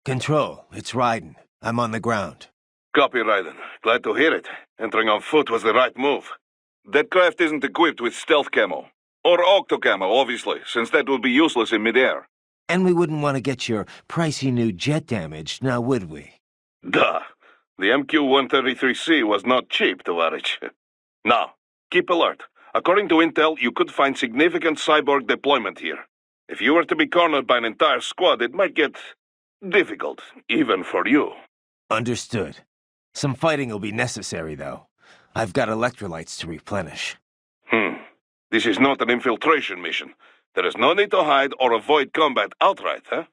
Control, it's Raiden. I'm on the ground. Copy, Raiden. Glad to hear it. Entering on foot was the right move. That craft isn't equipped with stealth camo. Or octo camo, obviously, since that would be useless in midair. And we wouldn't want to get your pricey new jet damaged, now would we? Duh. The MQ-133C was not cheap, Tovarich. Now, keep alert. According to intel, you could find significant cyborg deployment here. If you were to be cornered by an entire squad, it might get difficult, even for you. Understood. Some fighting will be necessary, though. I've got electrolytes to replenish. This is not an infiltration mission. There is no need to hide or avoid combat outright, huh?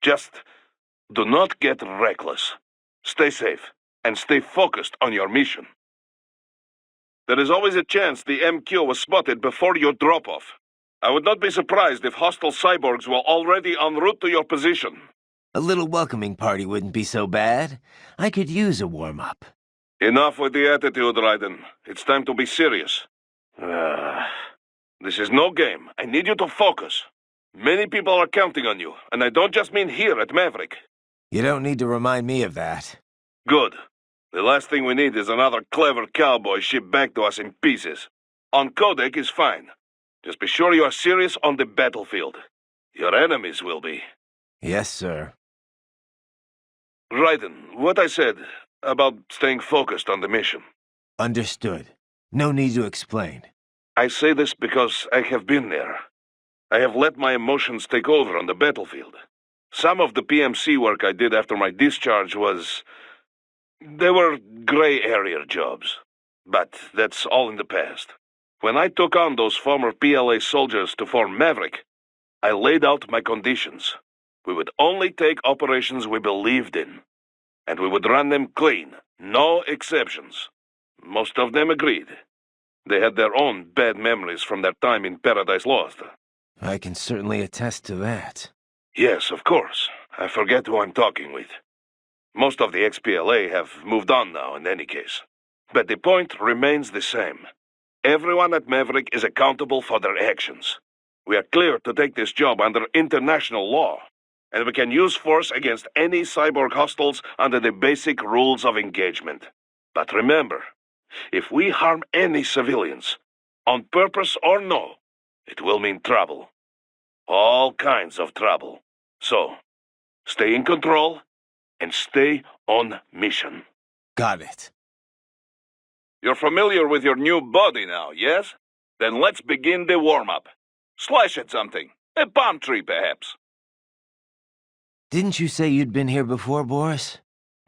Just do not get reckless. Stay safe, and stay focused on your mission. There is always a chance the MQ was spotted before your drop-off. I would not be surprised if hostile cyborgs were already en route to your position. A little welcoming party wouldn't be so bad. I could use a warm-up. Enough with the attitude, Raiden. It's time to be serious. This is no game. I need you to focus. Many people are counting on you, and I don't just mean here at Maverick. You don't need to remind me of that. Good. The last thing we need is another clever cowboy shipped back to us in pieces. On Codec is fine. Just be sure you are serious on the battlefield. Your enemies will be. Yes, sir. Raiden, what I said about staying focused on the mission. Understood. No need to explain. I say this because I have been there. I have let my emotions take over on the battlefield. Some of the PMC work I did after my discharge was... They were gray area jobs. But that's all in the past. When I took on those former PLA soldiers to form Maverick, I laid out my conditions. We would only take operations we believed in. And we would run them clean, no exceptions. Most of them agreed. They had their own bad memories from their time in Paradise Lost. I can certainly attest to that. Yes, of course. I forget who I'm talking with. Most of the ex-PLA have moved on now in any case. But the point remains the same. Everyone at Maverick is accountable for their actions. We are clear to take this job under international law, and we can use force against any cyborg hostiles under the basic rules of engagement. But remember, if we harm any civilians, on purpose or no, it will mean trouble. All kinds of trouble. So, stay in control and stay on mission. Got it. You're familiar with your new body now, yes? Then let's begin the warm-up. Slash at something. A palm tree, perhaps. Didn't you say you'd been here before, Boris?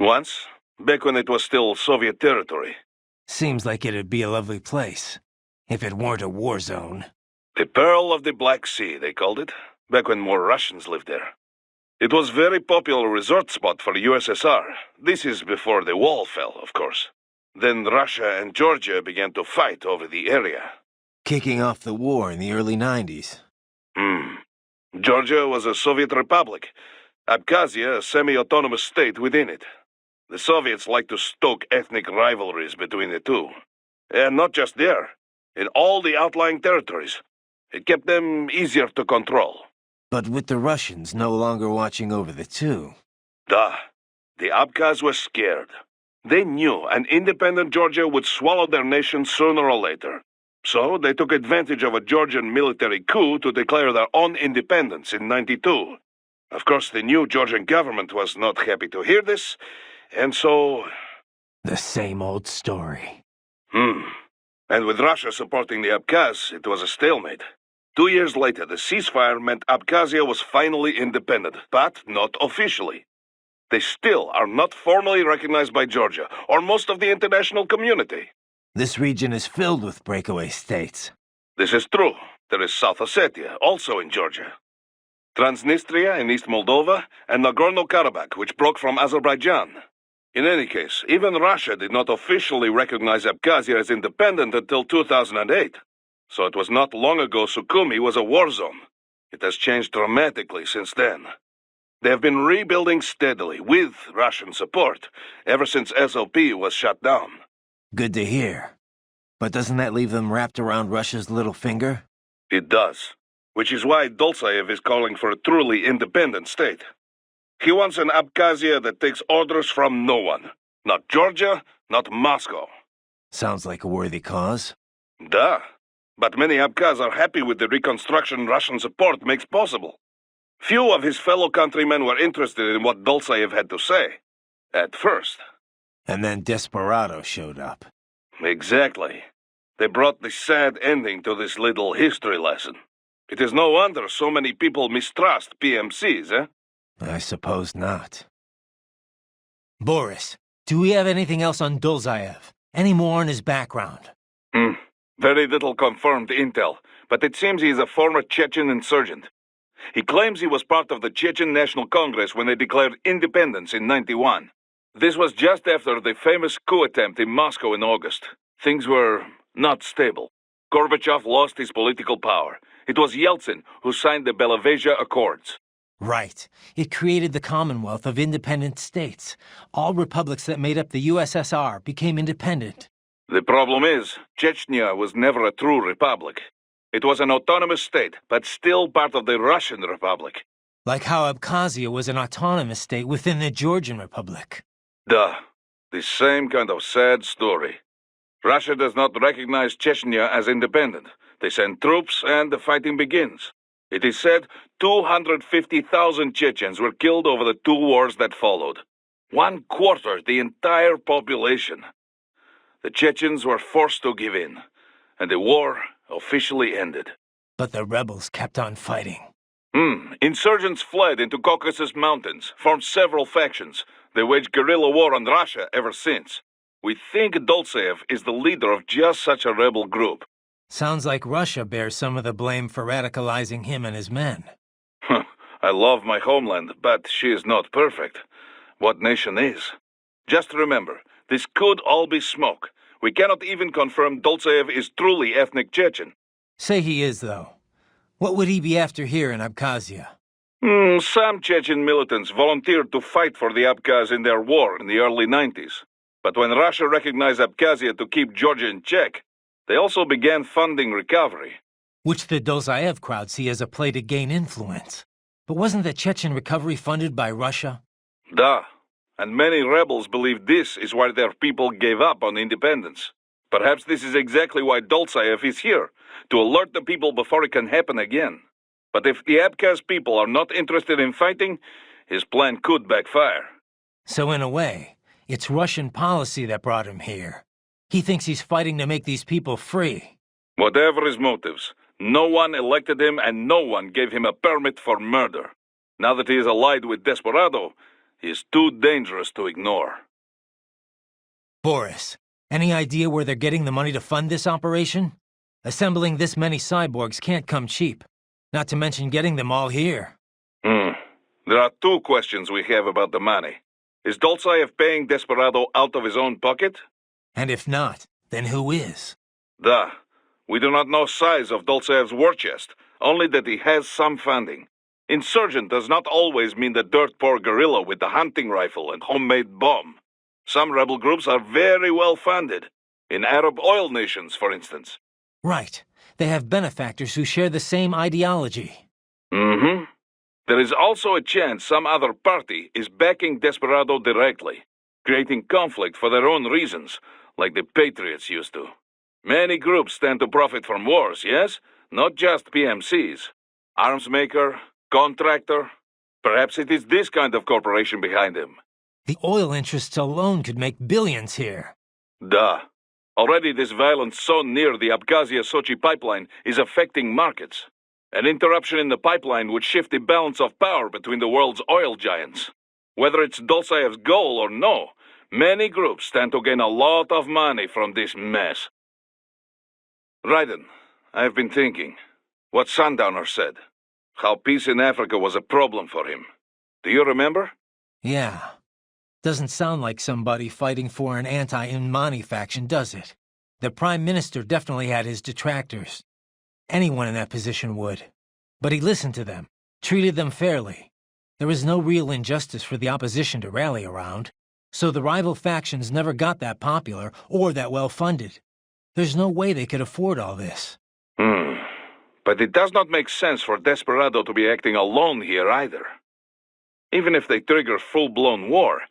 Once, back when it was still Soviet territory. Seems like it'd be a lovely place, if it weren't a war zone. The Pearl of the Black Sea, they called it, back when more Russians lived there. It was a very popular resort spot for the USSR. This is before the wall fell, of course. Then Russia and Georgia began to fight over the area. Kicking off the war in the early 90s. Georgia was a Soviet republic. Abkhazia a semi-autonomous state within it. The Soviets liked to stoke ethnic rivalries between the two. And not just there. In all the outlying territories. It kept them easier to control. But with the Russians no longer watching over the two. The Abkhaz were scared. They knew an independent Georgia would swallow their nation sooner or later. So they took advantage of a Georgian military coup to declare their own independence in '92. Of course, the new Georgian government was not happy to hear this, and so... The same old story. And with Russia supporting the Abkhaz, it was a stalemate. 2 years later, the ceasefire meant Abkhazia was finally independent, but not officially. They still are not formally recognized by Georgia, or most of the international community. This region is filled with breakaway states. This is true. There is South Ossetia, also in Georgia. Transnistria in East Moldova, and Nagorno-Karabakh, which broke from Azerbaijan. In any case, even Russia did not officially recognize Abkhazia as independent until 2008. So it was not long ago Sukhumi was a war zone. It has changed dramatically since then. They have been rebuilding steadily, with Russian support, ever since SOP was shut down. Good to hear. But doesn't that leave them wrapped around Russia's little finger? It does. Which is why Dolzaev is calling for a truly independent state. He wants an Abkhazia that takes orders from no one. Not Georgia, not Moscow. Sounds like a worthy cause. Duh. But many Abkhaz are happy with the reconstruction Russian support makes possible. Few of his fellow countrymen were interested in what Dolzaev had to say. At first. And then Desperado showed up. Exactly. They brought the sad ending to this little history lesson. It is no wonder so many people mistrust PMCs, eh? I suppose not. Boris, do we have anything else on Dolzaev? Any more on his background? Very little confirmed intel, but it seems he is a former Chechen insurgent. He claims he was part of the Chechen National Congress when they declared independence in '91. This was just after the famous coup attempt in Moscow in August. Things were not stable. Gorbachev lost his political power. It was Yeltsin who signed the Belavezha Accords. Right. It created the Commonwealth of Independent States. All republics that made up the USSR became independent. The problem is, Chechnya was never a true republic. It was an autonomous state, but still part of the Russian Republic. Like how Abkhazia was an autonomous state within the Georgian Republic. Duh. The same kind of sad story. Russia does not recognize Chechnya as independent. They send troops and the fighting begins. It is said 250,000 Chechens were killed over the 2 wars that followed. 1/4 the entire population. The Chechens were forced to give in, and the war officially ended. But the rebels kept on fighting. Insurgents fled into Caucasus Mountains, formed several factions. They waged guerrilla war on Russia ever since. We think Dolzaev is the leader of just such a rebel group. Sounds like Russia bears some of the blame for radicalizing him and his men. I love my homeland, but she is not perfect. What nation is? Just remember, this could all be smoke. We cannot even confirm Dolzaev is truly ethnic Chechen. Say he is, though. What would he be after here in Abkhazia? Some Chechen militants volunteered to fight for the Abkhaz in their war in the early 90s. But when Russia recognized Abkhazia to keep Georgia in check, they also began funding recovery. Which the Dolzaev crowd see as a play to gain influence. But wasn't the Chechen recovery funded by Russia? Duh. And many rebels believe this is why their people gave up on independence. Perhaps this is exactly why Dolzaev is here, to alert the people before it can happen again. But if the Abkhaz people are not interested in fighting, his plan could backfire. So in a way, it's Russian policy that brought him here. He thinks he's fighting to make these people free. Whatever his motives, no one elected him and no one gave him a permit for murder. Now that he is allied with Desperado, he is too dangerous to ignore. Boris, any idea where they're getting the money to fund this operation? Assembling this many cyborgs can't come cheap. Not to mention getting them all here. There are 2 questions we have about the money. Is Dolzaev paying Desperado out of his own pocket? And if not, then who is? Duh. We do not know size of Dolzaev's war chest, only that he has some funding. Insurgent does not always mean the dirt-poor guerrilla with the hunting rifle and homemade bomb. Some rebel groups are very well funded. In Arab oil nations, for instance. Right. They have benefactors who share the same ideology. There is also a chance some other party is backing Desperado directly, creating conflict for their own reasons, like the Patriots used to. Many groups stand to profit from wars, yes? Not just PMCs. Arms maker, contractor. Perhaps it is this kind of corporation behind him. The oil interests alone could make billions here. Duh. Already this violence so near the Abkhazia-Sochi pipeline is affecting markets. An interruption in the pipeline would shift the balance of power between the world's oil giants. Whether it's Dolzaev's goal or no, many groups stand to gain a lot of money from this mess. Raiden, I have been thinking. What Sundowner said. How peace in Africa was a problem for him. Do you remember? Yeah. Doesn't sound like somebody fighting for an anti-Inmani faction, does it? The Prime Minister definitely had his detractors. Anyone in that position would. But he listened to them, treated them fairly. There was no real injustice for the opposition to rally around, so the rival factions never got that popular or that well-funded. There's no way they could afford all this. But it does not make sense for Desperado to be acting alone here either. Even if they trigger full-blown war,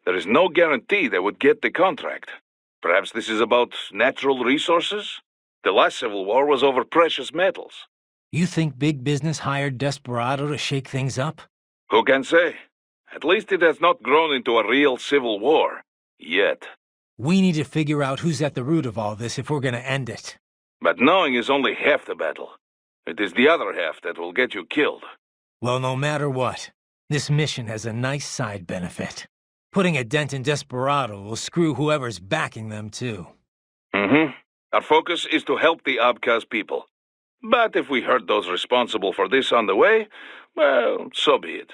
there is no guarantee they would get the contract. Perhaps this is about natural resources? The last civil war was over precious metals. You think big business hired Desperado to shake things up? Who can say? At least it has not grown into a real civil war. Yet. We need to figure out who's at the root of all this if we're gonna end it. But knowing is only half the battle. It is the other half that will get you killed. Well, no matter what, this mission has a nice side benefit. Putting a dent in Desperado will screw whoever's backing them, too. Our focus is to help the Abkhaz people. But if we hurt those responsible for this on the way, well, so be it.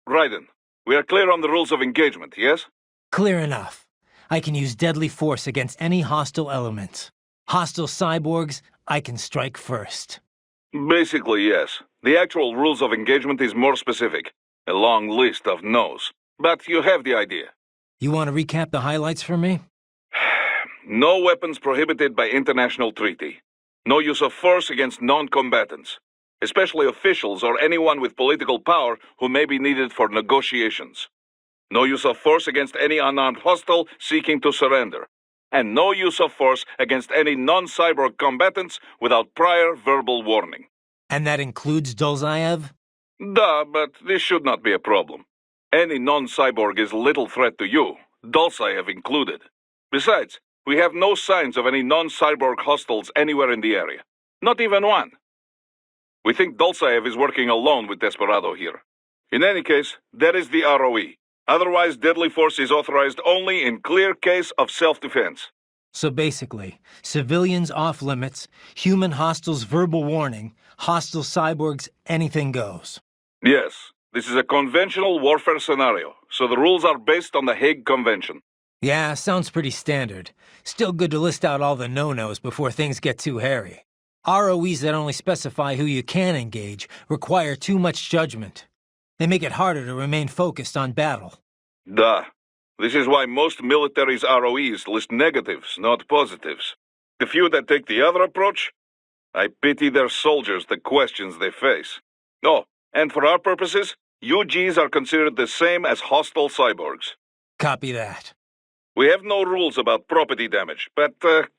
Raiden, we are clear on the rules of engagement, yes? Clear enough. I can use deadly force against any hostile elements. Hostile cyborgs, I can strike first. Basically, yes. The actual rules of engagement is more specific. A long list of no's. But you have the idea. You want to recap the highlights for me? No weapons prohibited by international treaty. No use of force against non-combatants, especially officials or anyone with political power who may be needed for negotiations. No use of force against any unarmed hostile seeking to surrender. And no use of force against any non-cyborg combatants without prior verbal warning. And that includes Dolzaev? Duh, but this should not be a problem. Any non-cyborg is little threat to you, Dolzaev included. Besides, we have no signs of any non-cyborg hostiles anywhere in the area. Not even one. We think Dolzaev is working alone with Desperado here. In any case, that is the ROE. Otherwise, deadly force is authorized only in clear case of self-defense. So basically, civilians off limits, human hostiles verbal warning, hostile cyborgs anything goes. Yes, this is a conventional warfare scenario, so the rules are based on the Hague Convention. Yeah, sounds pretty standard. Still good to list out all the no-nos before things get too hairy. ROEs that only specify who you can engage require too much judgment. They make it harder to remain focused on battle. Duh. This is why most militaries' ROEs list negatives, not positives. The few that take the other approach, I pity their soldiers the questions they face. Oh, and for our purposes, UGs are considered the same as hostile cyborgs. Copy that. We have no rules about property damage, but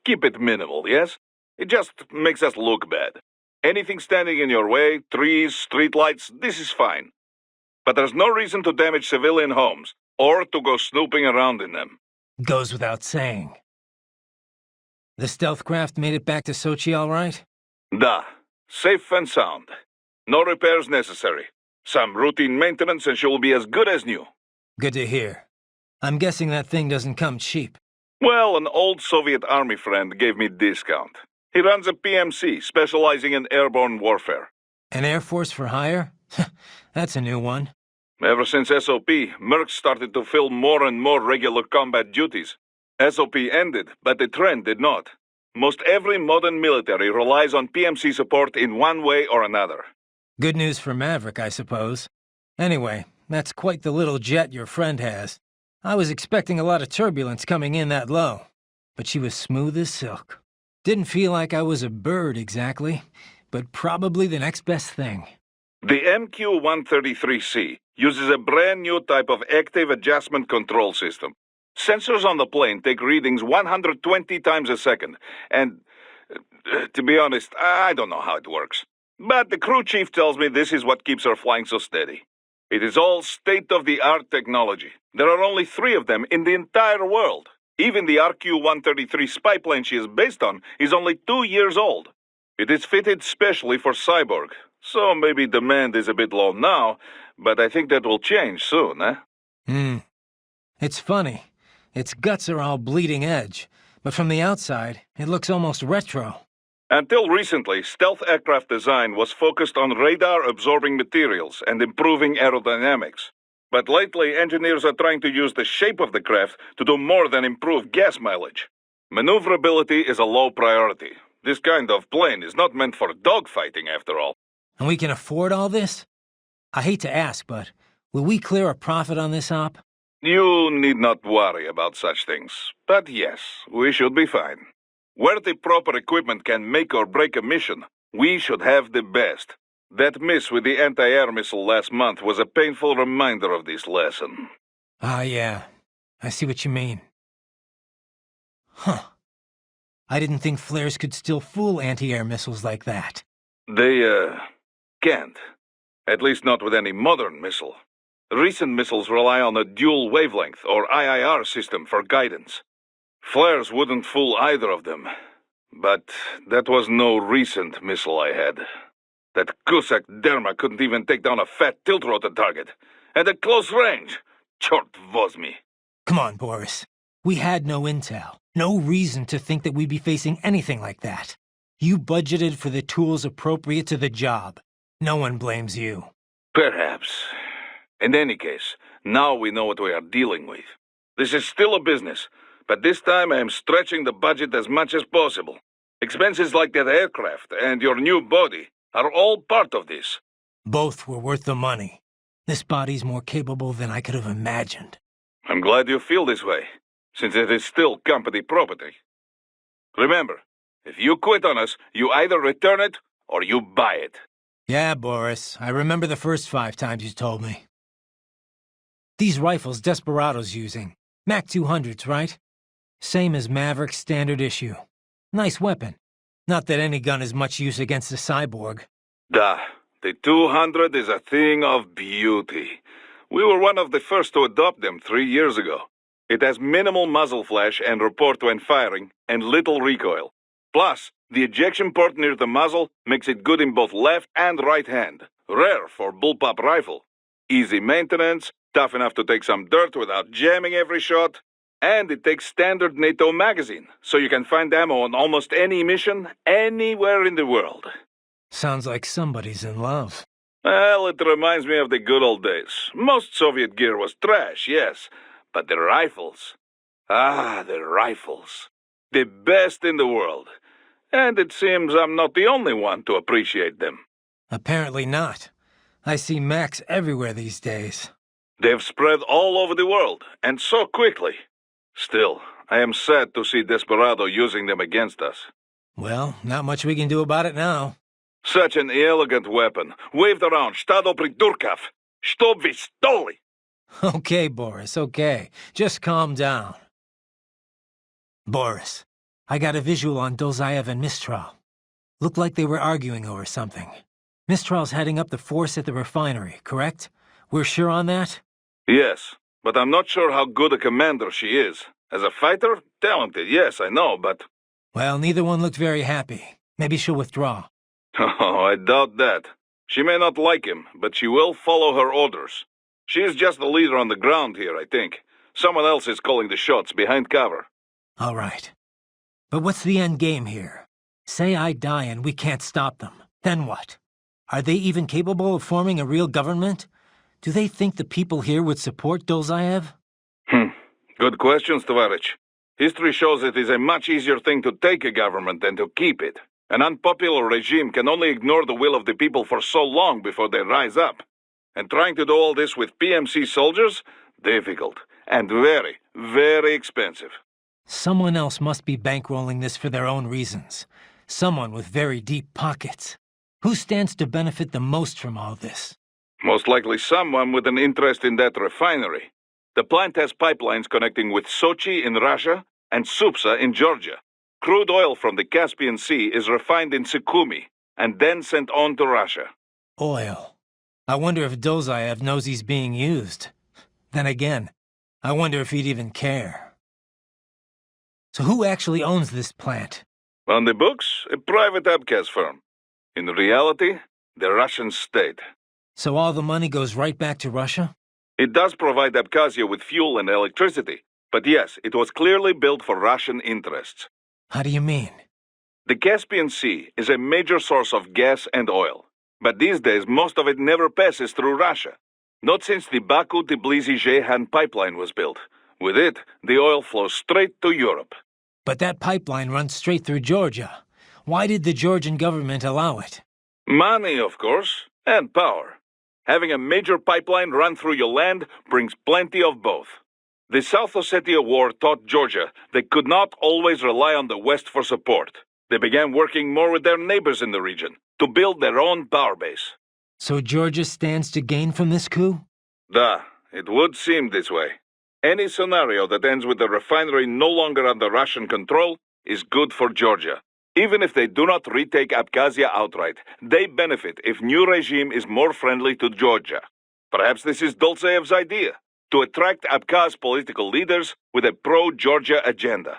keep it minimal, yes? It just makes us look bad. Anything standing in your way, trees, streetlights, this is fine. But there's no reason to damage civilian homes, or to go snooping around in them. Goes without saying. The stealth craft made it back to Sochi all right? Duh. Safe and sound. No repairs necessary. Some routine maintenance and she will be as good as new. Good to hear. I'm guessing that thing doesn't come cheap. Well, an old Soviet army friend gave me discount. He runs a PMC, specializing in airborne warfare. An Air Force for hire? That's a new one. Ever since SOP, Mercs started to fill more and more regular combat duties. SOP ended, but the trend did not. Most every modern military relies on PMC support in one way or another. Good news for Maverick, I suppose. Anyway, that's quite the little jet your friend has. I was expecting a lot of turbulence coming in that low, but she was smooth as silk. Didn't feel like I was a bird exactly, but probably the next best thing. The MQ-133C uses a brand new type of active adjustment control system. Sensors on the plane take readings 120 times a second, and to be honest, I don't know how it works. But the crew chief tells me this is what keeps her flying so steady. It is all state-of-the-art technology. There are only 3 of them in the entire world. Even the RQ-133 spy plane she is based on is only 2 years old. It is fitted specially for Cyborg, so maybe demand is a bit low now, but I think that will change soon, eh? It's funny. Its guts are all bleeding edge, but from the outside, it looks almost retro. Until recently, stealth aircraft design was focused on radar-absorbing materials and improving aerodynamics. But lately, engineers are trying to use the shape of the craft to do more than improve gas mileage. Maneuverability is a low priority. This kind of plane is not meant for dogfighting, after all. And we can afford all this? I hate to ask, but will we clear a profit on this op? You need not worry about such things. But yes, we should be fine. Where the proper equipment can make or break a mission, we should have the best. That miss with the anti-air missile last month was a painful reminder of this lesson. Ah, yeah. I see what you mean. Huh. I didn't think flares could still fool anti-air missiles like that. They, can't. At least not with any modern missile. Recent missiles rely on a dual wavelength, or IIR system, for guidance. Flares wouldn't fool either of them. But that was no recent missile I had. That Cusack Derma couldn't even take down a fat tilt-rotor target. And at close range, chort возьми. Come on, Boris. We had no intel. No reason to think that we'd be facing anything like that. You budgeted for the tools appropriate to the job. No one blames you. Perhaps. In any case, now we know what we are dealing with. This is still a business, but this time I am stretching the budget as much as possible. Expenses like that aircraft and your new body are all part of this. Both were worth the money. This body's more capable than I could have imagined. I'm glad you feel this way, since it is still company property. Remember, if you quit on us, you either return it or you buy it. Yeah, Boris. I remember the first 5 times you told me. These rifles Desperado's using. Mac 200s, right? Same as Maverick's standard issue. Nice weapon. Not that any gun is much use against a cyborg. The 200 is a thing of beauty. We were one of the first to adopt them 3 years ago. It has minimal muzzle flash and report when firing, and little recoil. Plus, the ejection port near the muzzle makes it good in both left and right hand. Rare for bullpup rifle. Easy maintenance, tough enough to take some dirt without jamming every shot. And it takes standard NATO magazine, so you can find ammo on almost any mission, anywhere in the world. Sounds like somebody's in love. Well, it reminds me of the good old days. Most Soviet gear was trash, yes, but the rifles... the rifles. The best in the world. And it seems I'm not the only one to appreciate them. Apparently not. I see Macs everywhere these days. They've spread all over the world, and so quickly. Still, I am sad to see Desperado using them against us. Well, not much we can do about it now. Such an elegant weapon, waved around Stado Pridurkov. Что вы столи? Okay, Boris, okay. Just calm down. Boris, I got a visual on Dolzaev and Mistral. Looked like they were arguing over something. Mistral's heading up the force at the refinery, correct? We're sure on that? Yes, but I'm not sure how good a commander she is. As a fighter, talented, yes, I know, but... Well, neither one looked very happy. Maybe she'll withdraw. Oh, I doubt that. She may not like him, but she will follow her orders. She is just the leader on the ground here, I think. Someone else is calling the shots behind cover. All right. But what's the end game here? Say I die and we can't stop them. Then what? Are they even capable of forming a real government? Do they think the people here would support Dolzaev? Good questions, Tovarich. History shows it is a much easier thing to take a government than to keep it. An unpopular regime can only ignore the will of the people for so long before they rise up. And trying to do all this with PMC soldiers? Difficult. And very, very expensive. Someone else must be bankrolling this for their own reasons. Someone with very deep pockets. Who stands to benefit the most from all this? Most likely someone with an interest in that refinery. The plant has pipelines connecting with Sochi in Russia and Supsa in Georgia. Crude oil from the Caspian Sea is refined in Sukhumi and then sent on to Russia. Oil. I wonder if Dolzaev knows he's being used. Then again, I wonder if he'd even care. So who actually owns this plant? On the books, a private abkhaz firm. In reality, the Russian state. So all the money goes right back to Russia? It does provide Abkhazia with fuel and electricity. But yes, it was clearly built for Russian interests. How do you mean? The Caspian Sea is a major source of gas and oil. But these days, most of it never passes through Russia. Not since the Baku-Tbilisi-Ceyhan pipeline was built. With it, the oil flows straight to Europe. But that pipeline runs straight through Georgia. Why did the Georgian government allow it? Money, of course, and power. Having a major pipeline run through your land brings plenty of both. The South Ossetia War taught Georgia they could not always rely on the West for support. They began working more with their neighbors in the region to build their own power base. So Georgia stands to gain from this coup? Duh, it would seem this way. Any scenario that ends with the refinery no longer under Russian control is good for Georgia. Even if they do not retake Abkhazia outright, they benefit if new regime is more friendly to Georgia. Perhaps this is Dolzaev's idea, to attract Abkhaz political leaders with a pro-Georgia agenda.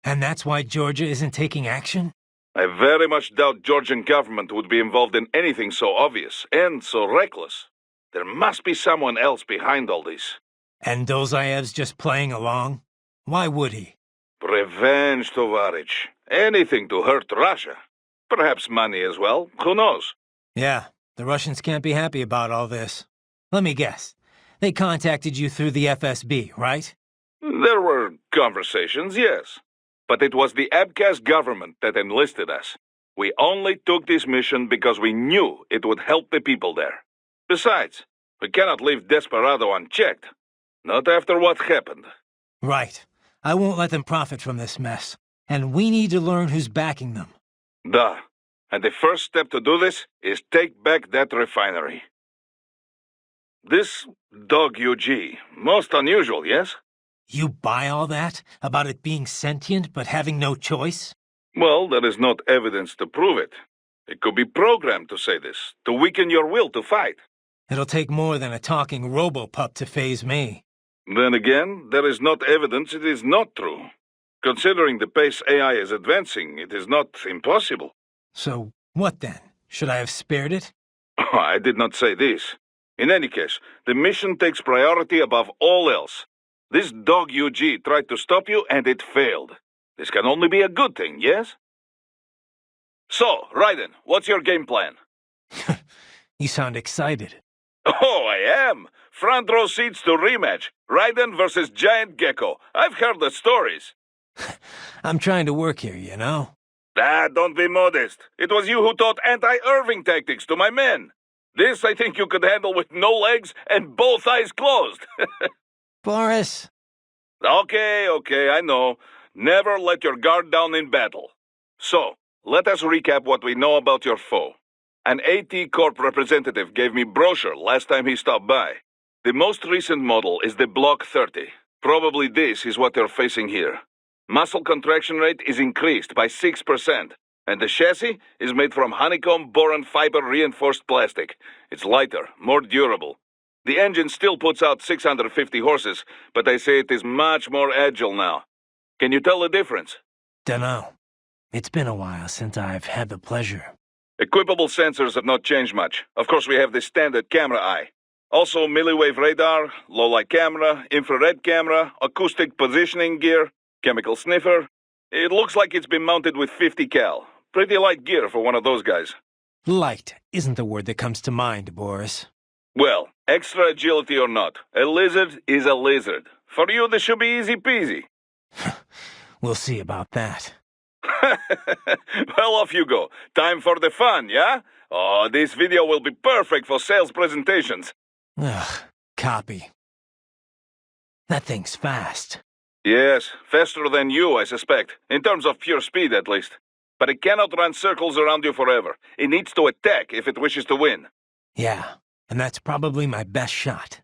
And that's why Georgia isn't taking action? I very much doubt Georgian government would be involved in anything so obvious and so reckless. There must be someone else behind all this. And Dolzaev's just playing along? Why would he? Revenge, Tovarich. Anything to hurt Russia. Perhaps money as well. Who knows? Yeah, the Russians can't be happy about all this. Let me guess. They contacted you through the FSB, right? There were conversations, yes. But it was the Abkhaz government that enlisted us. We only took this mission because we knew it would help the people there. Besides, we cannot leave Desperado unchecked. Not after what happened. Right. I won't let them profit from this mess. And we need to learn who's backing them. Duh. And the first step to do this is take back that refinery. This dog UG, most unusual, yes? You buy all that? About it being sentient but having no choice? Well, there is not evidence to prove it. It could be programmed to say this, to weaken your will to fight. It'll take more than a talking robo-pup to phase me. Then again, there is not evidence it is not true. Considering the pace AI is advancing, it is not impossible. So, what then? Should I have spared it? I did not say this. In any case, the mission takes priority above all else. This dog UG tried to stop you, and it failed. This can only be a good thing, yes? So, Raiden, what's your game plan? You sound excited. Oh, I am! Front row seats to rematch. Raiden versus Giant Gecko. I've heard the stories. I'm trying to work here, you know? Ah, don't be modest. It was you who taught anti-Irving tactics to my men. This I think you could handle with no legs and both eyes closed. Boris. Okay, I know. Never let your guard down in battle. So, let us recap what we know about your foe. An AT Corp representative gave me brochure last time he stopped by. The most recent model is the Block 30. Probably this is what you're facing here. Muscle contraction rate is increased by 6%, and the chassis is made from honeycomb boron fiber reinforced plastic. It's lighter, more durable. The engine still puts out 650 horses, but they say it is much more agile now. Can you tell the difference? Dunno. It's been a while since I've had the pleasure. Equipable sensors have not changed much. Of course, we have the standard camera eye. Also, milliwave radar, low-light camera, infrared camera, acoustic positioning gear, chemical sniffer. It looks like it's been mounted with 50 cal. Pretty light gear for one of those guys. Light isn't the word that comes to mind, Boris. Well, extra agility or not, a lizard is a lizard. For you, this should be easy peasy. We'll see about that. Well, off you go. Time for the fun, yeah? Oh, this video will be perfect for sales presentations. Ugh, copy. That thing's fast. Yes, faster than you, I suspect. In terms of pure speed, at least. But it cannot run circles around you forever. It needs to attack if it wishes to win. Yeah, and that's probably my best shot.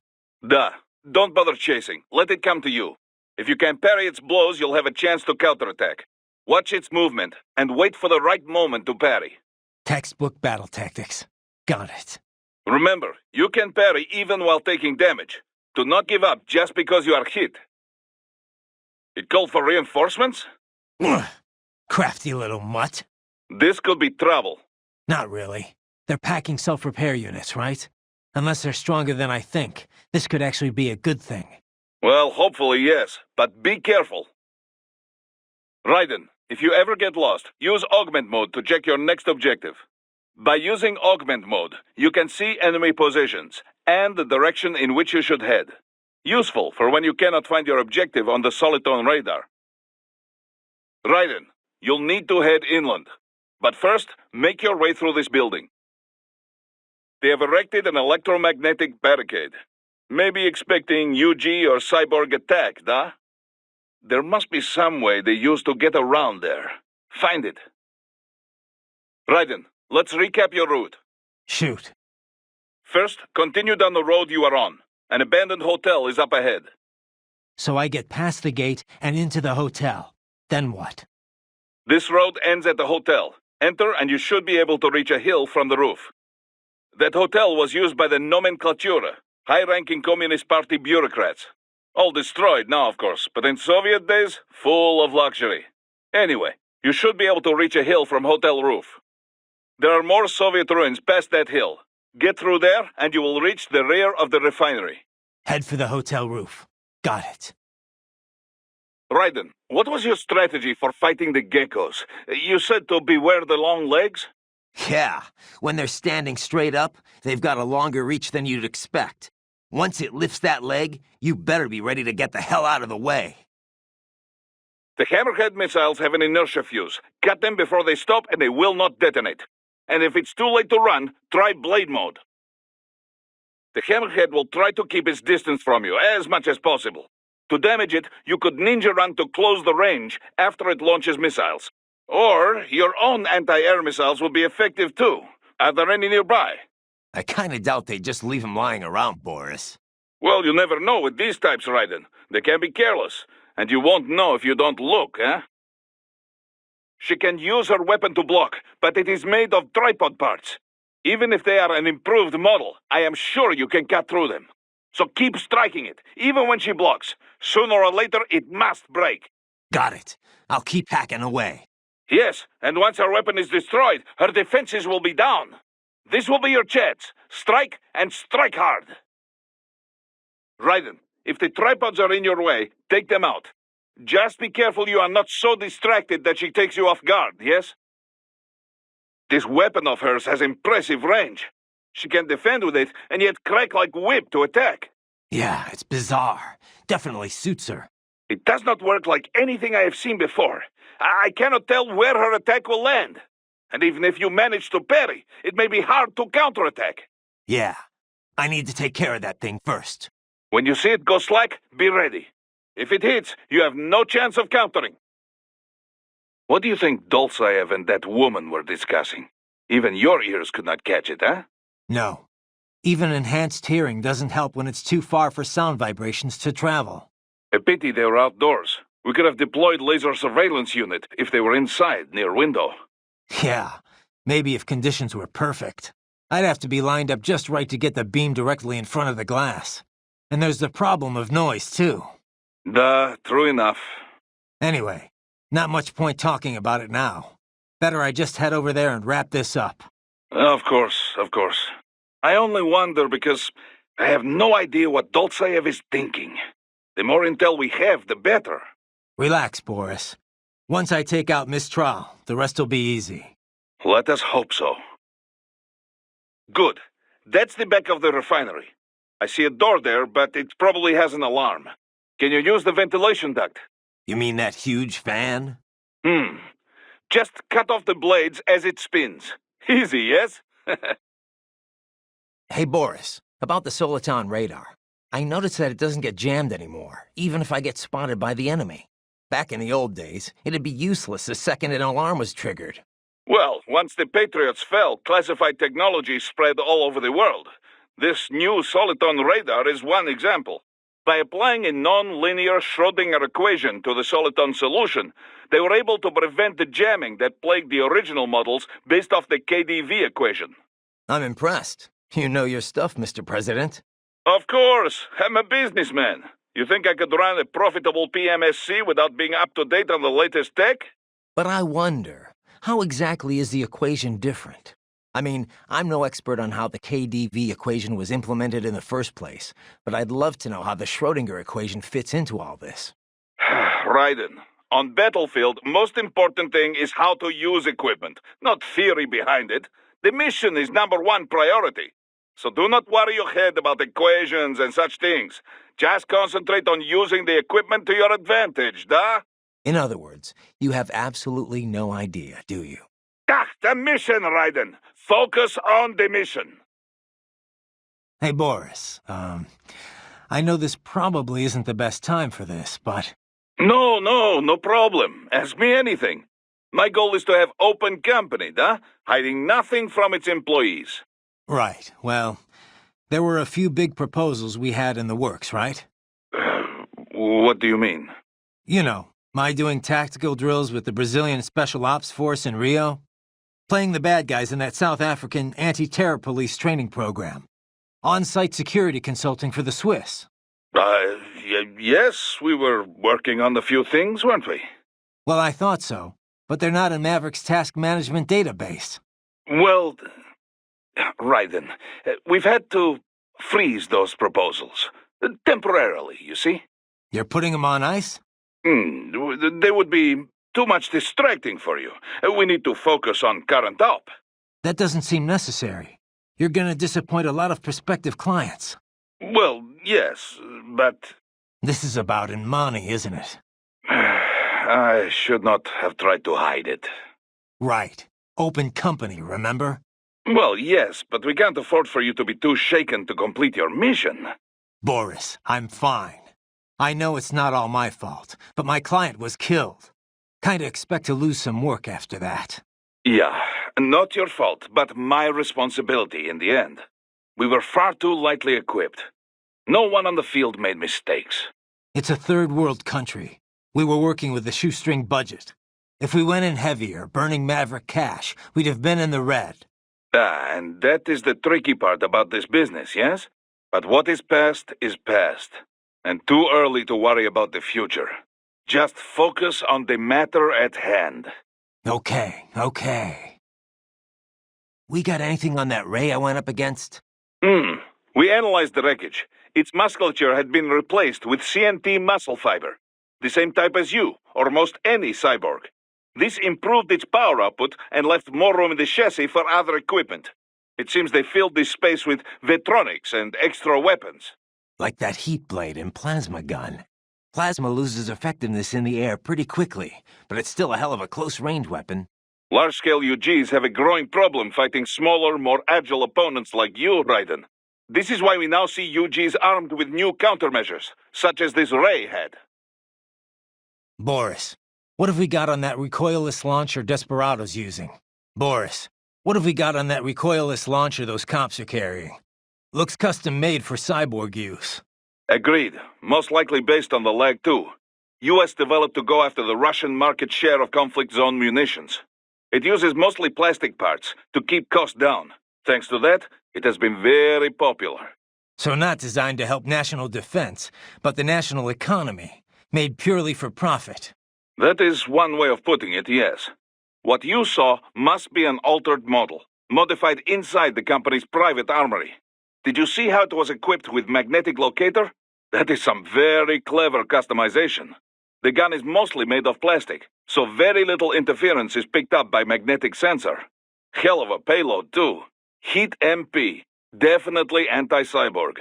Duh. Don't bother chasing. Let it come to you. If you can parry its blows, you'll have a chance to counterattack. Watch its movement, and wait for the right moment to parry. Textbook battle tactics. Got it. Remember, you can parry even while taking damage. Do not give up just because you are hit. It called for reinforcements? Crafty little mutt. This could be trouble. Not really. They're packing self-repair units, right? Unless they're stronger than I think, this could actually be a good thing. Well, hopefully yes, but be careful. Raiden, if you ever get lost, use Augment Mode to check your next objective. By using Augment Mode, you can see enemy positions and the direction in which you should head. Useful for when you cannot find your objective on the Solitone radar. Raiden, you'll need to head inland. But first, make your way through this building. They have erected an electromagnetic barricade. Maybe expecting UG or cyborg attack, huh? There must be some way they use to get around there. Find it. Raiden, let's recap your route. Shoot. First, continue down the road you are on. An abandoned hotel is up ahead. So I get past the gate and into the hotel. Then what? This road ends at the hotel. Enter and you should be able to reach a hill from the roof. That hotel was used by the nomenclatura, high-ranking Communist Party bureaucrats. All destroyed now, of course, but in Soviet days, full of luxury. Anyway, you should be able to reach a hill from hotel roof. There are more Soviet ruins past that hill. Get through there and you will reach the rear of the refinery. Head for the hotel roof. Got it. Raiden, what was your strategy for fighting the geckos? You said to beware the long legs? Yeah, when they're standing straight up, they've got a longer reach than you'd expect. Once it lifts that leg, you better be ready to get the hell out of the way. The Hammerhead missiles have an inertia fuse. Cut them before they stop and they will not detonate. And if it's too late to run, try blade mode. The Hammerhead will try to keep its distance from you as much as possible. To damage it, you could ninja run to close the range after it launches missiles. Or your own anti-air missiles will be effective too. Are there any nearby? I kinda doubt they just leave him lying around, Boris. Well, you never know with these types, Raiden. They can be careless, and you won't know if you don't look, eh? She can use her weapon to block, but it is made of tripod parts. Even if they are an improved model, I am sure you can cut through them. So keep striking it, even when she blocks. Sooner or later, it must break. Got it. I'll keep hacking away. Yes, and once her weapon is destroyed, her defenses will be down. This will be your chance. Strike, and strike hard. Raiden, if the tripods are in your way, take them out. Just be careful you are not so distracted that she takes you off guard, yes? This weapon of hers has impressive range. She can defend with it, and yet crack like whip to attack. Yeah, it's bizarre. Definitely suits her. It does not work like anything I have seen before. I cannot tell where her attack will land. And even if you manage to parry, it may be hard to counterattack. Yeah, I need to take care of that thing first. When you see it go slack, be ready. If it hits, you have no chance of countering. What do you think Dolzaev and that woman were discussing? Even your ears could not catch it, huh? No. Even enhanced hearing doesn't help when it's too far for sound vibrations to travel. A pity they were outdoors. We could have deployed laser surveillance unit if they were inside, near window. Yeah, maybe if conditions were perfect. I'd have to be lined up just right to get the beam directly in front of the glass. And there's the problem of noise, too. Duh, true enough. Anyway, not much point talking about it now. Better I just head over there and wrap this up. Of course, of course. I only wonder because I have no idea what Dolzaev is thinking. The more intel we have, the better. Relax, Boris. Once I take out Mistral, the rest will be easy. Let us hope so. Good. That's the back of the refinery. I see a door there, but it probably has an alarm. Can you use the ventilation duct? You mean that huge fan? Just cut off the blades as it spins. Easy, yes? Hey, Boris, about the Soliton radar. I noticed that it doesn't get jammed anymore, even if I get spotted by the enemy. Back in the old days, it'd be useless the second an alarm was triggered. Well, once the Patriots fell, classified technology spread all over the world. This new Soliton radar is one example. By applying a non-linear Schrödinger equation to the Soliton solution, they were able to prevent the jamming that plagued the original models based off the KDV equation. I'm impressed. You know your stuff, Mr. President. Of course, I'm a businessman. You think I could run a profitable PMSC without being up to date on the latest tech? But I wonder, how exactly is the equation different? I mean, I'm no expert on how the KDV equation was implemented in the first place, but I'd love to know how the Schrödinger equation fits into all this. Raiden, on battlefield, most important thing is how to use equipment, not theory behind it. The mission is #1 priority. So do not worry your head about equations and such things. Just concentrate on using the equipment to your advantage, da? In other words, you have absolutely no idea, do you? The mission, Raiden. Focus on the mission. Hey, Boris, I know this probably isn't the best time for this, but... No problem. Ask me anything. My goal is to have open company, hiding nothing from its employees. Right, well, There were a few big proposals we had in the works, right? What do you mean? You know, my doing tactical drills with the Brazilian Special Ops Force in Rio. Playing the bad guys in that South African anti-terror police training program. On-site security consulting for the Swiss. Yes, we were working on a few things, weren't we? Well, I thought so, but they're not in Maverick's task management database. Well, right then. We've had to freeze those proposals. Temporarily, you see? You're putting them on ice? They would be too much distracting for you. We need to focus on current op. That doesn't seem necessary. You're gonna disappoint a lot of prospective clients. Well, yes, but... This is about Imani, isn't it? I should not have tried to hide it. Right. Open company, remember? Well, yes, but we can't afford for you to be too shaken to complete your mission. Boris, I'm fine. I know it's not all my fault, but my client was killed. Kinda expect to lose some work after that. Yeah, not your fault, but my responsibility in the end. We were far too lightly equipped. No one on the field made mistakes. It's a third world country. We were working with a shoestring budget. If we went in heavier, burning Maverick cash, we'd have been in the red. And that is the tricky part about this business, yes? But what is past, and too early to worry about the future. Just focus on the matter at hand. Okay. We got anything on that ray I went up against? We analyzed the wreckage. Its musculature had been replaced with CNT muscle fiber. The same type as you, or most any cyborg. This improved its power output and left more room in the chassis for other equipment. It seems they filled this space with Vetronics and extra weapons. Like that heat blade and plasma gun. Plasma loses effectiveness in the air pretty quickly, but it's still a hell of a close-range weapon. Large-scale UGs have a growing problem fighting smaller, more agile opponents like you, Raiden. This is why we now see UGs armed with new countermeasures, such as this Ray had. Boris, what have we got on that recoilless launcher Desperado's using? Boris, what have we got on that recoilless launcher those cops are carrying? Looks custom-made for cyborg use. Agreed. Most likely based on the Lag 2. US developed to go after the Russian market share of conflict zone munitions. It uses mostly plastic parts to keep costs down. Thanks to that, it has been very popular. So not designed to help national defense, but the national economy, made purely for profit. That is one way of putting it, yes. What you saw must be an altered model, modified inside the company's private armory. Did you see how it was equipped with magnetic locator? That is some very clever customization. The gun is mostly made of plastic, so very little interference is picked up by magnetic sensor. Hell of a payload, too. Heat MP. Definitely anti-cyborg.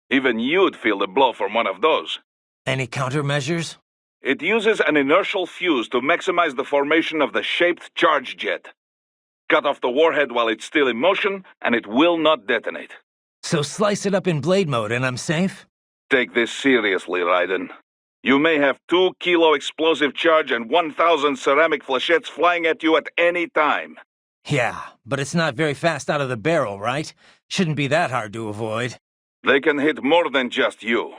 Even you'd feel the blow from one of those. Any countermeasures? It uses an inertial fuse to maximize the formation of the shaped charge jet. Cut off the warhead while it's still in motion, and it will not detonate. So slice it up in blade mode and I'm safe? Take this seriously, Raiden. You may have 2-kilo explosive charge and 1,000 ceramic flechettes flying at you at any time. Yeah, but it's not very fast out of the barrel, right? Shouldn't be that hard to avoid. They can hit more than just you.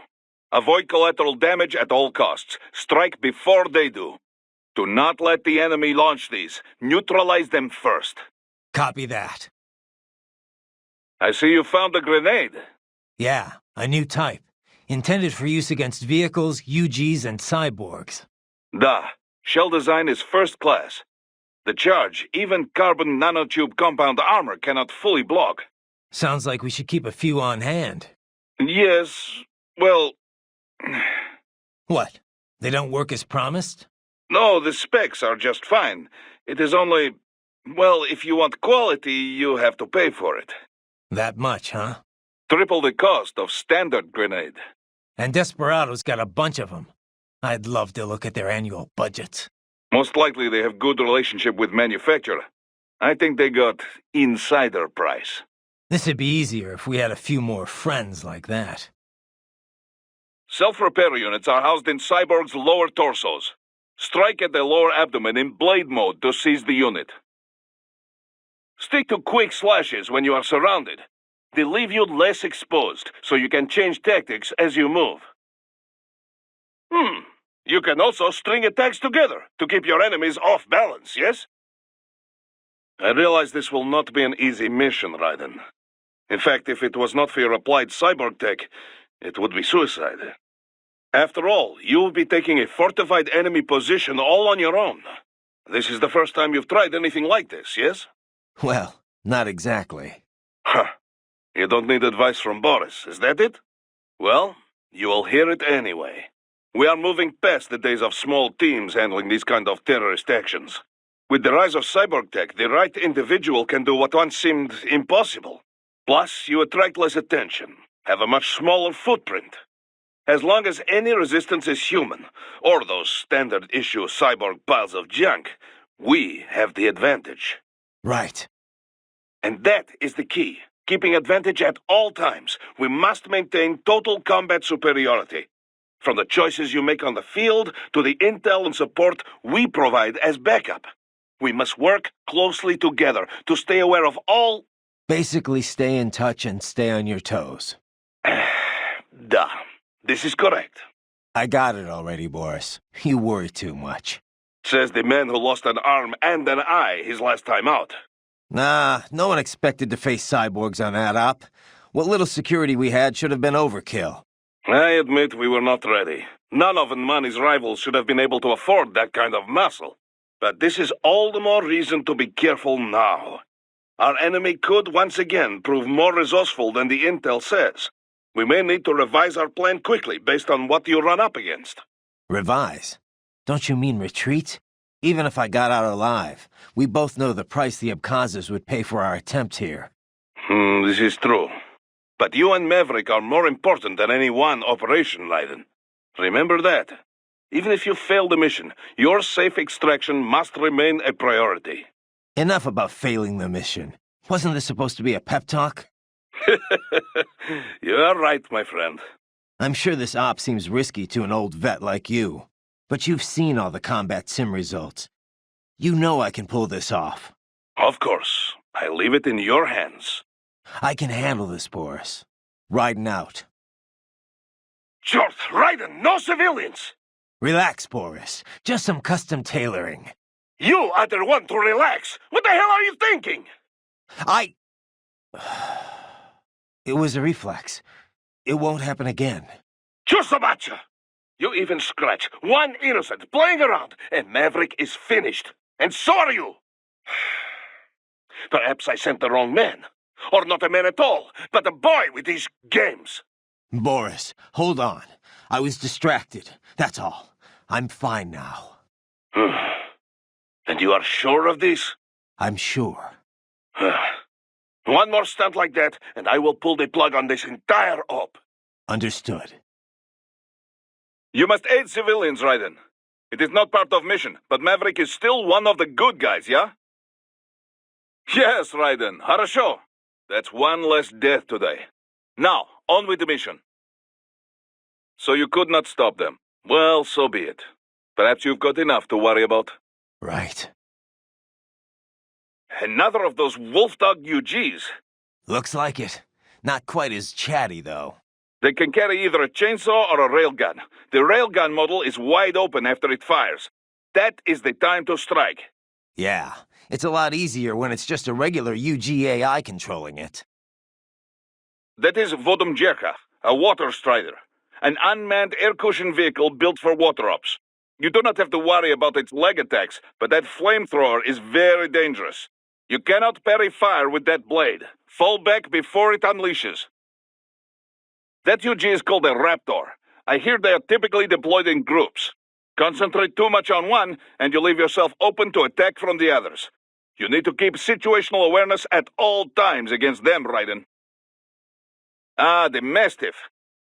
Avoid collateral damage at all costs. Strike before they do. Do not let the enemy launch these. Neutralize them first. Copy that. I see you found a grenade. Yeah, a new type. Intended for use against vehicles, UGs, and cyborgs. Shell design is first class. The charge, even carbon nanotube compound armor cannot fully block. Sounds like we should keep a few on hand. Yes, well... What? They don't work as promised? No, the specs are just fine. It is only... Well, if you want quality, you have to pay for it. That much, huh? Triple the cost of standard grenade. And Desperado's got a bunch of them. I'd love to look at their annual budgets. Most likely they have good relationship with manufacturer. I think they got insider price. This'd be easier if we had a few more friends like that. Self-repair units are housed in Cyborg's lower torsos. Strike at the lower abdomen in blade mode to seize the unit. Stick to quick slashes when you are surrounded. They leave you less exposed, so you can change tactics as you move. You can also string attacks together to keep your enemies off balance, yes? I realize this will not be an easy mission, Raiden. In fact, if it was not for your applied cyborg tech, it would be suicide. After all, you will be taking a fortified enemy position all on your own. This is the first time you've tried anything like this, yes? Well, not exactly. Huh. You don't need advice from Boris, is that it? Well, you will hear it anyway. We are moving past the days of small teams handling these kind of terrorist actions. With the rise of cyborg tech, the right individual can do what once seemed impossible. Plus, you attract less attention, have a much smaller footprint. As long as any resistance is human, or those standard-issue cyborg piles of junk, we have the advantage. Right. And that is the key. Keeping advantage at all times. We must maintain total combat superiority. From the choices you make on the field to the intel and support we provide as backup. We must work closely together to stay aware of all... Basically, stay in touch and stay on your toes. Duh. This is correct. I got it already, Boris. You worry too much. Says the man who lost an arm and an eye his last time out. Nah, no one expected to face cyborgs on that op. What little security we had should have been overkill. I admit we were not ready. None of Nmani's rivals should have been able to afford that kind of muscle. But this is all the more reason to be careful now. Our enemy could once again prove more resourceful than the intel says. We may need to revise our plan quickly based on what you run up against. Revise? Don't you mean retreat? Even if I got out alive, we both know the price the Abkhazes would pay for our attempt here. This is true. But you and Maverick are more important than any one operation, Raiden. Remember that. Even if you fail the mission, your safe extraction must remain a priority. Enough about failing the mission. Wasn't this supposed to be a pep talk? You are right, my friend. I'm sure this op seems risky to an old vet like you. But you've seen all the combat sim results. You know I can pull this off. Of course. I leave it in your hands. I can handle this, Boris. Riding out. Short, Raiden, no civilians! Relax, Boris. Just some custom tailoring. You either want to relax. What the hell are you thinking? It was a reflex. It won't happen again. Chusabacha! You even scratch one innocent playing around, and Maverick is finished. And so are you! Perhaps I sent the wrong man. Or not a man at all, but a boy with these games. Boris, hold on. I was distracted, that's all. I'm fine now. And you are sure of this? I'm sure. One more stunt like that, and I will pull the plug on this entire op. Understood. You must aid civilians, Raiden. It is not part of mission, but Maverick is still one of the good guys, yeah? Yes, Raiden. Harasho. That's one less death today. Now, on with the mission. So you could not stop them. Well, so be it. Perhaps you've got enough to worry about. Right. Another of those wolf-dog UGs. Looks like it. Not quite as chatty, though. They can carry either a chainsaw or a railgun. The railgun model is wide open after it fires. That is the time to strike. Yeah, it's a lot easier when it's just a regular UGAI controlling it. That is Vodomjerka, a water strider. An unmanned air cushion vehicle built for water ops. You do not have to worry about its leg attacks, but that flamethrower is very dangerous. You cannot parry fire with that blade. Fall back before it unleashes. That UG is called a Raptor. I hear they are typically deployed in groups. Concentrate too much on one, and you leave yourself open to attack from the others. You need to keep situational awareness at all times against them, Raiden. Ah, the Mastiff.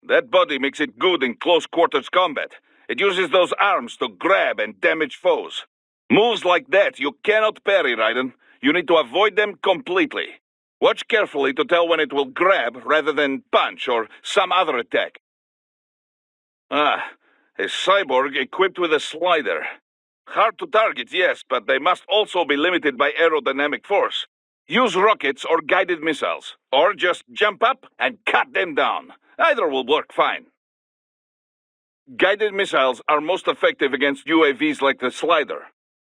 That body makes it good in close quarters combat. It uses those arms to grab and damage foes. Moves like that you cannot parry, Raiden. You need to avoid them completely. Watch carefully to tell when it will grab rather than punch or some other attack. Ah, a cyborg equipped with a slider. Hard to target, yes, but they must also be limited by aerodynamic force. Use rockets or guided missiles, or just jump up and cut them down. Either will work fine. Guided missiles are most effective against UAVs like the Slider.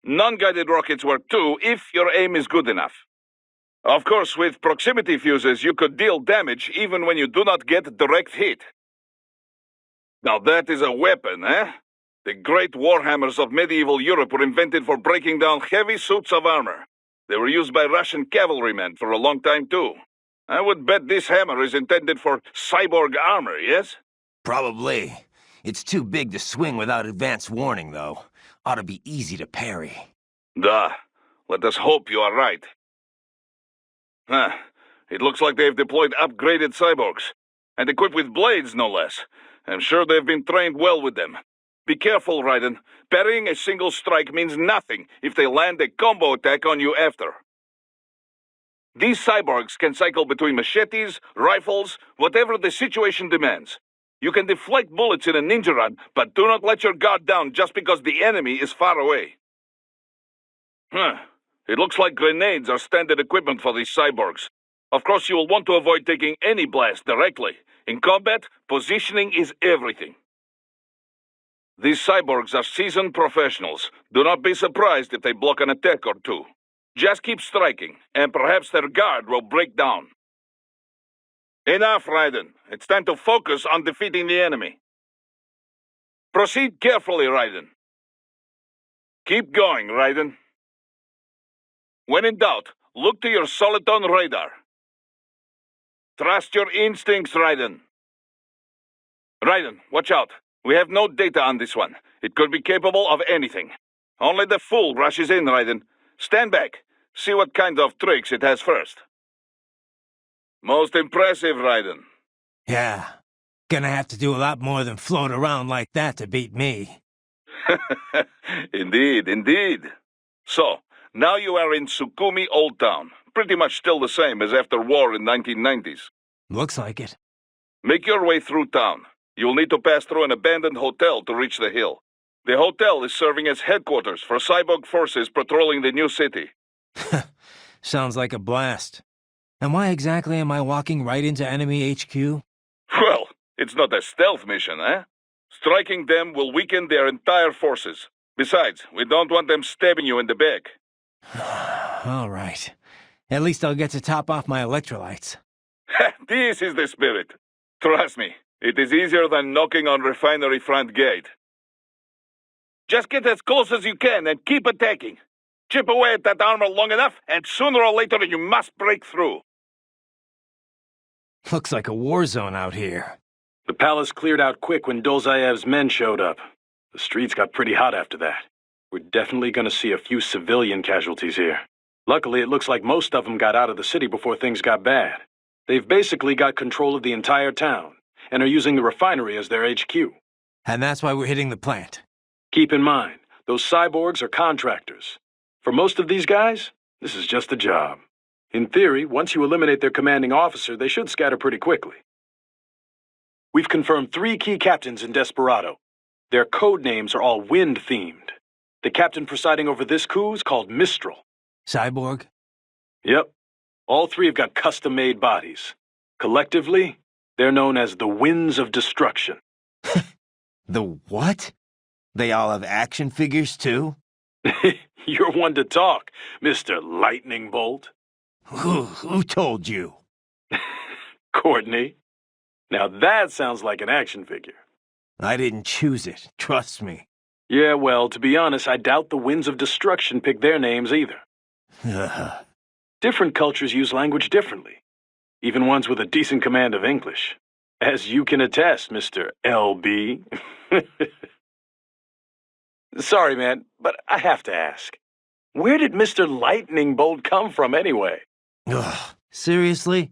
Non-guided rockets work too if your aim is good enough. Of course, with proximity fuses, you could deal damage even when you do not get direct hit. Now that is a weapon, eh? The great warhammers of medieval Europe were invented for breaking down heavy suits of armor. They were used by Russian cavalrymen for a long time too. I would bet this hammer is intended for cyborg armor, yes? Probably. It's too big to swing without advance warning, though. Ought to be easy to parry. Duh. Let us hope you are right. Huh. It looks like they've deployed upgraded cyborgs. And equipped with blades, no less. I'm sure they've been trained well with them. Be careful, Raiden. Parrying a single strike means nothing if they land a combo attack on you after. These cyborgs can cycle between machetes, rifles, whatever the situation demands. You can deflect bullets in a ninja run, but do not let your guard down just because the enemy is far away. It looks like grenades are standard equipment for these cyborgs. Of course, you will want to avoid taking any blast directly. In combat, positioning is everything. These cyborgs are seasoned professionals. Do not be surprised if they block an attack or two. Just keep striking, and perhaps their guard will break down. Enough, Raiden. It's time to focus on defeating the enemy. Proceed carefully, Raiden. Keep going, Raiden. When in doubt, look to your soliton radar. Trust your instincts, Raiden. Raiden, watch out. We have no data on this one. It could be capable of anything. Only the fool rushes in, Raiden. Stand back. See what kind of tricks it has first. Most impressive, Raiden. Yeah. Gonna have to do a lot more than float around like that to beat me. Indeed, indeed. So, now you are in Sukumi Old Town. Pretty much still the same as after war in 1990s. Looks like it. Make your way through town. You'll need to pass through an abandoned hotel to reach the hill. The hotel is serving as headquarters for cyborg forces patrolling the new city. Sounds like a blast. And why exactly am I walking right into enemy HQ? Well, it's not a stealth mission, eh? Striking them will weaken their entire forces. Besides, we don't want them stabbing you in the back. All right. At least I'll get to top off my electrolytes. This is the spirit. Trust me, it is easier than knocking on refinery front gate. Just get as close as you can and keep attacking. Chip away at that armor long enough, and sooner or later you must break through. Looks like a war zone out here. The palace cleared out quick when Dolzaev's men showed up. The streets got pretty hot after that. We're definitely gonna see a few civilian casualties here. Luckily, it looks like most of them got out of the city before things got bad. They've basically got control of the entire town, and are using the refinery as their HQ. And that's why we're hitting the plant. Keep in mind, those cyborgs are contractors. For most of these guys, this is just a job. In theory, once you eliminate their commanding officer, they should scatter pretty quickly. We've confirmed 3 key captains in Desperado. Their code names are all wind-themed. The captain presiding over this coup is called Mistral. Cyborg? Yep. All 3 have got custom-made bodies. Collectively, they're known as the Winds of Destruction. The what? They all have action figures, too? You're one to talk, Mr. Lightning Bolt. Who told you? Courtney. Now that sounds like an action figure. I didn't choose it, trust me. Yeah, well, to be honest, I doubt the Winds of Destruction picked their names either. Different cultures use language differently, even ones with a decent command of English. As you can attest, Mr. LB. Sorry, man, but I have to ask. Where did Mr. Lightning Bolt come from anyway? Ugh, seriously?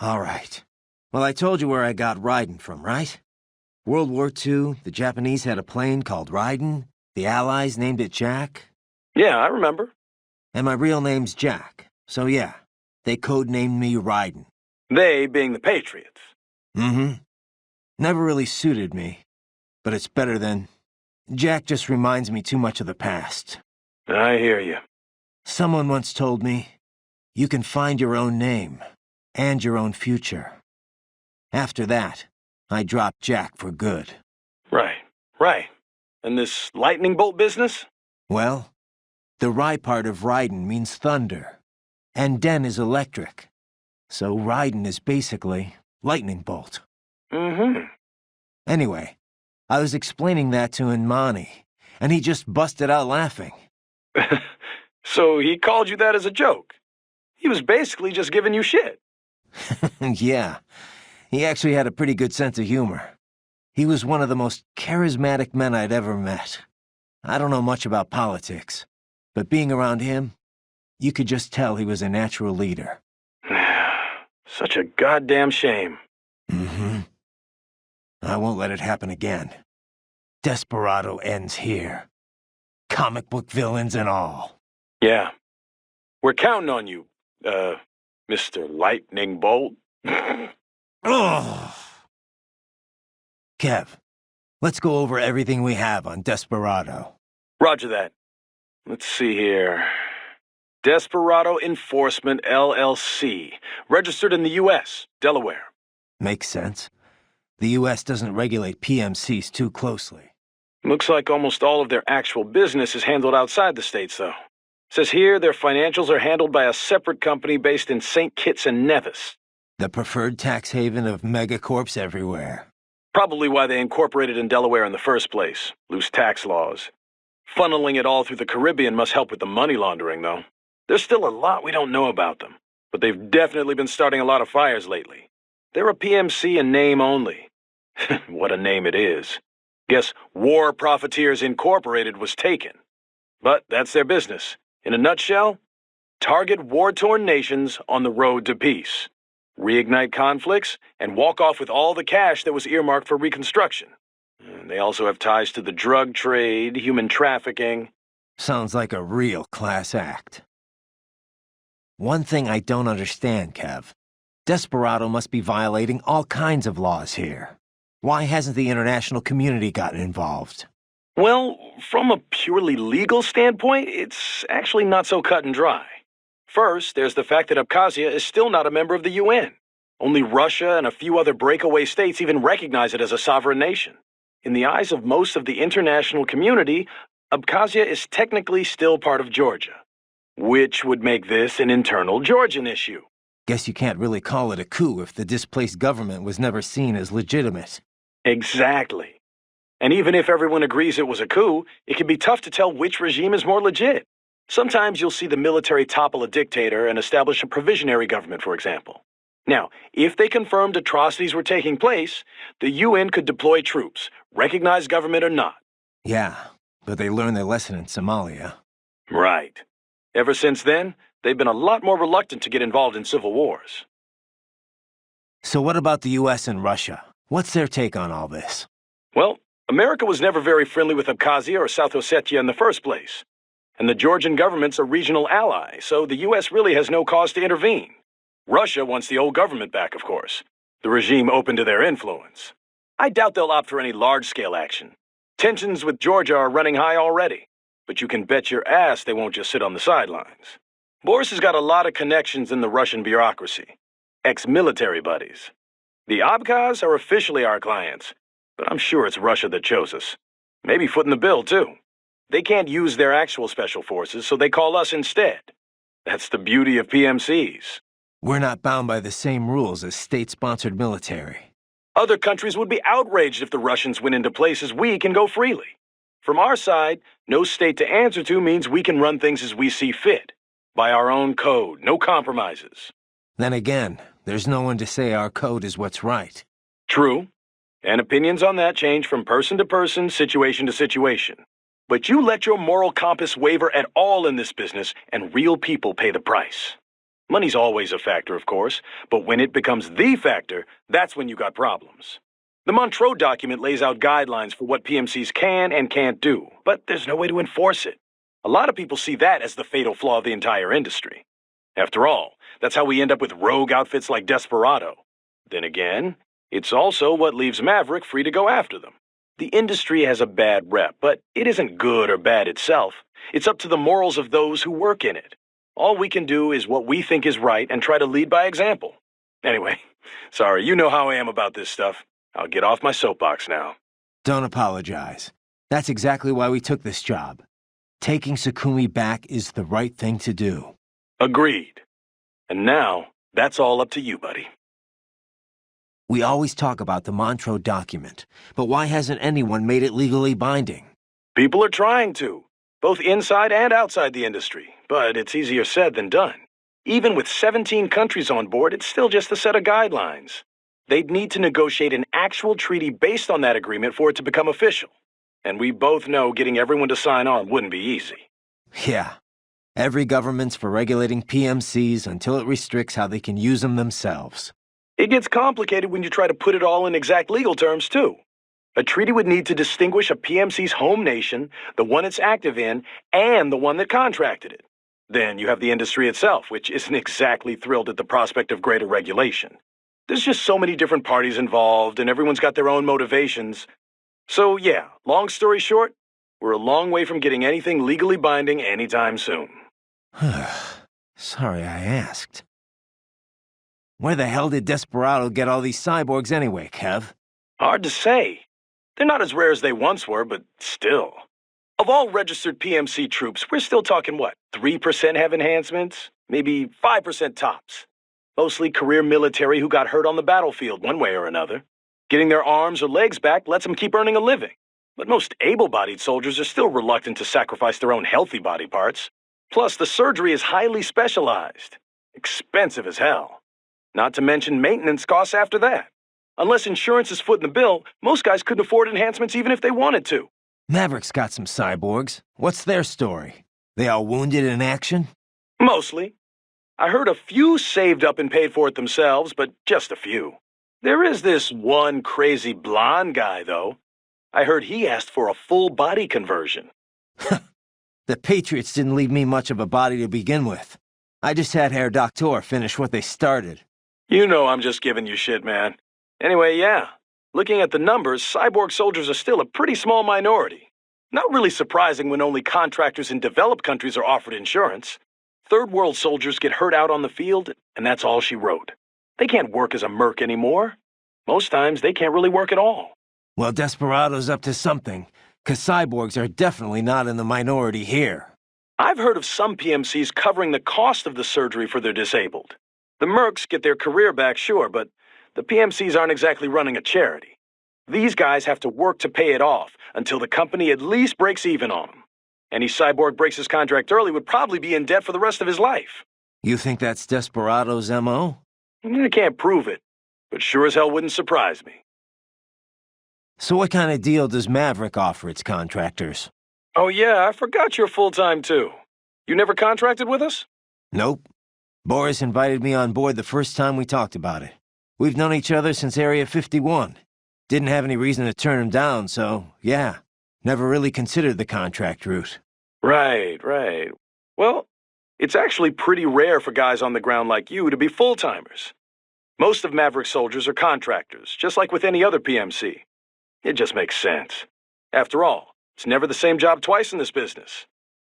All right. Well, I told you where I got Raiden from, right? World War II, the Japanese had a plane called Raiden. The Allies named it Jack. Yeah, I remember. And my real name's Jack. So yeah, they codenamed me Raiden. They being the Patriots. Mm-hmm. Never really suited me. But it's better than... Jack just reminds me too much of the past. I hear you. Someone once told me, you can find your own name and your own future. After that, I dropped Jack for good. Right. And this lightning bolt business? Well, the Rye part of Raiden means thunder, and Den is electric. So Raiden is basically lightning bolt. Mm-hmm. Anyway, I was explaining that to Inmani, and he just busted out laughing. So he called you that as a joke? He was basically just giving you shit. Yeah, he actually had a pretty good sense of humor. He was one of the most charismatic men I'd ever met. I don't know much about politics, but being around him, you could just tell he was a natural leader. Such a goddamn shame. Mm-hmm. I won't let it happen again. Desperado ends here. Comic book villains and all. Yeah. We're counting on you, Mr. Lightning Bolt. Ugh. Kev, let's go over everything we have on Desperado. Roger that. Let's see here. Desperado Enforcement, LLC. Registered in the U.S., Delaware. Makes sense. The U.S. doesn't regulate PMCs too closely. Looks like almost all of their actual business is handled outside the states, though. Says here their financials are handled by a separate company based in St. Kitts and Nevis. The preferred tax haven of megacorps everywhere. Probably why they incorporated in Delaware in the first place. Loose tax laws. Funneling it all through the Caribbean must help with the money laundering, though. There's still a lot we don't know about them, but they've definitely been starting a lot of fires lately. They're a PMC in name only. What a name it is. Guess War Profiteers Incorporated was taken. But that's their business. In a nutshell, target war-torn nations on the road to peace. Reignite conflicts, and walk off with all the cash that was earmarked for reconstruction. And they also have ties to the drug trade, human trafficking. Sounds like a real class act. One thing I don't understand, Kev. Desperado must be violating all kinds of laws here. Why hasn't the international community gotten involved? Well, from a purely legal standpoint, it's actually not so cut and dry. First, there's the fact that Abkhazia is still not a member of the UN. Only Russia and a few other breakaway states even recognize it as a sovereign nation. In the eyes of most of the international community, Abkhazia is technically still part of Georgia, which would make this an internal Georgian issue. Guess you can't really call it a coup if the displaced government was never seen as legitimate. Exactly. And even if everyone agrees it was a coup, it can be tough to tell which regime is more legit. Sometimes you'll see the military topple a dictator and establish a provisionary government, for example. Now, if they confirmed atrocities were taking place, the UN could deploy troops, recognize government or not. Yeah, but they learned their lesson in Somalia. Right. Ever since then, they've been a lot more reluctant to get involved in civil wars. So what about the US and Russia? What's their take on all this? Well, America was never very friendly with Abkhazia or South Ossetia in the first place. And the Georgian government's a regional ally, so the US really has no cause to intervene. Russia wants the old government back, of course. The regime open to their influence. I doubt they'll opt for any large-scale action. Tensions with Georgia are running high already, but you can bet your ass they won't just sit on the sidelines. Boris has got a lot of connections in the Russian bureaucracy. Ex-military buddies. The Abkhaz are officially our clients, but I'm sure it's Russia that chose us. Maybe footing the bill, too. They can't use their actual special forces, so they call us instead. That's the beauty of PMCs. We're not bound by the same rules as state-sponsored military. Other countries would be outraged if the Russians went into places we can go freely. From our side, no state to answer to means we can run things as we see fit. By our own code, no compromises. Then again, there's no one to say our code is what's right. True. And opinions on that change from person to person, situation to situation. But you let your moral compass waver at all in this business, and real people pay the price. Money's always a factor, of course, but when it becomes the factor, that's when you got problems. The Montreux document lays out guidelines for what PMCs can and can't do, but there's no way to enforce it. A lot of people see that as the fatal flaw of the entire industry. After all, that's how we end up with rogue outfits like Desperado. Then again, it's also what leaves Maverick free to go after them. The industry has a bad rep, but it isn't good or bad itself. It's up to the morals of those who work in it. All we can do is what we think is right and try to lead by example. Anyway, sorry, you know how I am about this stuff. I'll get off my soapbox now. Don't apologize. That's exactly why we took this job. Taking Sakumi back is the right thing to do. Agreed. And now, that's all up to you, buddy. We always talk about the Montreux document, but why hasn't anyone made it legally binding? People are trying to, both inside and outside the industry, but it's easier said than done. Even with 17 countries on board, it's still just a set of guidelines. They'd need to negotiate an actual treaty based on that agreement for it to become official. And we both know getting everyone to sign on wouldn't be easy. Yeah. Every government's for regulating PMCs until it restricts how they can use them themselves. It gets complicated when you try to put it all in exact legal terms, too. A treaty would need to distinguish a PMC's home nation, the one it's active in, and the one that contracted it. Then you have the industry itself, which isn't exactly thrilled at the prospect of greater regulation. There's just so many different parties involved, and everyone's got their own motivations. So yeah, long story short, we're a long way from getting anything legally binding anytime soon. Sorry I asked. Where the hell did Desperado get all these cyborgs anyway, Kev? Hard to say. They're not as rare as they once were, but still. Of all registered PMC troops, we're still talking, what, 3% have enhancements? Maybe 5% tops. Mostly career military who got hurt on the battlefield one way or another. Getting their arms or legs back lets them keep earning a living. But most able-bodied soldiers are still reluctant to sacrifice their own healthy body parts. Plus, the surgery is highly specialized. Expensive as hell. Not to mention maintenance costs after that. Unless insurance is footing the bill, most guys couldn't afford enhancements even if they wanted to. Maverick's got some cyborgs. What's their story? They all wounded in action? Mostly. I heard a few saved up and paid for it themselves, but just a few. There is this one crazy blonde guy, though. I heard he asked for a full body conversion. The Patriots didn't leave me much of a body to begin with. I just had Herr Doktor finish what they started. You know I'm just giving you shit, man. Anyway, yeah. Looking at the numbers, cyborg soldiers are still a pretty small minority. Not really surprising when only contractors in developed countries are offered insurance. Third world soldiers get hurt out on the field, and that's all she wrote. They can't work as a merc anymore. Most times, they can't really work at all. Well, Desperado's up to something, 'cause cyborgs are definitely not in the minority here. I've heard of some PMCs covering the cost of the surgery for their disabled. The mercs get their career back, sure, but the PMCs aren't exactly running a charity. These guys have to work to pay it off until the company at least breaks even on them. Any cyborg breaks his contract early would probably be in debt for the rest of his life. You think that's Desperado's M.O.? I can't prove it, but sure as hell wouldn't surprise me. So what kind of deal does Maverick offer its contractors? Oh yeah, I forgot you're full-time too. You never contracted with us? Nope. Boris invited me on board the first time we talked about it. We've known each other since Area 51. Didn't have any reason to turn him down, so, yeah. Never really considered the contract route. Right. Well, it's actually pretty rare for guys on the ground like you to be full-timers. Most of Maverick soldiers are contractors, just like with any other PMC. It just makes sense. After all, it's never the same job twice in this business.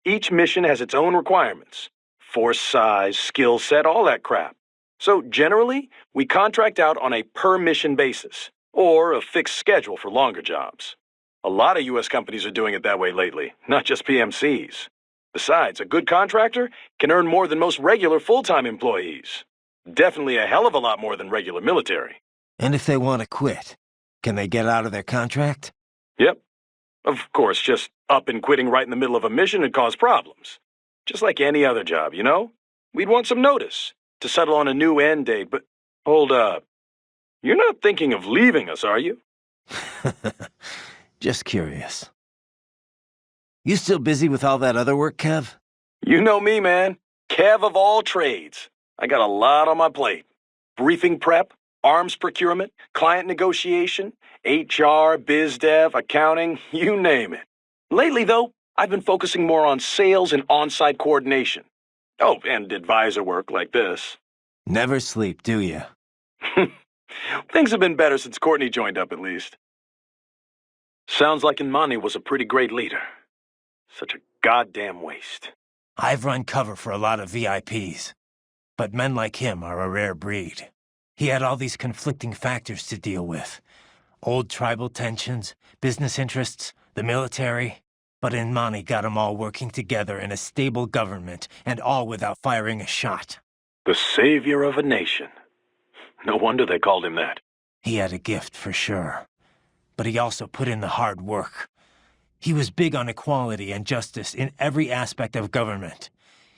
Each mission has its own requirements. Force size, skill set, all that crap. So generally, we contract out on a per-mission basis, or a fixed schedule for longer jobs. A lot of U.S. companies are doing it that way lately, not just PMCs. Besides, a good contractor can earn more than most regular full-time employees. Definitely a hell of a lot more than regular military. And if they want to quit, can they get out of their contract? Yep. Of course, just up and quitting right in the middle of a mission would cause problems. Just like any other job, you know? We'd want some notice to settle on a new end date, but hold up. You're not thinking of leaving us, are you? Just curious. You still busy with all that other work, Kev? You know me, man. Kev of all trades. I got a lot on my plate. Briefing prep, arms procurement, client negotiation, HR, biz dev, accounting, you name it. Lately, though, I've been focusing more on sales and on-site coordination. Oh, and advisor work like this. Never sleep, do you? Things have been better since Courtney joined up, at least. Sounds like Imani was a pretty great leader. Such a goddamn waste. I've run cover for a lot of VIPs, but men like him are a rare breed. He had all these conflicting factors to deal with. Old tribal tensions, business interests, the military. But Inmani got them all working together in a stable government, and all without firing a shot. The savior of a nation. No wonder they called him that. He had a gift, for sure. But he also put in the hard work. He was big on equality and justice in every aspect of government.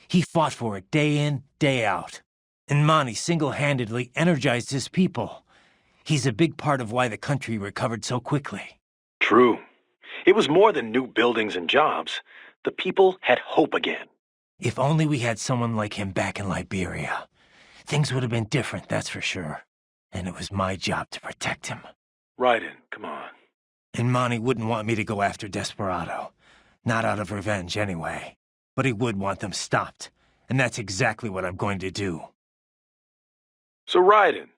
He fought for it day in, day out. Inmani single-handedly energized his people. He's a big part of why the country recovered so quickly. True. It was more than new buildings and jobs. The people had hope again. If only we had someone like him back in Liberia. Things would have been different, that's for sure. And it was my job to protect him. Raiden, come on. Inmani wouldn't want me to go after Desperado. Not out of revenge, anyway. But he would want them stopped. And that's exactly what I'm going to do. So Raiden,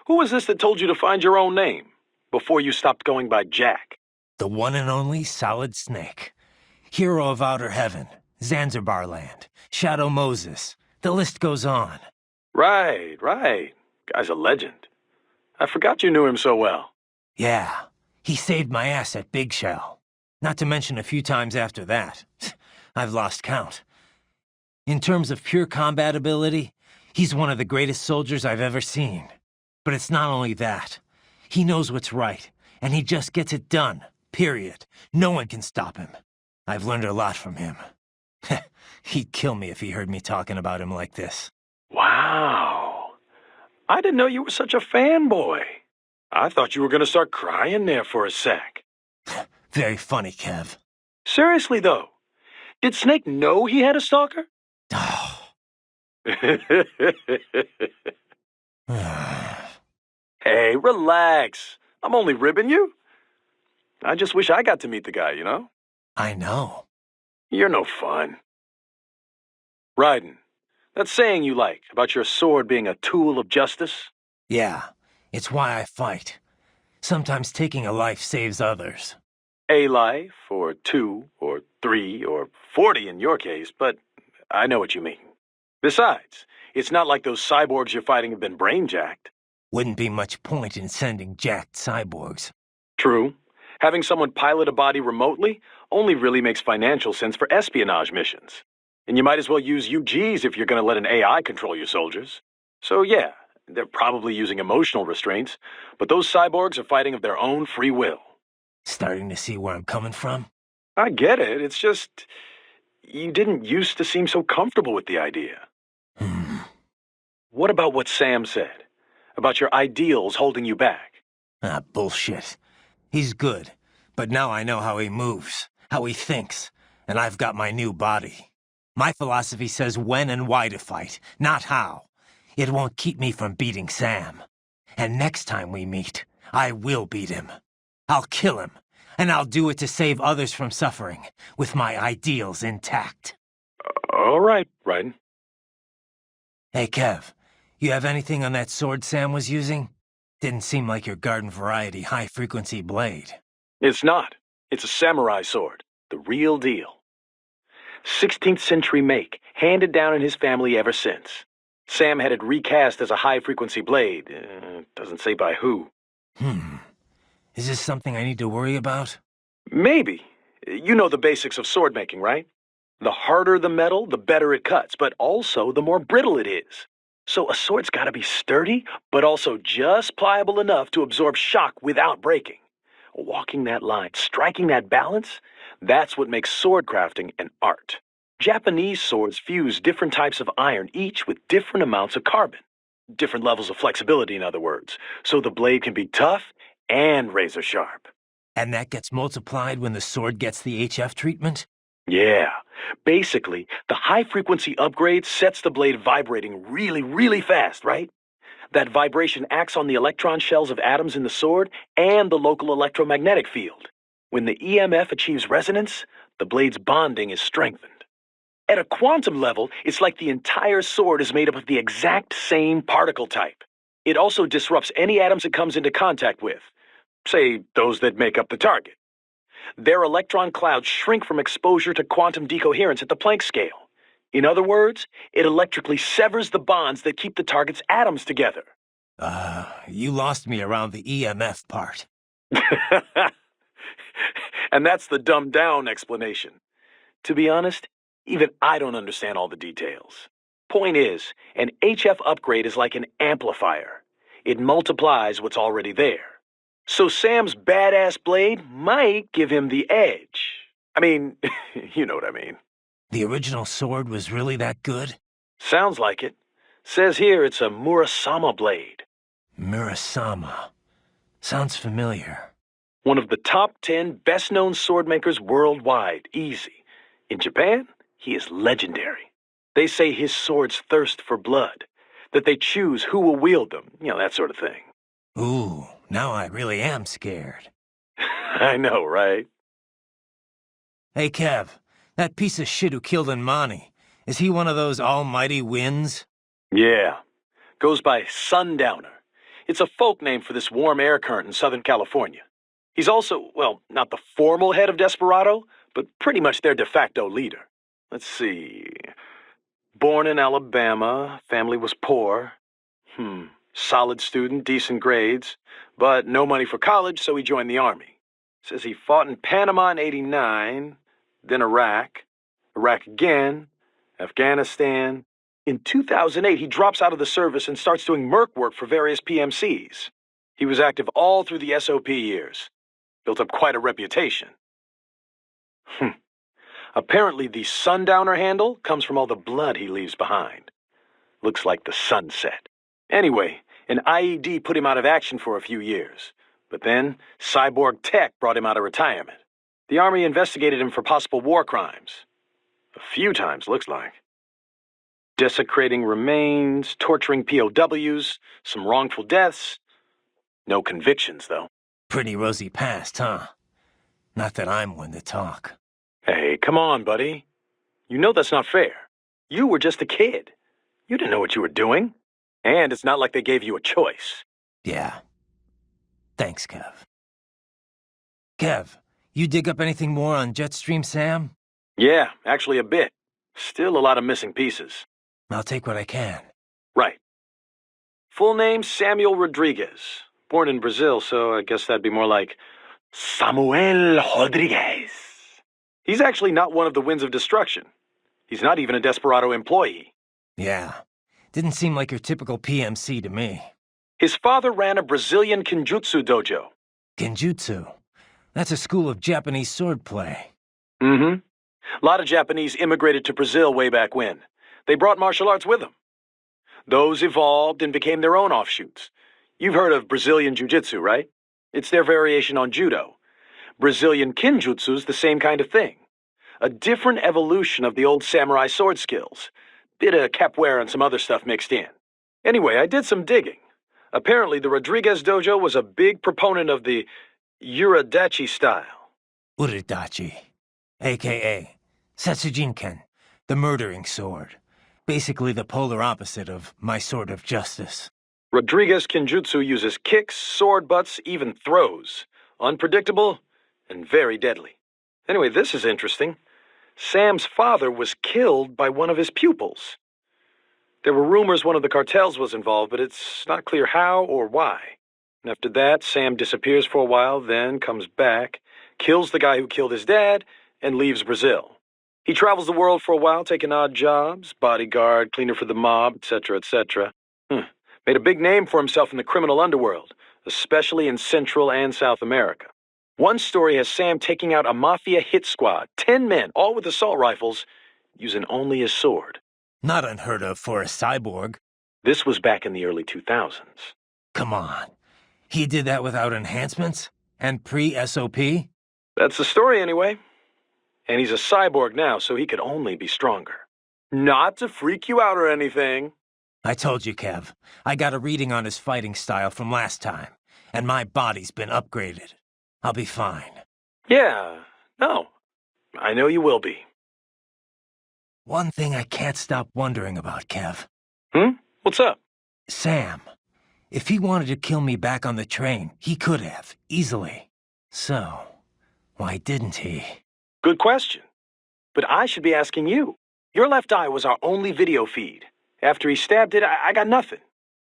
who was this that told you to find your own name before you stopped going by Jack? The one and only Solid Snake. Hero of Outer Heaven, Zanzibar Land, Shadow Moses. The list goes on. Right. Guy's a legend. I forgot you knew him so well. Yeah, he saved my ass at Big Shell. Not to mention a few times after that. I've lost count. In terms of pure combat ability, he's one of the greatest soldiers I've ever seen. But it's not only that. He knows what's right, and he just gets it done, period. No one can stop him. I've learned a lot from him. He'd kill me if he heard me talking about him like this. Wow. I didn't know you were such a fanboy. I thought you were going to start crying there for a sec. Very funny, Kev. Seriously, though, did Snake know he had a stalker? Oh. Hey, relax. I'm only ribbing you. I just wish I got to meet the guy, you know? I know. You're no fun. Raiden, that saying you like about your sword being a tool of justice? Yeah, it's why I fight. Sometimes taking a life saves others. A life, or 2, or 3, or 40 in your case, but I know what you mean. Besides, it's not like those cyborgs you're fighting have been brain-jacked. Wouldn't be much point in sending jacked cyborgs. True. Having someone pilot a body remotely only really makes financial sense for espionage missions. And you might as well use UGs if you're going to let an AI control your soldiers. So yeah, they're probably using emotional restraints, but those cyborgs are fighting of their own free will. Starting to see where I'm coming from? I get it, it's just... you didn't used to seem so comfortable with the idea. What about what Sam said? About your ideals holding you back? Ah, bullshit. He's good, but now I know how he moves, how he thinks, and I've got my new body. My philosophy says when and why to fight, not how. It won't keep me from beating Sam. And next time we meet, I will beat him. I'll kill him, and I'll do it to save others from suffering, with my ideals intact. All right, Raiden. Hey, Kev, you have anything on that sword Sam was using? Didn't seem like your garden variety high-frequency blade. It's not. It's a samurai sword. The real deal. 16th century make, handed down in his family ever since. Sam had it recast as a high-frequency blade. Doesn't say by who. Is this something I need to worry about? Maybe. You know the basics of sword making, right? The harder the metal, the better it cuts, but also the more brittle it is. So a sword's gotta be sturdy, but also just pliable enough to absorb shock without breaking. Walking that line, striking that balance, that's what makes sword crafting an art. Japanese swords fuse different types of iron, each with different amounts of carbon. Different levels of flexibility, in other words, so the blade can be tough and razor sharp. And that gets multiplied when the sword gets the HF treatment? Yeah. Basically, the high-frequency upgrade sets the blade vibrating really, really fast, right? That vibration acts on the electron shells of atoms in the sword and the local electromagnetic field. When the EMF achieves resonance, the blade's bonding is strengthened. At a quantum level, it's like the entire sword is made up of the exact same particle type. It also disrupts any atoms it comes into contact with. Say, those that make up the target. Their electron clouds shrink from exposure to quantum decoherence at the Planck scale. In other words, it electrically severs the bonds that keep the target's atoms together. You lost me around the EMF part. And that's the dumbed-down explanation. To be honest, even I don't understand all the details. Point is, an HF upgrade is like an amplifier. It multiplies what's already there. So Sam's badass blade might give him the edge. I mean, you know what I mean. The original sword was really that good? Sounds like it. Says here it's a Murasama blade. Murasama. Sounds familiar. One of the top 10 best-known sword makers worldwide, easy. In Japan, he is legendary. They say his swords thirst for blood, that they choose who will wield them, that sort of thing. Ooh, now I really am scared. I know, right? Hey, Kev, that piece of shit who killed Imani, is he one of those almighty winds? Yeah. Goes by Sundowner. It's a folk name for this warm air current in Southern California. He's also, well, not the formal head of Desperado, but pretty much their de facto leader. Let's see. Born in Alabama, family was poor. Solid student, decent grades, but no money for college, so he joined the army. Says he fought in Panama in '89, then Iraq again, Afghanistan. In 2008, he drops out of the service and starts doing merc work for various PMCs. He was active all through the SOP years. Built up quite a reputation. Apparently, the Sundowner handle comes from all the blood he leaves behind. Looks like the sunset. Anyway, an IED put him out of action for a few years. But then, cyborg tech brought him out of retirement. The Army investigated him for possible war crimes. A few times, looks like. Desecrating remains, torturing POWs, some wrongful deaths. No convictions, though. Pretty rosy past, huh? Not that I'm one to talk. Hey, come on, buddy. You know that's not fair. You were just a kid. You didn't know what you were doing. And it's not like they gave you a choice. Yeah. Thanks, Kev. Kev, you dig up anything more on Jetstream Sam? Yeah, actually a bit. Still a lot of missing pieces. I'll take what I can. Right. Full name Samuel Rodriguez. Born in Brazil, so I guess that'd be more like Samuel Rodriguez. He's actually not one of the Winds of Destruction. He's not even a Desperado employee. Yeah. Didn't seem like your typical PMC to me. His father ran a Brazilian Kenjutsu dojo. Genjutsu. That's a school of Japanese swordplay. A lot of Japanese immigrated to Brazil way back when. They brought martial arts with them. Those evolved and became their own offshoots. You've heard of Brazilian Jiu-Jitsu, right? It's their variation on Judo. Brazilian Kinjutsu's the same kind of thing. A different evolution of the old samurai sword skills. Bit of capoeira and some other stuff mixed in. Anyway, I did some digging. Apparently, the Rodriguez dojo was a big proponent of the Uridachi style. Uridachi, a.k.a. Setsujinken, the murdering sword. Basically the polar opposite of my sword of justice. Rodriguez Kenjutsu uses kicks, sword butts, even throws. Unpredictable and very deadly. Anyway, this is interesting. Sam's father was killed by one of his pupils. There were rumors one of the cartels was involved, but it's not clear how or why. And after that, Sam disappears for a while, then comes back, kills the guy who killed his dad, and leaves Brazil. He travels the world for a while, taking odd jobs, bodyguard, cleaner for the mob, etc., etc. Made a big name for himself in the criminal underworld, especially in Central and South America. One story has Sam taking out a mafia hit squad, 10 men, all with assault rifles, using only his sword. Not unheard of for a cyborg. This was back in the early 2000s. Come on. He did that without enhancements? And pre-SOP? That's the story anyway. And he's a cyborg now, so he could only be stronger. Not to freak you out or anything. I told you, Kev. I got a reading on his fighting style from last time, and my body's been upgraded. I'll be fine. Yeah, no. I know you will be. One thing I can't stop wondering about, Kev. What's up? Sam. If he wanted to kill me back on the train, he could have, easily. So, why didn't he? Good question. But I should be asking you. Your left eye was our only video feed. After he stabbed it, I got nothing.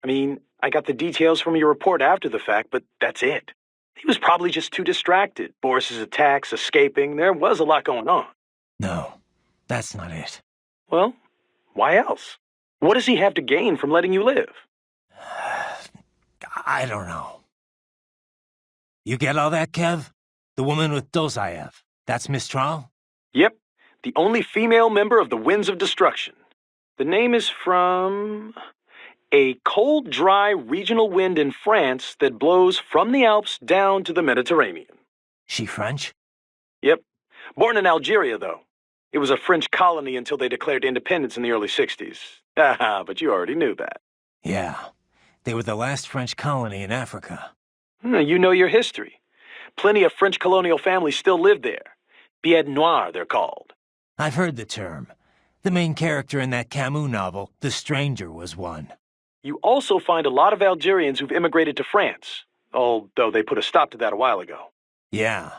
I mean, I got the details from your report after the fact, but that's it. He was probably just too distracted. Boris's attacks, escaping, there was a lot going on. No, that's not it. Well, why else? What does he have to gain from letting you live? I don't know. You get all that, Kev? The woman with Dozaev. That's Mistral? Yep, the only female member of the Winds of Destruction. The name is from a cold, dry regional wind in France that blows from the Alps down to the Mediterranean. She French? Yep. Born in Algeria, though. It was a French colony until they declared independence in the early 60s. Haha, but you already knew that. Yeah. They were the last French colony in Africa. You know your history. Plenty of French colonial families still live there. Pied Noir, they're called. I've heard the term. The main character in that Camus novel, The Stranger, was one. You also find a lot of Algerians who've immigrated to France, although they put a stop to that a while ago. Yeah.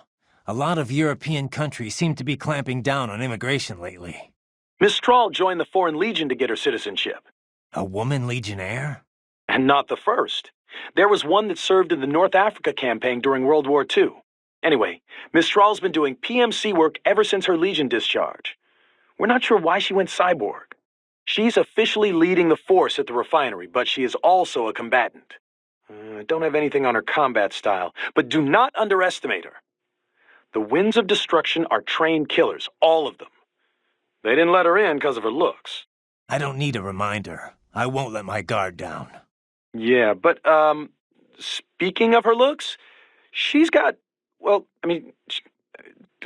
A lot of European countries seem to be clamping down on immigration lately. Mistral joined the Foreign Legion to get her citizenship. A woman legionnaire? And not the first. There was one that served in the North Africa campaign during World War II. Anyway, Mistral's been doing PMC work ever since her Legion discharge. We're not sure why she went cyborg. She's officially leading the force at the refinery, but she is also a combatant. I don't have anything on her combat style, but do not underestimate her. The Winds of Destruction are trained killers, all of them. They didn't let her in because of her looks. I don't need a reminder. I won't let my guard down. Yeah, but, speaking of her looks, she's got, well, I mean,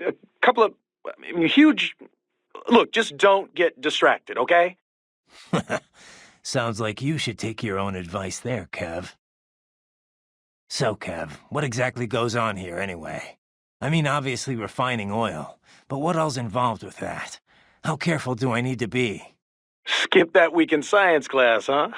a couple of, huge... Look, just don't get distracted, okay? Sounds like you should take your own advice there, Kev. So, Kev, what exactly goes on here, anyway? I mean, obviously refining oil, but what else involved with that? How careful do I need to be? Skip that week in science class, huh?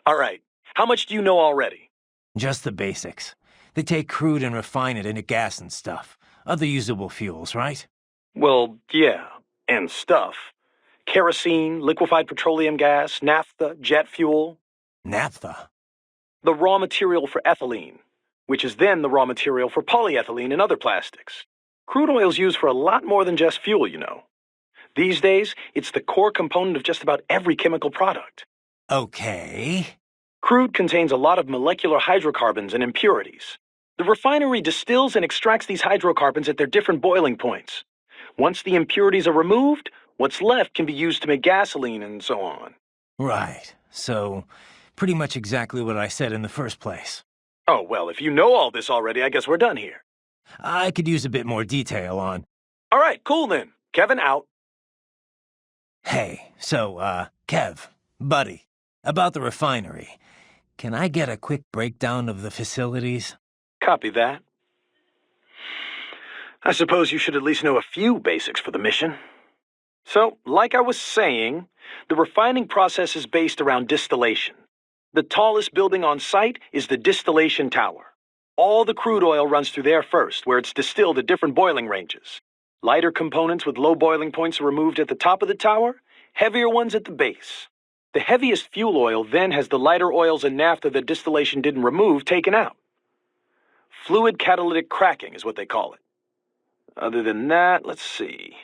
All right, how much do you know already? Just the basics. They take crude and refine it into gas and stuff. Other usable fuels, right? Well, yeah, and stuff. Kerosene, liquefied petroleum gas, naphtha, jet fuel. Naphtha? The raw material for ethylene, which is then the raw material for polyethylene and other plastics. Crude oil's used for a lot more than just fuel, you know. These days, it's the core component of just about every chemical product. Okay. Crude contains a lot of molecular hydrocarbons and impurities. The refinery distills and extracts these hydrocarbons at their different boiling points. Once the impurities are removed, what's left can be used to make gasoline and so on. Right. So, pretty much exactly what I said in the first place. Oh, well, if you know all this already, I guess we're done here. I could use a bit more detail on... All right, cool then. Kevin out. Hey, so, Kev, buddy, about the refinery. Can I get a quick breakdown of the facilities? Copy that. I suppose you should at least know a few basics for the mission. So, like I was saying, the refining process is based around distillation. The tallest building on site is the distillation tower. All the crude oil runs through there first, where it's distilled at different boiling ranges. Lighter components with low boiling points are removed at the top of the tower, heavier ones at the base. The heaviest fuel oil then has the lighter oils and naphtha that distillation didn't remove taken out. Fluid catalytic cracking is what they call it. Other than that, let's see.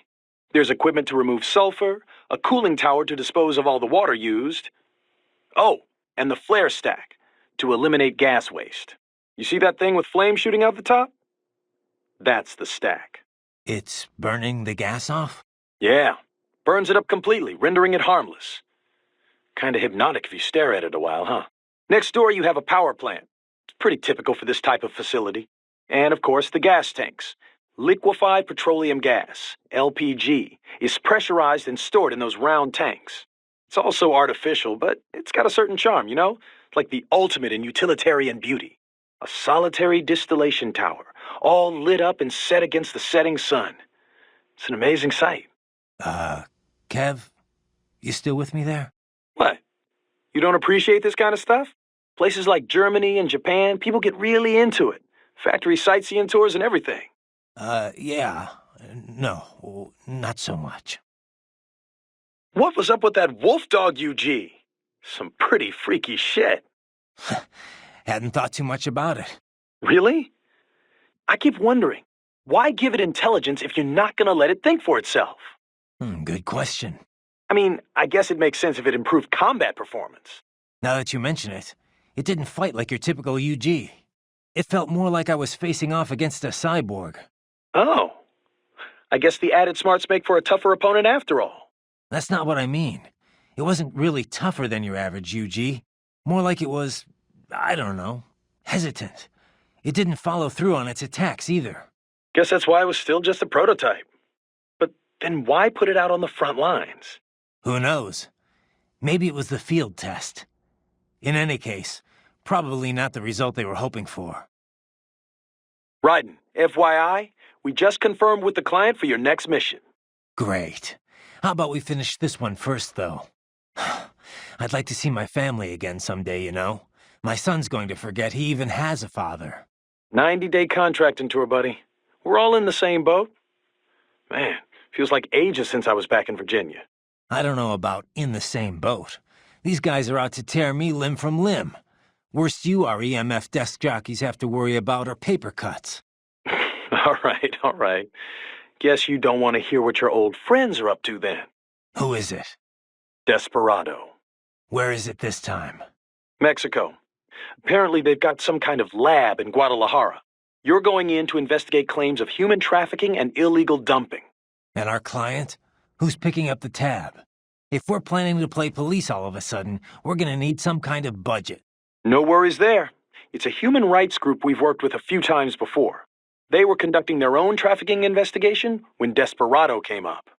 There's equipment to remove sulfur, a cooling tower to dispose of all the water used. Oh, and the flare stack to eliminate gas waste. You see that thing with flame shooting out the top? That's the stack. It's burning the gas off? Yeah, burns it up completely, rendering it harmless. Kinda hypnotic if you stare at it a while, huh? Next door you have a power plant. It's pretty typical for this type of facility. And of course the gas tanks. Liquefied petroleum gas, LPG, is pressurized and stored in those round tanks. It's also artificial, but it's got a certain charm, you know? Like the ultimate in utilitarian beauty. A solitary distillation tower, all lit up and set against the setting sun. It's an amazing sight. Kev, you still with me there? What? You don't appreciate this kind of stuff? Places like Germany and Japan, people get really into it. Factory sightseeing tours and everything. Yeah. No, not so much. What was up with that wolf dog UG? Some pretty freaky shit. Hadn't thought too much about it. Really? I keep wondering, why give it intelligence if you're not gonna let it think for itself? Good question. I mean, I guess it makes sense if it improved combat performance. Now that you mention it, it didn't fight like your typical UG. It felt more like I was facing off against a cyborg. Oh. I guess the added smarts make for a tougher opponent after all. That's not what I mean. It wasn't really tougher than your average UG. More like it was, I don't know, hesitant. It didn't follow through on its attacks either. Guess that's why it was still just a prototype. But then why put it out on the front lines? Who knows? Maybe it was the field test. In any case, probably not the result they were hoping for. Raiden, FYI, we just confirmed with the client for your next mission. Great. How about we finish this one first, though? I'd like to see my family again someday, you know? My son's going to forget he even has a father. 90-day contracting tour, buddy. We're all in the same boat. Man, feels like ages since I was back in Virginia. I don't know about in the same boat. These guys are out to tear me limb from limb. Worst you our EMF desk jockeys have to worry about are paper cuts. All right. Guess you don't want to hear what your old friends are up to then. Who is it? Desperado. Where is it this time? Mexico. Apparently they've got some kind of lab in Guadalajara. You're going in to investigate claims of human trafficking and illegal dumping. And our client? Who's picking up the tab? If we're planning to play police all of a sudden, we're gonna need some kind of budget. No worries there. It's a human rights group we've worked with a few times before. They were conducting their own trafficking investigation when Desperado came up.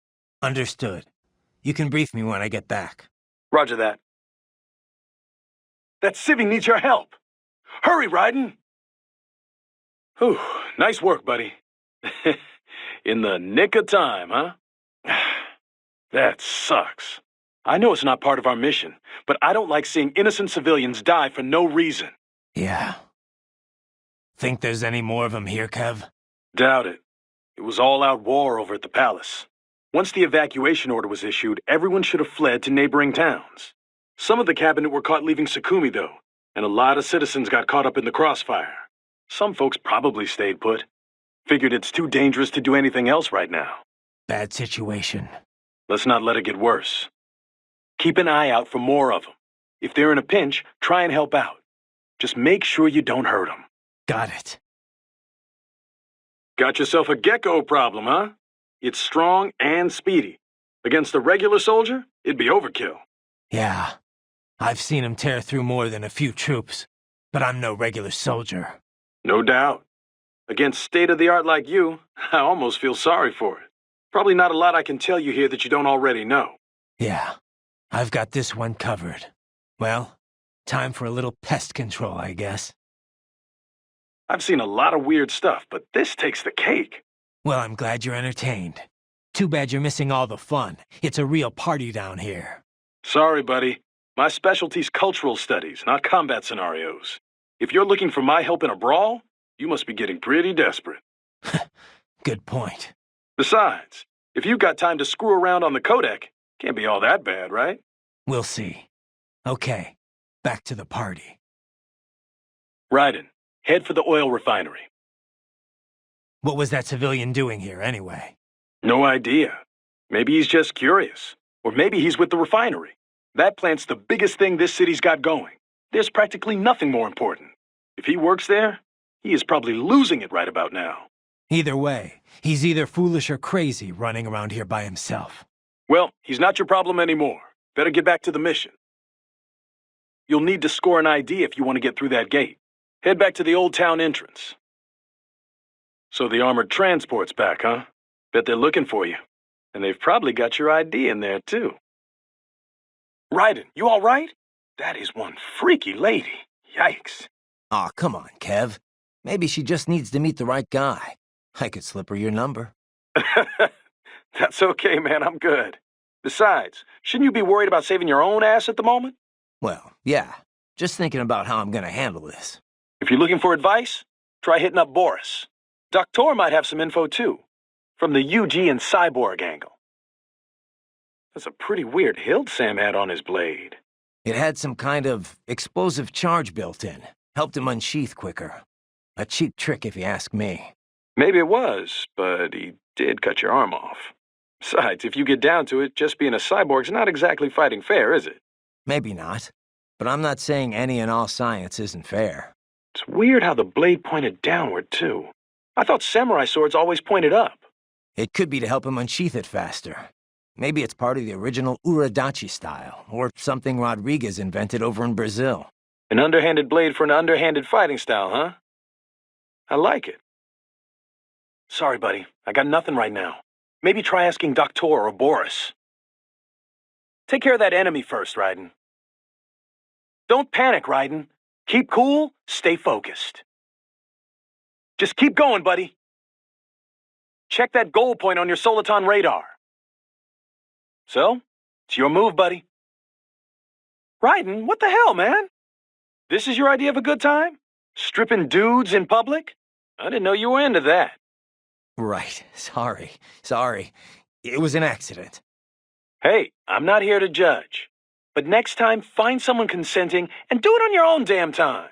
Understood. You can brief me when I get back. Roger that. That civvy needs your help. Hurry, Raiden! Whew, nice work, buddy. In the nick of time, huh? That sucks. I know it's not part of our mission, but I don't like seeing innocent civilians die for no reason. Yeah. Think there's any more of them here, Kev? Doubt it. It was all-out war over at the palace. Once the evacuation order was issued, everyone should have fled to neighboring towns. Some of the cabinet were caught leaving Sukumi, though, and a lot of citizens got caught up in the crossfire. Some folks probably stayed put. Figured it's too dangerous to do anything else right now. Bad situation. Let's not let it get worse. Keep an eye out for more of them. If they're in a pinch, try and help out. Just make sure you don't hurt them. Got it. Got yourself a gecko problem, huh? It's strong and speedy. Against a regular soldier, it'd be overkill. Yeah. I've seen him tear through more than a few troops, but I'm no regular soldier. No doubt. Against state-of-the-art like you, I almost feel sorry for it. Probably not a lot I can tell you here that you don't already know. Yeah. I've got this one covered. Well, time for a little pest control, I guess. I've seen a lot of weird stuff, but this takes the cake. Well, I'm glad you're entertained. Too bad you're missing all the fun. It's a real party down here. Sorry, buddy. My specialty's cultural studies, not combat scenarios. If you're looking for my help in a brawl, you must be getting pretty desperate. Good point. Besides, if you've got time to screw around on the Codec, can't be all that bad, right? We'll see. Okay, back to the party. Raiden, head for the oil refinery. What was that civilian doing here, anyway? No idea. Maybe he's just curious. Or maybe he's with the refinery. That plant's the biggest thing this city's got going. There's practically nothing more important. If he works there, he is probably losing it right about now. Either way, he's either foolish or crazy running around here by himself. Well, he's not your problem anymore. Better get back to the mission. You'll need to score an ID if you want to get through that gate. Head back to the old town entrance. So the armored transport's back, huh? Bet they're looking for you. And they've probably got your ID in there, too. Raiden, you all right? That is one freaky lady. Yikes. Aw, come on, Kev. Maybe she just needs to meet the right guy. I could slip her your number. That's okay, man. I'm good. Besides, shouldn't you be worried about saving your own ass at the moment? Well, yeah. Just thinking about how I'm gonna handle this. If you're looking for advice, try hitting up Boris. Doktor might have some info, too. From the UG and cyborg angle. That's a pretty weird hilt Sam had on his blade. It had some kind of explosive charge built in. Helped him unsheath quicker. A cheap trick if you ask me. Maybe it was, but he did cut your arm off. Besides, if you get down to it, just being a cyborg's not exactly fighting fair, is it? Maybe not. But I'm not saying any and all science isn't fair. It's weird how the blade pointed downward, too. I thought samurai swords always pointed up. It could be to help him unsheath it faster. Maybe it's part of the original Uradachi style, or something Rodriguez invented over in Brazil. An underhanded blade for an underhanded fighting style, huh? I like it. Sorry, buddy. I got nothing right now. Maybe try asking Doktor or Boris. Take care of that enemy first, Raiden. Don't panic, Raiden. Keep cool, stay focused. Just keep going, buddy. Check that goal point on your Soliton radar. So, it's your move, buddy. Raiden, what the hell, man? This is your idea of a good time? Stripping dudes in public? I didn't know you were into that. Right. Sorry. It was an accident. Hey, I'm not here to judge. But next time, find someone consenting and do it on your own damn time.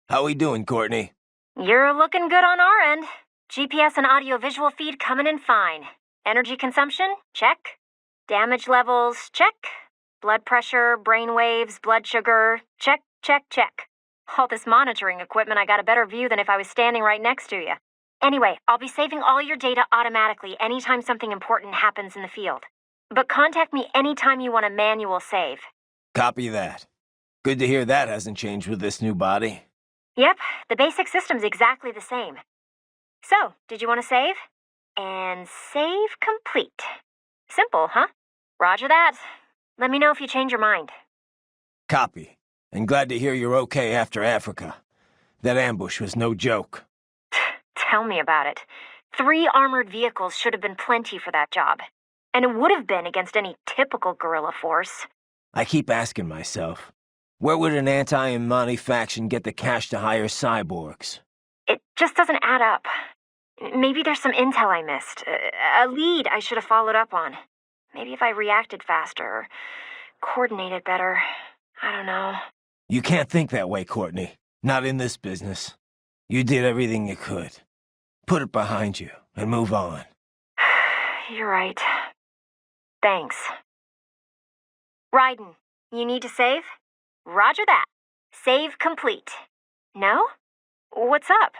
How we doing, Courtney? You're looking good on our end. GPS and audio-visual feed coming in fine. Energy consumption? Check. Damage levels? Check. Blood pressure, brain waves, blood sugar? Check. All this monitoring equipment, I got a better view than if I was standing right next to you. Anyway, I'll be saving all your data automatically anytime something important happens in the field. But contact me anytime you want a manual save. Copy that. Good to hear that hasn't changed with this new body. Yep, the basic system's exactly the same. So, did you want to save? And save complete. Simple, huh? Roger that. Let me know if you change your mind. Copy. And glad to hear you're okay after Africa. That ambush was no joke. Tell me about it. 3 armored vehicles should have been plenty for that job. And it would have been against any typical guerrilla force. I keep asking myself, where would an anti-Imani faction get the cash to hire cyborgs? It just doesn't add up. Maybe there's some intel I missed. A lead I should have followed up on. Maybe if I reacted faster or coordinated better. I don't know. You can't think that way, Courtney. Not in this business. You did everything you could. Put it behind you and move on. You're right. Thanks. Raiden, you need to save? Roger that. Save complete. No? What's up?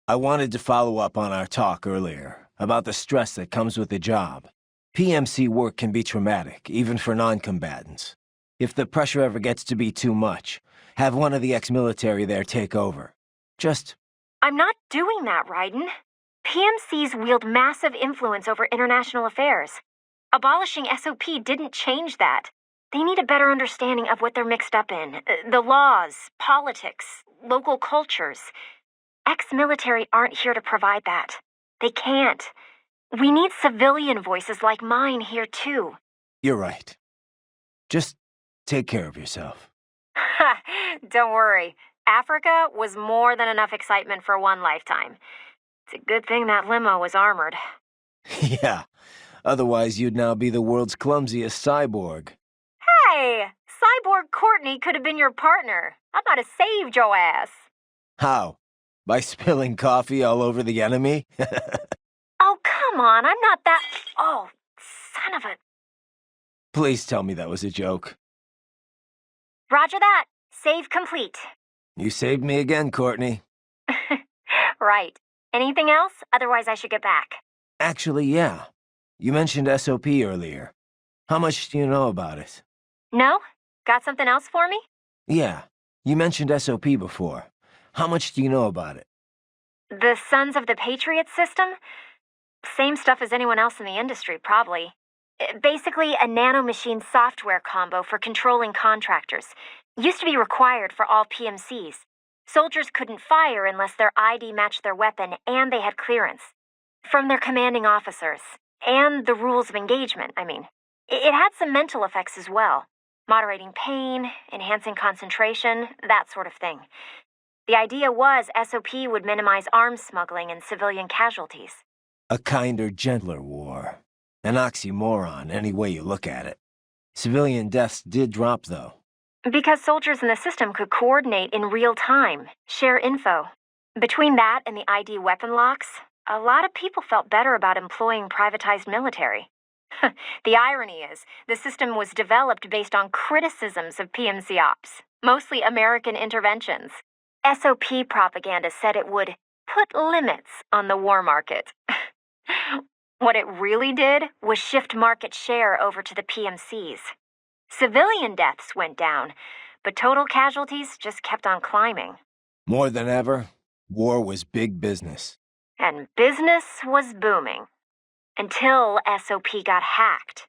I wanted to follow up on our talk earlier about the stress that comes with the job. PMC work can be traumatic, even for non-combatants. If the pressure ever gets to be too much, have one of the ex-military there take over. I'm not doing that, Raiden. PMCs wield massive influence over international affairs. Abolishing SOP didn't change that. They need a better understanding of what they're mixed up in. The laws, politics, local cultures. Ex-military aren't here to provide that. They can't. We need civilian voices like mine here, too. You're right. Just take care of yourself. Don't worry. Africa was more than enough excitement for one lifetime. It's a good thing that limo was armored. Yeah. Otherwise, you'd now be the world's clumsiest cyborg. Hey! Cyborg Courtney could have been your partner. I might have saved your ass. How? By spilling coffee all over the enemy? Oh, come on. I'm not that... Oh, son of a... Please tell me that was a joke. Roger that. Save complete. You saved me again, Courtney. Right. Anything else? Otherwise, I should get back. Actually, yeah. You mentioned SOP earlier. How much do you know about it? No? Got something else for me? Yeah. You mentioned SOP before. How much do you know about it? The Sons of the Patriot system? Same stuff as anyone else in the industry, probably. Basically, a nanomachine software combo for controlling contractors. Used to be required for all PMCs. Soldiers couldn't fire unless their ID matched their weapon and they had clearance. From their commanding officers. And the rules of engagement, I mean. It had some mental effects as well. Moderating pain, enhancing concentration, that sort of thing. The idea was SOP would minimize arms smuggling and civilian casualties. A kinder, gentler war. An oxymoron, any way you look at it. Civilian deaths did drop, though. Because soldiers in the system could coordinate in real time, share info. Between that and the ID weapon locks, a lot of people felt better about employing privatized military. The irony is, the system was developed based on criticisms of PMC ops, mostly American interventions. SOP propaganda said it would put limits on the war market. What it really did was shift market share over to the PMCs. Civilian deaths went down, but total casualties just kept on climbing. More than ever, war was big business. And business was booming. Until SOP got hacked.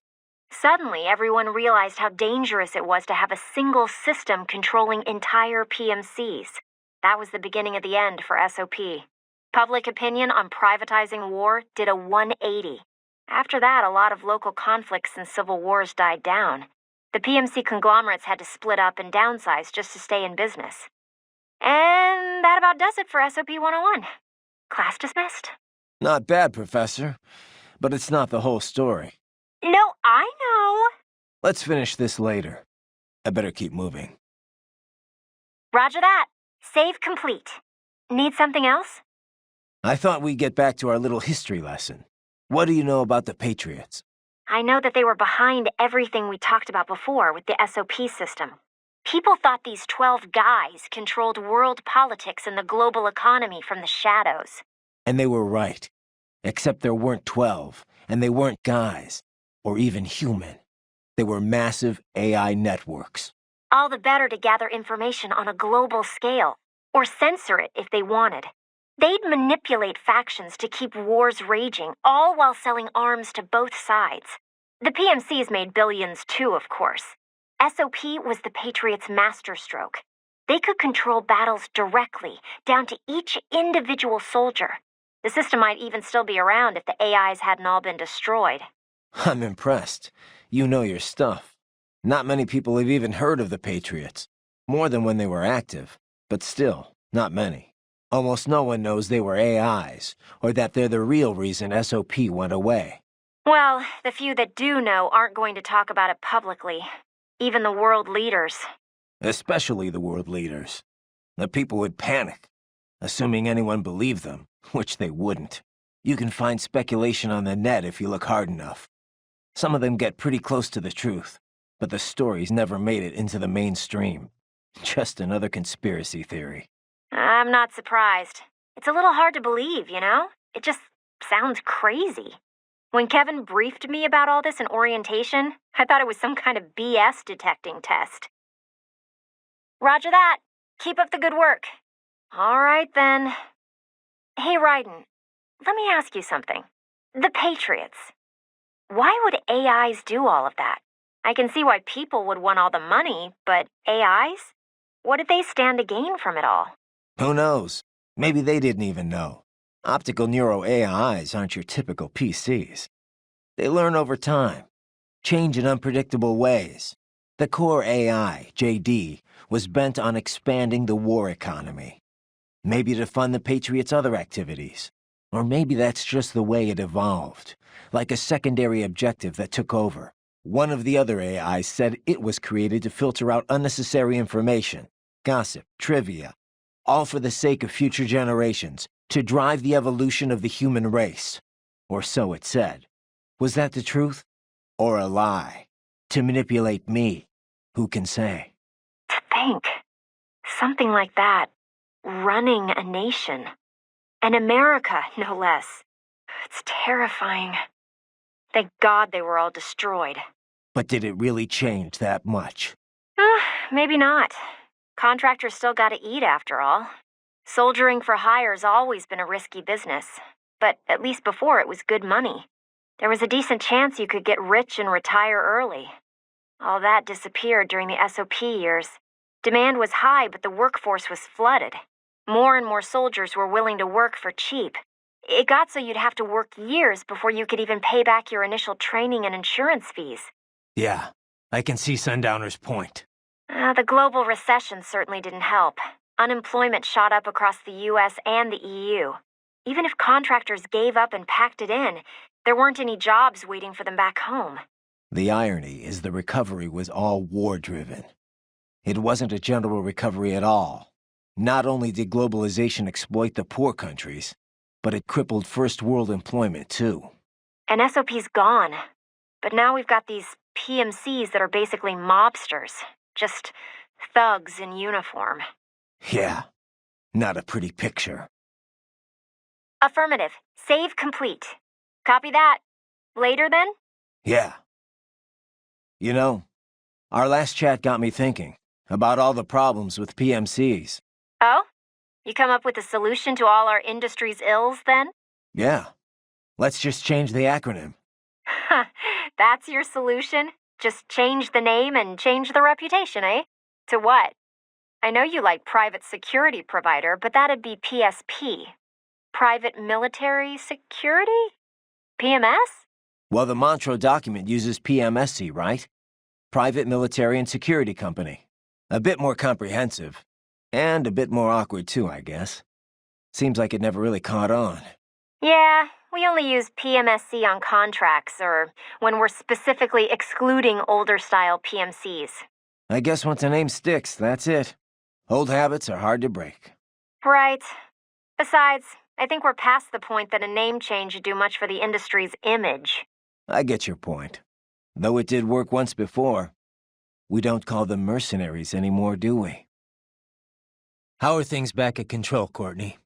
Suddenly, everyone realized how dangerous it was to have a single system controlling entire PMCs. That was the beginning of the end for SOP. Public opinion on privatizing war did a 180. After that, a lot of local conflicts and civil wars died down. The PMC conglomerates had to split up and downsize just to stay in business. And that about does it for SOP 101. Class dismissed. Not bad, Professor. But it's not the whole story. No, I know. Let's finish this later. I better keep moving. Roger that. Save complete. Need something else? I thought we'd get back to our little history lesson. What do you know about the Patriots? I know that they were behind everything we talked about before with the SOP system. People thought these 12 guys controlled world politics and the global economy from the shadows. And they were right. Except there weren't 12, and they weren't guys, or even human. They were massive AI networks. All the better to gather information on a global scale, or censor it if they wanted. They'd manipulate factions to keep wars raging, all while selling arms to both sides. The PMCs made billions too, of course. SOP was the Patriots' masterstroke. They could control battles directly, down to each individual soldier. The system might even still be around if the AIs hadn't all been destroyed. I'm impressed. You know your stuff. Not many people have even heard of the Patriots. More than when they were active, but still, not many. Almost no one knows they were AIs, or that they're the real reason SOP went away. Well, the few that do know aren't going to talk about it publicly. Even the world leaders. Especially the world leaders. The people would panic, assuming anyone believed them, which they wouldn't. You can find speculation on the net if you look hard enough. Some of them get pretty close to the truth, but the stories never made it into the mainstream. Just another conspiracy theory. I'm not surprised. It's a little hard to believe, you know? It just sounds crazy. When Kevin briefed me about all this in orientation, I thought it was some kind of BS detecting test. Roger that. Keep up the good work. All right, then. Hey, Raiden, let me ask you something. The Patriots. Why would AIs do all of that? I can see why people would want all the money, but AIs? What did they stand to gain from it all? Who knows? Maybe they didn't even know. Optical neuro AIs aren't your typical PCs. They learn over time, change in unpredictable ways. The core AI, JD, was bent on expanding the war economy. Maybe to fund the Patriots' other activities. Or maybe that's just the way it evolved, like a secondary objective that took over. One of the other AIs said it was created to filter out unnecessary information, gossip, trivia, all for the sake of future generations, to drive the evolution of the human race. Or so it said. Was that the truth? Or a lie? To manipulate me? Who can say? To think. Something like that. Running a nation. And America, no less. It's terrifying. Thank God they were all destroyed. But did it really change that much? Maybe not. Contractors still gotta eat after all. Soldiering for hire's always been a risky business. But at least before it was good money. There was a decent chance you could get rich and retire early. All that disappeared during the SOP years. Demand was high, but the workforce was flooded. More and more soldiers were willing to work for cheap. It got so you'd have to work years before you could even pay back your initial training and insurance fees. Yeah, I can see Sundowner's point. The global recession certainly didn't help. Unemployment shot up across the US and the EU. Even if contractors gave up and packed it in, There weren't any jobs waiting for them back home. The irony is the recovery was all war-driven. It wasn't a general recovery at all. Not only did globalization exploit the poor countries, but it crippled first-world employment, too. And SOP's gone. But now we've got these PMCs that are basically mobsters. Just thugs in uniform. Yeah, not a pretty picture. Affirmative. Save complete. Copy that. Later, then? Yeah. You know, our last chat got me thinking about all the problems with PMCs. Oh? You come up with a solution to all our industry's ills, then? Yeah. Let's just change the acronym. That's your solution? Just change the name and change the reputation, eh? To what? I know you like private security provider, but that'd be PSP. Private military security? PMS? Well, the Montreux document uses PMSC, right? Private Military and Security Company. A bit more comprehensive. And a bit more awkward, too, I guess. Seems like it never really caught on. Yeah, we only use PMSC on contracts or when we're specifically excluding older-style PMCs. I guess once a name sticks, that's it. Old habits are hard to break. Right. Besides, I think we're past the point that a name change would do much for the industry's image. I get your point. Though it did work once before. We don't call them mercenaries anymore, do we? How are things back at Control, Courtney?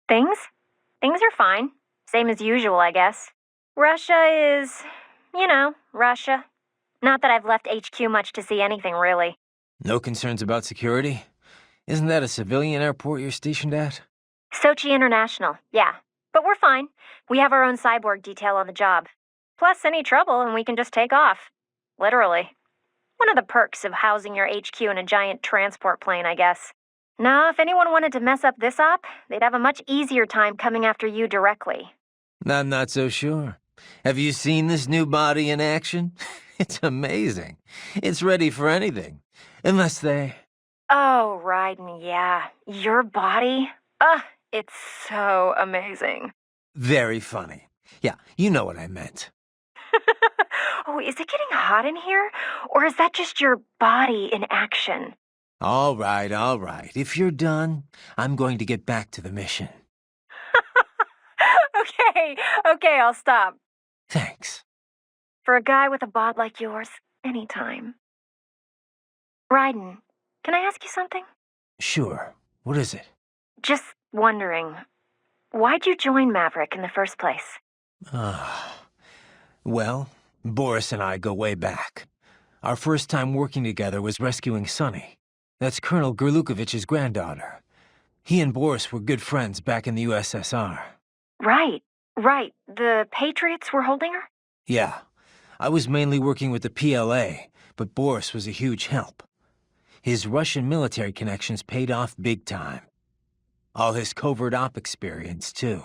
Things? Things are fine. Same as usual, I guess. Russia is, Russia. Not that I've left HQ much to see anything, really. No concerns about security? Isn't that a civilian airport you're stationed at? Sochi International, yeah. But we're fine. We have our own cyborg detail on the job. Plus, any trouble and we can just take off. Literally. One of the perks of housing your HQ in a giant transport plane, I guess. Now, if anyone wanted to mess up this op, they'd have a much easier time coming after you directly. I'm not so sure. Have you seen this new body in action? It's amazing. It's ready for anything. Unless they... Oh, Raiden, yeah. Your body? It's so amazing. Very funny. Yeah, you know what I meant. Oh, is it getting hot in here? Or is that just your body in action? All right. If you're done, I'm going to get back to the mission. Okay, I'll stop. Thanks. For a guy with a bod like yours, anytime. Raiden, can I ask you something? Sure. What is it? Just wondering, why'd you join Maverick in the first place? Well, Boris and I go way back. Our first time working together was rescuing Sunny. That's Colonel Gerlukovich's granddaughter. He and Boris were good friends back in the USSR. Right. The Patriots were holding her? Yeah. I was mainly working with the PLA, but Boris was a huge help. His Russian military connections paid off big time. All his covert op experience, too.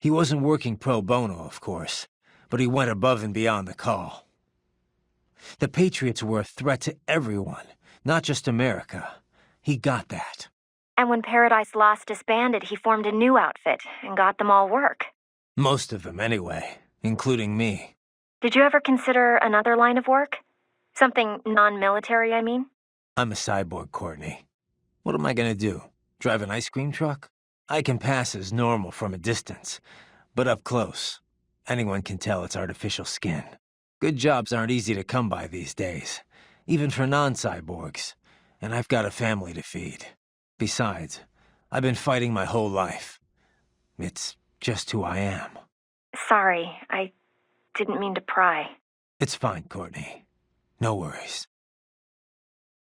He wasn't working pro bono, of course, but he went above and beyond the call. The Patriots were a threat to everyone, not just America. He got that. And when Paradise Lost disbanded, he formed a new outfit and got them all work. Most of them, anyway, including me. Did you ever consider another line of work? Something non-military, I mean? I'm a cyborg, Courtney. What am I gonna do? Drive an ice cream truck? I can pass as normal from a distance, but up close, anyone can tell it's artificial skin. Good jobs aren't easy to come by these days, even for non-cyborgs, and I've got a family to feed. Besides, I've been fighting my whole life. It's just who I am. Sorry, I didn't mean to pry. It's fine, Courtney. No worries.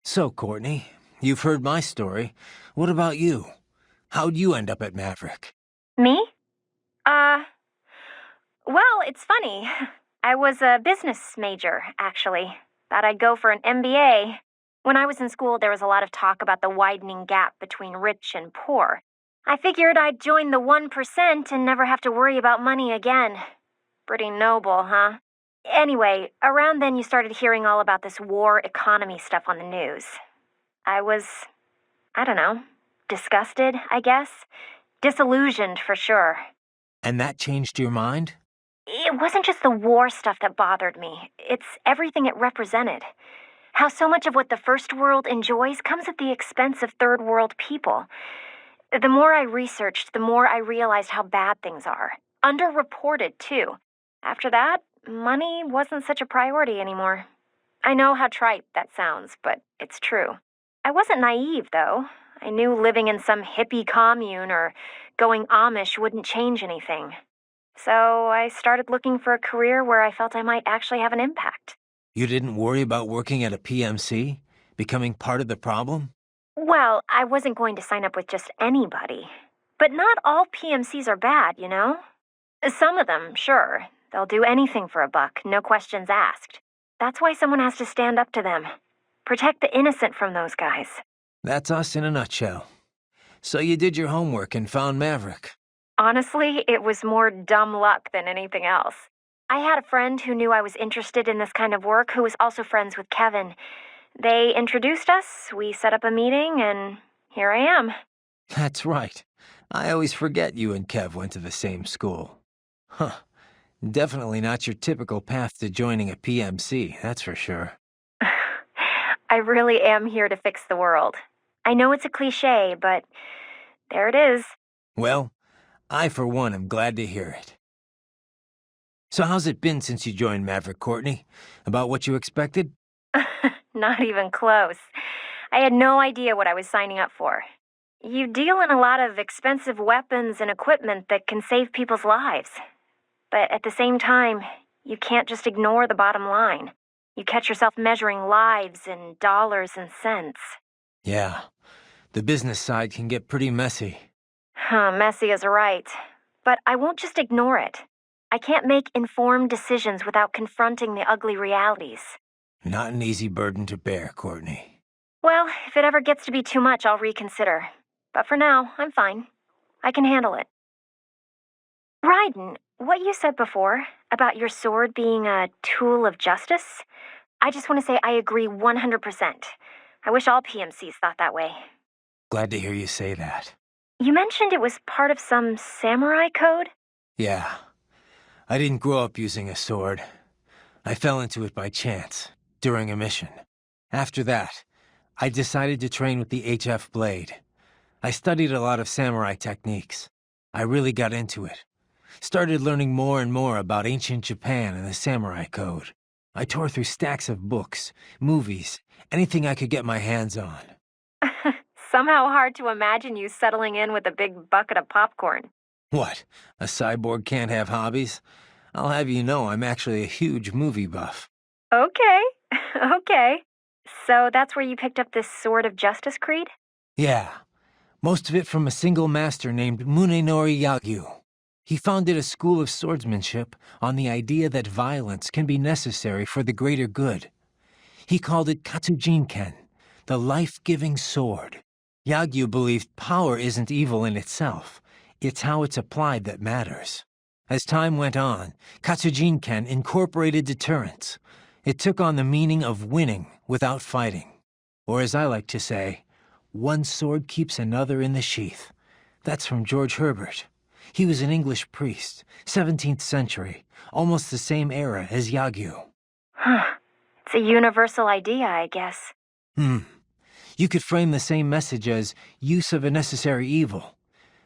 So, Courtney, you've heard my story. What about you? How'd you end up at Maverick? Me? Well, it's funny. I was a business major, actually. Thought I'd go for an MBA. When I was in school, there was a lot of talk about the widening gap between rich and poor. I figured I'd join the 1% and never have to worry about money again. Pretty noble, huh? Anyway, around then you started hearing all about this war economy stuff on the news. I was, disgusted, I guess. Disillusioned, for sure. And that changed your mind? It wasn't just the war stuff that bothered me. It's everything it represented. How so much of what the First World enjoys comes at the expense of Third World people. The more I researched, the more I realized how bad things are. Underreported, too. After that, money wasn't such a priority anymore. I know how trite that sounds, but it's true. I wasn't naive, though. I knew living in some hippie commune or going Amish wouldn't change anything. So I started looking for a career where I felt I might actually have an impact. You didn't worry about working at a PMC? Becoming part of the problem? Well, I wasn't going to sign up with just anybody. But not all PMCs are bad, you know? Some of them, sure. They'll do anything for a buck, no questions asked. That's why someone has to stand up to them. Protect the innocent from those guys. That's us in a nutshell. So you did your homework and found Maverick. Honestly, it was more dumb luck than anything else. I had a friend who knew I was interested in this kind of work who was also friends with Kevin. They introduced us, we set up a meeting, and here I am. That's right. I always forget you and Kev went to the same school. Huh. Definitely not your typical path to joining a PMC, that's for sure. I really am here to fix the world. I know it's a cliché, but there it is. Well, I for one am glad to hear it. So how's it been since you joined Maverick, Courtney? About what you expected? Not even close. I had no idea what I was signing up for. You deal in a lot of expensive weapons and equipment that can save people's lives. But at the same time, you can't just ignore the bottom line. You catch yourself measuring lives in dollars and cents. Yeah, the business side can get pretty messy. Messy is right. But I won't just ignore it. I can't make informed decisions without confronting the ugly realities. Not an easy burden to bear, Courtney. Well, if it ever gets to be too much, I'll reconsider. But for now, I'm fine. I can handle it. Raiden, what you said before about your sword being a tool of justice, I just want to say I agree 100%. I wish all PMCs thought that way. Glad to hear you say that. You mentioned it was part of some samurai code? Yeah. I didn't grow up using a sword. I fell into it by chance, during a mission. After that, I decided to train with the HF blade. I studied a lot of samurai techniques. I really got into it. Started learning more and more about ancient Japan and the samurai code. I tore through stacks of books, movies, anything I could get my hands on. Somehow hard to imagine you settling in with a big bucket of popcorn. What? A cyborg can't have hobbies? I'll have you know I'm actually a huge movie buff. Okay, okay. So that's where you picked up this Sword of Justice creed? Yeah. Most of it from a single master named Munenori Yagyu. He founded a school of swordsmanship on the idea that violence can be necessary for the greater good. He called it Katsujinken, the life-giving sword. Yagyu believed power isn't evil in itself. It's how it's applied that matters. As time went on, Katsujinken incorporated deterrence. It took on the meaning of winning without fighting. Or as I like to say, one sword keeps another in the sheath. That's from George Herbert. He was an English priest, 17th century, almost the same era as Yagyu. Huh. It's a universal idea, I guess. You could frame the same message as use of a necessary evil,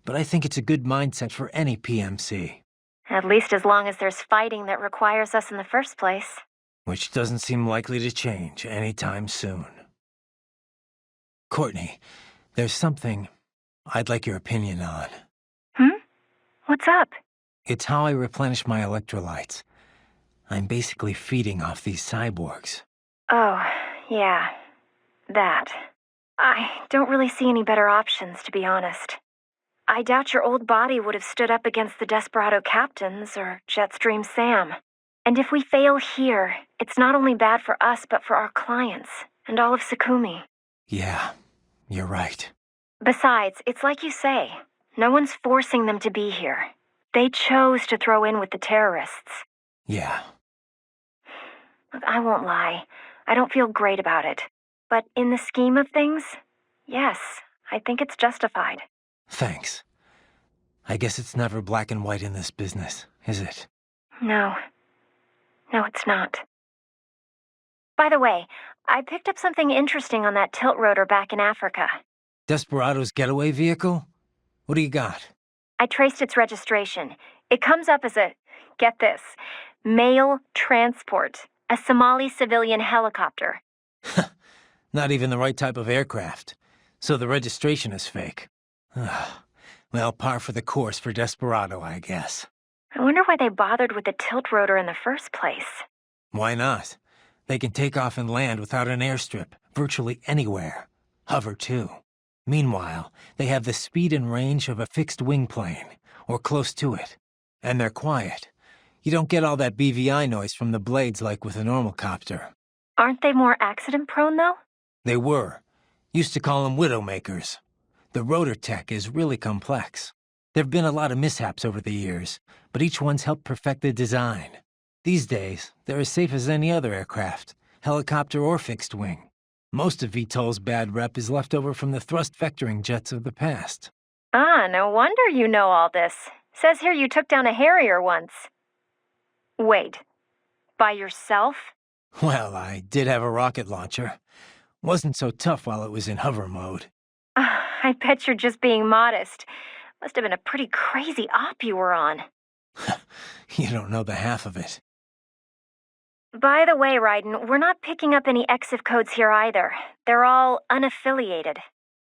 but I think it's a good mindset for any PMC. At least as long as there's fighting that requires us in the first place. Which doesn't seem likely to change anytime soon. Courtney, there's something I'd like your opinion on. What's up? It's how I replenish my electrolytes. I'm basically feeding off these cyborgs. Oh, yeah. That. I don't really see any better options, to be honest. I doubt your old body would have stood up against the Desperado Captains or Jetstream Sam. And if we fail here, it's not only bad for us, but for our clients, and all of Sakumi. Yeah, you're right. Besides, it's like you say, no one's forcing them to be here. They chose to throw in with the terrorists. Yeah. Look, I won't lie. I don't feel great about it. But in the scheme of things, yes, I think it's justified. Thanks. I guess it's never black and white in this business, is it? No. No, it's not. By the way, I picked up something interesting on that tilt rotor back in Africa. Desperado's getaway vehicle? What do you got? I traced its registration. It comes up as a, get this, mail transport, a Somali civilian helicopter. Not even the right type of aircraft. So the registration is fake. Well, par for the course for Desperado, I guess. I wonder why they bothered with the tilt rotor in the first place. Why not? They can take off and land without an airstrip, virtually anywhere. Hover, too. Meanwhile, they have the speed and range of a fixed-wing plane, or close to it. And they're quiet. You don't get all that BVI noise from the blades like with a normal copter. Aren't they more accident-prone, though? They were. Used to call them widowmakers. The rotor tech is really complex. There've been a lot of mishaps over the years, but each one's helped perfect the design. These days, they're as safe as any other aircraft, helicopter or fixed wing. Most of VTOL's bad rep is left over from the thrust vectoring jets of the past. Ah, no wonder you know all this. Says here you took down a Harrier once. Wait, by yourself? Well, I did have a rocket launcher. Wasn't so tough while it was in hover mode. I bet you're just being modest. Must have been a pretty crazy op you were on. You don't know the half of it. By the way, Raiden, we're not picking up any EXIF codes here either. They're all unaffiliated.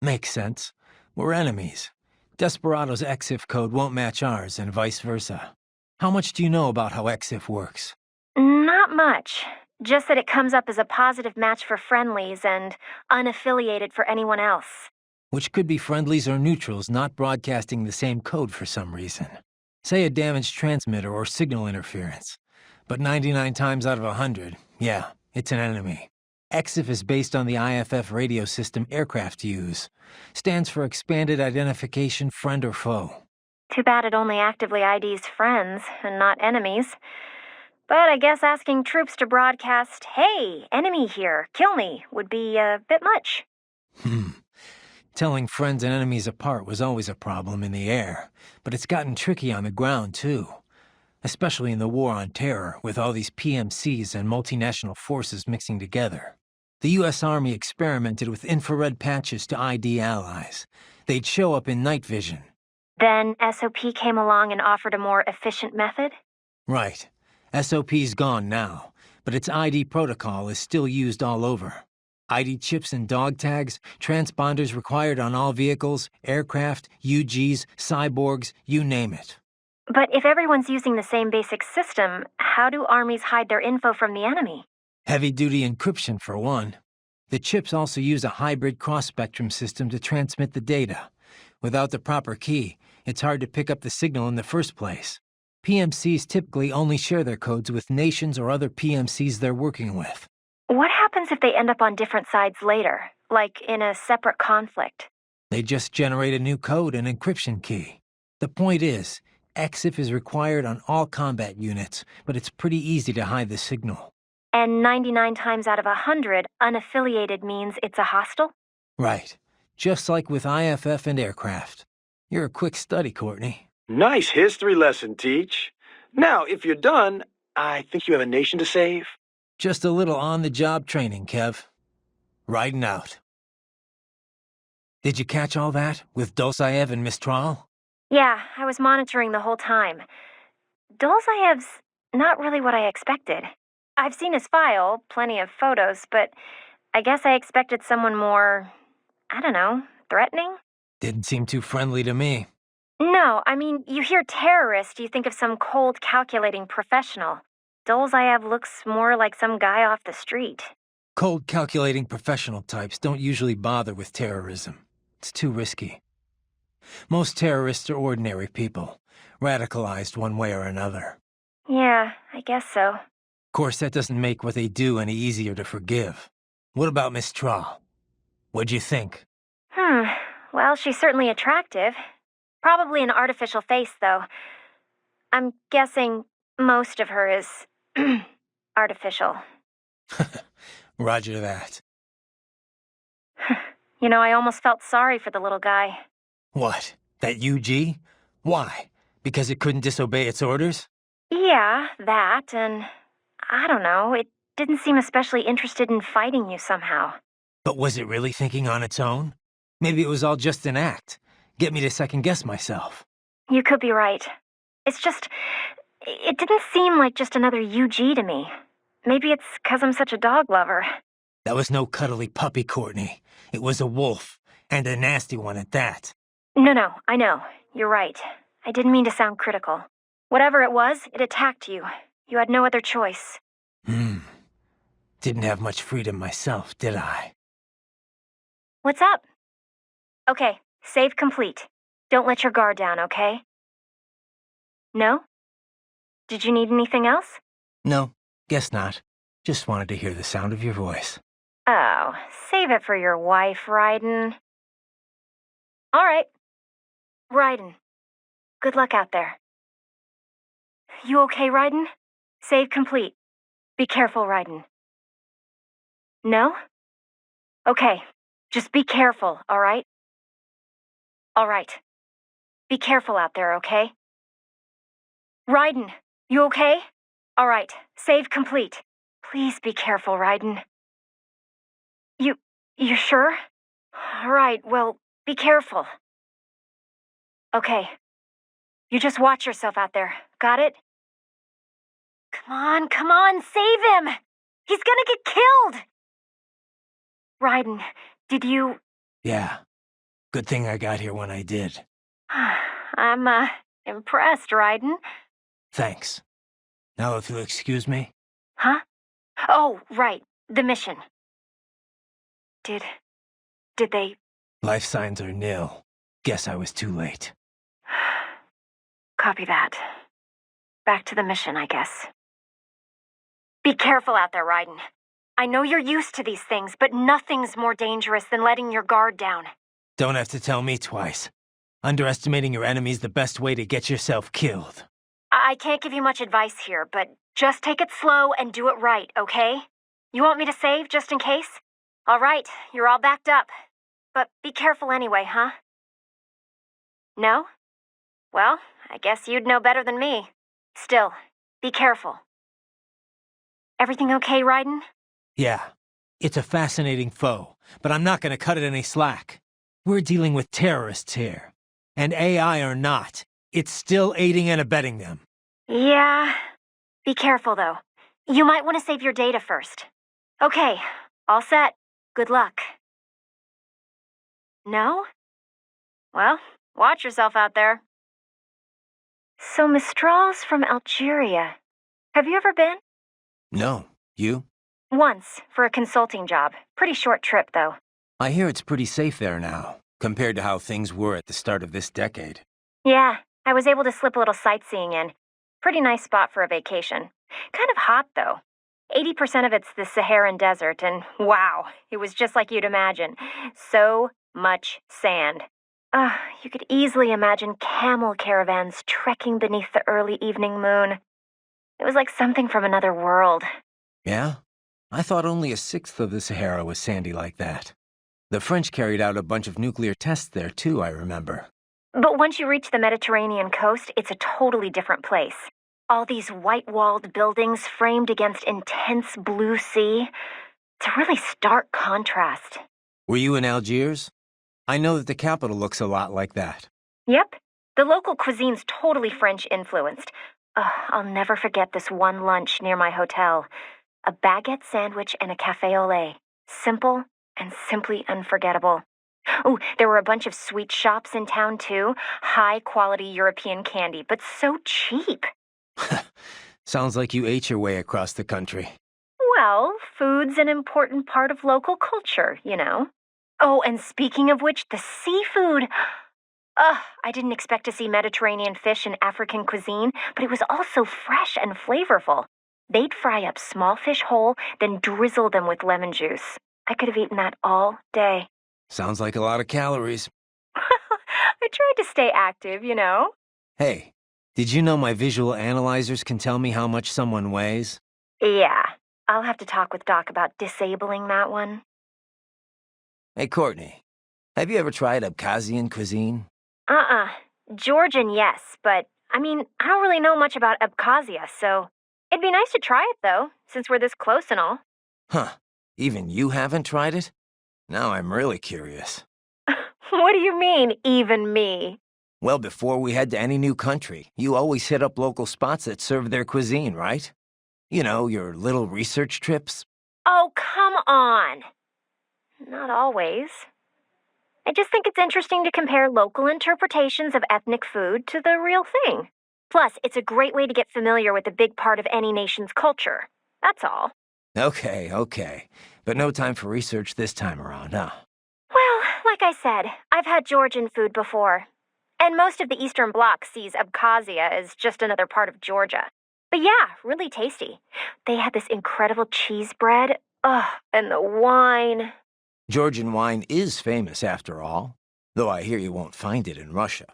Makes sense. We're enemies. Desperado's EXIF code won't match ours, and vice versa. How much do you know about how EXIF works? Not much. Just that it comes up as a positive match for friendlies and unaffiliated for anyone else. Which could be friendlies or neutrals not broadcasting the same code for some reason. Say a damaged transmitter or signal interference. But 99 times out of 100, yeah, it's an enemy. EXIF is based on the IFF radio system aircraft use. Stands for Expanded Identification Friend or Foe. Too bad it only actively IDs friends and not enemies. But I guess asking troops to broadcast, "Hey, enemy here, kill me," would be a bit much. Telling friends and enemies apart was always a problem in the air, but it's gotten tricky on the ground, too. Especially in the War on Terror, with all these PMCs and multinational forces mixing together. The U.S. Army experimented with infrared patches to ID allies. They'd show up in night vision. Then SOP came along and offered a more efficient method? Right. SOP's gone now, but its ID protocol is still used all over. ID chips and dog tags, transponders required on all vehicles, aircraft, UGs, cyborgs, you name it. But if everyone's using the same basic system, how do armies hide their info from the enemy? Heavy-duty encryption, for one. The chips also use a hybrid cross-spectrum system to transmit the data. Without the proper key, it's hard to pick up the signal in the first place. PMCs typically only share their codes with nations or other PMCs they're working with. What happens if they end up on different sides later, like in a separate conflict? They just generate a new code and encryption key. The point is, EXIF is required on all combat units, but it's pretty easy to hide the signal. And 99 times out of 100, unaffiliated means it's a hostile? Right. Just like with IFF and aircraft. You're a quick study, Courtney. Nice history lesson, Teach. Now, if you're done, I think you have a nation to save. Just a little on-the-job training, Kev. Riding out. Did you catch all that, with Dulzaev and Mistral? Yeah, I was monitoring the whole time. Dolzaev's not really what I expected. I've seen his file, plenty of photos, but I guess I expected someone more, I don't know, threatening? Didn't seem too friendly to me. No, I mean, you hear terrorist, you think of some cold, calculating professional. Dolzaev looks more like some guy off the street. Cold, calculating professional types don't usually bother with terrorism. It's too risky. Most terrorists are ordinary people, radicalized one way or another. Yeah, I guess so. Of course, that doesn't make what they do any easier to forgive. What about Mistral? What'd you think? Well, she's certainly attractive. Probably an artificial face, though. I'm guessing most of her is artificial. Roger that. You know, I almost felt sorry for the little guy. What? That UG? Why? Because it couldn't disobey its orders? Yeah, that, and I don't know, it didn't seem especially interested in fighting you somehow. But was it really thinking on its own? Maybe it was all just an act. Get me to second-guess myself. You could be right. It's just, it didn't seem like just another UG to me. Maybe it's 'cause I'm such a dog lover. That was no cuddly puppy, Courtney. It was a wolf, and a nasty one at that. No, I know. You're right. I didn't mean to sound critical. Whatever it was, it attacked you. You had no other choice. Didn't have much freedom myself, did I? What's up? Okay, save complete. Don't let your guard down, okay? No? Did you need anything else? No, guess not. Just wanted to hear the sound of your voice. Oh, save it for your wife, Raiden. All right. Raiden, good luck out there. You okay, Raiden? Save complete. Be careful, Raiden. No? Okay, just be careful, all right? All right. Be careful out there, okay? Raiden, you okay? All right, save complete. Please be careful, Raiden. You sure? All right, well, be careful. Okay. You just watch yourself out there. Got it? Come on, save him! He's gonna get killed! Raiden, did you... Yeah. Good thing I got here when I did. I'm, impressed, Raiden. Thanks. Now if you'll excuse me. Huh? Oh, right. The mission. Did they... Life signs are nil. Guess I was too late. Copy that. Back to the mission, I guess. Be careful out there, Raiden. I know you're used to these things, but nothing's more dangerous than letting your guard down. Don't have to tell me twice. Underestimating your enemy's the best way to get yourself killed. I can't give you much advice here, but just take it slow and do it right, okay? You want me to save just in case? All right, you're all backed up. But be careful anyway, huh? No? Well, I guess you'd know better than me. Still, be careful. Everything okay, Raiden? Yeah. It's a fascinating foe, but I'm not gonna cut it any slack. We're dealing with terrorists here. And AI or not, it's still aiding and abetting them. Yeah. Be careful, though. You might want to save your data first. Okay, all set. Good luck. No? Well, watch yourself out there. So Mistral's from Algeria. Have you ever been? No. You? Once, for a consulting job. Pretty short trip, though. I hear it's pretty safe there now, compared to how things were at the start of this decade. Yeah, I was able to slip a little sightseeing in. Pretty nice spot for a vacation. Kind of hot, though. 80% of it's the Saharan desert, and wow, it was just like you'd imagine. So much sand. You could easily imagine camel caravans trekking beneath the early evening moon. It was like something from another world. Yeah? I thought only a sixth of the Sahara was sandy like that. The French carried out a bunch of nuclear tests there too, I remember. But once you reach the Mediterranean coast, it's a totally different place. All these white-walled buildings framed against intense blue sea. It's a really stark contrast. Were you in Algiers? I know that the capital looks a lot like that. Yep. The local cuisine's totally French-influenced. I'll never forget this one lunch near my hotel. A baguette sandwich and a café au lait. Simple and simply unforgettable. Oh, there were a bunch of sweet shops in town, too. High-quality European candy, but so cheap. Sounds like you ate your way across the country. Well, food's an important part of local culture, you know. Oh, and speaking of which, the seafood. I didn't expect to see Mediterranean fish in African cuisine, but it was also fresh and flavorful. They'd fry up small fish whole, then drizzle them with lemon juice. I could have eaten that all day. Sounds like a lot of calories. I tried to stay active, you know. Hey, did you know my visual analyzers can tell me how much someone weighs? Yeah, I'll have to talk with Doc about disabling that one. Hey, Courtney, have you ever tried Abkhazian cuisine? Georgian, yes, but I mean, I don't really know much about Abkhazia, so it'd be nice to try it, though, since we're this close and all. Huh. Even you haven't tried it? Now I'm really curious. What do you mean, even me? Well, before we head to any new country, you always hit up local spots that serve their cuisine, right? You know, your little research trips. Oh, come on. Not always. I just think it's interesting to compare local interpretations of ethnic food to the real thing. Plus, it's a great way to get familiar with a big part of any nation's culture. That's all. Okay. But no time for research this time around, huh? Well, like I said, I've had Georgian food before. And most of the Eastern Bloc sees Abkhazia as just another part of Georgia. But yeah, really tasty. They had this incredible cheese bread. Ugh, and the wine. Georgian wine is famous, after all, though I hear you won't find it in Russia.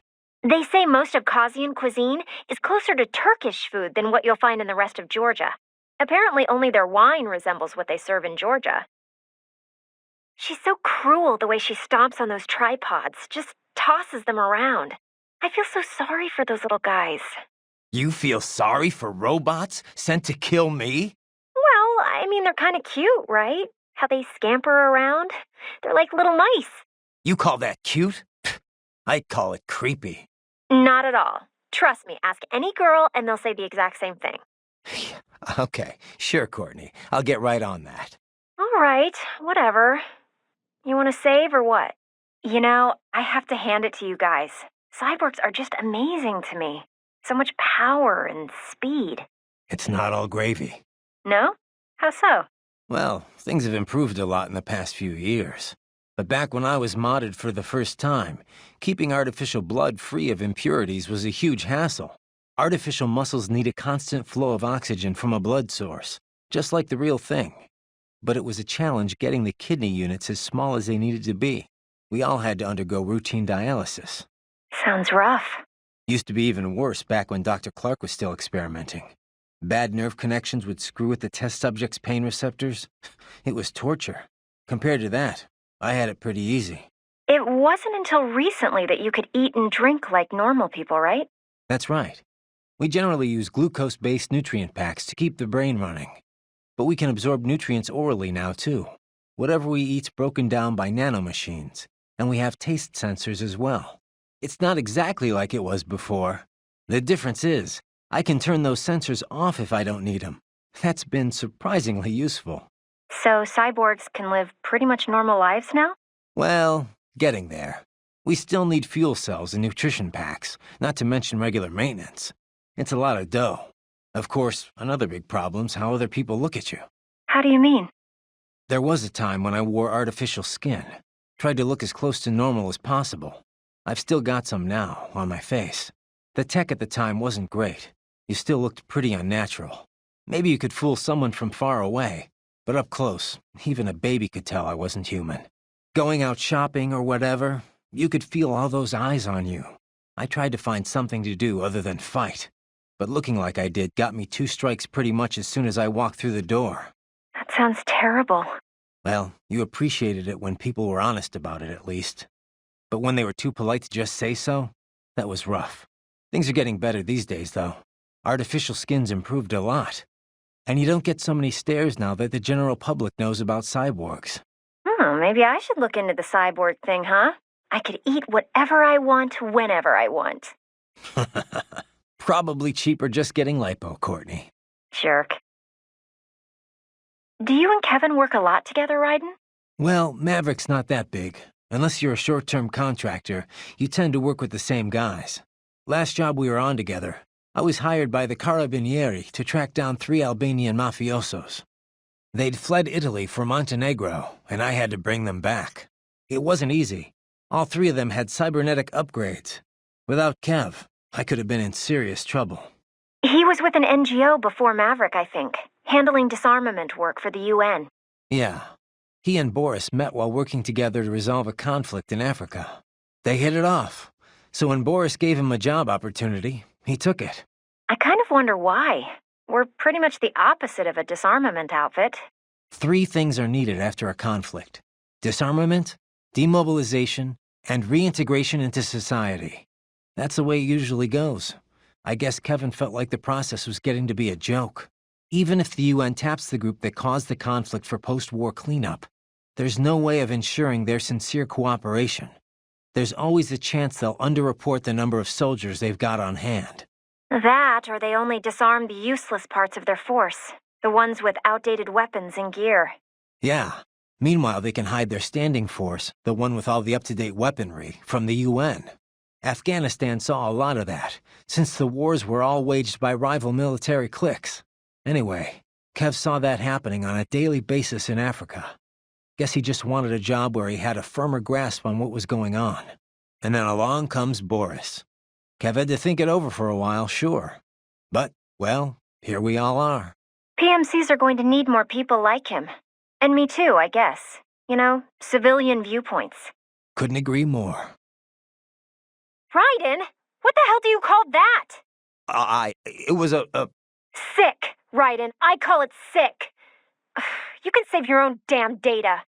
They say most Abkhazian cuisine is closer to Turkish food than what you'll find in the rest of Georgia. Apparently only their wine resembles what they serve in Georgia. She's so cruel the way she stomps on those tripods, just tosses them around. I feel so sorry for those little guys. You feel sorry for robots sent to kill me? Well, I mean, they're kind of cute, right? How they scamper around. They're like little mice. You call that cute? I'd call it creepy. Not at all. Trust me, ask any girl and they'll say the exact same thing. Okay, sure, Courtney. I'll get right on that. All right, whatever. You want to save or what? You know, I have to hand it to you guys. Cyborgs are just amazing to me. So much power and speed. It's not all gravy. No? How so? Well, things have improved a lot in the past few years. But back when I was modded for the first time, keeping artificial blood free of impurities was a huge hassle. Artificial muscles need a constant flow of oxygen from a blood source, just like the real thing. But it was a challenge getting the kidney units as small as they needed to be. We all had to undergo routine dialysis. Sounds rough. Used to be even worse back when Dr. Clark was still experimenting. Bad nerve connections would screw with the test subject's pain receptors. It was torture. Compared to that, I had it pretty easy. It wasn't until recently that you could eat and drink like normal people, right? That's right. We generally use glucose-based nutrient packs to keep the brain running. But we can absorb nutrients orally now, too. Whatever we eat's broken down by nanomachines, and we have taste sensors as well. It's not exactly like it was before. The difference is, I can turn those sensors off if I don't need them. That's been surprisingly useful. So cyborgs can live pretty much normal lives now? Well, getting there. We still need fuel cells and nutrition packs, not to mention regular maintenance. It's a lot of dough. Of course, another big problem's how other people look at you. How do you mean? There was a time when I wore artificial skin. Tried to look as close to normal as possible. I've still got some now, on my face. The tech at the time wasn't great. You still looked pretty unnatural. Maybe you could fool someone from far away, but up close, even a baby could tell I wasn't human. Going out shopping or whatever, you could feel all those eyes on you. I tried to find something to do other than fight, but looking like I did got me 2 strikes pretty much as soon as I walked through the door. That sounds terrible. Well, you appreciated it when people were honest about it, at least. But when they were too polite to just say so, that was rough. Things are getting better these days, though. Artificial skin's improved a lot. And you don't get so many stares now that the general public knows about cyborgs. Maybe I should look into the cyborg thing, huh? I could eat whatever I want, whenever I want. Probably cheaper just getting lipo, Courtney. Jerk. Do you and Kevin work a lot together, Raiden? Well, Maverick's not that big. Unless you're a short-term contractor, you tend to work with the same guys. Last job we were on together, I was hired by the Carabinieri to track down 3 Albanian mafiosos. They'd fled Italy for Montenegro, and I had to bring them back. It wasn't easy. All 3 of them had cybernetic upgrades. Without Kev, I could have been in serious trouble. He was with an NGO before Maverick, I think, handling disarmament work for the UN. Yeah. He and Boris met while working together to resolve a conflict in Africa. They hit it off. So when Boris gave him a job opportunity, he took it. I kind of wonder why. We're pretty much the opposite of a disarmament outfit. 3 things are needed after a conflict: disarmament, demobilization, and reintegration into society. That's the way it usually goes. I guess Kevin felt like the process was getting to be a joke. Even if the UN taps the group that caused the conflict for post-war cleanup, there's no way of ensuring their sincere cooperation. There's always a chance they'll underreport the number of soldiers they've got on hand. That, or they only disarm the useless parts of their force, the ones with outdated weapons and gear. Yeah. Meanwhile, they can hide their standing force, the one with all the up-to-date weaponry, from the UN. Afghanistan saw a lot of that, since the wars were all waged by rival military cliques. Anyway, Kev saw that happening on a daily basis in Africa. Guess he just wanted a job where he had a firmer grasp on what was going on. And then along comes Boris. Kev had to think it over for a while, sure. But, well, here we all are. PMCs are going to need more people like him. And me too, I guess. You know, civilian viewpoints. Couldn't agree more. Raiden, what the hell do you call that? It was a... Sick, Raiden. I call it sick. You can save your own damn data.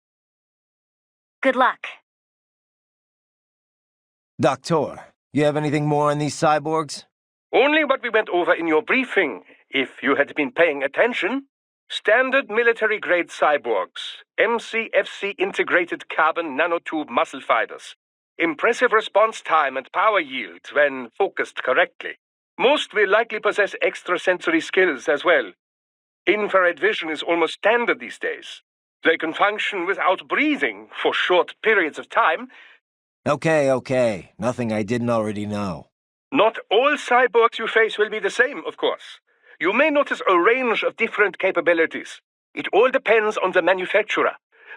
Good luck. Doktor, you have anything more on these cyborgs? Only what we went over in your briefing, if you had been paying attention. Standard military-grade cyborgs, MCFC integrated carbon nanotube muscle fibers. Impressive response time and power yield when focused correctly. Most will likely possess extrasensory skills as well. Infrared vision is almost standard these days. They can function without breathing for short periods of time. Okay. Nothing I didn't already know. Not all cyborgs you face will be the same, of course. You may notice a range of different capabilities. It all depends on the manufacturer.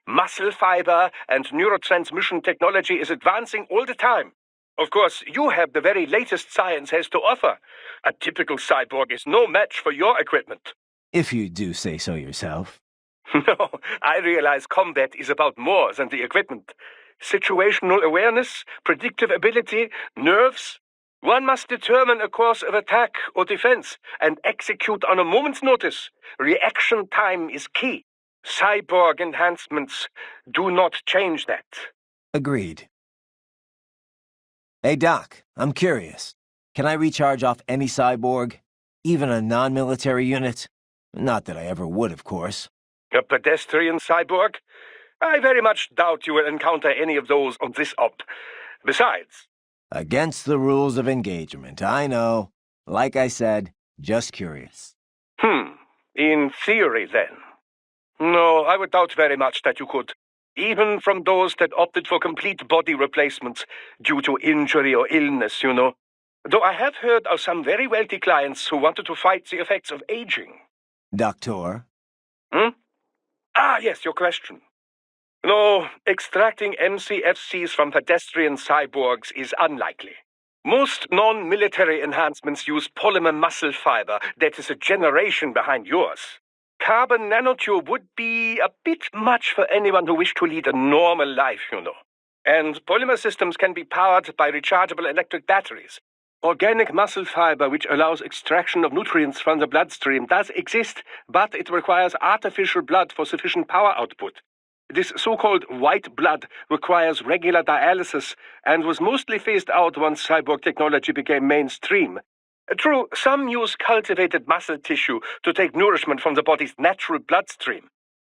Muscle fiber and neurotransmission technology is advancing all the time. Of course, you have the very latest science has to offer. A typical cyborg is no match for your equipment. If you do say so yourself. No, I realize combat is about more than the equipment. Situational awareness, predictive ability, nerves. One must determine a course of attack or defense and execute on a moment's notice. Reaction time is key. Cyborg enhancements do not change that. Agreed. Hey, Doc, I'm curious. Can I recharge off any cyborg? Even a non-military unit? Not that I ever would, of course. A pedestrian cyborg? I very much doubt you will encounter any of those on this op. Besides... Against the rules of engagement, I know. Like I said, just curious. In theory, then. No, I would doubt very much that you could. Even from those that opted for complete body replacements due to injury or illness, you know. Though I have heard of some very wealthy clients who wanted to fight the effects of aging. Doktor? Yes, your question. No, extracting MCFCs from pedestrian cyborgs is unlikely. Most non-military enhancements use polymer muscle fiber that is a generation behind yours. Carbon nanotube would be a bit much for anyone who wished to lead a normal life, you know. And polymer systems can be powered by rechargeable electric batteries. Organic muscle fiber, which allows extraction of nutrients from the bloodstream, does exist, but it requires artificial blood for sufficient power output. This so-called white blood requires regular dialysis and was mostly phased out once cyborg technology became mainstream. True, some use cultivated muscle tissue to take nourishment from the body's natural bloodstream.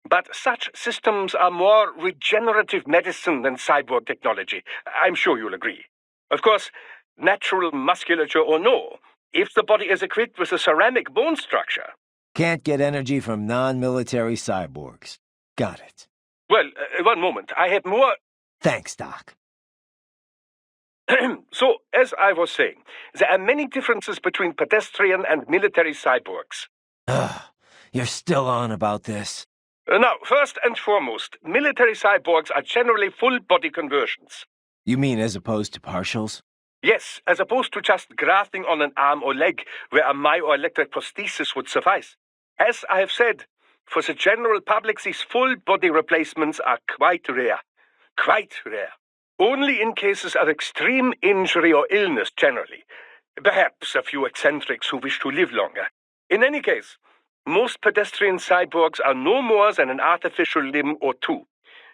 But such systems are more regenerative medicine than cyborg technology. I'm sure you'll agree. Of course, natural musculature or no, if the body is equipped with a ceramic bone structure... Can't get energy from non-military cyborgs. Got it. Well, one moment. I have more... Thanks, Doc. So, as I was saying, there are many differences between pedestrian and military cyborgs. You're still on about this. Now, first and foremost, military cyborgs are generally full-body conversions. You mean as opposed to partials? Yes, as opposed to just grafting on an arm or leg, where a myoelectric prosthesis would suffice. As I have said, for the general public, these full-body replacements are quite rare. Quite rare. Only in cases of extreme injury or illness, generally. Perhaps a few eccentrics who wish to live longer. In any case, most pedestrian cyborgs are no more than an artificial limb or two.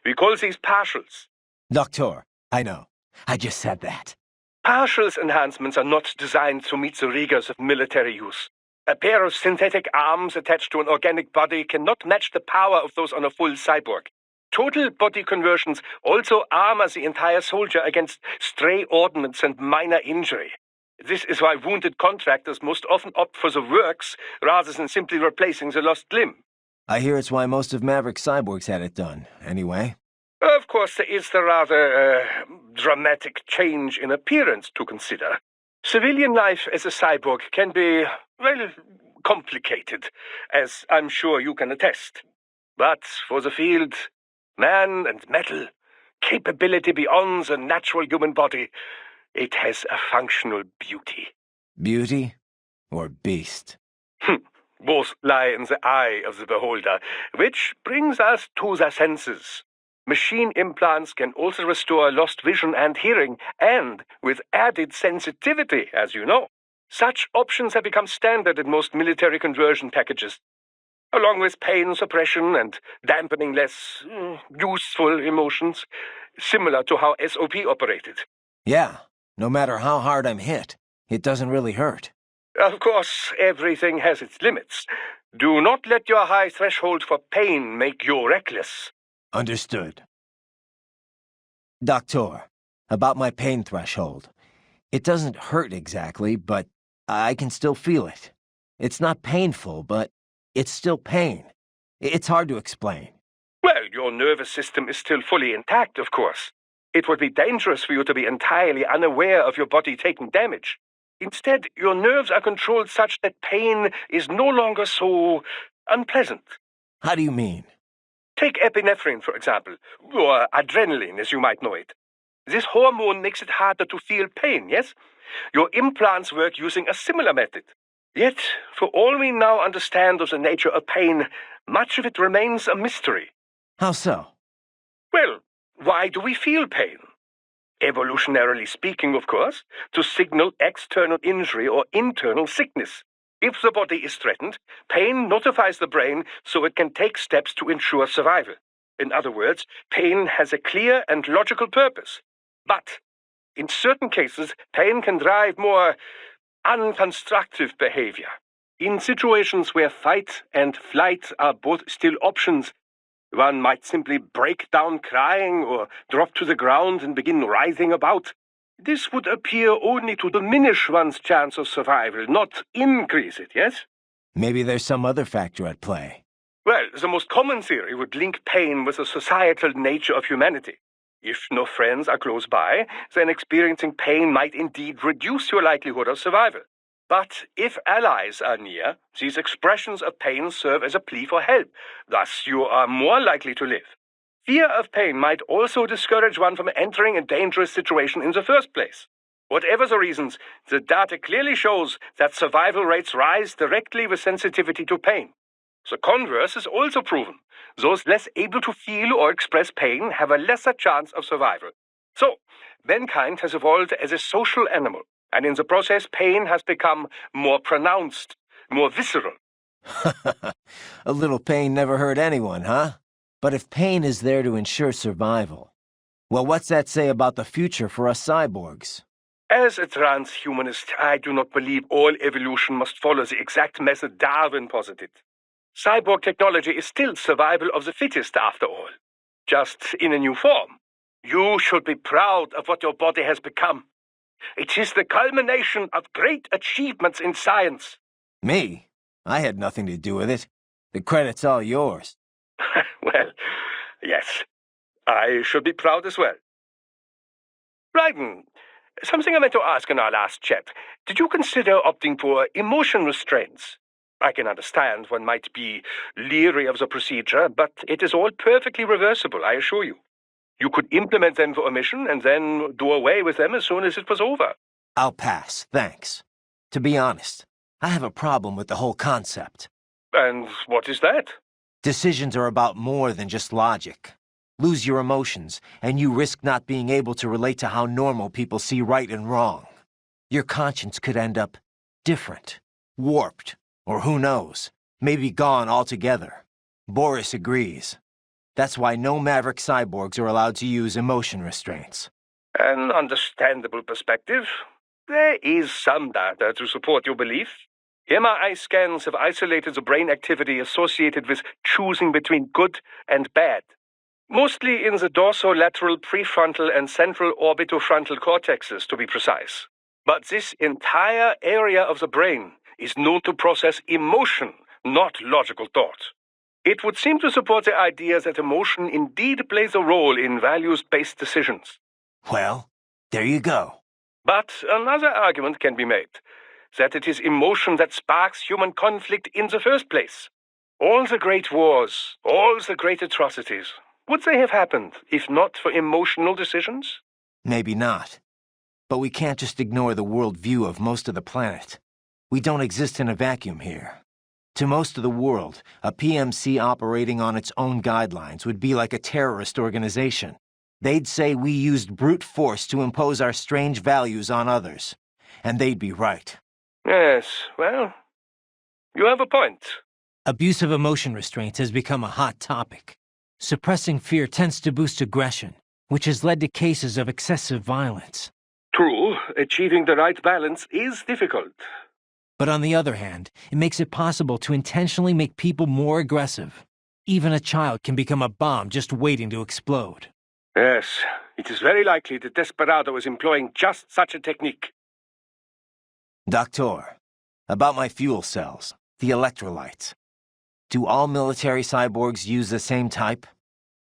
We call these partials. Doktor, I know. I just said that. Partials enhancements are not designed to meet the rigors of military use. A pair of synthetic arms attached to an organic body cannot match the power of those on a full cyborg. Total body conversions also armor the entire soldier against stray ordnance and minor injury. This is why wounded contractors most often opt for the works rather than simply replacing the lost limb. I hear it's why most of Maverick cyborgs had it done, anyway. Of course, there is the rather dramatic change in appearance to consider. Civilian life as a cyborg can be, well, complicated, as I'm sure you can attest. But for the field, man and metal, capability beyond the natural human body, it has a functional beauty. Beauty or beast? Both lie in the eye of the beholder, which brings us to the senses. Machine implants can also restore lost vision and hearing, and with added sensitivity, as you know. Such options have become standard in most military conversion packages, along with pain suppression and dampening less useful emotions, similar to how SOP operated. Yeah, no matter how hard I'm hit, it doesn't really hurt. Of course, everything has its limits. Do not let your high threshold for pain make you reckless. Understood. Doktor, about my pain threshold. It doesn't hurt exactly, but I can still feel it. It's not painful, but it's still pain. It's hard to explain. Well, your nervous system is still fully intact, of course. It would be dangerous for you to be entirely unaware of your body taking damage. Instead, your nerves are controlled such that pain is no longer so unpleasant. How do you mean? Take epinephrine, for example, or adrenaline, as you might know it. This hormone makes it harder to feel pain, yes? Your implants work using a similar method. Yet, for all we now understand of the nature of pain, much of it remains a mystery. How so? Well, why do we feel pain? Evolutionarily speaking, of course, to signal external injury or internal sickness. If the body is threatened, pain notifies the brain so it can take steps to ensure survival. In other words, pain has a clear and logical purpose. But, in certain cases, pain can drive more unconstructive behavior. In situations where fight and flight are both still options, one might simply break down crying or drop to the ground and begin writhing about. This would appear only to diminish one's chance of survival, not increase it, yes? Maybe there's some other factor at play. Well, the most common theory would link pain with the societal nature of humanity. If no friends are close by, then experiencing pain might indeed reduce your likelihood of survival. But if allies are near, these expressions of pain serve as a plea for help. Thus, you are more likely to live. Fear of pain might also discourage one from entering a dangerous situation in the first place. Whatever the reasons, the data clearly shows that survival rates rise directly with sensitivity to pain. The converse is also proven. Those less able to feel or express pain have a lesser chance of survival. So, mankind has evolved as a social animal, and in the process, pain has become more pronounced, more visceral. A little pain never hurt anyone, huh? But if pain is there to ensure survival, well, what's that say about the future for us cyborgs? As a transhumanist, I do not believe all evolution must follow the exact method Darwin posited. Cyborg technology is still survival of the fittest, after all, just in a new form. You should be proud of what your body has become. It is the culmination of great achievements in science. Me? I had nothing to do with it. The credit's all yours. Well, yes, I should be proud as well. Raiden, something I meant to ask in our last chat. Did you consider opting for emotion restraints? I can understand one might be leery of the procedure, but it is all perfectly reversible, I assure you. You could implement them for a mission and then do away with them as soon as it was over. I'll pass, thanks. To be honest, I have a problem with the whole concept. And what is that? Decisions are about more than just logic. Lose your emotions, and you risk not being able to relate to how normal people see right and wrong. Your conscience could end up different, warped, or who knows, maybe gone altogether. Boris agrees. That's why no Maverick cyborgs are allowed to use emotion restraints. An understandable perspective. There is some data to support your belief. MRI scans have isolated the brain activity associated with choosing between good and bad, mostly in the dorsolateral prefrontal and central orbitofrontal cortexes, to be precise. But this entire area of the brain is known to process emotion, not logical thought. It would seem to support the idea that emotion indeed plays a role in values-based decisions. Well, there you go. But another argument can be made, that it is emotion that sparks human conflict in the first place. All the great wars, all the great atrocities, would they have happened if not for emotional decisions? Maybe not. But we can't just ignore the world view of most of the planet. We don't exist in a vacuum here. To most of the world, a PMC operating on its own guidelines would be like a terrorist organization. They'd say we used brute force to impose our strange values on others. And they'd be right. Yes, well, you have a point. Abuse of emotion restraints has become a hot topic. Suppressing fear tends to boost aggression, which has led to cases of excessive violence. True, achieving the right balance is difficult. But on the other hand, it makes it possible to intentionally make people more aggressive. Even a child can become a bomb just waiting to explode. Yes, it is very likely that Desperado is employing just such a technique. Doktor, about my fuel cells, the electrolytes. Do all military cyborgs use the same type?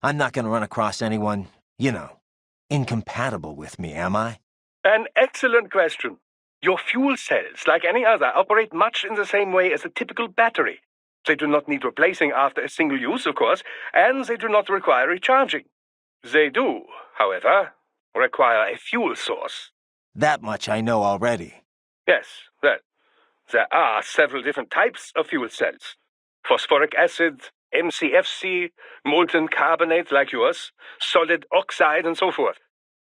I'm not going to run across anyone, incompatible with me, am I? An excellent question. Your fuel cells, like any other, operate much in the same way as a typical battery. They do not need replacing after a single use, of course, and they do not require recharging. They do, however, require a fuel source. That much I know already. Yes, well, there are several different types of fuel cells. Phosphoric acid, MCFC, molten carbonate like yours, solid oxide, and so forth.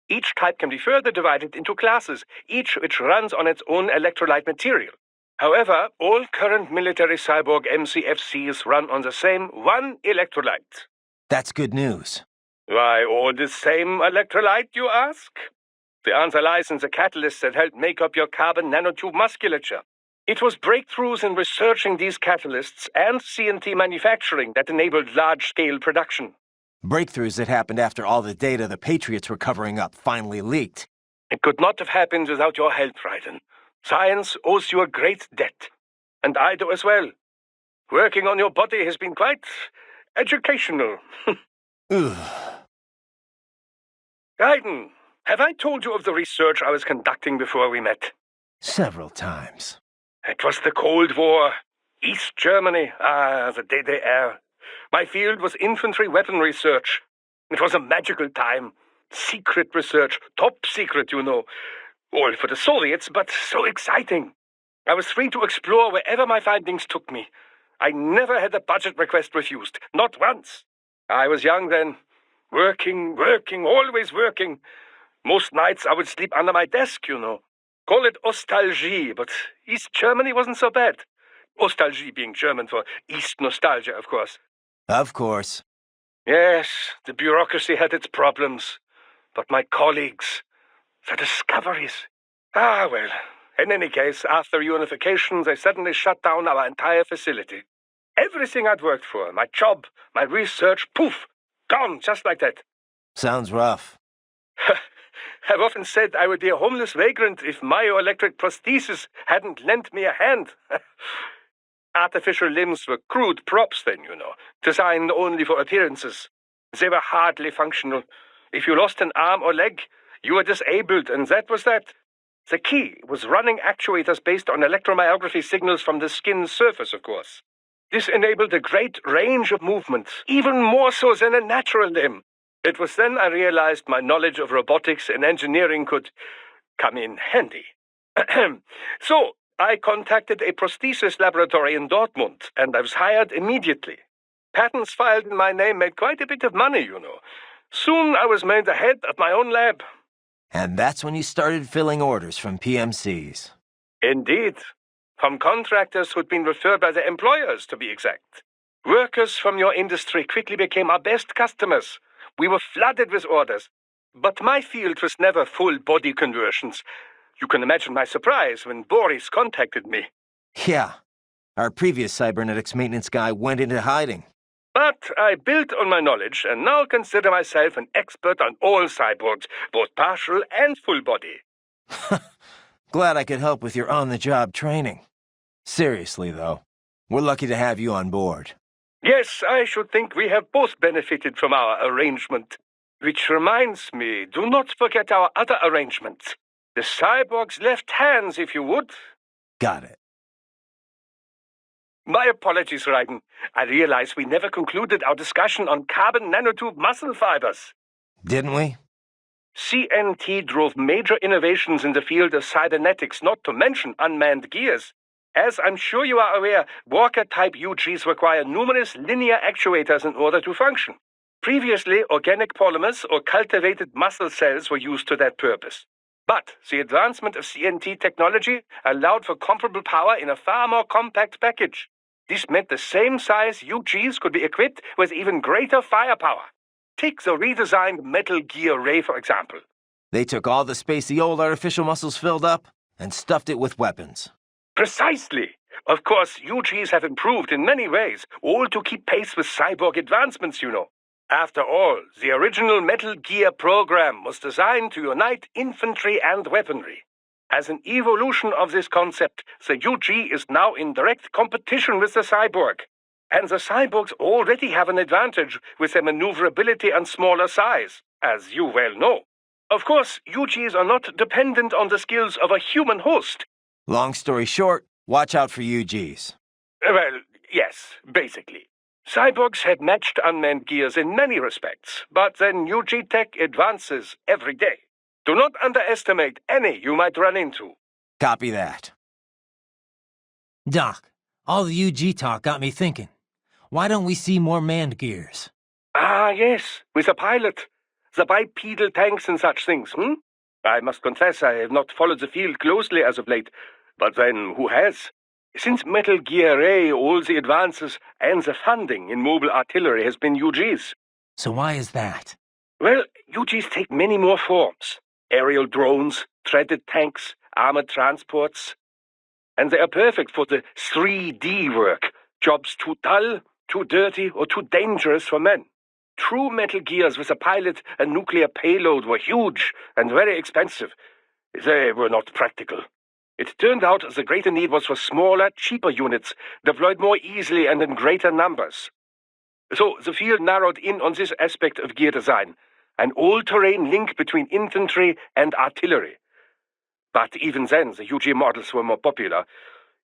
Each type can be further divided into classes, each which runs on its own electrolyte material. However, all current military cyborg MCFCs run on the same one electrolyte. That's good news. Why all the same electrolyte, you ask? The answer lies in the catalysts that help make up your carbon nanotube musculature. It was breakthroughs in researching these catalysts and CNT manufacturing that enabled large-scale production. Breakthroughs that happened after all the data the Patriots were covering up finally leaked. It could not have happened without your help, Raiden. Science owes you a great debt. And I do as well. Working on your body has been quite educational. Ugh. Raiden, have I told you of the research I was conducting before we met? Several times. It was the Cold War. East Germany. The DDR. My field was infantry weapon research. It was a magical time. Secret research. Top secret, All for the Soviets, but so exciting. I was free to explore wherever my findings took me. I never had a budget request refused. Not once. I was young then. Working, always working. Most nights I would sleep under my desk, Call it nostalgie, but East Germany wasn't so bad. Nostalgie being German for East nostalgia, of course. Of course. Yes, the bureaucracy had its problems. But my colleagues, the discoveries. Well, in any case, after unification, they suddenly shut down our entire facility. Everything I'd worked for, my job, my research, poof, gone just like that. Sounds rough. I've often said I would be a homeless vagrant if myoelectric prosthesis hadn't lent me a hand. Artificial limbs were crude props then, designed only for appearances. They were hardly functional. If you lost an arm or leg, you were disabled, and that was that. The key was running actuators based on electromyography signals from the skin's surface, of course. This enabled a great range of movement, even more so than a natural limb. It was then I realized my knowledge of robotics and engineering could come in handy. So, I contacted a prosthesis laboratory in Dortmund, and I was hired immediately. Patents filed in my name made quite a bit of money, Soon I was made the head of my own lab. And that's when you started filling orders from PMCs. Indeed. From contractors who'd been referred by their employers, to be exact. Workers from your industry quickly became our best customers. We were flooded with orders. but my field was never full body conversions. You can imagine my surprise when Boris contacted me. Yeah. Our previous cybernetics maintenance guy went into hiding. But I built on my knowledge and now consider myself an expert on all cyborgs, both partial and full body. Glad I could help with your on-the-job training. Seriously, though, we're lucky to have you on board. Yes, I should think we have both benefited from our arrangement. Which reminds me, do not forget our other arrangement. The cyborg's left hands, if you would. Got it. My apologies, Raiden. I realize we never concluded our discussion on carbon nanotube muscle fibers. Didn't we? CNT drove major innovations in the field of cybernetics, not to mention unmanned gears. As I'm sure you are aware, Walker-type UGs require numerous linear actuators in order to function. Previously, organic polymers or cultivated muscle cells were used to that purpose. But the advancement of CNT technology allowed for comparable power in a far more compact package. This meant the same size UGs could be equipped with even greater firepower. Take the redesigned Metal Gear Ray, for example. They took all the space the old artificial muscles filled up and stuffed it with weapons. Precisely. Of course, UGs have improved in many ways, all to keep pace with cyborg advancements, you know. After all, the original Metal Gear program was designed to unite infantry and weaponry. As an evolution of this concept, the UG is now in direct competition with the cyborg. And the cyborgs already have an advantage with their maneuverability and smaller size, as you well know. Of course, UGs are not dependent on the skills of a human host. Long story short, watch out for UGs. Well, yes, basically. Cyborgs had matched unmanned gears in many respects, but then UG tech advances every day. Do not underestimate any you might run into. Copy that. Doc, all the UG talk got me thinking. Why don't we see more manned gears? Ah, yes, with a pilot. The bipedal tanks and such things, I must confess I have not followed the field closely as of late, but then who has? Since Metal Gear Ray, all the advances and the funding in mobile artillery has been UGs. So why is that? Well, UGs take many more forms. Aerial drones, treaded tanks, armored transports. And they are perfect for the 3D work. Jobs too dull, too dirty, or too dangerous for men. True Metal Gears with a pilot and nuclear payload were huge and very expensive. They were not practical. It turned out the greater need was for smaller, cheaper units, deployed more easily and in greater numbers. So the field narrowed in on this aspect of gear design, an all-terrain link between infantry and artillery. But even then, the UG models were more popular.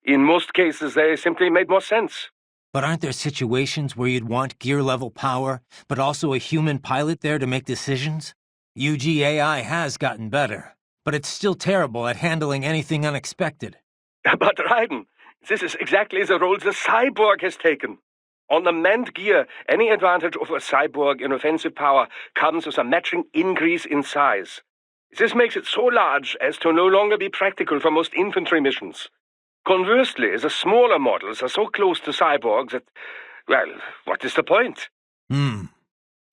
In most cases, they simply made more sense. But aren't there situations where you'd want gear-level power, but also a human pilot there to make decisions? UG AI has gotten better, but it's still terrible at handling anything unexpected. But Raiden, this is exactly the role the cyborg has taken. On the manned gear, any advantage over a cyborg in offensive power comes with a matching increase in size. This makes it so large as to no longer be practical for most infantry missions. Conversely, the smaller models are so close to cyborgs that, well, what is the point?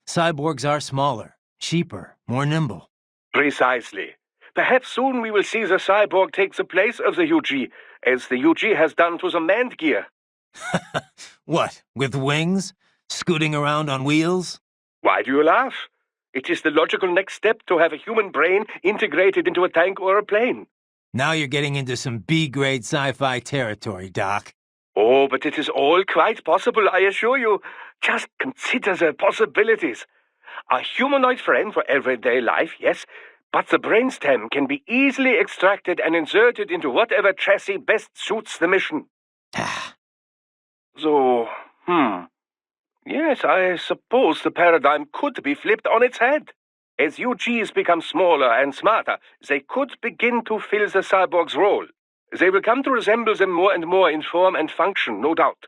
Cyborgs are smaller, cheaper, more nimble. Precisely. Perhaps soon we will see the cyborg take the place of the UG, as the UG has done to the manned gear. What, with wings? Scooting around on wheels? Why do you laugh? It is the logical next step to have a human brain integrated into a tank or a plane. Now you're getting into some B-grade sci-fi territory, Doc. Oh, but it is all quite possible, I assure you. Just consider the possibilities. A humanoid frame for everyday life, yes, but the brainstem can be easily extracted and inserted into whatever chassis best suits the mission. So, yes, I suppose the paradigm could be flipped on its head. As UGs become smaller and smarter, they could begin to fill the cyborg's role. They will come to resemble them more and more in form and function, no doubt.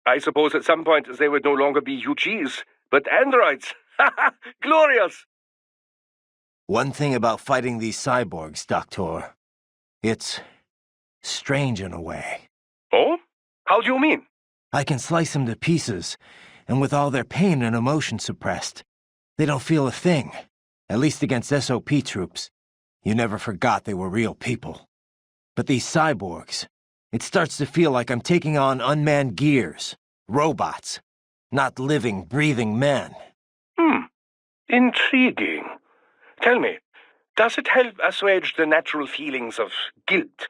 I suppose at some point they would no longer be UGs, but androids. Glorious! One thing about fighting these cyborgs, Doktor, it's strange in a way. Oh? How do you mean? I can slice them to pieces, and with all their pain and emotion suppressed, they don't feel a thing. At least against SOP troops. You never forgot they were real people. But these cyborgs, it starts to feel like I'm taking on unmanned gears, robots, not living, breathing men. Intriguing. Tell me, does it help assuage the natural feelings of guilt?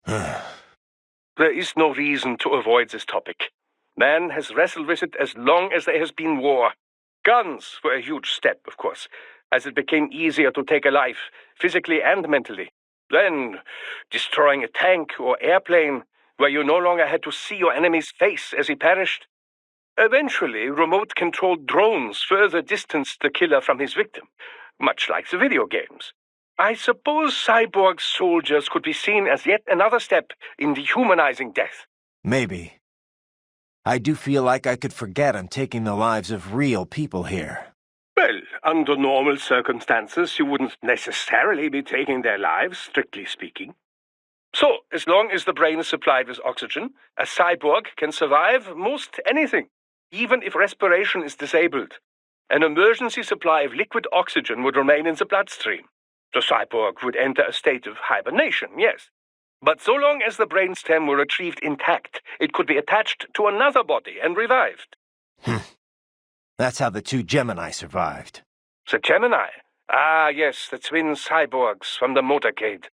There is no reason to avoid this topic. Man has wrestled with it as long as there has been war. Guns were a huge step, of course, as it became easier to take a life, physically and mentally. Then, destroying a tank or airplane, where you no longer had to see your enemy's face as he perished. Eventually, remote-controlled drones further distanced the killer from his victim, much like the video games. I suppose cyborg soldiers could be seen as yet another step in dehumanizing death. Maybe. I do feel like I could forget I'm taking the lives of real people here. Well, under normal circumstances, you wouldn't necessarily be taking their lives, strictly speaking. So, as long as the brain is supplied with oxygen, a cyborg can survive most anything, even if respiration is disabled. An emergency supply of liquid oxygen would remain in the bloodstream. The cyborg would enter a state of hibernation, yes. But so long as the brainstem were retrieved intact, it could be attached to another body and revived. That's how the two Gemini survived. The Gemini? Ah, yes, the twin cyborgs from the motorcade.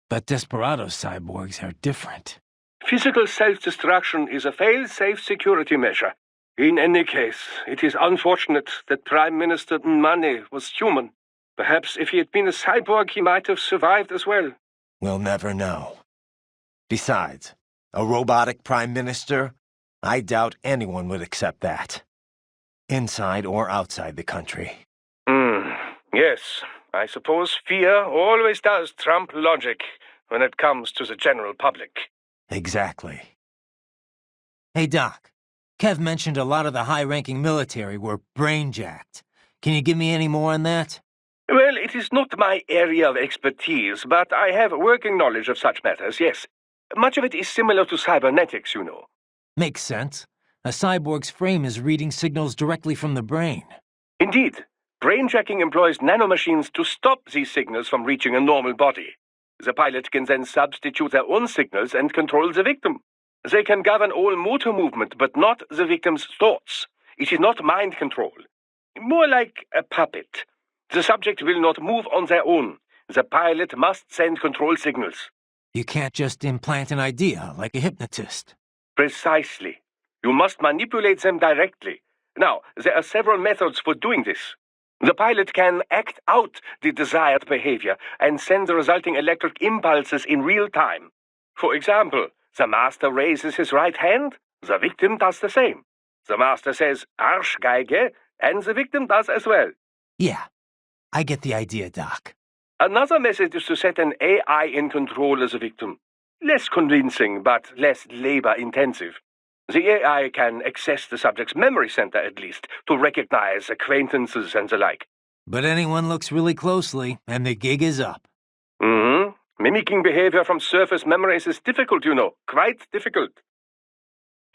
But Desperado cyborgs are different. Physical self-destruction is a fail-safe security measure. In any case, it is unfortunate that Prime Minister Nmane was human. Perhaps if he had been a cyborg, he might have survived as well. We'll never know. Besides, a robotic Prime Minister? I doubt anyone would accept that. Inside or outside the country. Yes, I suppose fear always does trump logic when it comes to the general public. Exactly. Hey, Doc. Kev mentioned a lot of the high-ranking military were brain-jacked. Can you give me any more on that? Well, it is not my area of expertise, but I have working knowledge of such matters, yes. Much of it is similar to cybernetics, you know. Makes sense. A cyborg's frame is reading signals directly from the brain. Indeed. Brainjacking employs nanomachines to stop these signals from reaching a normal body. The pilot can then substitute their own signals and control the victim. They can govern all motor movement, but not the victim's thoughts. It is not mind control. More like a puppet. The subject will not move on their own. The pilot must send control signals. You can't just implant an idea like a hypnotist. Precisely. You must manipulate them directly. Now, there are several methods for doing this. The pilot can act out the desired behavior and send the resulting electric impulses in real time. For example, the master raises his right hand, the victim does the same. The master says, Arschgeige, and the victim does as well. Yeah, I get the idea, Doc. Another method is to set an AI in control as a victim. Less convincing, but less labor-intensive. The AI can access the subject's memory center, at least, to recognize acquaintances and the like. But anyone looks really closely, and the gig is up. Mimicking behavior from surface memories is difficult, you know. Quite difficult.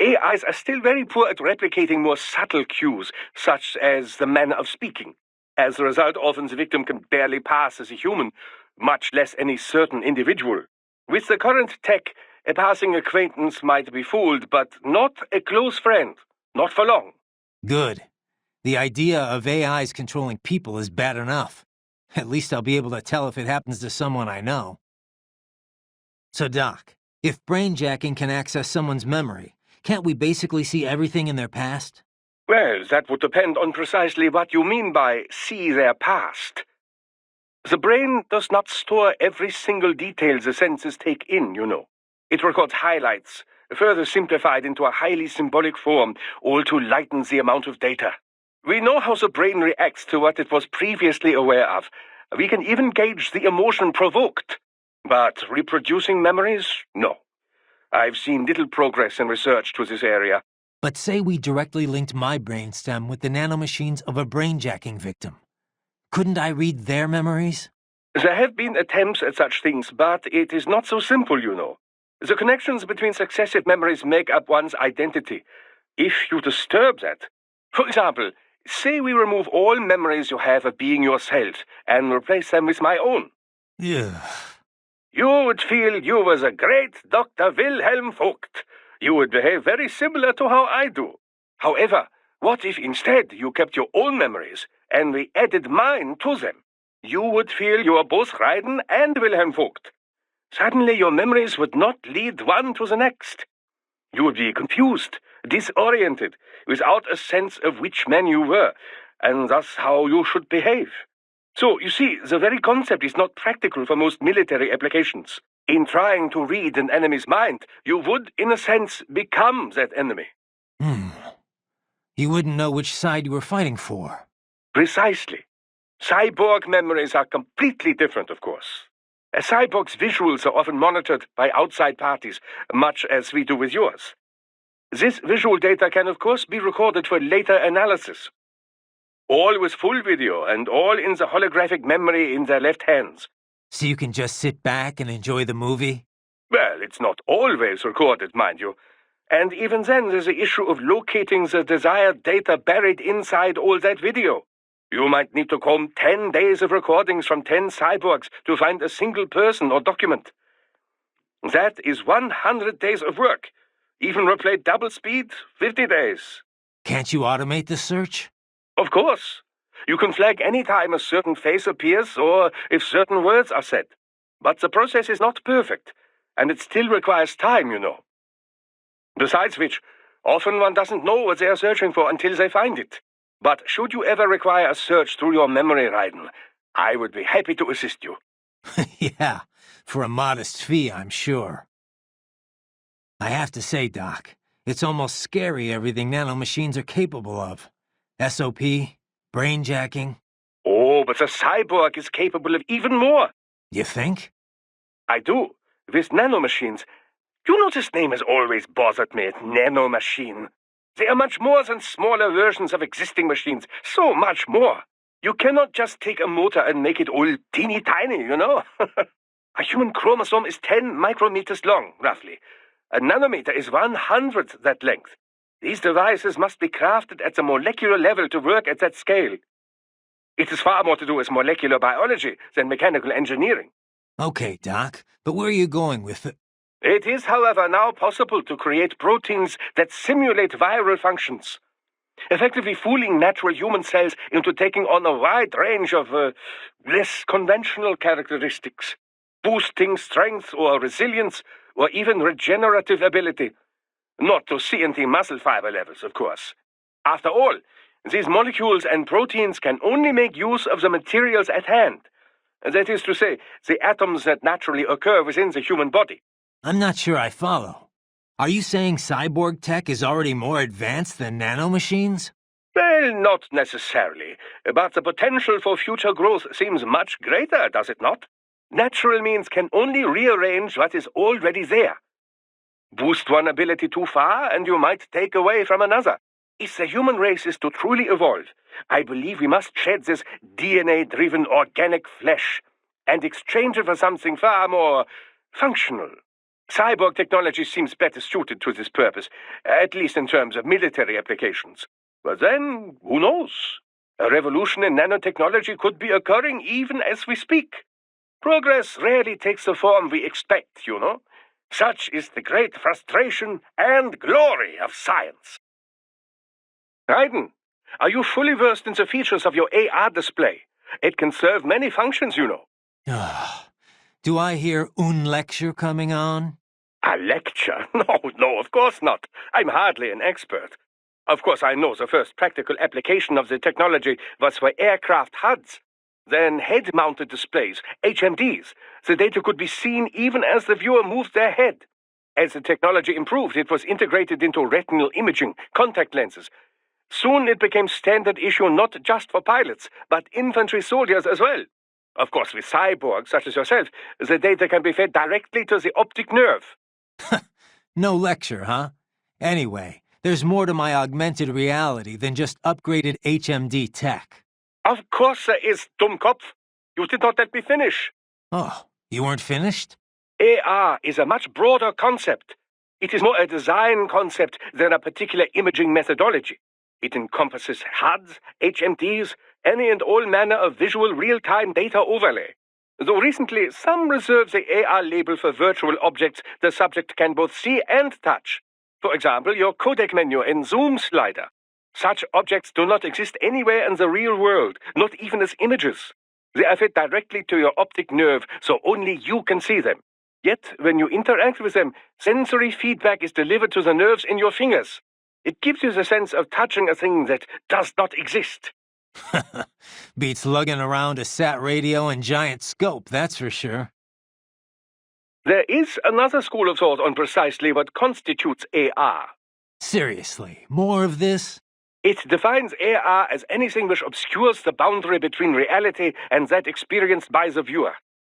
AIs are still very poor at replicating more subtle cues, such as the manner of speaking. As a result, often the victim can barely pass as a human, much less any certain individual. With the current tech, a passing acquaintance might be fooled, but not a close friend. Not for long. Good. The idea of AIs controlling people is bad enough. At least I'll be able to tell if it happens to someone I know. So, Doc, if brainjacking can access someone's memory, can't we basically see everything in their past? Well, that would depend on precisely what you mean by see their past. The brain does not store every single detail the senses take in, you know. It records highlights, further simplified into a highly symbolic form, all to lighten the amount of data. We know how the brain reacts to what it was previously aware of. We can even gauge the emotion provoked. But reproducing memories? No. I've seen little progress in research to this area. But say we directly linked my brainstem with the nanomachines of a brainjacking victim. Couldn't I read their memories? There have been attempts at such things, but it is not so simple, you know. The connections between successive memories make up one's identity. If you disturb that... For example, say we remove all memories you have of being yourself and replace them with my own. Yeah. You would feel you was a great Dr. Wilhelm Vogt. You would behave very similar to how I do. However, what if instead you kept your own memories and we added mine to them? You would feel you are both Raiden and Wilhelm Vogt. Suddenly your memories would not lead one to the next. You would be confused, disoriented, without a sense of which man you were, and thus how you should behave. So, you see, the very concept is not practical for most military applications. In trying to read an enemy's mind, you would, in a sense, become that enemy. You wouldn't know which side you were fighting for. Precisely. Cyborg memories are completely different, of course. A cyborg's visuals are often monitored by outside parties, much as we do with yours. This visual data can, of course, be recorded for later analysis. All with full video and all in the holographic memory in their left hands. So you can just sit back and enjoy the movie? Well, it's not always recorded, mind you. And even then, there's the issue of locating the desired data buried inside all that video. You might need to comb 10 days of recordings from 10 cyborgs to find a single person or document. That is 100 days of work. Even replayed double speed, 50 days. Can't you automate the search? Of course. You can flag any time a certain face appears or if certain words are said. But the process is not perfect, and it still requires time, you know. Besides which, often one doesn't know what they are searching for until they find it. But should you ever require a search through your memory, Raiden, I would be happy to assist you. Yeah, for a modest fee, I'm sure. I have to say, Doc, it's almost scary everything nanomachines are capable of. SOP, brainjacking. Oh, but the cyborg is capable of even more. You think? I do. With nanomachines. You know this name has always bothered me, nanomachine. They are much more than smaller versions of existing machines. So much more. You cannot just take a motor and make it all teeny tiny, you know? A human chromosome is 10 micrometers long, roughly. A nanometer is 1/100th that length. These devices must be crafted at the molecular level to work at that scale. It is far more to do with molecular biology than mechanical engineering. Okay, Doc, but where are you going with it? It is, however, now possible to create proteins that simulate viral functions, effectively fooling natural human cells into taking on a wide range of less conventional characteristics, boosting strength or resilience or even regenerative ability. Not to CNT muscle fiber levels, of course. After all, these molecules and proteins can only make use of the materials at hand. That is to say, the atoms that naturally occur within the human body. I'm not sure I follow. Are you saying cyborg tech is already more advanced than nanomachines? Well, not necessarily, but the potential for future growth seems much greater, does it not? Natural means can only rearrange what is already there. Boost one ability too far, and you might take away from another. If the human race is to truly evolve, I believe we must shed this DNA-driven organic flesh and exchange it for something far more functional. Cyborg technology seems better suited to this purpose, at least in terms of military applications. But then, who knows? A revolution in nanotechnology could be occurring even as we speak. Progress rarely takes the form we expect, you know. Such is the great frustration and glory of science. Raiden, are you fully versed in the features of your AR display? It can serve many functions, you know. Do I hear un lecture coming on? A lecture? No, of course not. I'm hardly an expert. Of course, I know the first practical application of the technology was for aircraft HUDs. Then head-mounted displays, HMDs. The data could be seen even as the viewer moved their head. As the technology improved, it was integrated into retinal imaging, contact lenses. Soon it became standard issue not just for pilots, but infantry soldiers as well. Of course, with cyborgs such as yourself, the data can be fed directly to the optic nerve. No lecture, huh? Anyway, there's more to my augmented reality than just upgraded HMD tech. Of course there is, Dummkopf. You did not let me finish. Oh, you weren't finished? AR is a much broader concept. It is more a design concept than a particular imaging methodology. It encompasses HUDs, HMDs, any and all manner of visual real-time data overlay. Though recently, some reserve the AR label for virtual objects the subject can both see and touch. For example, your Codec menu and zoom slider. Such objects do not exist anywhere in the real world, not even as images. They are fed directly to your optic nerve, so only you can see them. Yet, when you interact with them, sensory feedback is delivered to the nerves in your fingers. It gives you the sense of touching a thing that does not exist. Beats lugging around a sat radio and giant scope, that's for sure. There is another school of thought on precisely what constitutes AR. Seriously, more of this? It defines AR as anything which obscures the boundary between reality and that experienced by the viewer.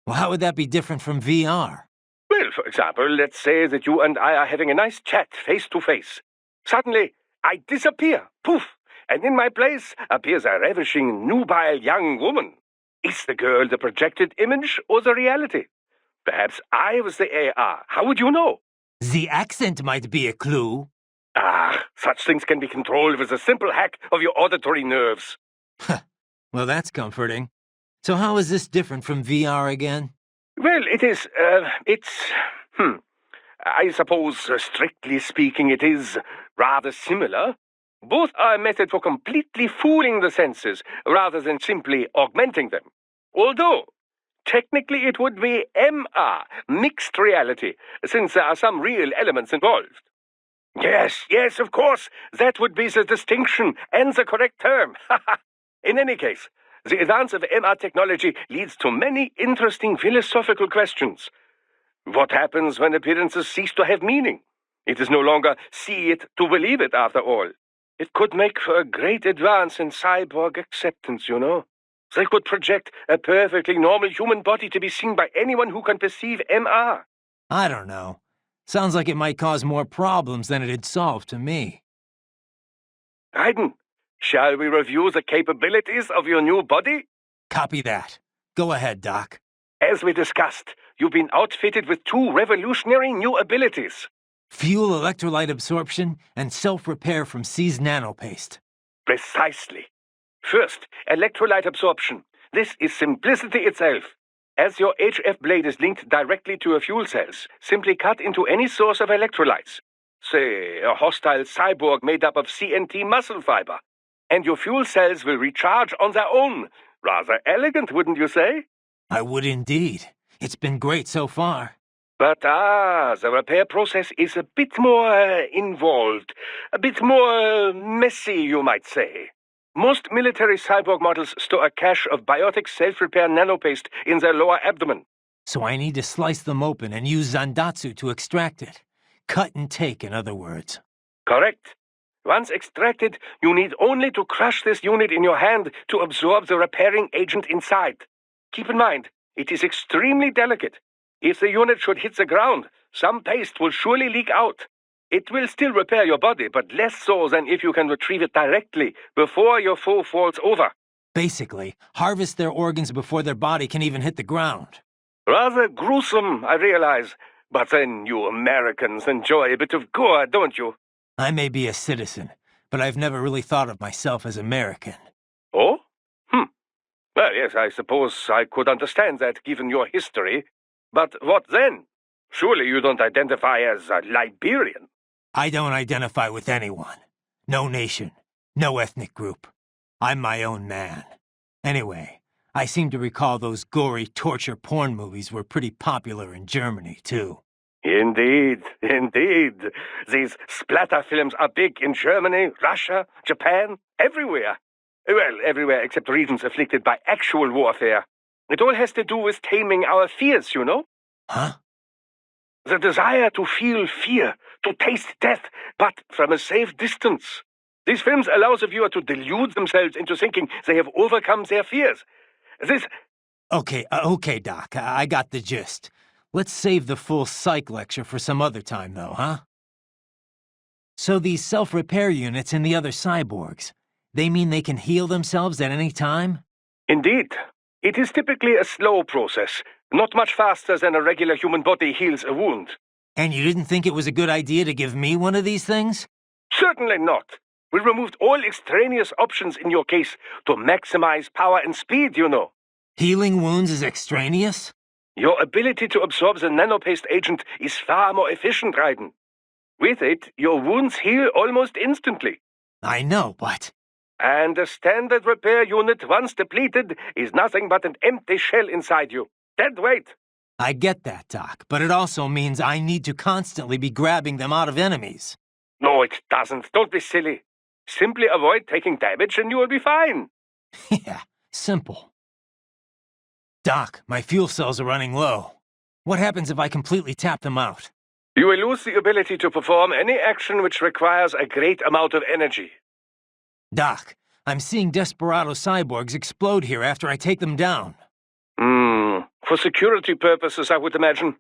Well, how would that be different from VR? Well, for example, let's say that you and I are having a nice chat face to face. Suddenly, I disappear, poof, and in my place appears a ravishing, nubile young woman. Is the girl the projected image or the reality? Perhaps I was the AR. How would you know? The accent might be a clue. Ah, such things can be controlled with a simple hack of your auditory nerves. Well, that's comforting. So how is this different from VR again? Well, I suppose, strictly speaking, it is rather similar. Both are a method for completely fooling the senses, rather than simply augmenting them. Although, technically it would be MR, mixed reality, since there are some real elements involved. Yes, of course, that would be the distinction and the correct term. In any case, the advance of MR technology leads to many interesting philosophical questions. What happens when appearances cease to have meaning? It is no longer see it to believe it, after all. It could make for a great advance in cyborg acceptance, you know. They could project a perfectly normal human body to be seen by anyone who can perceive MR. I don't know. Sounds like it might cause more problems than it'd solve to me. Raiden, shall we review the capabilities of your new body? Copy that. Go ahead, Doc. As we discussed, you've been outfitted with two revolutionary new abilities. Fuel electrolyte absorption and self-repair from C's nanopaste. Precisely. First, electrolyte absorption. This is simplicity itself. As your HF blade is linked directly to your fuel cells, simply cut into any source of electrolytes. Say, a hostile cyborg made up of CNT muscle fiber. And your fuel cells will recharge on their own. Rather elegant, wouldn't you say? I would indeed. It's been great so far. But the repair process is a bit more involved. A bit more messy, you might say. Most military cyborg models store a cache of biotic self-repair nanopaste in their lower abdomen. So I need to slice them open and use Zandatsu to extract it. Cut and take, in other words. Correct. Once extracted, you need only to crush this unit in your hand to absorb the repairing agent inside. Keep in mind, it is extremely delicate. If the unit should hit the ground, some paste will surely leak out. It will still repair your body, but less so than if you can retrieve it directly before your foe falls over. Basically, harvest their organs before their body can even hit the ground. Rather gruesome, I realize. But then you Americans enjoy a bit of gore, don't you? I may be a citizen, but I've never really thought of myself as American. Oh? Well, yes, I suppose I could understand that, given your history. But what then? Surely you don't identify as a Liberian. I don't identify with anyone. No nation. No ethnic group. I'm my own man. Anyway, I seem to recall those gory torture porn movies were pretty popular in Germany, too. Indeed. These splatter films are big in Germany, Russia, Japan, everywhere. Well, everywhere except regions afflicted by actual warfare. It all has to do with taming our fears, you know? Huh? The desire to feel fear, to taste death, but from a safe distance. These films allow the viewer to delude themselves into thinking they have overcome their fears. Okay, Doc, I got the gist. Let's save the full psych lecture for some other time, though, huh? So these self-repair units in the other cyborgs, they mean they can heal themselves at any time? Indeed. It is typically a slow process, not much faster than a regular human body heals a wound. And you didn't think it was a good idea to give me one of these things? Certainly not. We removed all extraneous options in your case to maximize power and speed, you know. Healing wounds is extraneous? Your ability to absorb the nanopaste agent is far more efficient, Raiden. With it, your wounds heal almost instantly. I know, but... And the standard repair unit, once depleted, is nothing but an empty shell inside you. Dead weight. I get that, Doc, but it also means I need to constantly be grabbing them out of enemies. No, it doesn't. Don't be silly. Simply avoid taking damage and you will be fine. Yeah, simple. Doc, my fuel cells are running low. What happens if I completely tap them out? You will lose the ability to perform any action which requires a great amount of energy. Doc, I'm seeing desperado cyborgs explode here after I take them down. For security purposes, I would imagine.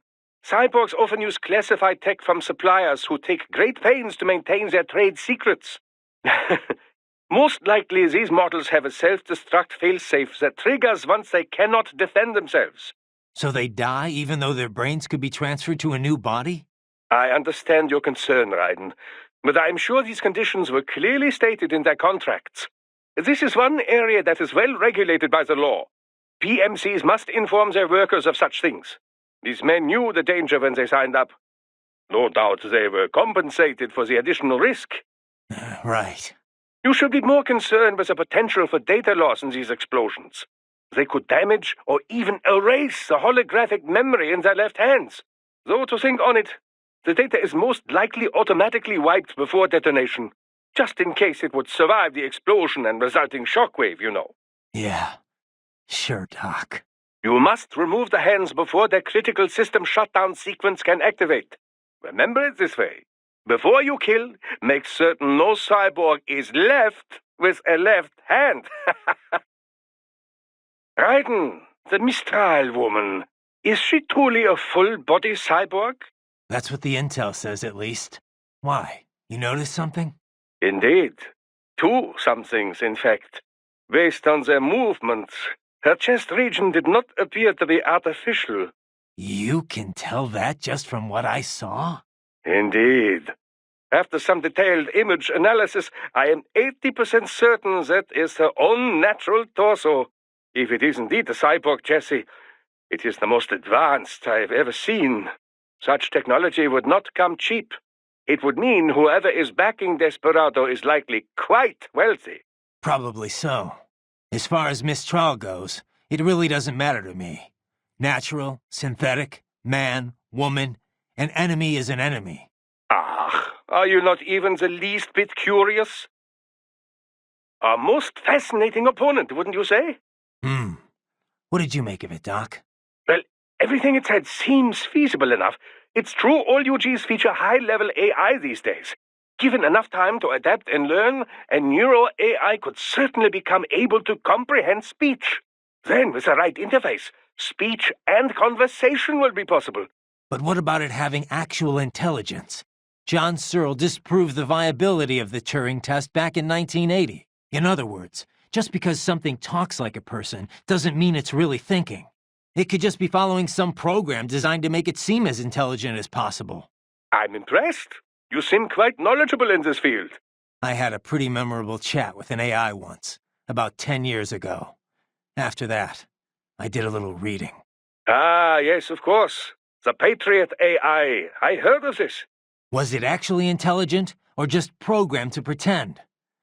Cyborgs often use classified tech from suppliers who take great pains to maintain their trade secrets. Most likely, these models have a self-destruct failsafe that triggers once they cannot defend themselves. So they die even though their brains could be transferred to a new body? I understand your concern, Raiden, but I am sure these conditions were clearly stated in their contracts. This is one area that is well regulated by the law. PMCs must inform their workers of such things. These men knew the danger when they signed up. No doubt they were compensated for the additional risk. Right. You should be more concerned with the potential for data loss in these explosions. They could damage or even erase the holographic memory in their left hands. Though to think on it, the data is most likely automatically wiped before detonation, just in case it would survive the explosion and resulting shockwave, you know. Yeah. Sure, Doc. You must remove the hands before their critical system shutdown sequence can activate. Remember it this way. Before you kill, make certain no cyborg is left with a left hand. Raiden, the Mistral woman, is she truly a full-body cyborg? That's what the intel says, at least. Why? You notice something? Indeed. Two somethings, in fact. Based on their movements, her chest region did not appear to be artificial. You can tell that just from what I saw? Indeed. After some detailed image analysis, I am 80% certain that is her own natural torso. If it is indeed a cyborg chassis, it is the most advanced I have ever seen. Such technology would not come cheap. It would mean whoever is backing Desperado is likely quite wealthy. Probably so. As far as Mistral goes, it really doesn't matter to me. Natural, synthetic, man, woman, an enemy is an enemy. Ah, are you not even the least bit curious? A most fascinating opponent, wouldn't you say? What did you make of it, Doc? Well, everything it said seems feasible enough. It's true all UGs feature high-level AI these days. Given enough time to adapt and learn, a neuro-AI could certainly become able to comprehend speech. Then, with the right interface, speech and conversation will be possible. But what about it having actual intelligence? John Searle disproved the viability of the Turing test back in 1980. In other words, just because something talks like a person doesn't mean it's really thinking. It could just be following some program designed to make it seem as intelligent as possible. I'm impressed. You seem quite knowledgeable in this field. I had a pretty memorable chat with an AI once, about 10 years ago. After that, I did a little reading. Ah, yes, of course. The Patriot AI. I heard of this. Was it actually intelligent, or just programmed to pretend?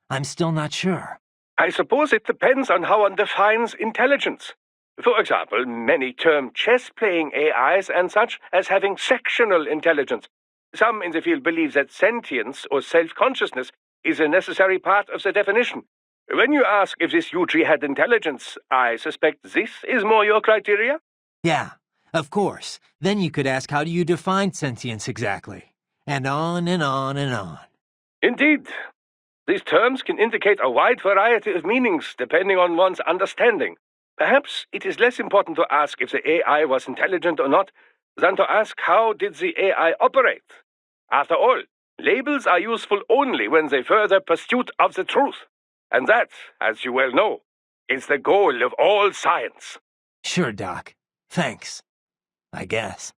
I'm still not sure. I suppose it depends on how one defines intelligence. For example, many term chess-playing AIs and such as having sectional intelligence. Some in the field believe that sentience or self-consciousness is a necessary part of the definition. When you ask if this UG had intelligence, I suspect this is more your criteria? Yeah, of course. Then you could ask, how do you define sentience exactly? And on and on and on. Indeed. These terms can indicate a wide variety of meanings depending on one's understanding. Perhaps it is less important to ask if the AI was intelligent or not than to ask how did the AI operate. After all, labels are useful only when they further pursuit of the truth. And that, as you well know, is the goal of all science. Sure, Doc. Thanks. I guess.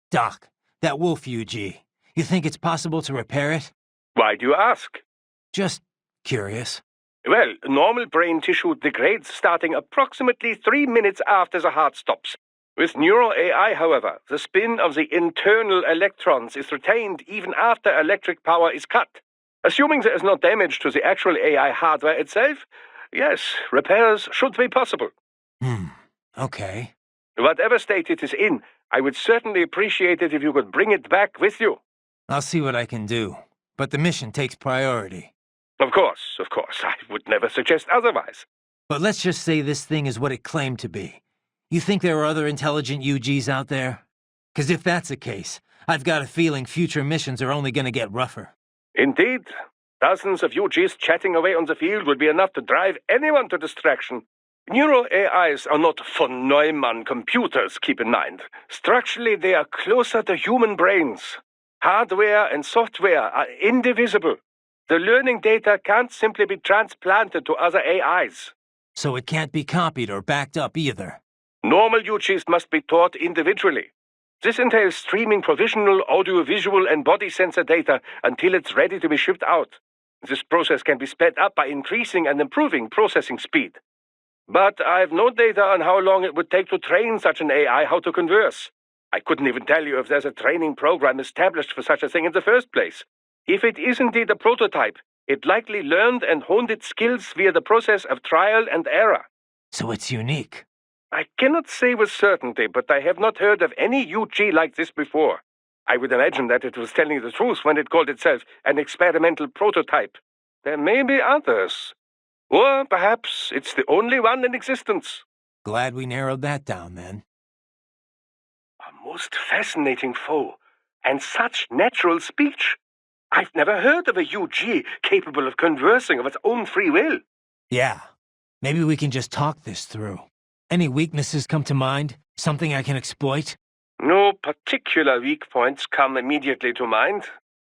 Doc, that wolf UG, you think it's possible to repair it? Why do you ask? Just curious. Well, normal brain tissue degrades starting approximately 3 minutes after the heart stops. With neural AI, however, the spin of the internal electrons is retained even after electric power is cut. Assuming there is no damage to the actual AI hardware itself, yes, repairs should be possible. Okay. Whatever state it is in, I would certainly appreciate it if you could bring it back with you. I'll see what I can do, but the mission takes priority. Of course. I would never suggest otherwise. But let's just say this thing is what it claimed to be. You think there are other intelligent UGs out there? 'Cause if that's the case, I've got a feeling future missions are only gonna get rougher. Indeed. Dozens of UGs chatting away on the field would be enough to drive anyone to distraction. Neural AIs are not von Neumann computers, keep in mind. Structurally, they are closer to human brains. Hardware and software are indivisible. The learning data can't simply be transplanted to other AIs. So it can't be copied or backed up either. Normal UGs must be taught individually. This entails streaming provisional, audiovisual, and body sensor data until it's ready to be shipped out. This process can be sped up by increasing and improving processing speed. But I have no data on how long it would take to train such an AI how to converse. I couldn't even tell you if there's a training program established for such a thing in the first place. If it is indeed a prototype, it likely learned and honed its skills via the process of trial and error. So it's unique. I cannot say with certainty, but I have not heard of any UG like this before. I would imagine that it was telling the truth when it called itself an experimental prototype. There may be others. Or perhaps it's the only one in existence. Glad we narrowed that down, then. A most fascinating foe, and such natural speech. I've never heard of a UG capable of conversing of its own free will. Yeah. Maybe we can just talk this through. Any weaknesses come to mind? Something I can exploit? No particular weak points come immediately to mind.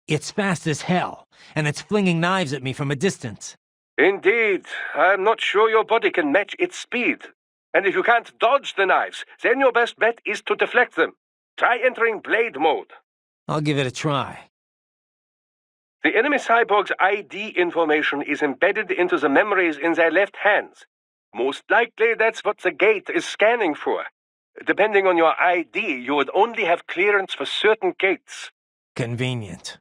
It's fast as hell, and it's flinging knives at me from a distance. Indeed. I'm not sure your body can match its speed. And if you can't dodge the knives, then your best bet is to deflect them. Try entering blade mode. I'll give it a try. The enemy cyborg's ID information is embedded into the memories in their left hands. Most likely that's what the gate is scanning for. Depending on your ID, you would only have clearance for certain gates. Convenient.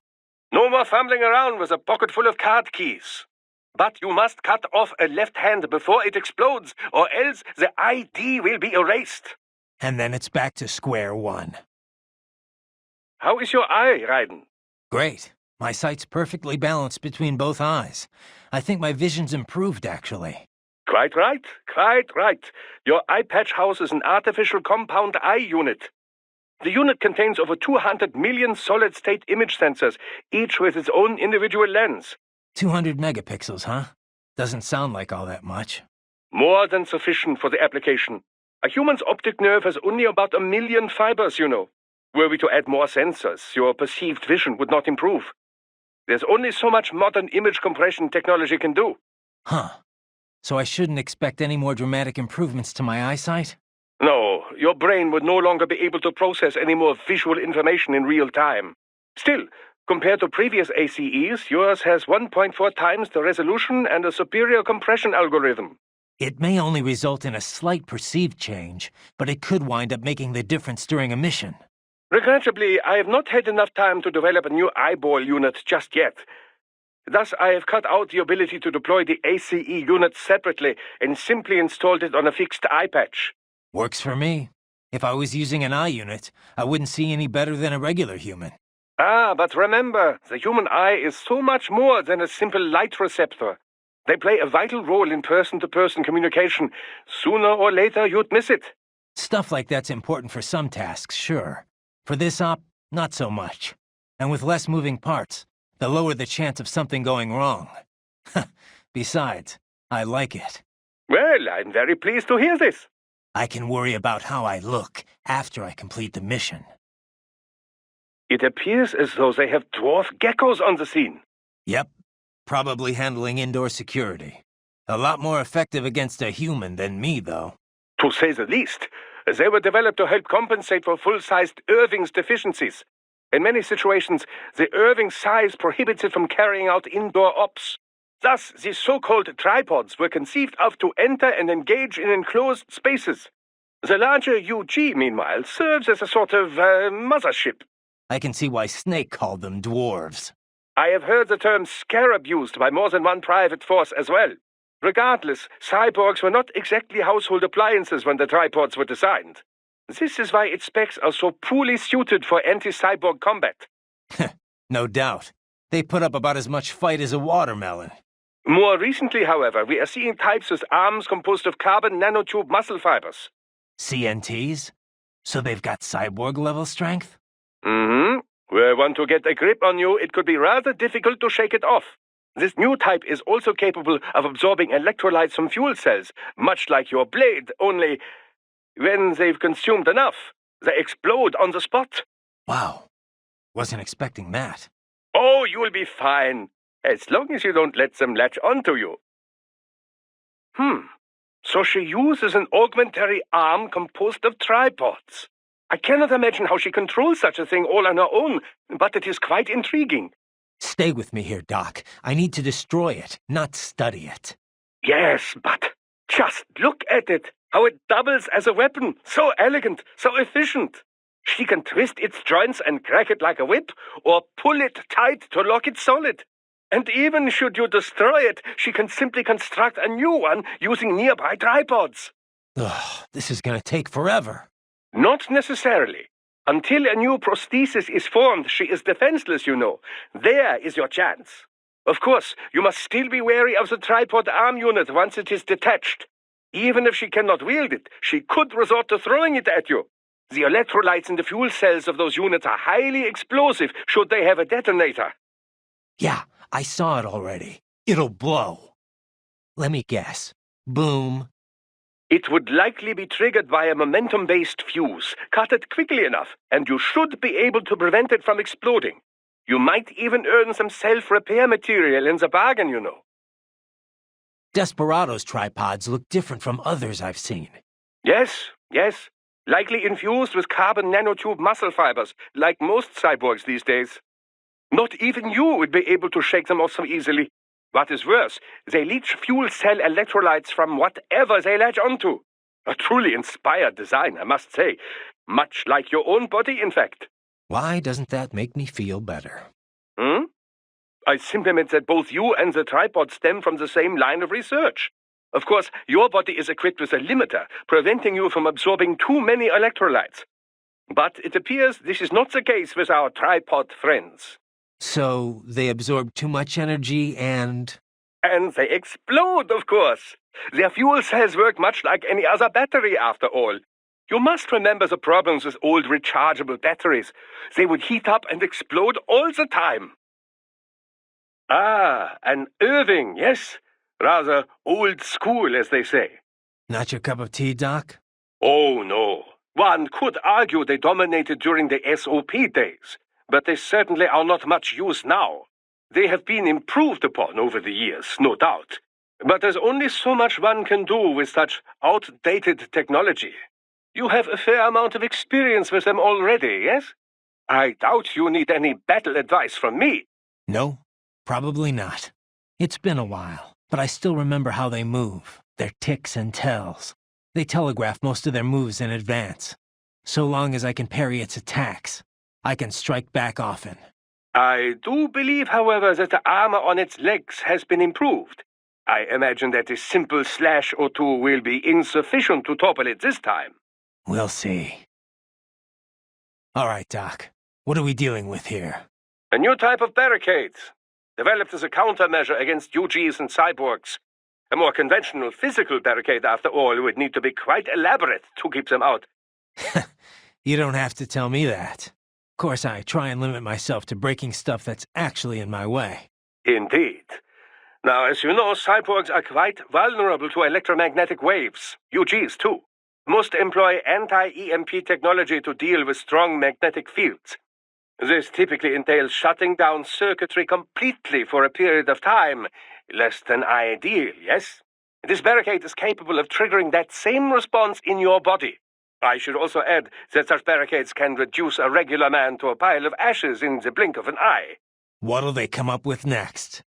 No more fumbling around with a pocket full of card keys. But you must cut off a left hand before it explodes, or else the ID will be erased. And then it's back to square one. How is your eye, Raiden? Great. My sight's perfectly balanced between both eyes. I think my vision's improved, actually. Quite right. Your eye patch houses an artificial compound eye unit. The unit contains over 200 million solid-state image sensors, each with its own individual lens. 200 megapixels, huh? Doesn't sound like all that much. More than sufficient for the application. A human's optic nerve has only about 1 million fibers, you know. Were we to add more sensors, your perceived vision would not improve. There's only so much modern image compression technology can do. Huh. So I shouldn't expect any more dramatic improvements to my eyesight? No, your brain would no longer be able to process any more visual information in real time. Still, compared to previous ACEs, yours has 1.4 times the resolution and a superior compression algorithm. It may only result in a slight perceived change, but it could wind up making the difference during a mission. Regrettably, I have not had enough time to develop a new eyeball unit just yet. Thus, I have cut out the ability to deploy the ACE unit separately and simply installed it on a fixed eye patch. Works for me. If I was using an eye unit, I wouldn't see any better than a regular human. But remember, the human eye is so much more than a simple light receptor. They play a vital role in person-to-person communication. Sooner or later, you'd miss it. Stuff like that's important for some tasks, sure. For this op, not so much. And with less moving parts, the lower the chance of something going wrong. Besides, I like it. Well, I'm very pleased to hear this. I can worry about how I look after I complete the mission. It appears as though they have dwarf geckos on the scene. Yep. Probably handling indoor security. A lot more effective against a human than me, though. To say the least. They were developed to help compensate for full-sized Irving's deficiencies. In many situations, the Irving size prohibits it from carrying out indoor ops. Thus, these so-called tripods were conceived of to enter and engage in enclosed spaces. The larger UG, meanwhile, serves as a sort of mothership. I can see why Snake called them dwarves. I have heard the term scarab used by more than one private force as well. Regardless, cyborgs were not exactly household appliances when the tripods were designed. This is why its specs are so poorly suited for anti-cyborg combat. No doubt. They put up about as much fight as a watermelon. More recently, however, we are seeing types with arms composed of carbon nanotube muscle fibers. CNTs? So they've got cyborg-level strength? Mm-hmm. Were I want to get a grip on you, it could be rather difficult to shake it off. This new type is also capable of absorbing electrolytes from fuel cells, much like your blade, only when they've consumed enough, they explode on the spot. Wow. Wasn't expecting that. Oh, you'll be fine, as long as you don't let them latch onto you. So she uses an augmentary arm composed of tripods. I cannot imagine how she controls such a thing all on her own, but it is quite intriguing. Stay with me here, Doc. I need to destroy it, not study it. Yes, but just look at it, how it doubles as a weapon. So elegant, so efficient. She can twist its joints and crack it like a whip, or pull it tight to lock it solid. And even should you destroy it, she can simply construct a new one using nearby tripods. Ugh, this is gonna take forever. Not necessarily. Until a new prosthesis is formed, she is defenseless, you know. There is your chance. Of course, you must still be wary of the tripod arm unit once it is detached. Even if she cannot wield it, she could resort to throwing it at you. The electrolytes in the fuel cells of those units are highly explosive should they have a detonator. Yeah, I saw it already. It'll blow. Let me guess. Boom. It would likely be triggered by a momentum-based fuse. Cut it quickly enough, and you should be able to prevent it from exploding. You might even earn some self-repair material in the bargain, you know. Desperado's tripods look different from others I've seen. Yes. Likely infused with carbon nanotube muscle fibers, like most cyborgs these days. Not even you would be able to shake them off so easily. What is worse, they leach fuel cell electrolytes from whatever they latch onto. A truly inspired design, I must say. Much like your own body, in fact. Why doesn't that make me feel better? I simply meant that both you and the tripod stem from the same line of research. Of course, your body is equipped with a limiter, preventing you from absorbing too many electrolytes. But it appears this is not the case with our tripod friends. So they absorb too much energy and... And they explode, of course. Their fuel cells work much like any other battery, after all. You must remember the problems with old rechargeable batteries. They would heat up and explode all the time. Ah, an Irving, yes. Rather old school, as they say. Not your cup of tea, Doc? Oh, no. One could argue they dominated during the SOP days, but they certainly are not much use now. They have been improved upon over the years, no doubt. But there's only so much one can do with such outdated technology. You have a fair amount of experience with them already, yes? I doubt you need any battle advice from me. No, probably not. It's been a while, but I still remember how they move, their ticks and tells. They telegraph most of their moves in advance. So long as I can parry its attacks, I can strike back often. I do believe, however, that the armor on its legs has been improved. I imagine that a simple slash or two will be insufficient to topple it this time. We'll see. All right, Doc. What are we dealing with here? A new type of barricades, developed as a countermeasure against UGs and cyborgs. A more conventional physical barricade, after all, would need to be quite elaborate to keep them out. You don't have to tell me that. Of course, I try and limit myself to breaking stuff that's actually in my way. Indeed. Now, as you know, cyborgs are quite vulnerable to electromagnetic waves, UGs too. Most employ anti-EMP technology to deal with strong magnetic fields. This typically entails shutting down circuitry completely for a period of time. Less than ideal, yes? This barricade is capable of triggering that same response in your body. I should also add that such barricades can reduce a regular man to a pile of ashes in the blink of an eye. What'll they come up with next?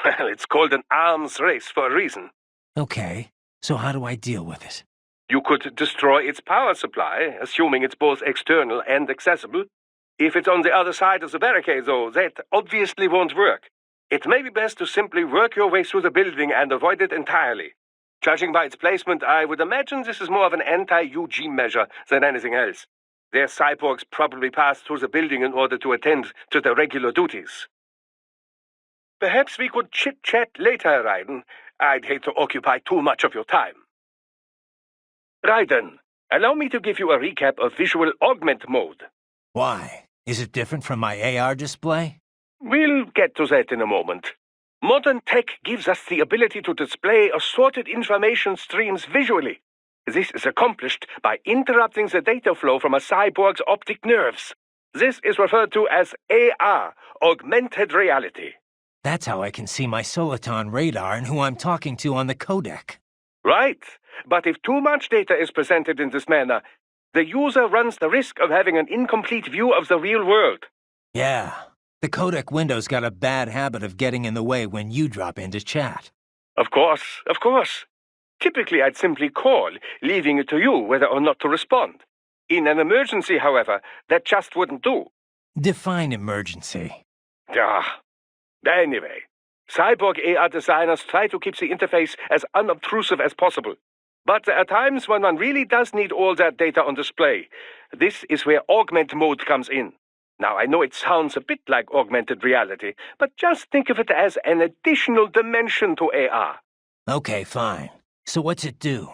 Well, it's called an arms race for a reason. Okay, so how do I deal with it? You could destroy its power supply, assuming it's both external and accessible. If it's on the other side of the barricade, though, that obviously won't work. It may be best to simply work your way through the building and avoid it entirely. Judging by its placement, I would imagine this is more of an anti-UG measure than anything else. Their cyborgs probably pass through the building in order to attend to their regular duties. Perhaps we could chit-chat later, Raiden. I'd hate to occupy too much of your time. Raiden, allow me to give you a recap of visual augment mode. Why? Is it different from my AR display? We'll get to that in a moment. Modern tech gives us the ability to display assorted information streams visually. This is accomplished by interrupting the data flow from a cyborg's optic nerves. This is referred to as AR, augmented reality. That's how I can see my Soliton radar and who I'm talking to on the codec. Right, but if too much data is presented in this manner, the user runs the risk of having an incomplete view of the real world. Yeah, the codec window's got a bad habit of getting in the way when you drop in to chat. Of course, of course. Typically, I'd simply call, leaving it to you whether or not to respond. In an emergency, however, that just wouldn't do. Define emergency. Anyway, cyborg AR designers try to keep the interface as unobtrusive as possible. But there are times when one really does need all that data on display. This is where augment mode comes in. Now, I know it sounds a bit like augmented reality, but just think of it as an additional dimension to AR. Okay, fine. So what's it do?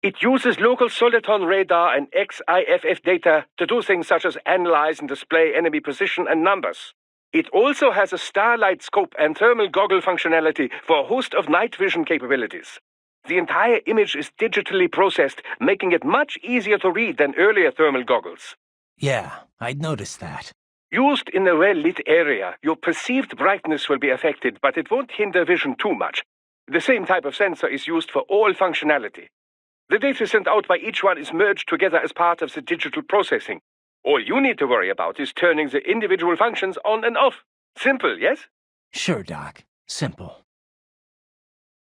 It uses local Soliton radar and XIFF data to do things such as analyze and display enemy position and numbers. It also has a starlight scope and thermal goggle functionality for a host of night vision capabilities. The entire image is digitally processed, making it much easier to read than earlier thermal goggles. Yeah, I'd noticed that. Used in a well-lit area, your perceived brightness will be affected, but it won't hinder vision too much. The same type of sensor is used for all functionality. The data sent out by each one is merged together as part of the digital processing. All you need to worry about is turning the individual functions on and off. Simple, yes? Sure, Doc. Simple.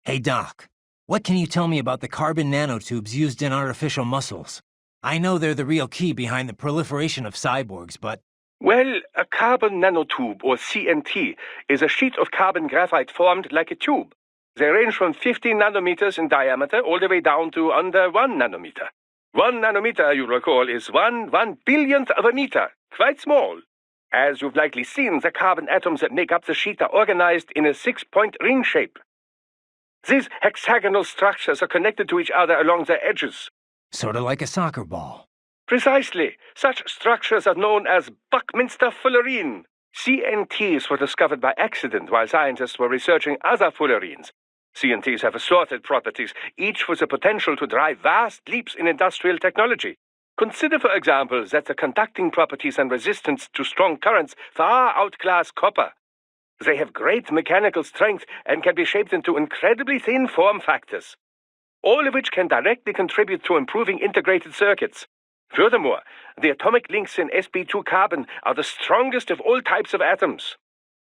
Hey, Doc. What can you tell me about the carbon nanotubes used in artificial muscles? I know they're the real key behind the proliferation of cyborgs, but... Well, a carbon nanotube, or CNT, is a sheet of carbon graphite formed like a tube. They range from 50 nanometers in diameter all the way down to under 1 nanometer. 1 nanometer, you recall, is 1/1 billionth of a meter, quite small. As you've likely seen, the carbon atoms that make up the sheet are organized in a 6-point ring shape. These hexagonal structures are connected to each other along their edges. Sort of like a soccer ball. Precisely. Such structures are known as Buckminster fullerene. CNTs were discovered by accident while scientists were researching other fullerenes. CNTs have assorted properties, each with the potential to drive vast leaps in industrial technology. Consider, for example, that the conducting properties and resistance to strong currents far outclass copper. They have great mechanical strength and can be shaped into incredibly thin form factors, all of which can directly contribute to improving integrated circuits. Furthermore, the atomic links in sp2 carbon are the strongest of all types of atoms.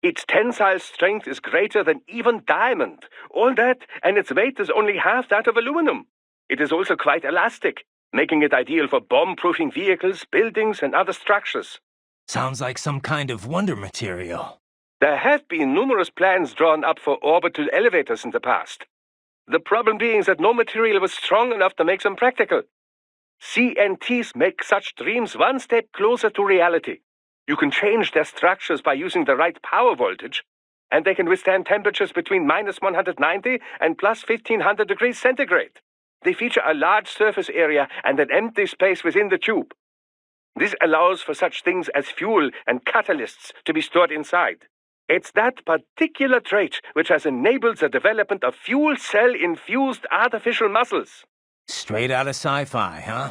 Its tensile strength is greater than even diamond. All that, and its weight is only half that of aluminum. It is also quite elastic, making it ideal for bomb-proofing vehicles, buildings, and other structures. Sounds like some kind of wonder material. There have been numerous plans drawn up for orbital elevators in the past. The problem being that no material was strong enough to make them practical. CNTs make such dreams one step closer to reality. You can change their structures by using the right power voltage, and they can withstand temperatures between -190 and +1500 degrees centigrade. They feature a large surface area and an empty space within the tube. This allows for such things as fuel and catalysts to be stored inside. It's that particular trait which has enabled the development of fuel cell-infused artificial muscles. Straight out of sci-fi, huh?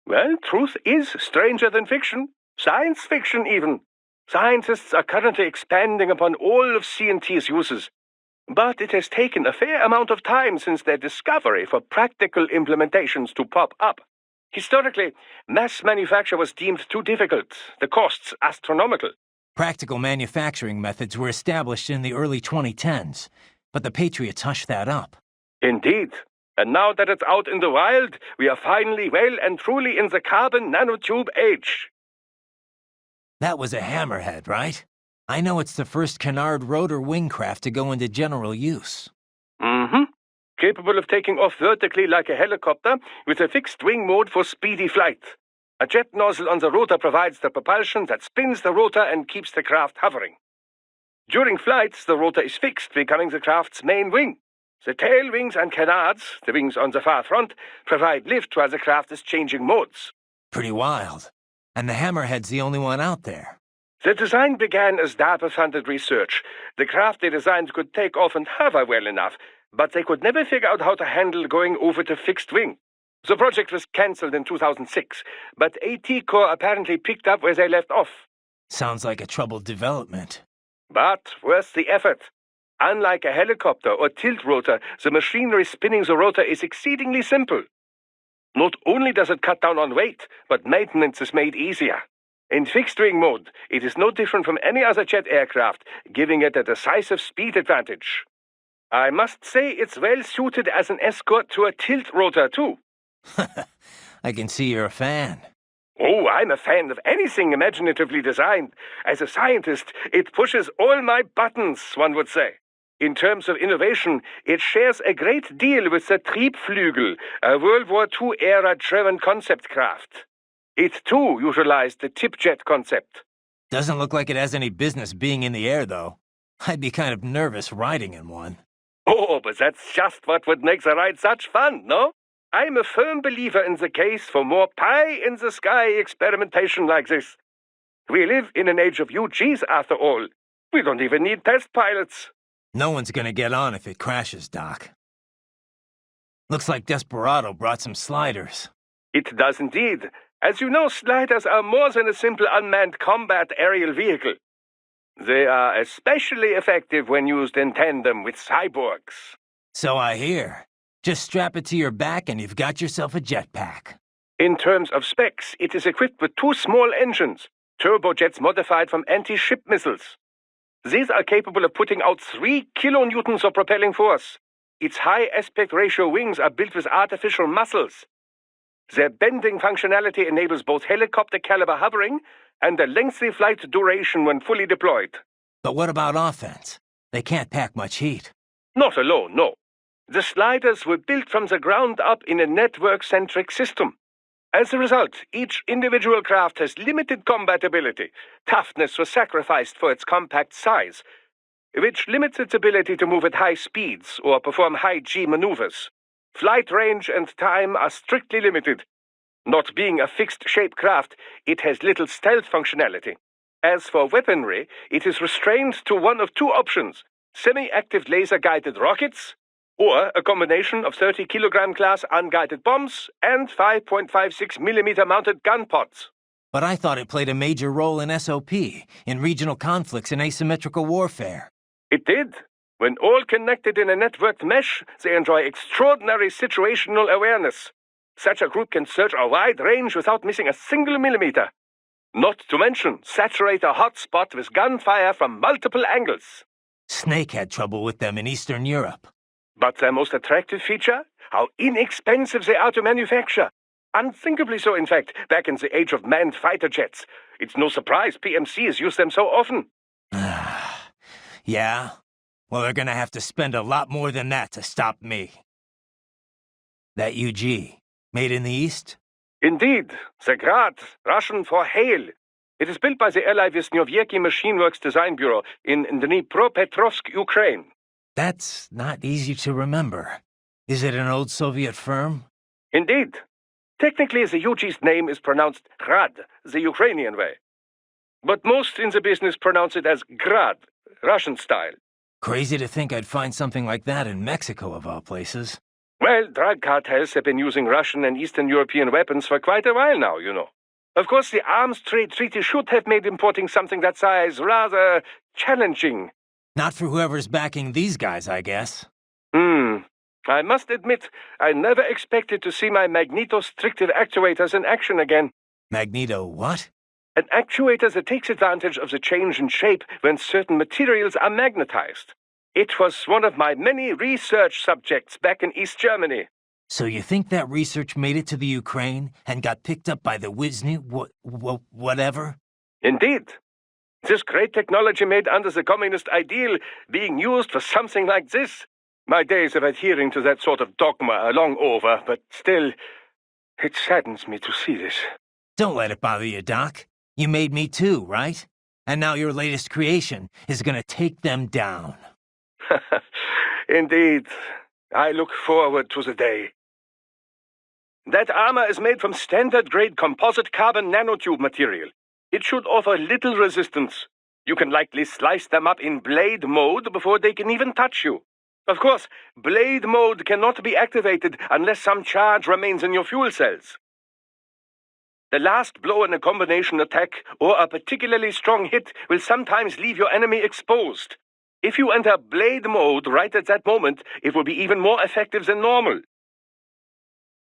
Well, truth is stranger than fiction. Science fiction, even. Scientists are currently expanding upon all of CNT's uses. But it has taken a fair amount of time since their discovery for practical implementations to pop up. Historically, mass manufacture was deemed too difficult, the costs astronomical. Practical manufacturing methods were established in the early 2010s, but the Patriots hushed that up. Indeed. And now that it's out in the wild, we are finally well and truly in the carbon nanotube age. That was a hammerhead, right? I know it's the first canard rotor wingcraft to go into general use. Mm-hmm. Capable of taking off vertically like a helicopter with a fixed wing mode for speedy flight. A jet nozzle on the rotor provides the propulsion that spins the rotor and keeps the craft hovering. During flights, the rotor is fixed, becoming the craft's main wing. The tail wings and canards, the wings on the far front, provide lift while the craft is changing modes. Pretty wild. And the hammerhead's the only one out there. The design began as DARPA-funded research. The craft they designed could take off and hover well enough, but they could never figure out how to handle going over to fixed wing. The project was cancelled in 2006, but AT Corps apparently picked up where they left off. Sounds like a troubled development. But worth the effort. Unlike a helicopter or tilt rotor, the machinery spinning the rotor is exceedingly simple. Not only does it cut down on weight, but maintenance is made easier. In fixed-wing mode, it is no different from any other jet aircraft, giving it a decisive speed advantage. I must say it's well suited as an escort to a tilt rotor, too. I can see you're a fan. Oh, I'm a fan of anything imaginatively designed. As a scientist, it pushes all my buttons, one would say. In terms of innovation, it shares a great deal with the Triebflügel, a World War II-era German concept craft. It, too, utilized the tip-jet concept. Doesn't look like it has any business being in the air, though. I'd be kind of nervous riding in one. Oh, but that's just what would make the ride such fun, no? I'm a firm believer in the case for more pie-in-the-sky experimentation like this. We live in an age of UGs, after all. We don't even need test pilots. No one's gonna get on if it crashes, Doc. Looks like Desperado brought some sliders. It does indeed. As you know, sliders are more than a simple unmanned combat aerial vehicle. They are especially effective when used in tandem with cyborgs. So I hear. Just strap it to your back and you've got yourself a jetpack. In terms of specs, it is equipped with 2 small engines, turbojets modified from anti-ship missiles. These are capable of putting out 3 kilonewtons of propelling force. Its high aspect ratio wings are built with artificial muscles. Their bending functionality enables both helicopter-caliber hovering and a lengthy flight duration when fully deployed. But what about offense? They can't pack much heat. Not alone, no. The sliders were built from the ground up in a network-centric system. As a result, each individual craft has limited combat ability. Toughness was sacrificed for its compact size, which limits its ability to move at high speeds or perform high-G maneuvers. Flight range and time are strictly limited. Not being a fixed-shape craft, it has little stealth functionality. As for weaponry, it is restrained to one of 2 options: semi-active laser-guided rockets, or a combination of 30-kilogram class unguided bombs and 5.56mm mounted gun pods. But I thought it played a major role in SOP, in regional conflicts and asymmetrical warfare. It did. When all connected in a networked mesh, they enjoy extraordinary situational awareness. Such a group can search a wide range without missing a single millimeter. Not to mention, saturate a hot spot with gunfire from multiple angles. Snake had trouble with them in Eastern Europe. But their most attractive feature? How inexpensive they are to manufacture. Unthinkably so, in fact, back in the age of manned fighter jets. It's no surprise PMCs use them so often. Yeah? Well, they're gonna have to spend a lot more than that to stop me. That UG, made in the East? Indeed. The Grad, Russian for hail. It is built by the Eli Wisniewski Machine Works Design Bureau in Dnipropetrovsk, Ukraine. That's not easy to remember. Is it an old Soviet firm? Indeed. Technically, the UG's name is pronounced Grad, the Ukrainian way. But most in the business pronounce it as Grad, Russian style. Crazy to think I'd find something like that in Mexico, of all places. Well, drug cartels have been using Russian and Eastern European weapons for quite a while now, you know. Of course, the arms trade treaty should have made importing something that size rather challenging. Not for whoever's backing these guys, I guess. I must admit, I never expected to see my magneto-strictive actuators in action again. Magneto what? An actuator that takes advantage of the change in shape when certain materials are magnetized. It was one of my many research subjects back in East Germany. So you think that research made it to the Ukraine and got picked up by the Wisny whatever? Indeed. This great technology made under the communist ideal being used for something like this. My days of adhering to that sort of dogma are long over, but still, it saddens me to see this. Don't let it bother you, Doc. You made me too, right? And now your latest creation is gonna take them down. Indeed. I look forward to the day. That armor is made from standard-grade composite carbon nanotube material. It should offer little resistance. You can likely slice them up in blade mode before they can even touch you. Of course, blade mode cannot be activated unless some charge remains in your fuel cells. The last blow in a combination attack or a particularly strong hit will sometimes leave your enemy exposed. If you enter blade mode right at that moment, it will be even more effective than normal.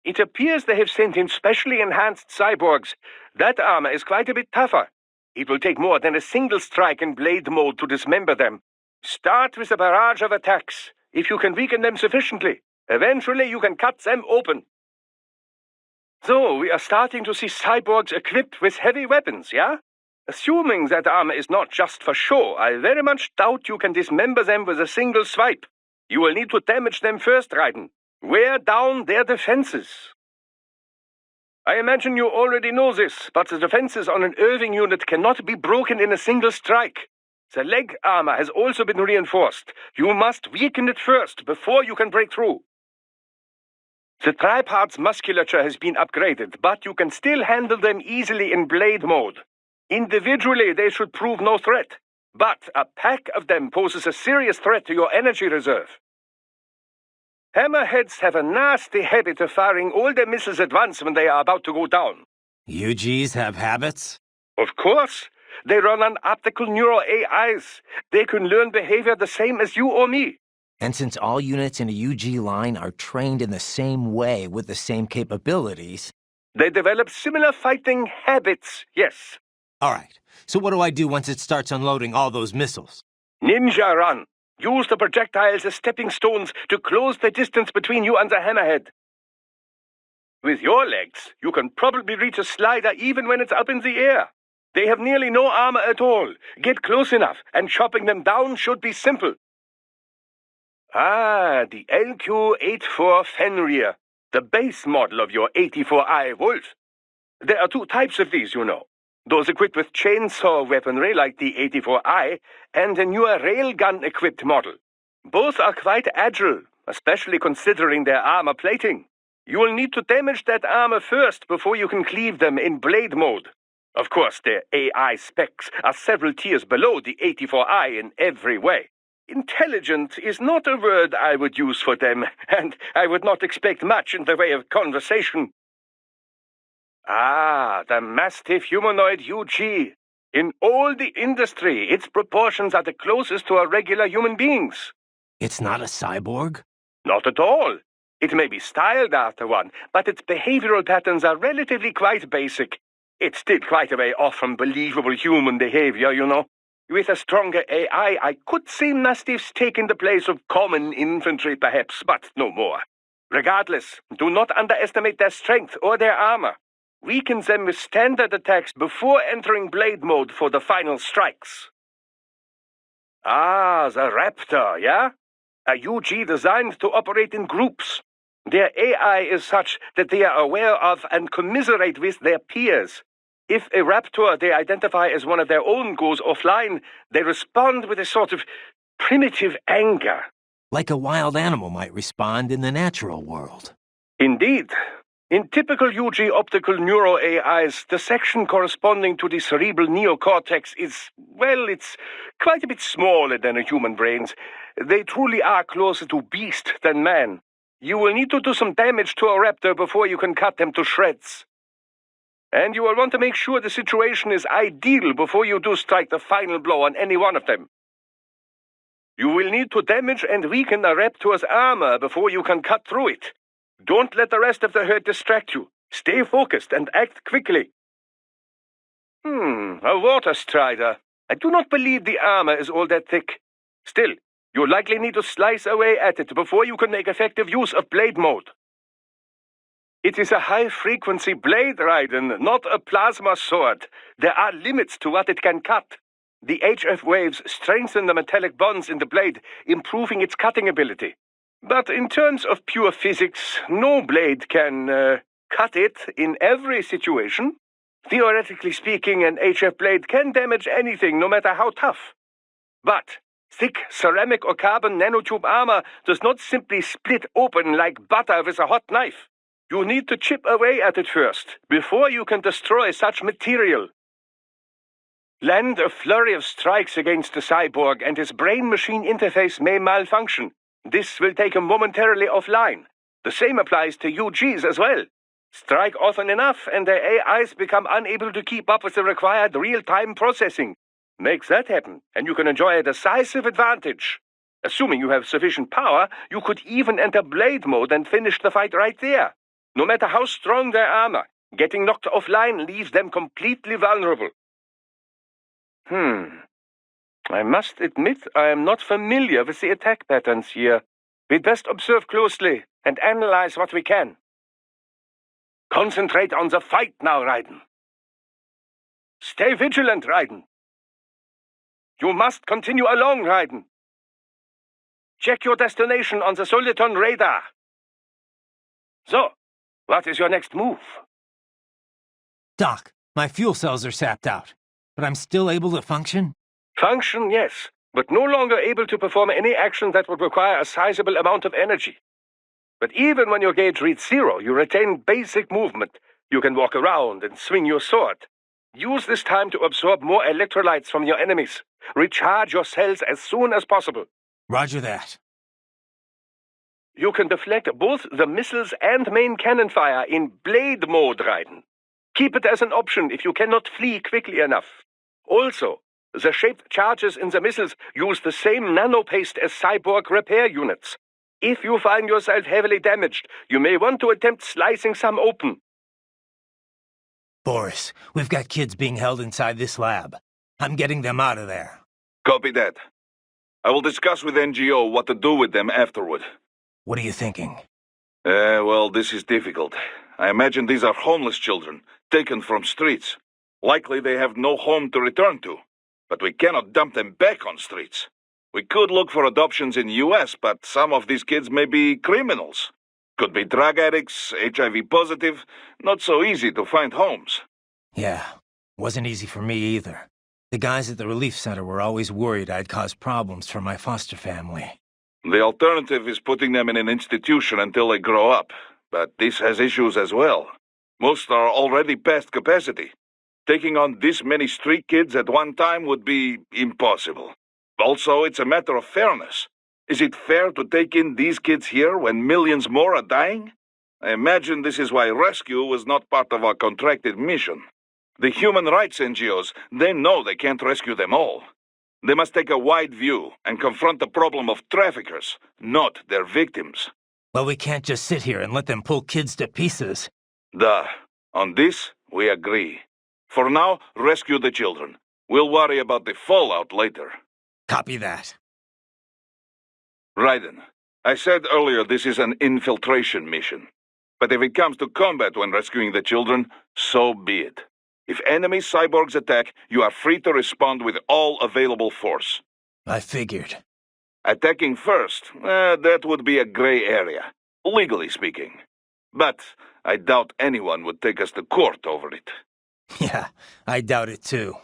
It appears they have sent in specially enhanced cyborgs. That armor is quite a bit tougher. It will take more than a single strike in blade mode to dismember them. Start with a barrage of attacks. If you can weaken them sufficiently, eventually you can cut them open. So, we are starting to see cyborgs equipped with heavy weapons, yeah? Assuming that armor is not just for show, I very much doubt you can dismember them with a single swipe. You will need to damage them first, Raiden. Wear down their defenses. I imagine you already know this, but the defenses on an Irving unit cannot be broken in a single strike. The leg armor has also been reinforced. You must weaken it first, before you can break through. The tripart's musculature has been upgraded, but you can still handle them easily in blade mode. Individually, they should prove no threat, but a pack of them poses a serious threat to your energy reserve. Hammerheads have a nasty habit of firing all their missiles at once when they are about to go down. UGs have habits? Of course. They run on optical neural AIs. They can learn behavior the same as you or me. And since all units in a UG line are trained in the same way with the same capabilities... They develop similar fighting habits, yes. All right, so what do I do once it starts unloading all those missiles? Ninja run. Use the projectiles as stepping stones to close the distance between you and the hammerhead. With your legs, you can probably reach a slider even when it's up in the air. They have nearly no armor at all. Get close enough, and chopping them down should be simple. Ah, the LQ-84 Fenrir, the base model of your 84i Wolf. There are two types of these, you know. Those equipped with chainsaw weaponry like the 84i, and a newer railgun-equipped model. Both are quite agile, especially considering their armor plating. You will need to damage that armor first before you can cleave them in blade mode. Of course, their AI specs are several tiers below the 84i in every way. Intelligent is not a word I would use for them, and I would not expect much in the way of conversation. Ah, the mastiff humanoid UG. In all the industry, its proportions are the closest to a regular human being's. It's not a cyborg? Not at all. It may be styled after one, but its behavioral patterns are relatively quite basic. It's still quite a way off from believable human behavior, you know. With a stronger AI, I could see mastiffs taking the place of common infantry, perhaps, but no more. Regardless, do not underestimate their strength or their armor. Weaken them with standard attacks before entering blade mode for the final strikes. Ah, the Raptor, yeah? A UG designed to operate in groups. Their AI is such that they are aware of and commiserate with their peers. If a raptor they identify as one of their own goes offline, they respond with a sort of primitive anger. Like a wild animal might respond in the natural world. Indeed. In typical UG optical neuro AIs, the section corresponding to the cerebral neocortex is, well, it's quite a bit smaller than a human brain's. They truly are closer to beast than man. You will need to do some damage to a raptor before you can cut them to shreds. And you will want to make sure the situation is ideal before you do strike the final blow on any one of them. You will need to damage and weaken a raptor's armor before you can cut through it. Don't let the rest of the herd distract you. Stay focused and act quickly. A water strider. I do not believe the armor is all that thick. Still, you'll likely need to slice away at it before you can make effective use of blade mode. It is a high-frequency blade, Raiden, not a plasma sword. There are limits to what it can cut. The HF waves strengthen the metallic bonds in the blade, improving its cutting ability. But in terms of pure physics, no blade can, cut it in every situation. Theoretically speaking, an HF blade can damage anything, no matter how tough. But thick ceramic or carbon nanotube armor does not simply split open like butter with a hot knife. You need to chip away at it first, before you can destroy such material. Land a flurry of strikes against the cyborg, and his brain-machine interface may malfunction. This will take him momentarily offline. The same applies to UGs as well. Strike often enough, and their AIs become unable to keep up with the required real-time processing. Make that happen, and you can enjoy a decisive advantage. Assuming you have sufficient power, you could even enter blade mode and finish the fight right there. No matter how strong their armor, getting knocked offline leaves them completely vulnerable. I must admit I am not familiar with the attack patterns here. We'd best observe closely and analyze what we can. Concentrate on the fight now, Raiden. Stay vigilant, Raiden. You must continue along, Raiden. Check your destination on the Soliton radar. So, what is your next move? Doc, my fuel cells are sapped out, but I'm still able to function? Function, yes, but no longer able to perform any action that would require a sizable amount of energy. But even when your gauge reads 0, you retain basic movement. You can walk around and swing your sword. Use this time to absorb more electrolytes from your enemies. Recharge your cells as soon as possible. Roger that. You can deflect both the missiles and main cannon fire in blade mode, Raiden. Keep it as an option if you cannot flee quickly enough. Also, the shaped charges in the missiles use the same nanopaste as cyborg repair units. If you find yourself heavily damaged, you may want to attempt slicing some open. Boris, we've got kids being held inside this lab. I'm getting them out of there. Copy that. I will discuss with NGO what to do with them afterward. What are you thinking? Well, this is difficult. I imagine these are homeless children, taken from streets. Likely they have no home to return to. But we cannot dump them back on streets. We could look for adoptions in the US, but some of these kids may be criminals. Could be drug addicts, HIV positive. Not so easy to find homes. Yeah, wasn't easy for me either. The guys at the relief center were always worried I'd cause problems for my foster family. The alternative is putting them in an institution until they grow up. But this has issues as well. Most are already past capacity. Taking on this many street kids at one time would be impossible. Also, it's a matter of fairness. Is it fair to take in these kids here when millions more are dying? I imagine this is why rescue was not part of our contracted mission. The human rights NGOs, they know they can't rescue them all. They must take a wide view and confront the problem of traffickers, not their victims. Well, we can't just sit here and let them pull kids to pieces. Duh. On this, we agree. For now, rescue the children. We'll worry about the fallout later. Copy that. Raiden, I said earlier this is an infiltration mission. But if it comes to combat when rescuing the children, so be it. If enemy cyborgs attack, you are free to respond with all available force. I figured. Attacking first, that would be a gray area, legally speaking. But I doubt anyone would take us to court over it. Yeah, I doubt it too.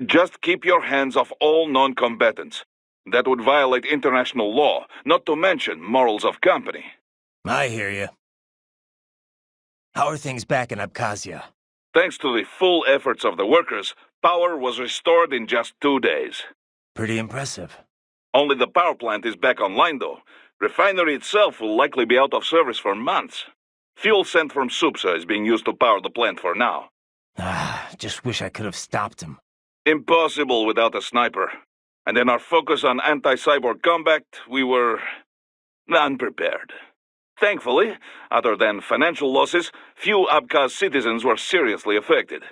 Just keep your hands off all non-combatants. That would violate international law, not to mention morals of company. I hear you. How are things back in Abkhazia? Thanks to the full efforts of the workers, power was restored in just 2 days. Pretty impressive. Only the power plant is back online, though. Refinery itself will likely be out of service for months. Fuel sent from Supsa is being used to power the plant for now. Just wish I could have stopped him. Impossible without a sniper. And in our focus on anti-cyborg combat, we were unprepared. Thankfully, other than financial losses, few Abkhaz citizens were seriously affected.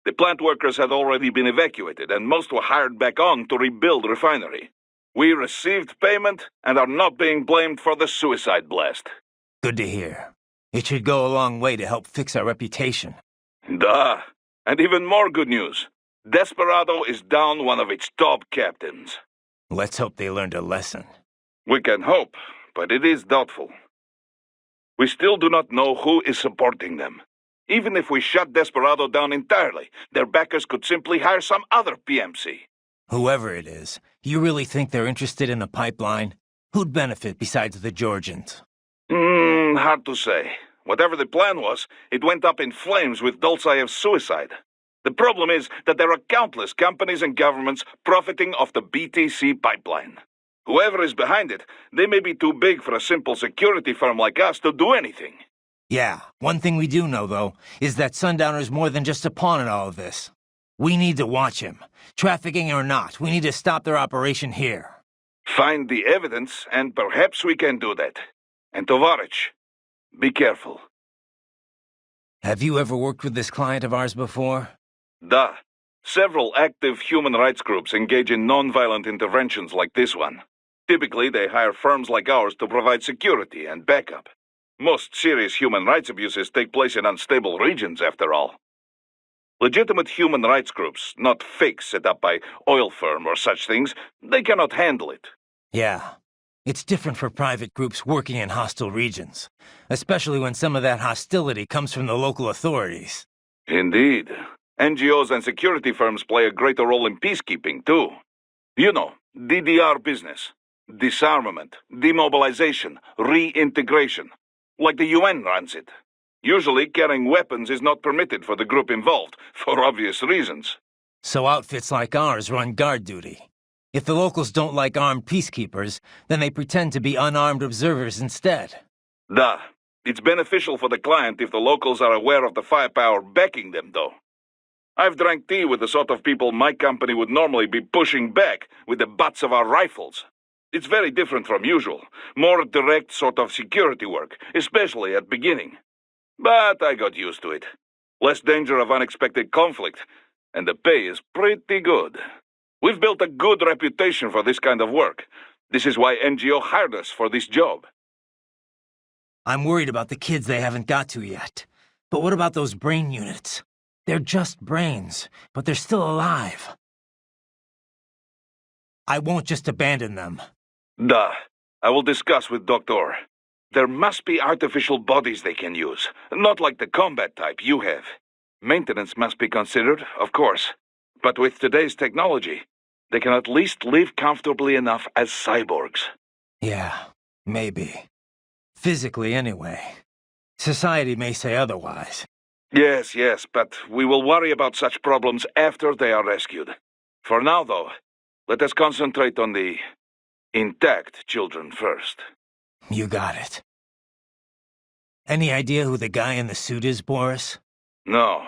The plant workers had already been evacuated, and most were hired back on to rebuild the refinery. We received payment and are not being blamed for the suicide blast. Good to hear. It should go a long way to help fix our reputation. Duh. And even more good news. Desperado is down one of its top captains. Let's hope they learned a lesson. We can hope, but it is doubtful. We still do not know who is supporting them. Even if we shut Desperado down entirely, their backers could simply hire some other PMC. Whoever it is, you really think they're interested in the pipeline? Who'd benefit besides the Georgians? Hard to say. Whatever the plan was, it went up in flames with Dulceev's suicide. The problem is that there are countless companies and governments profiting off the BTC pipeline. Whoever is behind it, they may be too big for a simple security firm like us to do anything. Yeah, one thing we do know, though, is that Sundowner's more than just a pawn in all of this. We need to watch him. Trafficking or not, we need to stop their operation here. Find the evidence, and perhaps we can do that. And Tovarich, be careful. Have you ever worked with this client of ours before? Duh. Several active human rights groups engage in non-violent interventions like this one. Typically, they hire firms like ours to provide security and backup. Most serious human rights abuses take place in unstable regions, after all. Legitimate human rights groups, not fakes set up by oil firm or such things, they cannot handle it. Yeah. It's different for private groups working in hostile regions, especially when some of that hostility comes from the local authorities. Indeed. NGOs and security firms play a greater role in peacekeeping, too. You know, DDR business. Disarmament, demobilization, reintegration. Like the UN runs it. Usually, carrying weapons is not permitted for the group involved, for obvious reasons. So outfits like ours run guard duty. If the locals don't like armed peacekeepers, then they pretend to be unarmed observers instead. Duh. It's beneficial for the client if the locals are aware of the firepower backing them, though. I've drank tea with the sort of people my company would normally be pushing back with the butts of our rifles. It's very different from usual. More direct sort of security work, especially at beginning. But I got used to it. Less danger of unexpected conflict, and the pay is pretty good. We've built a good reputation for this kind of work. This is why NGO hired us for this job. I'm worried about the kids they haven't got to yet. But what about those brain units? They're just brains, but they're still alive. I won't just abandon them. Duh. I will discuss with Doktor. There must be artificial bodies they can use, not like the combat type you have. Maintenance must be considered, of course. But with today's technology, they can at least live comfortably enough as cyborgs. Yeah, maybe. Physically, anyway. Society may say otherwise. Yes, but we will worry about such problems after they are rescued. For now, though, let us concentrate on the intact children first. You got it. Any idea who the guy in the suit is, Boris? No.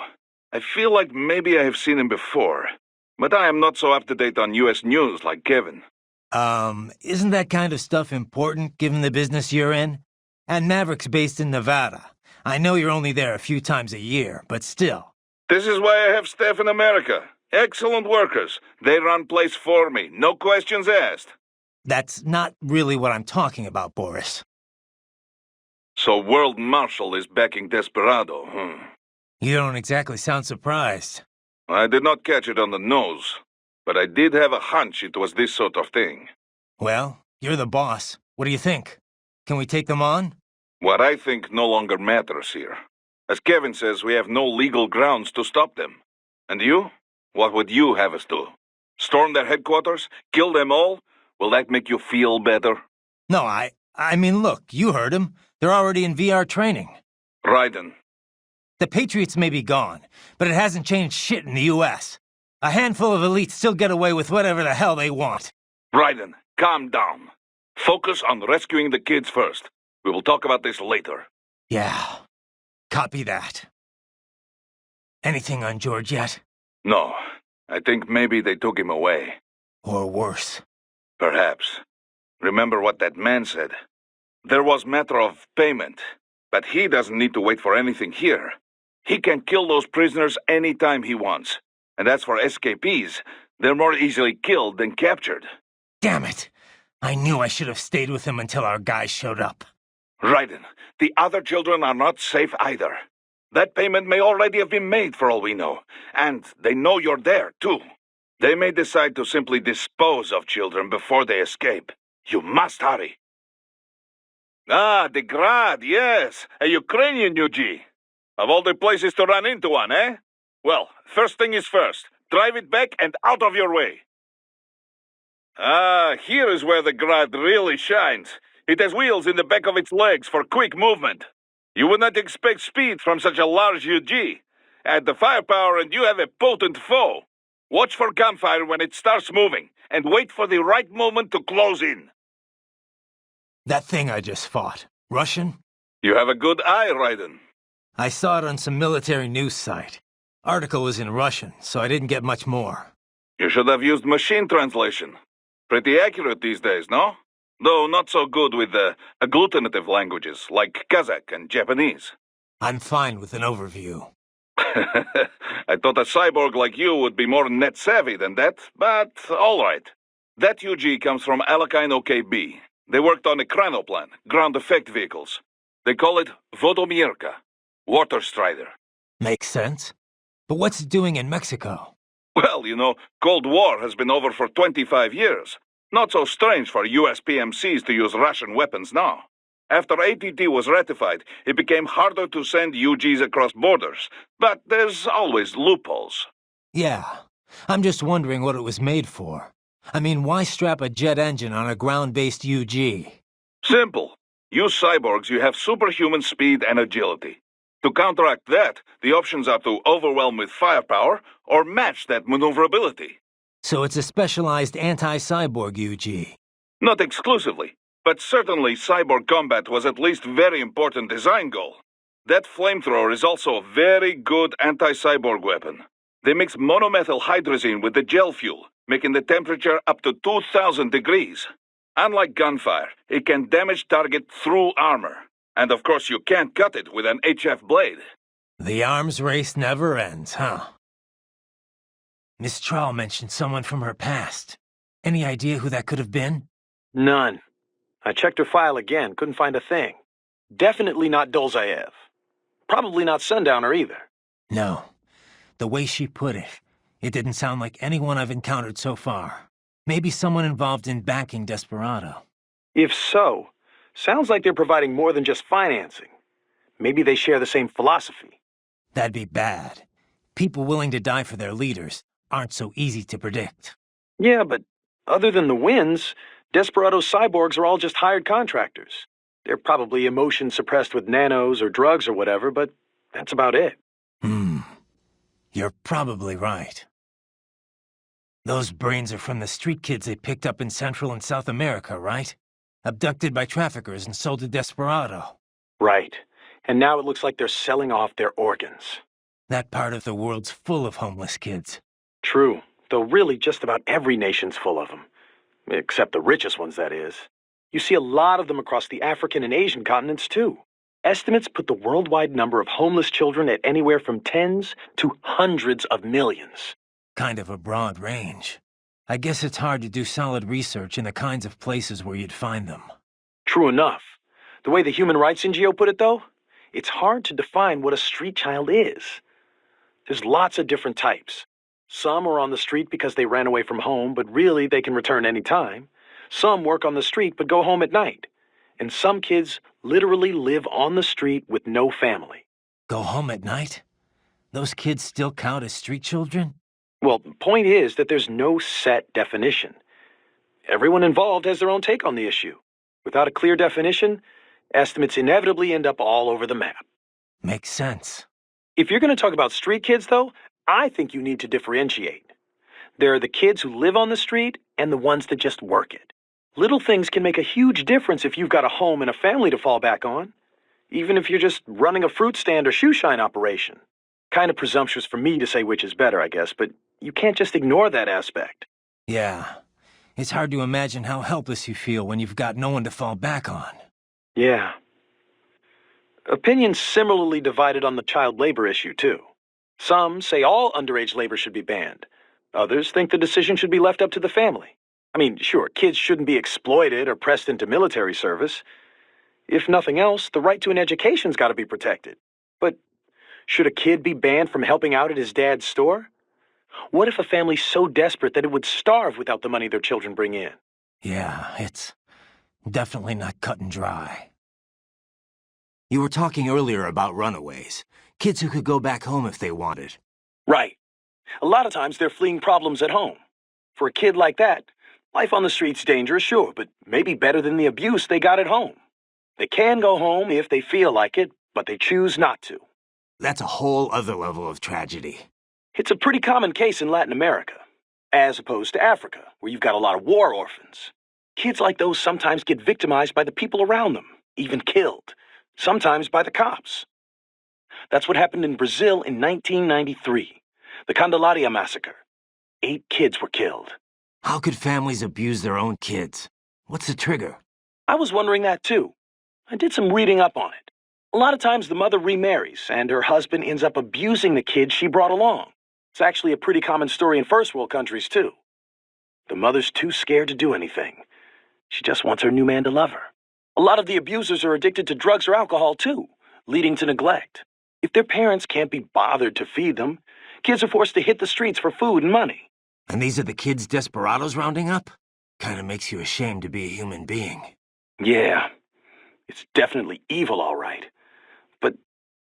I feel like maybe I have seen him before, but I am not so up-to-date on U.S. news like Kevin. Isn't that kind of stuff important, given the business you're in? And Maverick's based in Nevada. I know you're only there a few times a year, but still. This is why I have staff in America. Excellent workers. They run place for me, no questions asked. That's not really what I'm talking about, Boris. So World Marshal is backing Desperado, You don't exactly sound surprised. I did not catch it on the nose, but I did have a hunch it was this sort of thing. Well, you're the boss. What do you think? Can we take them on? What I think no longer matters here. As Kevin says, we have no legal grounds to stop them. And you? What would you have us do? Storm their headquarters? Kill them all? Will that make you feel better? No, I mean, look, you heard him. They're already in VR training. Raiden. The Patriots may be gone, but it hasn't changed shit in the U.S. A handful of elites still get away with whatever the hell they want. Raiden, calm down. Focus on rescuing the kids first. We will talk about this later. Yeah, copy that. Anything on George yet? No, I think maybe they took him away. Or worse. Perhaps. Remember what that man said. There was matter of payment, but he doesn't need to wait for anything here. He can kill those prisoners anytime he wants. And as for escapees, they're more easily killed than captured. Damn it! I knew I should have stayed with him until our guy showed up. Raiden, the other children are not safe either. That payment may already have been made for all we know, and they know you're there, too. They may decide to simply dispose of children before they escape. You must hurry. Ah, the Grad, yes, a Ukrainian UG. Of all the places to run into one, eh? Well, first thing is first. Drive it back and out of your way. Ah, here is where the Grad really shines. It has wheels in the back of its legs for quick movement. You would not expect speed from such a large UG. Add the firepower and you have a potent foe. Watch for gunfire when it starts moving, and wait for the right moment to close in. That thing I just fought. Russian? You have a good eye, Raiden. I saw it on some military news site. Article was in Russian, so I didn't get much more. You should have used machine translation. Pretty accurate these days, no? Though not so good with the agglutinative languages, like Kazakh and Japanese. I'm fine with an overview. I thought a cyborg like you would be more net-savvy than that, but all right. That UG comes from Alakine OKB. They worked on a Kranoplan, ground effect vehicles. They call it Vodomierka, Water Strider. Makes sense. But what's it doing in Mexico? Well, you know, Cold War has been over for 25 years. Not so strange for US PMCs to use Russian weapons now. After ATT was ratified, it became harder to send UGs across borders, but there's always loopholes. Yeah, I'm just wondering what it was made for. I mean, why strap a jet engine on a ground-based UG? Simple. You cyborgs, you have superhuman speed and agility. To counteract that, the options are to overwhelm with firepower or match that maneuverability. So it's a specialized anti-cyborg UG. Not exclusively, but certainly cyborg combat was at least very important design goal. That flamethrower is also a very good anti-cyborg weapon. They mix monomethyl hydrazine with the gel fuel, making the temperature up to 2,000 degrees. Unlike gunfire, it can damage target through armor. And of course you can't cut it with an HF blade. The arms race never ends, huh? Miss Trawl mentioned someone from her past. Any idea who that could have been? None. I checked her file again, couldn't find a thing. Definitely not Dolzaev. Probably not Sundowner either. No. The way she put it, it didn't sound like anyone I've encountered so far. Maybe someone involved in backing Desperado. If so, sounds like they're providing more than just financing. Maybe they share the same philosophy. That'd be bad. People willing to die for their leaders aren't so easy to predict. Yeah, but other than the wins, Desperado's cyborgs are all just hired contractors. They're probably emotion suppressed with nanos or drugs or whatever, but that's about it. You're probably right. Those brains are from the street kids they picked up in Central and South America, right? Abducted by traffickers and sold to Desperado. Right. And now it looks like they're selling off their organs. That part of the world's full of homeless kids. True, though really just about every nation's full of them. Except the richest ones, that is. You see a lot of them across the African and Asian continents, too. Estimates put the worldwide number of homeless children at anywhere from tens to hundreds of millions. Kind of a broad range. I guess it's hard to do solid research in the kinds of places where you'd find them. True enough. The way the Human Rights NGO put it, though, it's hard to define what a street child is. There's lots of different types. Some are on the street because they ran away from home, but really they can return any time. Some work on the street but go home at night. And some kids literally live on the street with no family. Go home at night? Those kids still count as street children? Well, the point is that there's no set definition. Everyone involved has their own take on the issue. Without a clear definition, estimates inevitably end up all over the map. Makes sense. If you're going to talk about street kids, though, I think you need to differentiate. There are the kids who live on the street and the ones that just work it. Little things can make a huge difference if you've got a home and a family to fall back on, even if you're just running a fruit stand or shoe shine operation. Kind of presumptuous for me to say which is better, I guess, but you can't just ignore that aspect. Yeah. It's hard to imagine how helpless you feel when you've got no one to fall back on. Yeah. Opinions similarly divided on the child labor issue, too. Some say all underage labor should be banned. Others think the decision should be left up to the family. I mean, sure, kids shouldn't be exploited or pressed into military service. If nothing else, the right to an education's got to be protected. But should a kid be banned from helping out at his dad's store? What if a family's so desperate that it would starve without the money their children bring in? Yeah, it's definitely not cut and dry. You were talking earlier about runaways. Kids who could go back home if they wanted. Right. A lot of times they're fleeing problems at home. For a kid like that, life on the street's dangerous, sure, but maybe better than the abuse they got at home. They can go home if they feel like it, but they choose not to. That's a whole other level of tragedy. It's a pretty common case in Latin America, as opposed to Africa, where you've got a lot of war orphans. Kids like those sometimes get victimized by the people around them, even killed, sometimes by the cops. That's what happened in Brazil in 1993, the Candelaria massacre. 8 kids were killed. How could families abuse their own kids? What's the trigger? I was wondering that too. I did some reading up on it. A lot of times the mother remarries, and her husband ends up abusing the kid she brought along. It's actually a pretty common story in first world countries too. The mother's too scared to do anything. She just wants her new man to love her. A lot of the abusers are addicted to drugs or alcohol too, leading to neglect. If their parents can't be bothered to feed them, kids are forced to hit the streets for food and money. And these are the kids desperados rounding up? Kinda makes you ashamed to be a human being. Yeah, it's definitely evil, all right.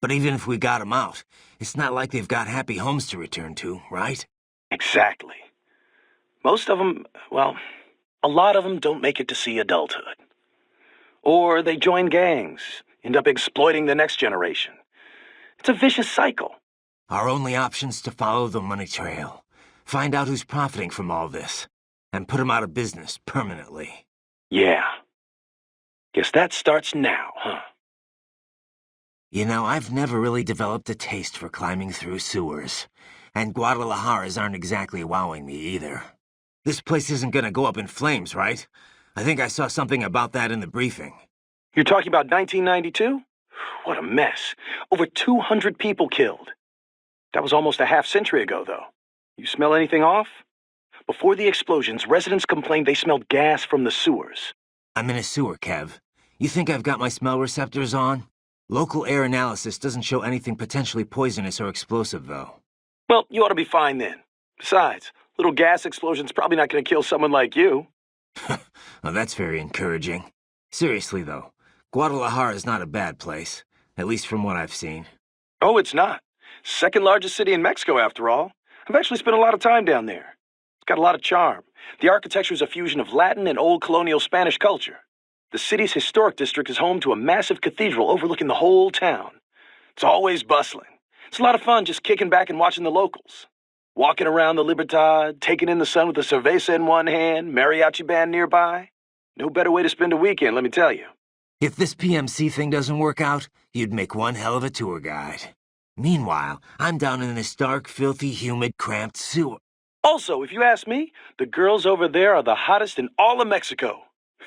But even if we got them out, it's not like they've got happy homes to return to, right? Exactly. Most of them, well, a lot of them don't make it to see adulthood. Or they join gangs, end up exploiting the next generation. It's a vicious cycle. Our only option's to follow the money trail, find out who's profiting from all this, and put them out of business permanently. Yeah. Guess that starts now, huh? You know, I've never really developed a taste for climbing through sewers, and Guadalajaras aren't exactly wowing me either. This place isn't gonna go up in flames, right? I think I saw something about that in the briefing. You're talking about 1992? What a mess. Over 200 people killed. That was almost a half-century ago, though. You smell anything off? Before the explosions, residents complained they smelled gas from the sewers. I'm in a sewer, Kev. You think I've got my smell receptors on? Local air analysis doesn't show anything potentially poisonous or explosive, though. Well, you ought to be fine then. Besides, little gas explosion's probably not going to kill someone like you. Well, that's very encouraging. Seriously, though, Guadalajara is not a bad place, at least from what I've seen. Oh, it's not. Second largest city in Mexico, after all. I've actually spent a lot of time down there. It's got a lot of charm. The architecture is a fusion of Latin and old colonial Spanish culture. The city's historic district is home to a massive cathedral overlooking the whole town. It's always bustling. It's a lot of fun just kicking back and watching the locals. Walking around the Libertad, taking in the sun with a cerveza in one hand, mariachi band nearby. No better way to spend a weekend, let me tell you. If this PMC thing doesn't work out, you'd make one hell of a tour guide. Meanwhile, I'm down in this dark, filthy, humid, cramped sewer. Also, if you ask me, the girls over there are the hottest in all of Mexico.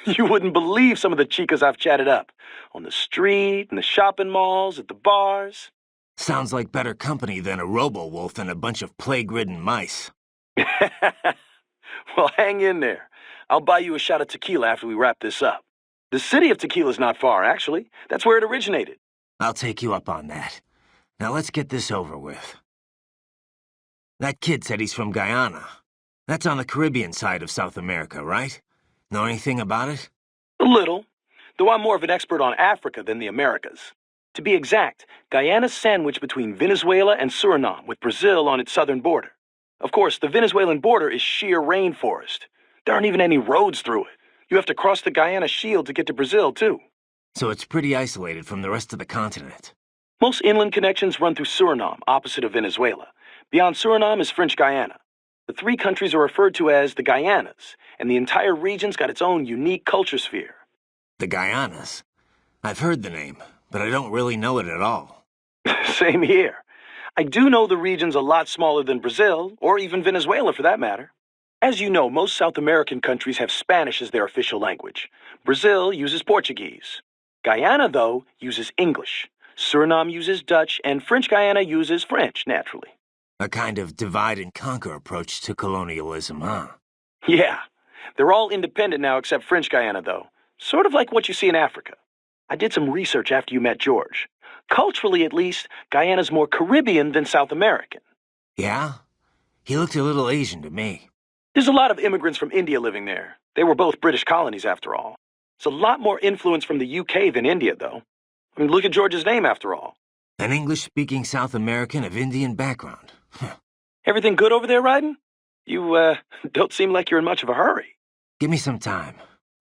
You wouldn't believe some of the chicas I've chatted up. On the street, in the shopping malls, at the bars. Sounds like better company than a robo-wolf and a bunch of plague-ridden mice. Well, hang in there. I'll buy you a shot of tequila after we wrap this up. The city of tequila's not far, actually. That's where it originated. I'll take you up on that. Now let's get this over with. That kid said he's from Guyana. That's on the Caribbean side of South America, right? Know anything about it? A little, though I'm more of an expert on Africa than the Americas. To be exact, Guyana's sandwiched between Venezuela and Suriname, with Brazil on its southern border. Of course, the Venezuelan border is sheer rainforest. There aren't even any roads through it. You have to cross the Guyana Shield to get to Brazil, too. So it's pretty isolated from the rest of the continent. Most inland connections run through Suriname, opposite of Venezuela. Beyond Suriname is French Guyana. The 3 countries are referred to as the Guyanas, and the entire region's got its own unique culture sphere. The Guyanas? I've heard the name, but I don't really know it at all. Same here. I do know the region's a lot smaller than Brazil, or even Venezuela for that matter. As you know, most South American countries have Spanish as their official language. Brazil uses Portuguese. Guyana, though, uses English. Suriname uses Dutch, and French Guiana uses French, naturally. A kind of divide-and-conquer approach to colonialism, huh? Yeah. They're all independent now except French Guiana, though. Sort of like what you see in Africa. I did some research after you met George. Culturally, at least, Guyana's more Caribbean than South American. Yeah? He looked a little Asian to me. There's a lot of immigrants from India living there. They were both British colonies, after all. It's a lot more influence from the UK than India, though. I mean, look at George's name, after all. An English-speaking South American of Indian background. Everything good over there, Ryden? You, don't seem like you're in much of a hurry. Give me some time.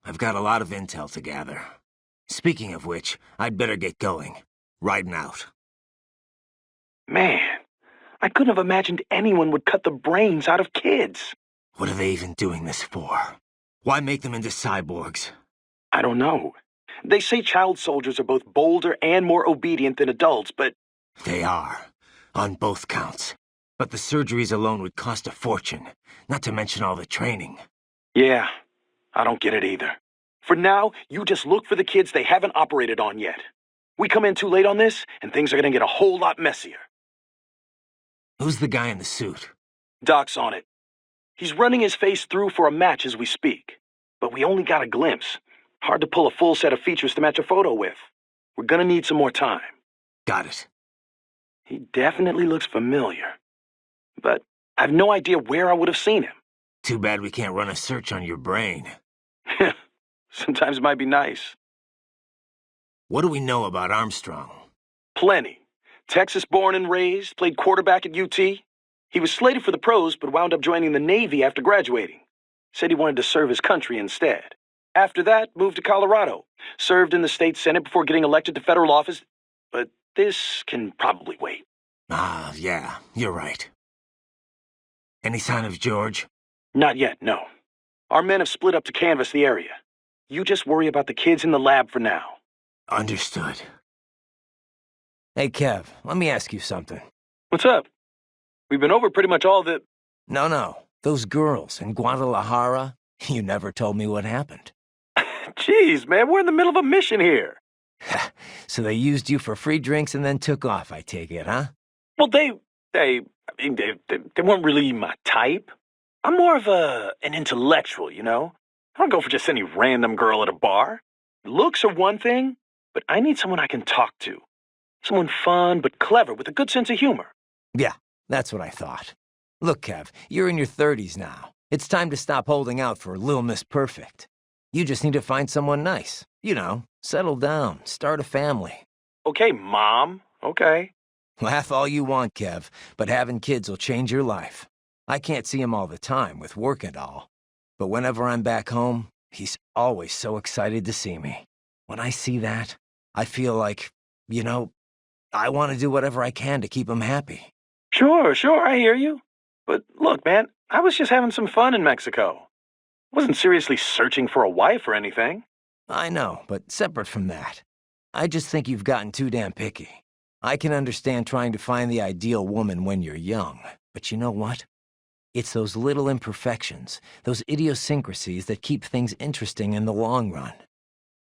I've got a lot of intel to gather. Speaking of which, I'd better get going. Riding out. Man, I couldn't have imagined anyone would cut the brains out of kids. What are they even doing this for? Why make them into cyborgs? I don't know. They say child soldiers are both bolder and more obedient than adults, but... They are. On both counts. But the surgeries alone would cost a fortune, not to mention all the training. Yeah, I don't get it either. For now, you just look for the kids they haven't operated on yet. We come in too late on this, and things are gonna get a whole lot messier. Who's the guy in the suit? Doc's on it. He's running his face through for a match as we speak. But we only got a glimpse. Hard to pull a full set of features to match a photo with. We're gonna need some more time. Got it. He definitely looks familiar. But I've no idea where I would have seen him. Too bad we can't run a search on your brain. Sometimes it might be nice. What do we know about Armstrong? Plenty. Texas born and raised, played quarterback at UT. He was slated for the pros, but wound up joining the Navy after graduating. Said he wanted to serve his country instead. After that, moved to Colorado. Served in the state senate before getting elected to federal office. But this can probably wait. Ah, yeah, you're right. Any sign of George? Not yet, no. Our men have split up to canvass the area. You just worry about the kids in the lab for now. Understood. Hey, Kev, let me ask you something. What's up? We've been over pretty much all the... No. Those girls in Guadalajara, you never told me what happened. Jeez, man, we're in the middle of a mission here. So they used you for free drinks and then took off, I take it, huh? Well, they weren't really my type. I'm more of an intellectual, you know? I don't go for just any random girl at a bar. Looks are one thing, but I need someone I can talk to. Someone fun but clever with a good sense of humor. Yeah, that's what I thought. Look, Kev, you're in your 30s now. It's time to stop holding out for Lil Miss Perfect. You just need to find someone nice. You know, settle down, start a family. Okay, Mom. Okay. Laugh all you want, Kev, but having kids will change your life. I can't see him all the time with work and all. But whenever I'm back home, he's always so excited to see me. When I see that, I feel like, you know, I want to do whatever I can to keep him happy. Sure, I hear you. But look, man, I was just having some fun in Mexico. I wasn't seriously searching for a wife or anything. I know, but separate from that, I just think you've gotten too damn picky. I can understand trying to find the ideal woman when you're young, but you know what? It's those little imperfections, those idiosyncrasies that keep things interesting in the long run.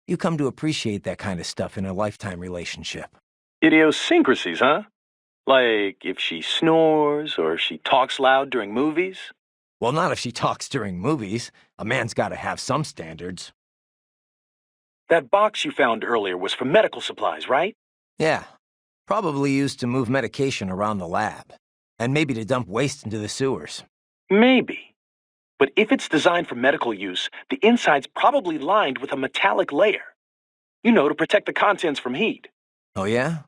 You come to appreciate that kind of stuff in a lifetime relationship. Idiosyncrasies, huh? Like if she snores or she talks loud during movies? Well, not if she talks during movies. A man's got to have some standards. That box you found earlier was for medical supplies, right? Yeah. Probably used to move medication around the lab. And maybe to dump waste into the sewers. Maybe. But if it's designed for medical use, the inside's probably lined with a metallic layer. You know, to protect the contents from heat. Oh, yeah?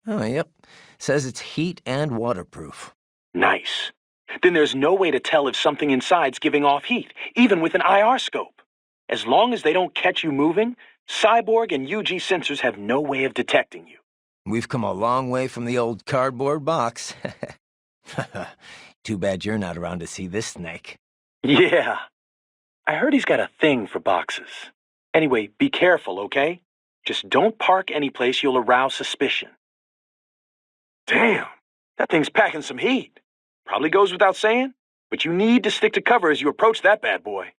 Oh, yep. Says it's heat and waterproof. Nice. Then there's no way to tell if something inside's giving off heat, even with an IR scope. As long as they don't catch you moving, Cyborg and UG sensors have no way of detecting you. We've come a long way from the old cardboard box. Too bad you're not around to see this snake. Yeah. I heard he's got a thing for boxes. Anyway, be careful, okay? Just don't park anyplace you'll arouse suspicion. Damn, that thing's packing some heat. Probably goes without saying, but you need to stick to cover as you approach that bad boy.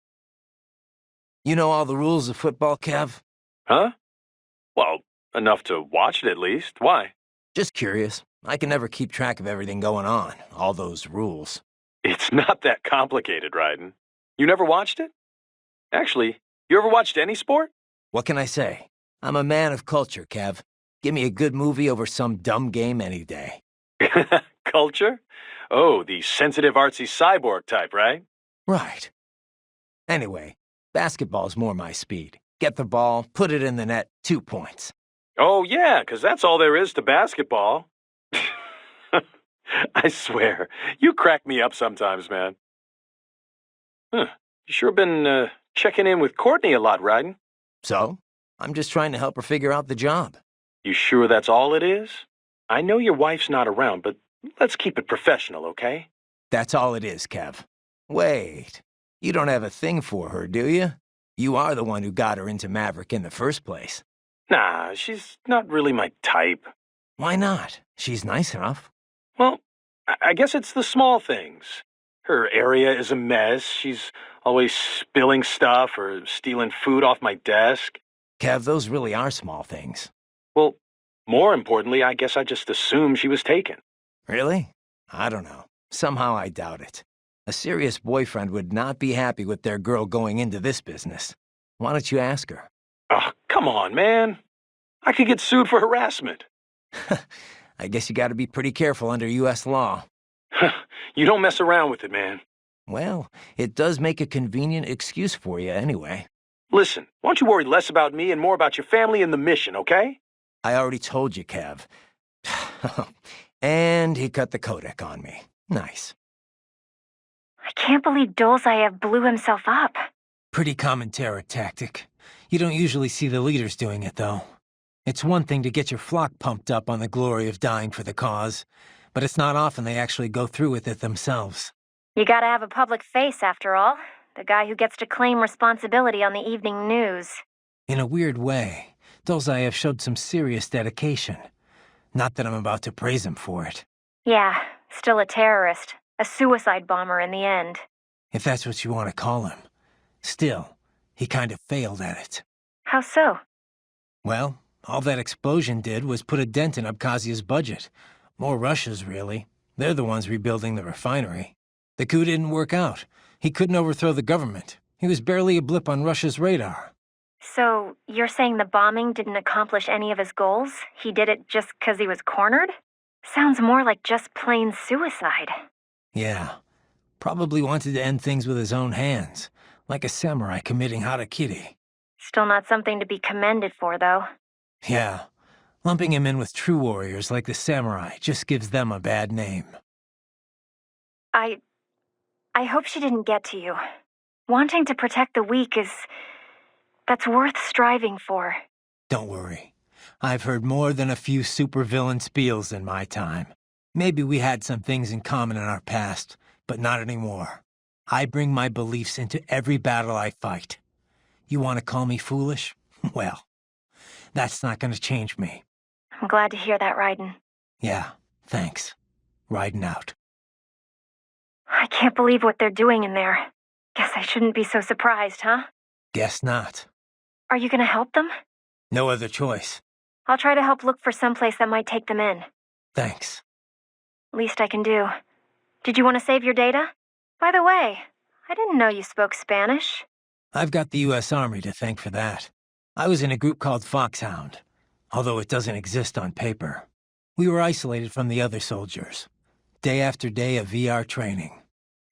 You know all the rules of football, Kev? Huh? Well, Enough to watch it at least. Why? Just curious. I can never keep track of everything going on, all those rules. It's not that complicated, Ryden. You never watched it? Actually, you ever watched any sport? What can I say? I'm a man of culture, Kev. Give me a good movie over some dumb game any day. Culture? Oh, the sensitive artsy cyborg type, right? Right. Anyway, basketball's more my speed. Get the ball, put it in the net, 2 points. Oh, yeah, 'cause that's all there is to basketball. I swear, you crack me up sometimes, man. Huh. You sure been checking in with Courtney a lot, Ryden? So, I'm just trying to help her figure out the job. You sure that's all it is? I know your wife's not around, but let's keep it professional, okay? That's all it is, Kev. Wait, you don't have a thing for her, do you? You are the one who got her into Maverick in the first place. Nah, she's not really my type. Why not? She's nice enough. Well, I guess it's the small things. Her area is a mess. She's always spilling stuff or stealing food off my desk. Kev, those really are small things. Well, more importantly, I guess I just assumed she was taken. Really? I don't know. Somehow I doubt it. A serious boyfriend would not be happy with their girl going into this business. Why don't you ask her? Oh, come on, man. I could get sued for harassment. I guess you gotta be pretty careful under U.S. law. You don't mess around with it, man. Well, it does make a convenient excuse for you anyway. Listen, why don't you worry less about me and more about your family and the mission, okay? I already told you, Kev. And he cut the codec on me. Nice. I can't believe Dolzaev blew himself up. Pretty common terror tactic. You don't usually see the leaders doing it, though. It's one thing to get your flock pumped up on the glory of dying for the cause, but it's not often they actually go through with it themselves. You gotta have a public face, after all. The guy who gets to claim responsibility on the evening news. In a weird way, Dolzaev showed some serious dedication. Not that I'm about to praise him for it. Yeah, still a terrorist. A suicide bomber in the end. If that's what you want to call him. Still, he kind of failed at it. How so? Well, all that explosion did was put a dent in Abkhazia's budget. More Russia's, really. They're the ones rebuilding the refinery. The coup didn't work out. He couldn't overthrow the government. He was barely a blip on Russia's radar. So, you're saying the bombing didn't accomplish any of his goals? He did it just because he was cornered? Sounds more like just plain suicide. Yeah. Probably wanted to end things with his own hands. Like a samurai committing harakiri. Still not something to be commended for, though. Yeah. Lumping him in with true warriors like the samurai just gives them a bad name. I hope she didn't get to you. Wanting to protect the weak that's worth striving for. Don't worry. I've heard more than a few supervillain spiels in my time. Maybe we had some things in common in our past, but not anymore. I bring my beliefs into every battle I fight. You want to call me foolish? Well, that's not going to change me. I'm glad to hear that, Ryden. Yeah, thanks. Riding out. I can't believe what they're doing in there. Guess I shouldn't be so surprised, huh? Guess not. Are you gonna help them? No other choice. I'll try to help look for someplace that might take them in. Thanks. Least I can do. Did you want to save your data? By the way, I didn't know you spoke Spanish. I've got the U.S. Army to thank for that. I was in a group called Foxhound, although it doesn't exist on paper. We were isolated from the other soldiers. Day after day of VR training.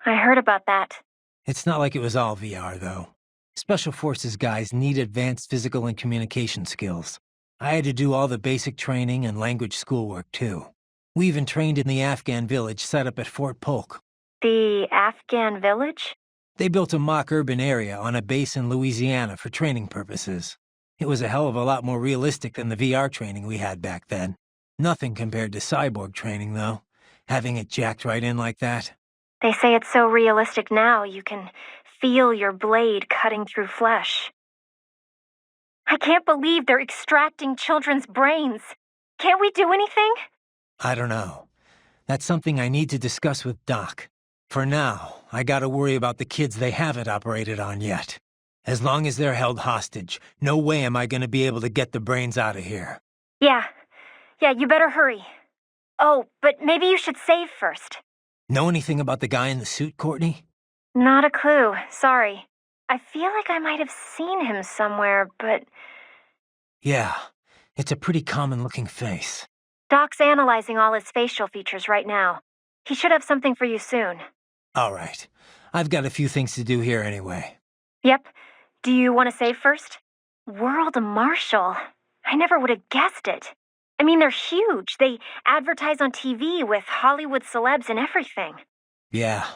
I heard about that. It's not like it was all VR, though. Special Forces guys need advanced physical and communication skills. I had to do all the basic training and language schoolwork, too. We even trained in the Afghan village set up at Fort Polk. The Afghan village? They built a mock urban area on a base in Louisiana for training purposes. It was a hell of a lot more realistic than the VR training we had back then. Nothing compared to cyborg training, though. Having it jacked right in like that. They say it's so realistic now you can feel your blade cutting through flesh. I can't believe they're extracting children's brains. Can't we do anything? I don't know. That's something I need to discuss with Doc. For now, I gotta worry about the kids they haven't operated on yet. As long as they're held hostage, no way am I gonna be able to get the brains out of here. Yeah. Yeah, you better hurry. Oh, but maybe you should save first. Know anything about the guy in the suit, Courtney? Not a clue. Sorry. I feel like I might have seen him somewhere, but... Yeah, it's a pretty common-looking face. Doc's analyzing all his facial features right now. He should have something for you soon. All right. I've got a few things to do here anyway. Yep. Do you want to save first? World Marshal. I never would have guessed it. I mean, they're huge. They advertise on TV with Hollywood celebs and everything. Yeah,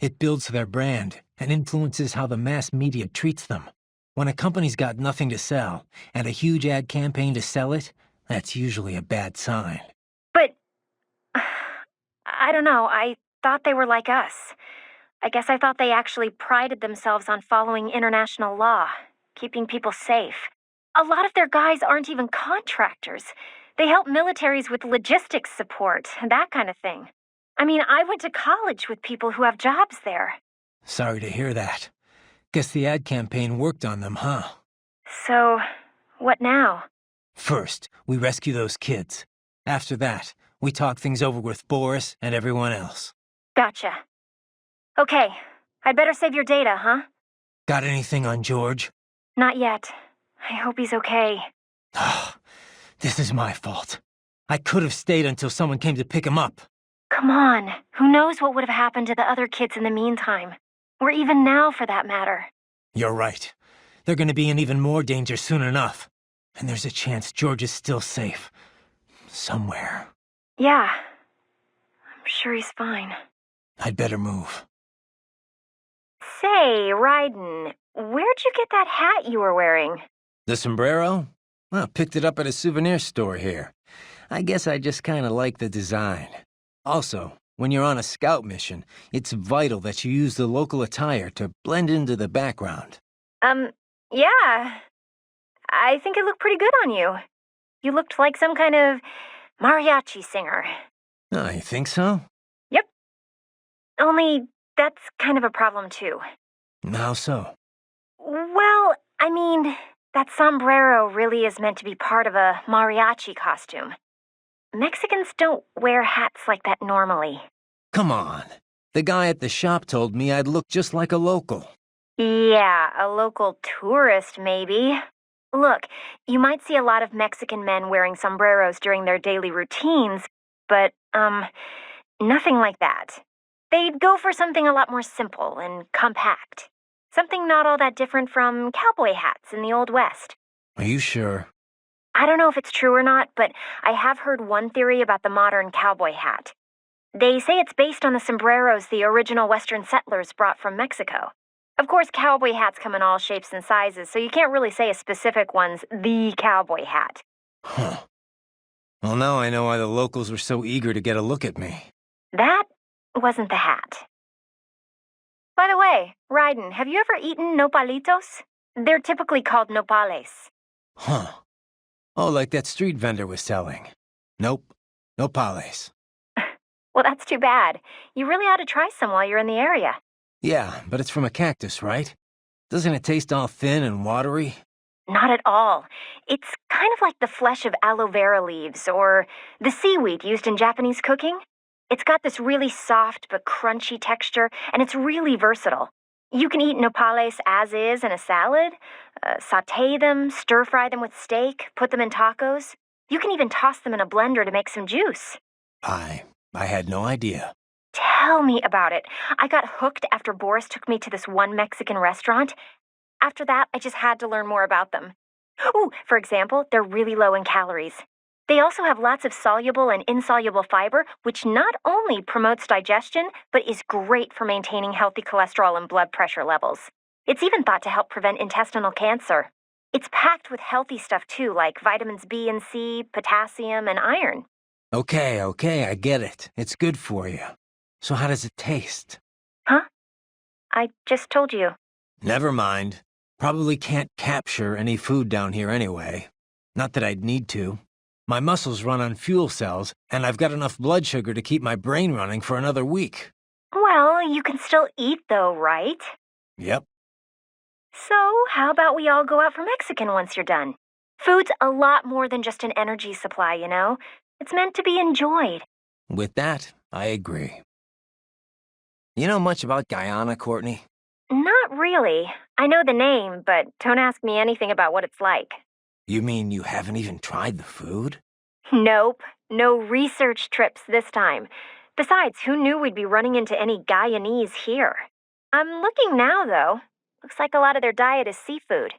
it builds their brand and influences how the mass media treats them. When a company's got nothing to sell and a huge ad campaign to sell it, that's usually a bad sign. But... I don't know. I thought they were like us. I guess I thought they actually prided themselves on following international law, keeping people safe. A lot of their guys aren't even contractors. They help militaries with logistics support, that kind of thing. I mean, I went to college with people who have jobs there. Sorry to hear that. Guess the ad campaign worked on them, huh? So, what now? First, we rescue those kids. After that, we talk things over with Boris and everyone else. Gotcha. Okay, I'd better save your data, huh? Got anything on George? Not yet. I hope he's okay. This is my fault. I could have stayed until someone came to pick him up. Come on. Who knows what would have happened to the other kids in the meantime? Or even now, for that matter. You're right. They're going to be in even more danger soon enough. And there's a chance George is still safe. Somewhere. Yeah. I'm sure he's fine. I'd better move. Say, Ryden, where'd you get that hat you were wearing? The sombrero? Well, picked it up at a souvenir store here. I guess I just kind of like the design. Also, when you're on a scout mission, it's vital that you use the local attire to blend into the background. Yeah. I think it looked pretty good on you. You looked like some kind of mariachi singer. Oh, you think so? Yep. Only that's kind of a problem, too. How so? Well, I mean, that sombrero really is meant to be part of a mariachi costume. Mexicans don't wear hats like that normally. Come on. The guy at the shop told me I'd look just like a local. Yeah, a local tourist, maybe. Look, you might see a lot of Mexican men wearing sombreros during their daily routines, but, nothing like that. They'd go for something a lot more simple and compact. Something not all that different from cowboy hats in the Old West. Are you sure? I don't know if it's true or not, but I have heard one theory about the modern cowboy hat. They say it's based on the sombreros the original Western settlers brought from Mexico. Of course, cowboy hats come in all shapes and sizes, so you can't really say a specific one's the cowboy hat. Huh. Well, now I know why the locals were so eager to get a look at me. That wasn't the hat. By the way, Ryden, have you ever eaten nopalitos? They're typically called nopales. Huh. Oh, like that street vendor was selling. Nope. No pales. Well, that's too bad. You really ought to try some while you're in the area. Yeah, but it's from a cactus, right? Doesn't it taste all thin and watery? Not at all. It's kind of like the flesh of aloe vera leaves or the seaweed used in Japanese cooking. It's got this really soft but crunchy texture, and it's really versatile. You can eat nopales as is in a salad, saute them, stir-fry them with steak, put them in tacos. You can even toss them in a blender to make some juice. I had no idea. Tell me about it. I got hooked after Boris took me to this one Mexican restaurant. After that, I just had to learn more about them. Ooh, for example, they're really low in calories. They also have lots of soluble and insoluble fiber, which not only promotes digestion, but is great for maintaining healthy cholesterol and blood pressure levels. It's even thought to help prevent intestinal cancer. It's packed with healthy stuff too, like vitamins B and C, potassium, and iron. Okay, I get it. It's good for you. So how does it taste? Huh? I just told you. Never mind. Probably can't capture any food down here anyway. Not that I'd need to. My muscles run on fuel cells, and I've got enough blood sugar to keep my brain running for another week. Well, you can still eat though, right? Yep. So, how about we all go out for Mexican once you're done? Food's a lot more than just an energy supply, you know? It's meant to be enjoyed. With that, I agree. You know much about Guyana, Courtney? Not really. I know the name, but don't ask me anything about what it's like. You mean you haven't even tried the food? Nope. No research trips this time. Besides, who knew we'd be running into any Guyanese here? I'm looking now, though. Looks like a lot of their diet is seafood.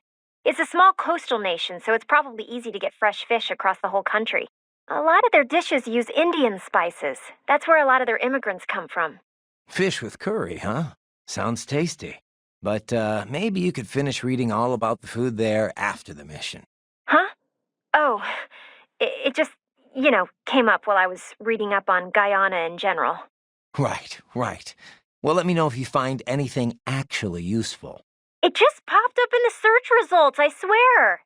It's a small coastal nation, so it's probably easy to get fresh fish across the whole country. A lot of their dishes use Indian spices. That's where a lot of their immigrants come from. Fish with curry, huh? Sounds tasty. But maybe you could finish reading all about the food there after the mission. Huh? Oh, it just, came up while I was reading up on Guyana in general. Right. Well, let me know if you find anything actually useful. It just popped up in the search results, I swear.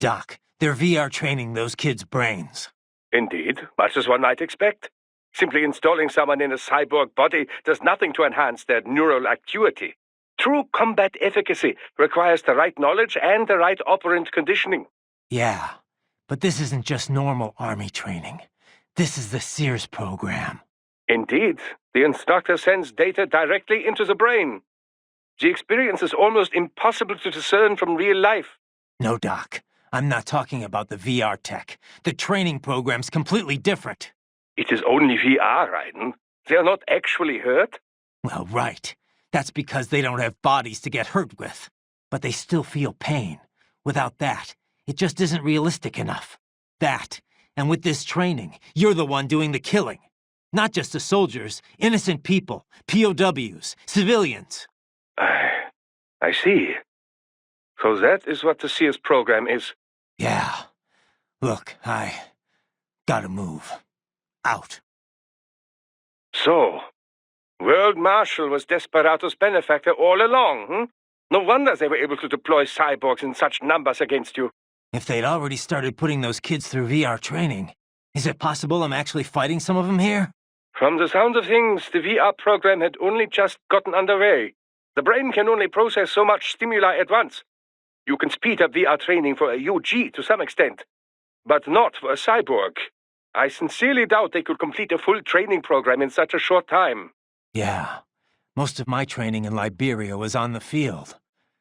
Doc, they're VR training those kids' brains. Indeed, much as one might expect. Simply installing someone in a cyborg body does nothing to enhance their neural acuity. True combat efficacy requires the right knowledge and the right operant conditioning. Yeah, but this isn't just normal Army training. This is the Sears program. Indeed, the instructor sends data directly into the brain. The experience is almost impossible to discern from real life. No, Doc. I'm not talking about the VR tech. The training program's completely different. It is only VR, Raiden. They are not actually hurt. Well, right. That's because they don't have bodies to get hurt with. But they still feel pain. Without that, it just isn't realistic enough. That, and with this training, you're the one doing the killing. Not just the soldiers, innocent people, POWs, civilians. I see. So that is what the Sears program is. Yeah. Look, I gotta move. Out. So, World Marshal was Desperado's benefactor all along, No wonder they were able to deploy cyborgs in such numbers against you. If they'd already started putting those kids through VR training, is it possible I'm actually fighting some of them here? From the sound of things, the VR program had only just gotten underway. The brain can only process so much stimuli at once. You can speed up VR training for a UG to some extent, but not for a cyborg. I sincerely doubt they could complete a full training program in such a short time. Yeah. Most of my training in Liberia was on the field,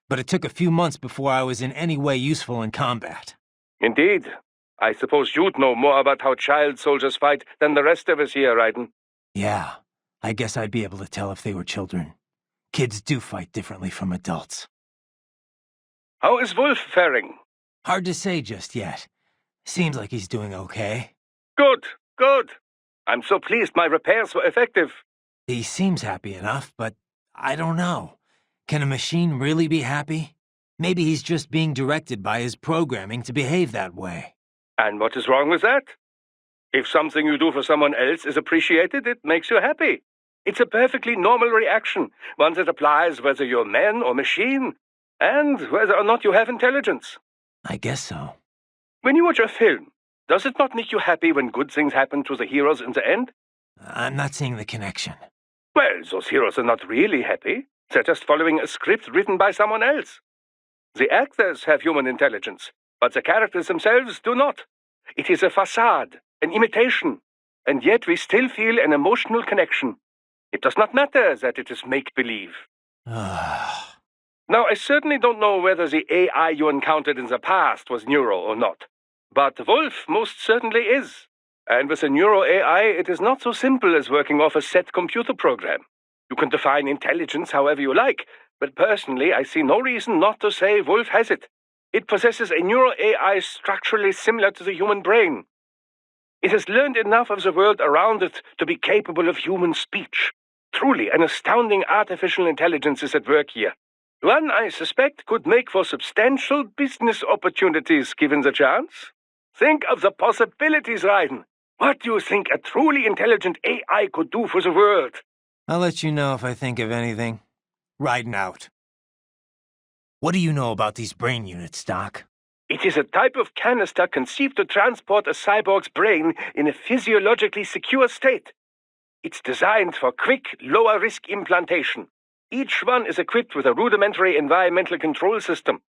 but it took a few months before I was in any way useful in combat. Indeed. I suppose you'd know more about how child soldiers fight than the rest of us here, Raiden. Yeah. I guess I'd be able to tell if they were children. Kids do fight differently from adults. How is Wolf faring? Hard to say just yet. Seems like he's doing okay. Good. I'm so pleased my repairs were effective. He seems happy enough, but I don't know. Can a machine really be happy? Maybe he's just being directed by his programming to behave that way. And what is wrong with that? If something you do for someone else is appreciated, it makes you happy. It's a perfectly normal reaction, one that applies whether you're man or machine, and whether or not you have intelligence. I guess so. When you watch a film, does it not make you happy when good things happen to the heroes in the end? I'm not seeing the connection. Well, those heroes are not really happy. They're just following a script written by someone else. The actors have human intelligence, but the characters themselves do not. It is a facade, an imitation, and yet we still feel an emotional connection. It does not matter that it is make-believe. Now, I certainly don't know whether the AI you encountered in the past was neural or not, but Wolf most certainly is. And with a neuro AI, it is not so simple as working off a set computer program. You can define intelligence however you like, but personally, I see no reason not to say Wolf has it. It possesses a neuro AI structurally similar to the human brain. It has learned enough of the world around it to be capable of human speech. Truly, an astounding artificial intelligence is at work here. One, I suspect, could make for substantial business opportunities given the chance. Think of the possibilities, Raiden. What do you think a truly intelligent AI could do for the world? I'll let you know if I think of anything. Riding out. What do you know about these brain units, Doc? It is a type of canister conceived to transport a cyborg's brain in a physiologically secure state. It's designed for quick, lower-risk implantation. Each one is equipped with a rudimentary environmental control system.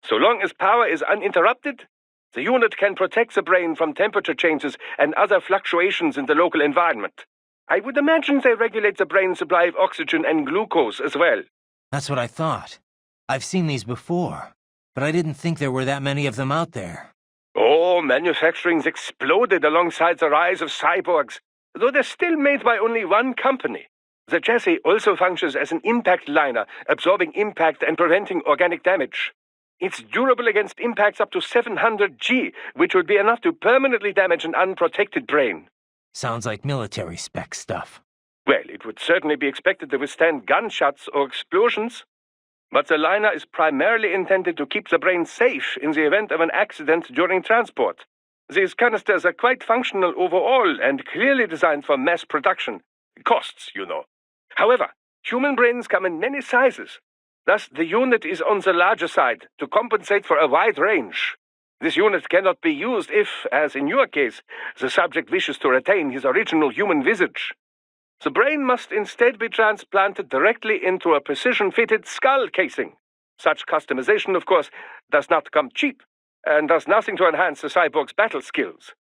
So long as power is uninterrupted, the unit can protect the brain from temperature changes and other fluctuations in the local environment. I would imagine they regulate the brain's supply of oxygen and glucose as well. That's what I thought. I've seen these before, but I didn't think there were that many of them out there. Oh, manufacturing's exploded alongside the rise of cyborgs, though they're still made by only one company. The chassis also functions as an impact liner, absorbing impact and preventing organic damage. It's durable against impacts up to 700 G, which would be enough to permanently damage an unprotected brain. Sounds like military spec stuff. Well, it would certainly be expected to withstand gunshots or explosions. But the liner is primarily intended to keep the brain safe in the event of an accident during transport. These canisters are quite functional overall and clearly designed for mass production. Costs, you know. However, human brains come in many sizes. Thus, the unit is on the larger side to compensate for a wide range. This unit cannot be used if, as in your case, the subject wishes to retain his original human visage. The brain must instead be transplanted directly into a precision-fitted skull casing. Such customization, of course, does not come cheap, and does nothing to enhance the cyborg's battle skills.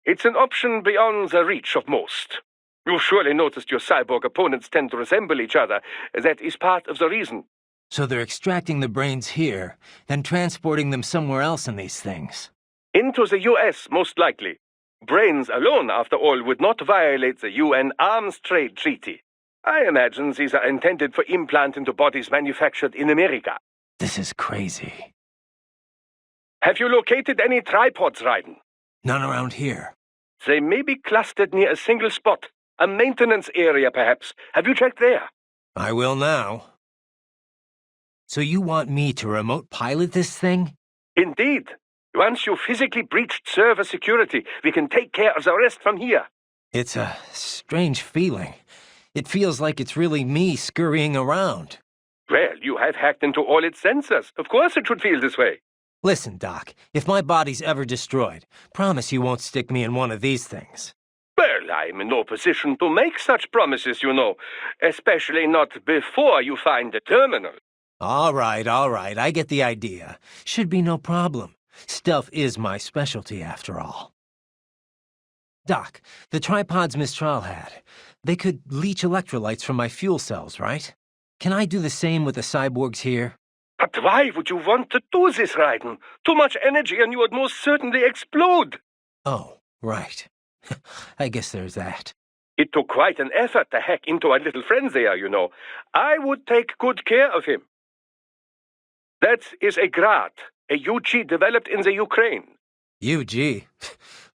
It's an option beyond the reach of most. You've surely noticed your cyborg opponents tend to resemble each other. That is part of the reason. So they're extracting the brains here, then transporting them somewhere else in these things. Into the U.S., most likely. Brains alone, after all, would not violate the UN Arms Trade Treaty. I imagine these are intended for implant into bodies manufactured in America. This is crazy. Have you located any tripods, Raiden? None around here. They may be clustered near a single spot. A maintenance area, perhaps. Have you checked there? I will now. So you want me to remote pilot this thing? Indeed. Once you've physically breached server security, we can take care of the rest from here. It's a strange feeling. It feels like it's really me scurrying around. Well, you have hacked into all its sensors. Of course it should feel this way. Listen, Doc, if my body's ever destroyed, promise you won't stick me in one of these things. Well, I'm in no position to make such promises, you know. Especially not before you find the terminal. All right, I get the idea. Should be no problem. Stealth is my specialty, after all. Doc, the tripods Mistral had, they could leach electrolytes from my fuel cells, right? Can I do the same with the cyborgs here? But why would you want to do this, Raiden? Too much energy and you would most certainly explode. Oh, right. I guess there's that. It took quite an effort to hack into our little friend there, you know. I would take good care of him. That is a Grad, a UG developed in the Ukraine. UG?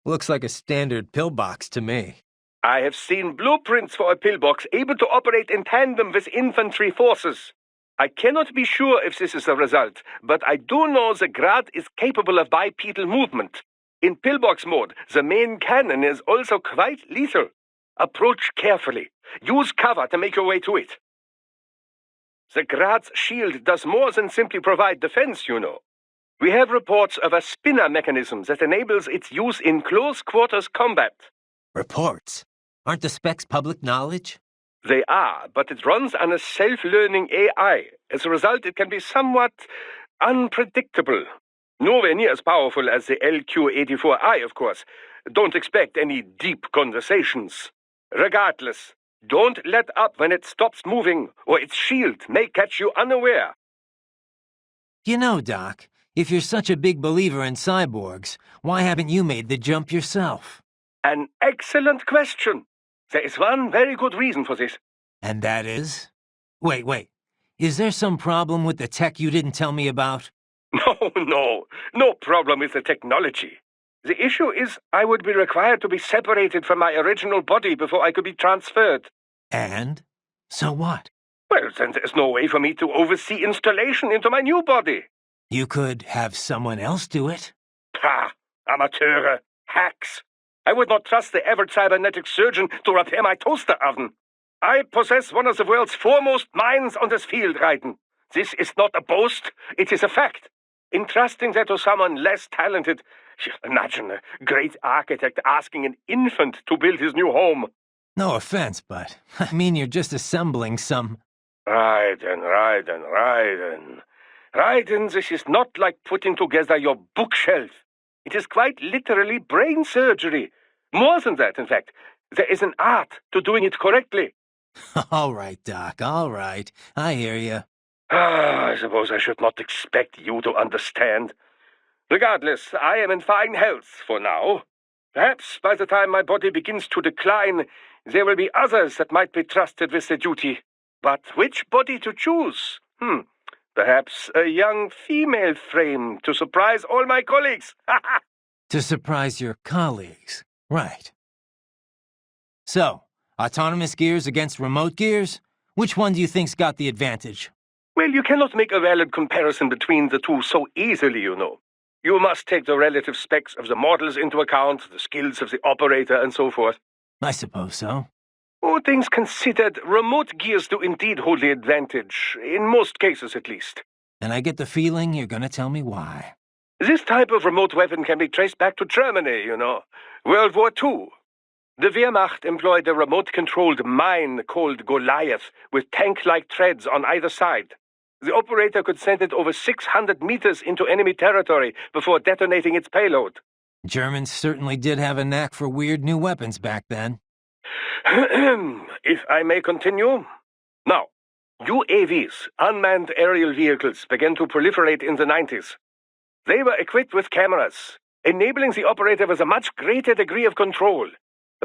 Looks like a standard pillbox to me. I have seen blueprints for a pillbox able to operate in tandem with infantry forces. I cannot be sure if this is the result, but I do know the Grad is capable of bipedal movement. In pillbox mode, the main cannon is also quite lethal. Approach carefully. Use cover to make your way to it. The Grad's shield does more than simply provide defense, you know. We have reports of a spinner mechanism that enables its use in close-quarters combat. Reports? Aren't the specs public knowledge? They are, but it runs on a self-learning AI. As a result, it can be somewhat unpredictable. Nowhere near as powerful as the LQ-84I, of course. Don't expect any deep conversations. Regardless, don't let up when it stops moving, or its shield may catch you unaware. You know, Doc, if you're such a big believer in cyborgs, why haven't you made the jump yourself? An excellent question. There is one very good reason for this. And that is? Wait. Is there some problem with the tech you didn't tell me about? No problem with the technology. The issue is I would be required to be separated from my original body before I could be transferred. And? So what? Well, then there's no way for me to oversee installation into my new body. You could have someone else do it. Ha! Amateure! Hacks! I would not trust the average cybernetic surgeon to repair my toaster oven. I possess one of the world's foremost minds on this field, Raiden. This is not a boast, it is a fact. Entrusting that to someone less talented. Imagine a great architect asking an infant to build his new home. No offense, but I mean you're just assembling some... Raiden. Raiden, this is not like putting together your bookshelf. It is quite literally brain surgery. More than that, in fact. There is an art to doing it correctly. All right, Doc, all right. I hear you. I suppose I should not expect you to understand. Regardless, I am in fine health for now. Perhaps by the time my body begins to decline, there will be others that might be trusted with the duty. But which body to choose? Perhaps a young female frame to surprise all my colleagues. To surprise your colleagues. Right. So, autonomous gears against remote gears? Which one do you think's got the advantage? Well, you cannot make a valid comparison between the two so easily, you know. You must take the relative specs of the models into account, the skills of the operator, and so forth. I suppose so. All things considered, remote gears do indeed hold the advantage, in most cases at least. And I get the feeling you're gonna tell me why. This type of remote weapon can be traced back to Germany, you know. World War II. The Wehrmacht employed a remote-controlled mine called Goliath, with tank-like treads on either side. The operator could send it over 600 meters into enemy territory before detonating its payload. Germans certainly did have a knack for weird new weapons back then. If I may continue. Now, UAVs, unmanned aerial vehicles, began to proliferate in the 90s. They were equipped with cameras, enabling the operator with a much greater degree of control.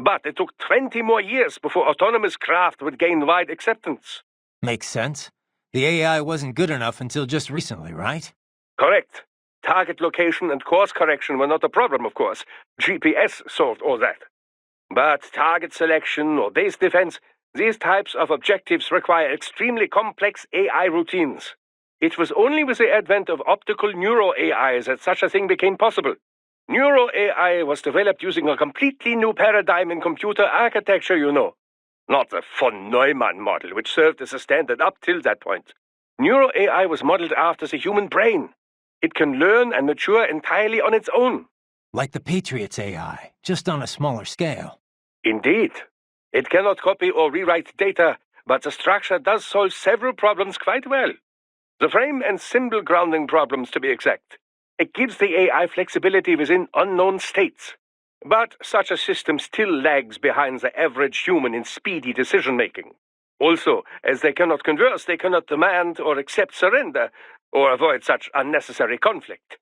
But it took 20 more years before autonomous craft would gain wide acceptance. Makes sense. The AI wasn't good enough until just recently, right? Correct. Target location and course correction were not a problem, of course. GPS solved all that. But target selection or base defense, these types of objectives require extremely complex AI routines. It was only with the advent of optical neuro-AI that such a thing became possible. Neuro-AI was developed using a completely new paradigm in computer architecture, you know. Not the von Neumann model, which served as a standard up till that point. Neuro-AI was modeled after the human brain. It can learn and mature entirely on its own. Like the Patriot's AI, just on a smaller scale. Indeed. It cannot copy or rewrite data, but the structure does solve several problems quite well. The frame and symbol grounding problems, to be exact. It gives the AI flexibility within unknown states. But such a system still lags behind the average human in speedy decision-making. Also, as they cannot converse, they cannot demand or accept surrender, or avoid such unnecessary conflict.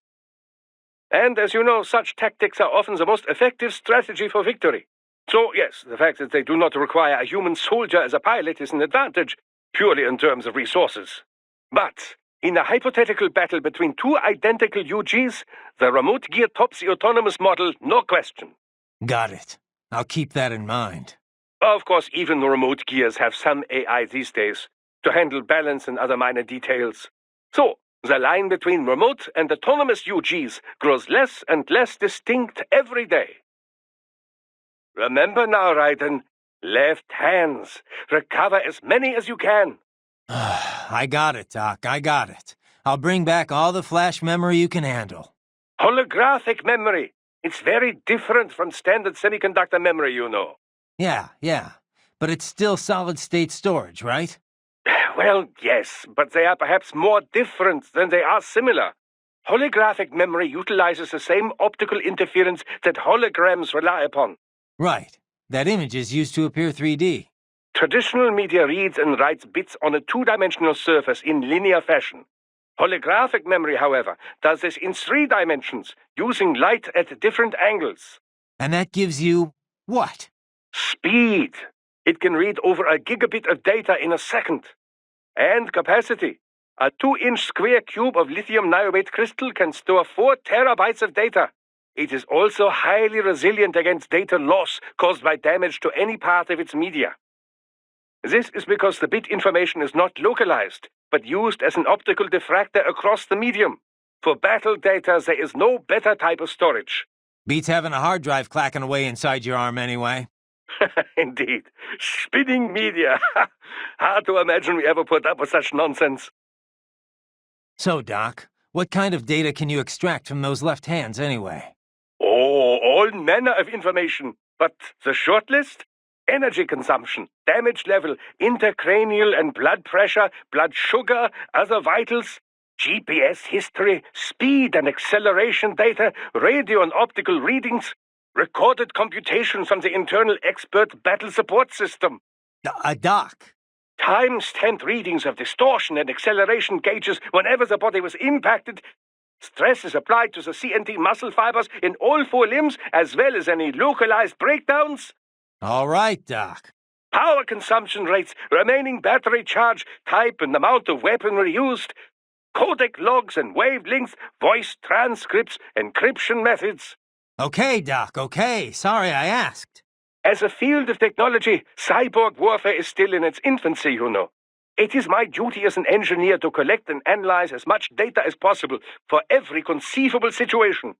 And as you know, such tactics are often the most effective strategy for victory. So, yes, the fact that they do not require a human soldier as a pilot is an advantage, purely in terms of resources. But in a hypothetical battle between two identical UGs, the remote gear tops the autonomous model, no question. Got it. I'll keep that in mind. Of course, even remote gears have some AI these days, to handle balance and other minor details. So, the line between remote and autonomous UGs grows less and less distinct every day. Remember now, Raiden, left hands. Recover as many as you can. I got it, Doc, I got it. I'll bring back all the flash memory you can handle. Holographic memory. It's very different from standard semiconductor memory, you know. Yeah. But it's still solid-state storage, right? Well, yes, but they are perhaps more different than they are similar. Holographic memory utilizes the same optical interference that holograms rely upon. Right. That image is used to appear 3D. Traditional media reads and writes bits on a two-dimensional surface in linear fashion. Holographic memory, however, does this in 3 dimensions, using light at different angles. And that gives you what? Speed. It can read over a gigabit of data in a second. And capacity. A 2-inch square cube of lithium niobate crystal can store 4 terabytes of data. It is also highly resilient against data loss caused by damage to any part of its media. This is because the bit information is not localized, but used as an optical diffractor across the medium. For battle data, there is no better type of storage. Beats having a hard drive clacking away inside your arm anyway. Indeed. Spinning media. Hard to imagine we ever put up with such nonsense. So, Doc, what kind of data can you extract from those left hands anyway? Oh, all manner of information. But the short list? Energy consumption, damage level, intracranial and blood pressure, blood sugar, other vitals. GPS history, speed and acceleration data, radio and optical readings, recorded computations from the internal expert battle support system. Doc. Time-stamped readings of distortion and acceleration gauges whenever the body was impacted. Stress is applied to the CNT muscle fibers in all 4 limbs, as well as any localized breakdowns. All right, Doc. Power consumption rates, remaining battery charge, type and amount of weaponry used, codec logs and wavelengths, voice transcripts, encryption methods. Okay, Doc, okay. Sorry I asked. As a field of technology, cyborg warfare is still in its infancy, you know. It is my duty as an engineer to collect and analyze as much data as possible for every conceivable situation.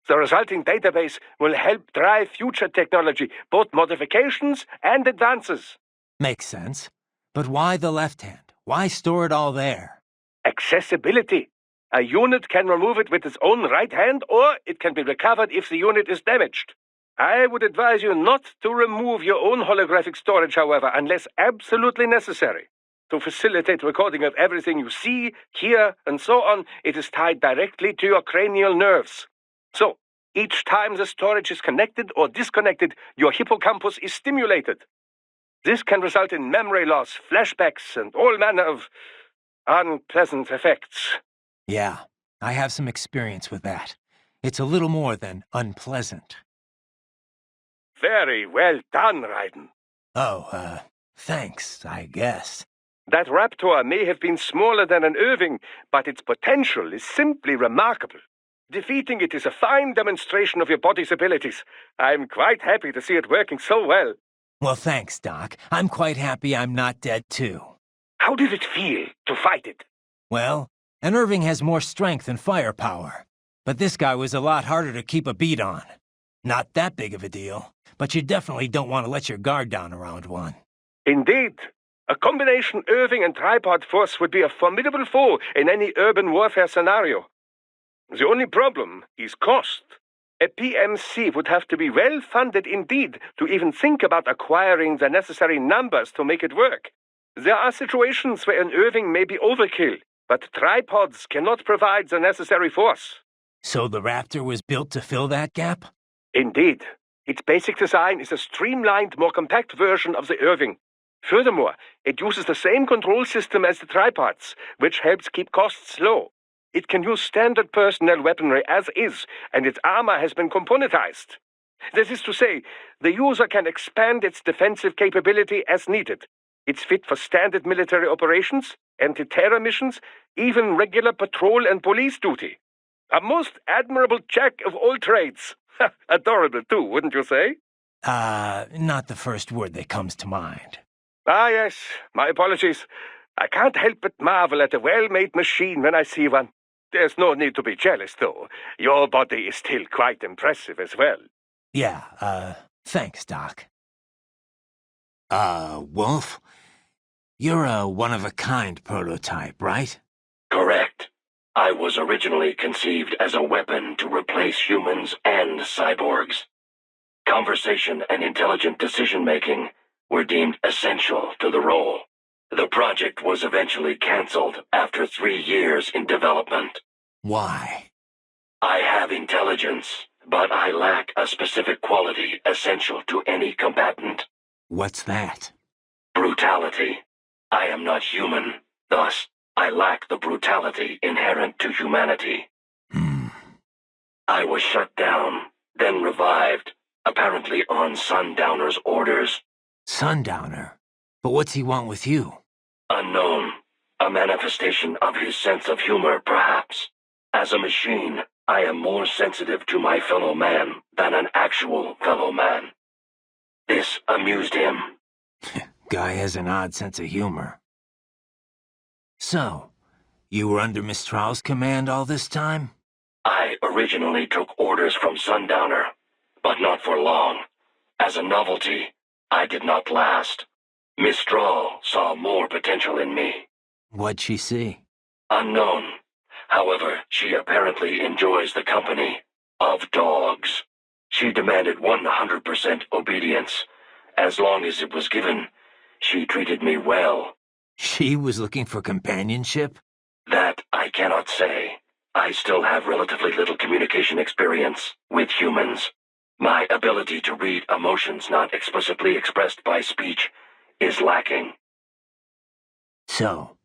The resulting database will help drive future technology, both modifications and advances. Makes sense. But why the left hand? Why store it all there? Accessibility. A unit can remove it with its own right hand, or it can be recovered if the unit is damaged. I would advise you not to remove your own holographic storage, however, unless absolutely necessary. To facilitate recording of everything you see, hear, and so on, it is tied directly to your cranial nerves. So, each time the storage is connected or disconnected, your hippocampus is stimulated. This can result in memory loss, flashbacks, and all manner of unpleasant effects. Yeah, I have some experience with that. It's a little more than unpleasant. Very well done, Raiden. Oh, thanks, I guess. That raptor may have been smaller than an Irving, but its potential is simply remarkable. Defeating it is a fine demonstration of your body's abilities. I'm quite happy to see it working so well. Well, thanks, Doc. I'm quite happy I'm not dead, too. How did it feel to fight it? Well, an Irving has more strength and firepower. But this guy was a lot harder to keep a beat on. Not that big of a deal, but you definitely don't want to let your guard down around one. Indeed. A combination Irving and tripod force would be a formidable foe in any urban warfare scenario. The only problem is cost. A PMC would have to be well funded indeed to even think about acquiring the necessary numbers to make it work. There are situations where an Irving may be overkill, but tripods cannot provide the necessary force. So the Raptor was built to fill that gap? Indeed. Its basic design is a streamlined, more compact version of the Irving. Furthermore, it uses the same control system as the tripods, which helps keep costs low. It can use standard personnel weaponry as is, and its armor has been componentized. That is to say, the user can expand its defensive capability as needed. It's fit for standard military operations, anti-terror missions, even regular patrol and police duty. A most admirable jack of all trades. Adorable too, wouldn't you say? Not the first word that comes to mind. Ah, yes. My apologies. I can't help but marvel at a well-made machine when I see one. There's no need to be jealous, though. Your body is still quite impressive as well. Yeah, thanks, Doc. Wolf? You're a one-of-a-kind prototype, right? Correct. I was originally conceived as a weapon to replace humans and cyborgs. Conversation and intelligent decision-making were deemed essential to the role. The project was eventually cancelled after 3 years in development. Why? I have intelligence, but I lack a specific quality essential to any combatant. What's that? Brutality. I am not human, thus I lack the brutality inherent to humanity. I was shut down, then revived, apparently on Sundowner's orders. Sundowner? But what's he want with you? Unknown. A manifestation of his sense of humor, perhaps. As a machine, I am more sensitive to my fellow man than an actual fellow man. This amused him. Guy has an odd sense of humor. So, you were under Mistral's command all this time? I originally took orders from Sundowner, but not for long. As a novelty, I did not last. Mistral saw more potential in me. What'd she see? Unknown. However, she apparently enjoys the company of dogs. She demanded 100% obedience. As long as it was given, she treated me well. She was looking for companionship? That I cannot say. I still have relatively little communication experience with humans. My ability to read emotions not explicitly expressed by speech is lacking. So,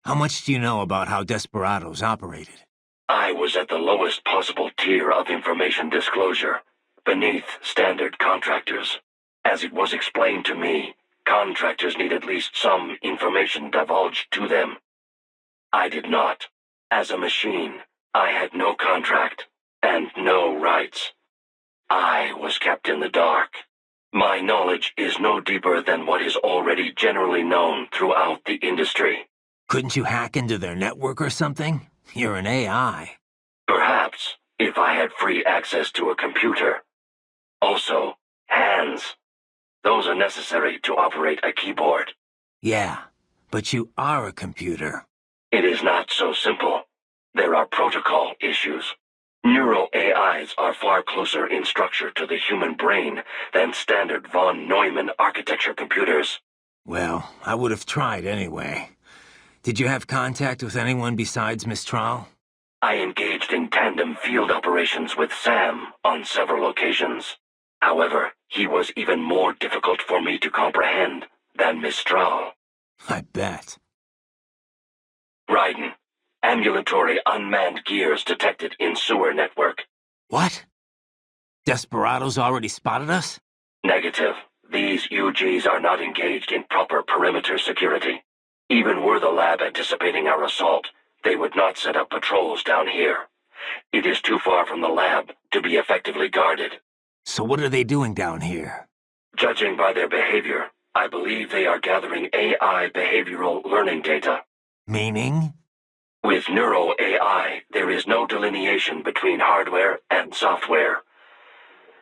how much do you know about how Desperados operated? I was at the lowest possible tier of information disclosure, beneath standard contractors. As it was explained to me, contractors need at least some information divulged to them. I did not. As a machine, I had no contract and no rights. I was kept in the dark. My knowledge is no deeper than what is already generally known throughout the industry. Couldn't you hack into their network or something? You're an AI. Perhaps, if I had free access to a computer. Also, hands. Those are necessary to operate a keyboard. Yeah, but you are a computer. It is not so simple. There are protocol issues. Neuro-AIs are far closer in structure to the human brain than standard von Neumann architecture computers. Well, I would have tried anyway. Did you have contact with anyone besides Mistral? I engaged in tandem field operations with Sam on several occasions. However, he was even more difficult for me to comprehend than Mistral. I bet. Raiden. Ambulatory unmanned gears detected in sewer network. What? Desperados already spotted us? Negative. These UGs are not engaged in proper perimeter security. Even were the lab anticipating our assault, they would not set up patrols down here. It is too far from the lab to be effectively guarded. So what are they doing down here? Judging by their behavior, I believe they are gathering AI behavioral learning data. Meaning? With neuro-AI, there is no delineation between hardware and software.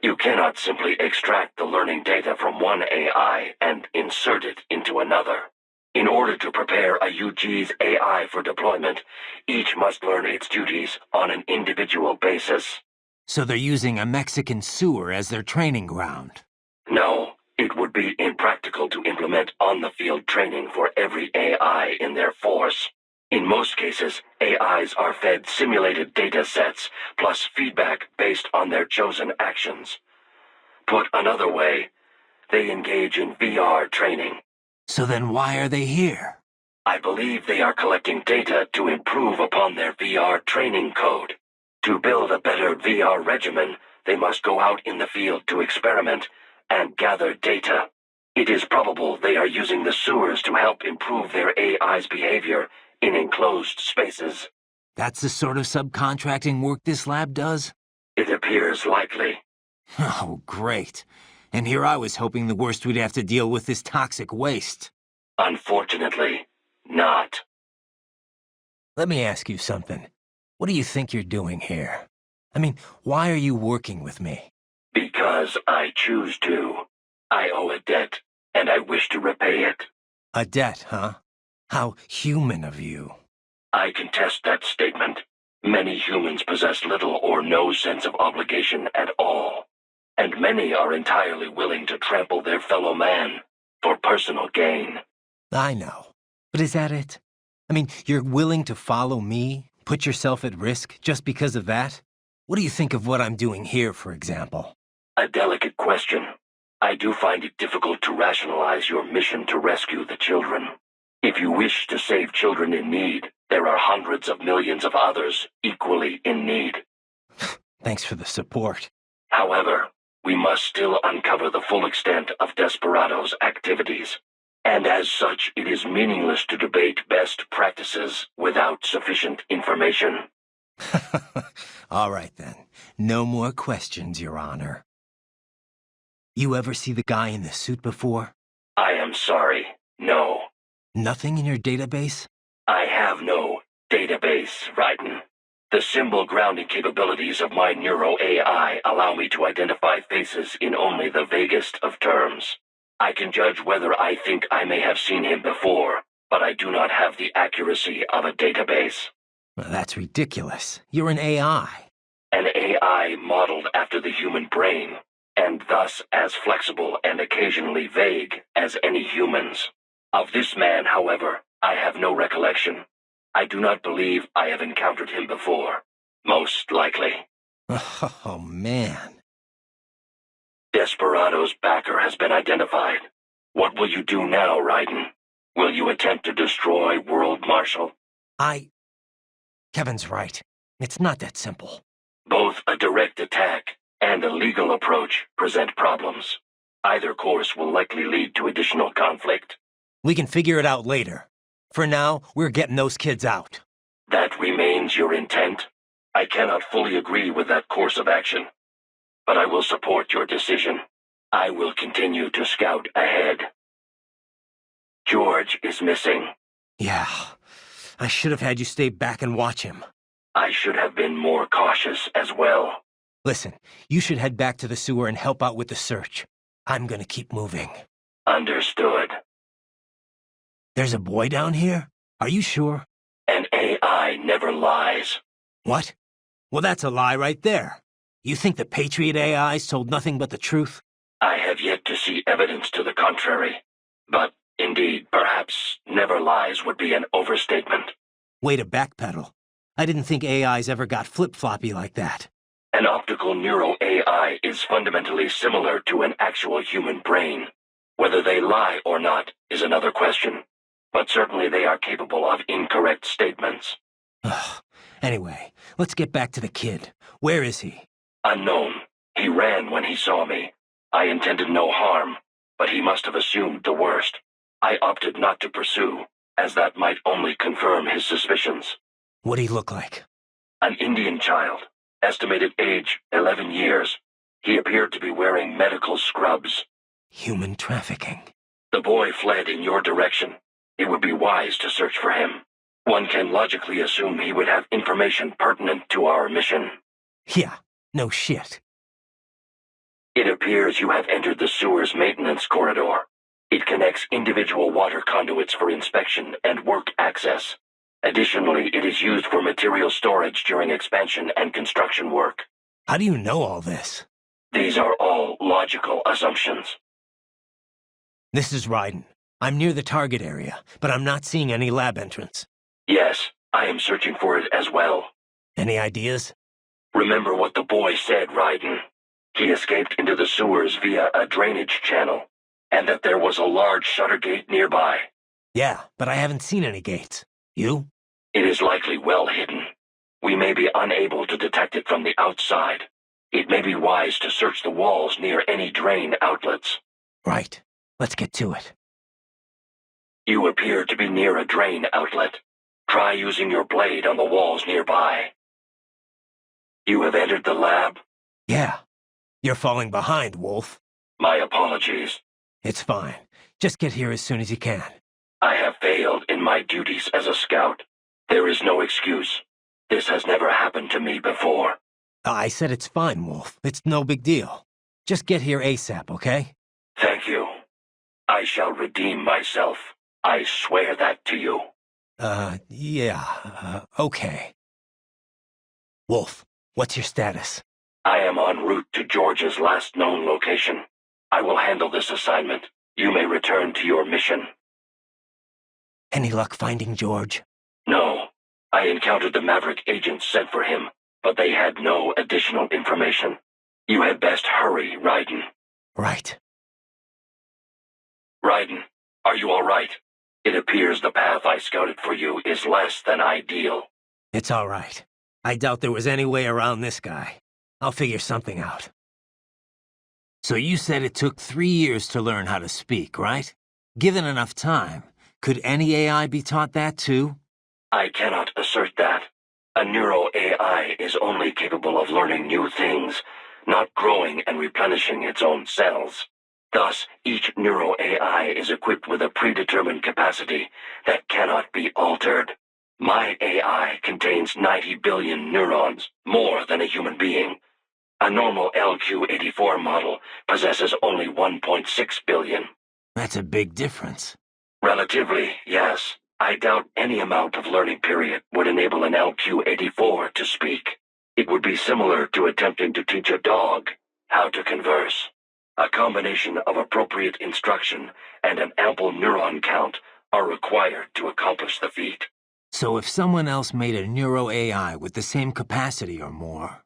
You cannot simply extract the learning data from one AI and insert it into another. In order to prepare a UG's AI for deployment, each must learn its duties on an individual basis. So they're using a Mexican sewer as their training ground? No, it would be impractical to implement on-the-field training for every AI in their force. In most cases, AIs are fed simulated data sets, plus feedback based on their chosen actions. Put another way, they engage in VR training. So then why are they here? I believe they are collecting data to improve upon their VR training code. To build a better VR regimen, they must go out in the field to experiment and gather data. It is probable they are using the sewers to help improve their AI's behavior in enclosed spaces. That's the sort of subcontracting work this lab does? It appears likely. Oh, great. And here I was hoping the worst we'd have to deal with is toxic waste. Unfortunately, not. Let me ask you something. What do you think you're doing here? I mean, why are you working with me? Because I choose to. I owe a debt, and I wish to repay it. A debt, huh? How human of you. I contest that statement. Many humans possess little or no sense of obligation at all. And many are entirely willing to trample their fellow man for personal gain. I know. But is that it? I mean, you're willing to follow me, put yourself at risk just because of that? What do you think of what I'm doing here, for example? A delicate question. I do find it difficult to rationalize your mission to rescue the children. If you wish to save children in need, there are hundreds of millions of others equally in need. Thanks for the support. However, we must still uncover the full extent of Desperado's activities. And as such, it is meaningless to debate best practices without sufficient information. All right, then. No more questions, Your Honor. You ever see the guy in the suit before? I am sorry, no. Nothing in your database? I have no database, Raiden. The symbol grounding capabilities of my neuro-AI allow me to identify faces in only the vaguest of terms. I can judge whether I think I may have seen him before, but I do not have the accuracy of a database. Well, that's ridiculous. You're an AI. An AI modeled after the human brain, and thus as flexible and occasionally vague as any humans. Of this man, however, I have no recollection. I do not believe I have encountered him before. Most likely. Oh, man. Desperado's backer has been identified. What will you do now, Raiden? Will you attempt to destroy World Marshal? Kevin's right. It's not that simple. Both a direct attack and a legal approach present problems. Either course will likely lead to additional conflict. We can figure it out later. For now, we're getting those kids out. That remains your intent? I cannot fully agree with that course of action, but I will support your decision. I will continue to scout ahead. George is missing. Yeah, I should have had you stay back and watch him. I should have been more cautious as well. Listen, you should head back to the sewer and help out with the search. I'm gonna keep moving. Understood. There's a boy down here? Are you sure? An AI never lies. What? Well, that's a lie right there. You think the Patriot AIs told nothing but the truth? I have yet to see evidence to the contrary. But, indeed, perhaps never lies would be an overstatement. Way to backpedal. I didn't think AIs ever got flip-floppy like that. An optical neuro-AI is fundamentally similar to an actual human brain. Whether they lie or not is another question. But certainly they are capable of incorrect statements. Anyway, let's get back to the kid. Where is he? Unknown. He ran when he saw me. I intended no harm, but he must have assumed the worst. I opted not to pursue, as that might only confirm his suspicions. What'd he look like? An Indian child, estimated age 11 years. He appeared to be wearing medical scrubs. Human trafficking. The boy fled in your direction. It would be wise to search for him. One can logically assume he would have information pertinent to our mission. Yeah, no shit. It appears you have entered the sewer's maintenance corridor. It connects individual water conduits for inspection and work access. Additionally, it is used for material storage during expansion and construction work. How do you know all this? These are all logical assumptions. This is Raiden. I'm near the target area, but I'm not seeing any lab entrance. Yes, I am searching for it as well. Any ideas? Remember what the boy said, Raiden. He escaped into the sewers via a drainage channel, and that there was a large shutter gate nearby. Yeah, but I haven't seen any gates. You? It is likely well hidden. We may be unable to detect it from the outside. It may be wise to search the walls near any drain outlets. Right. Let's get to it. You appear to be near a drain outlet. Try using your blade on the walls nearby. You have entered the lab? Yeah. You're falling behind, Wolf. My apologies. It's fine. Just get here as soon as you can. I have failed in my duties as a scout. There is no excuse. This has never happened to me before. I said it's fine, Wolf. It's no big deal. Just get here ASAP, okay? Thank you. I shall redeem myself. I swear that to you. Okay. Wolf, what's your status? I am en route to George's last known location. I will handle this assignment. You may return to your mission. Any luck finding George? No. I encountered the Maverick agents sent for him, but they had no additional information. You had best hurry, Raiden. Right. Raiden, are you all right? It appears the path I scouted for you is less than ideal. It's all right. I doubt there was any way around this guy. I'll figure something out. So you said it took 3 years to learn how to speak, right? Given enough time, could any AI be taught that too? I cannot assert that. A neuro-AI is only capable of learning new things, not growing and replenishing its own cells. Thus, each neuro-AI is equipped with a predetermined capacity that cannot be altered. My AI contains 90 billion neurons, more than a human being. A normal LQ-84 model possesses only 1.6 billion. That's a big difference. Relatively, yes. I doubt any amount of learning period would enable an LQ-84 to speak. It would be similar to attempting to teach a dog how to converse. A combination of appropriate instruction and an ample neuron count are required to accomplish the feat. So if someone else made a neuro-AI with the same capacity or more...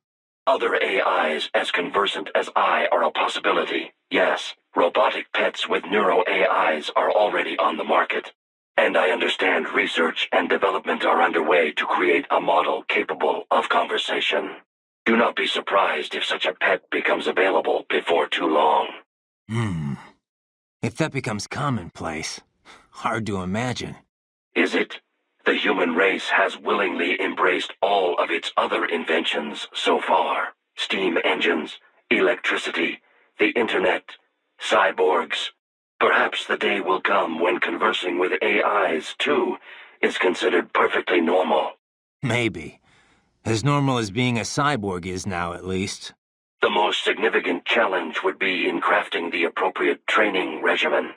Other AIs as conversant as I are a possibility, yes. Robotic pets with neuro-AIs are already on the market. And I understand research and development are underway to create a model capable of conversation. Do not be surprised if such a pet becomes available before too long. If that becomes commonplace, hard to imagine. Is it? The human race has willingly embraced all of its other inventions so far. Steam engines, electricity, the internet, cyborgs. Perhaps the day will come when conversing with AIs, too, is considered perfectly normal. Maybe. As normal as being a cyborg is now, at least. The most significant challenge would be in crafting the appropriate training regimen.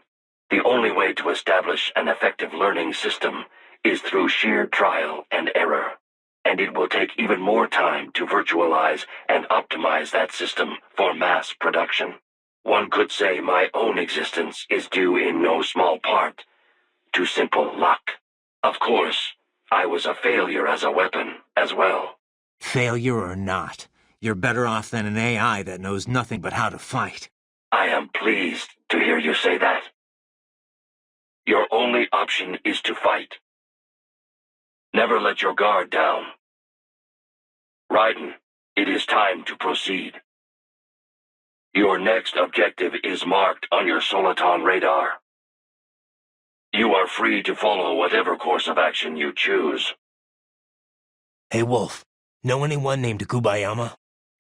The only way to establish an effective learning system is through sheer trial and error. And it will take even more time to virtualize and optimize that system for mass production. One could say my own existence is due in no small part to simple luck. Of course, I was a failure as a weapon as well. Failure or not, you're better off than an AI that knows nothing but how to fight. I am pleased to hear you say that. Your only option is to fight. Never let your guard down. Raiden, it is time to proceed. Your next objective is marked on your Soliton radar. You are free to follow whatever course of action you choose. Hey, Wolf, know anyone named Kubayama?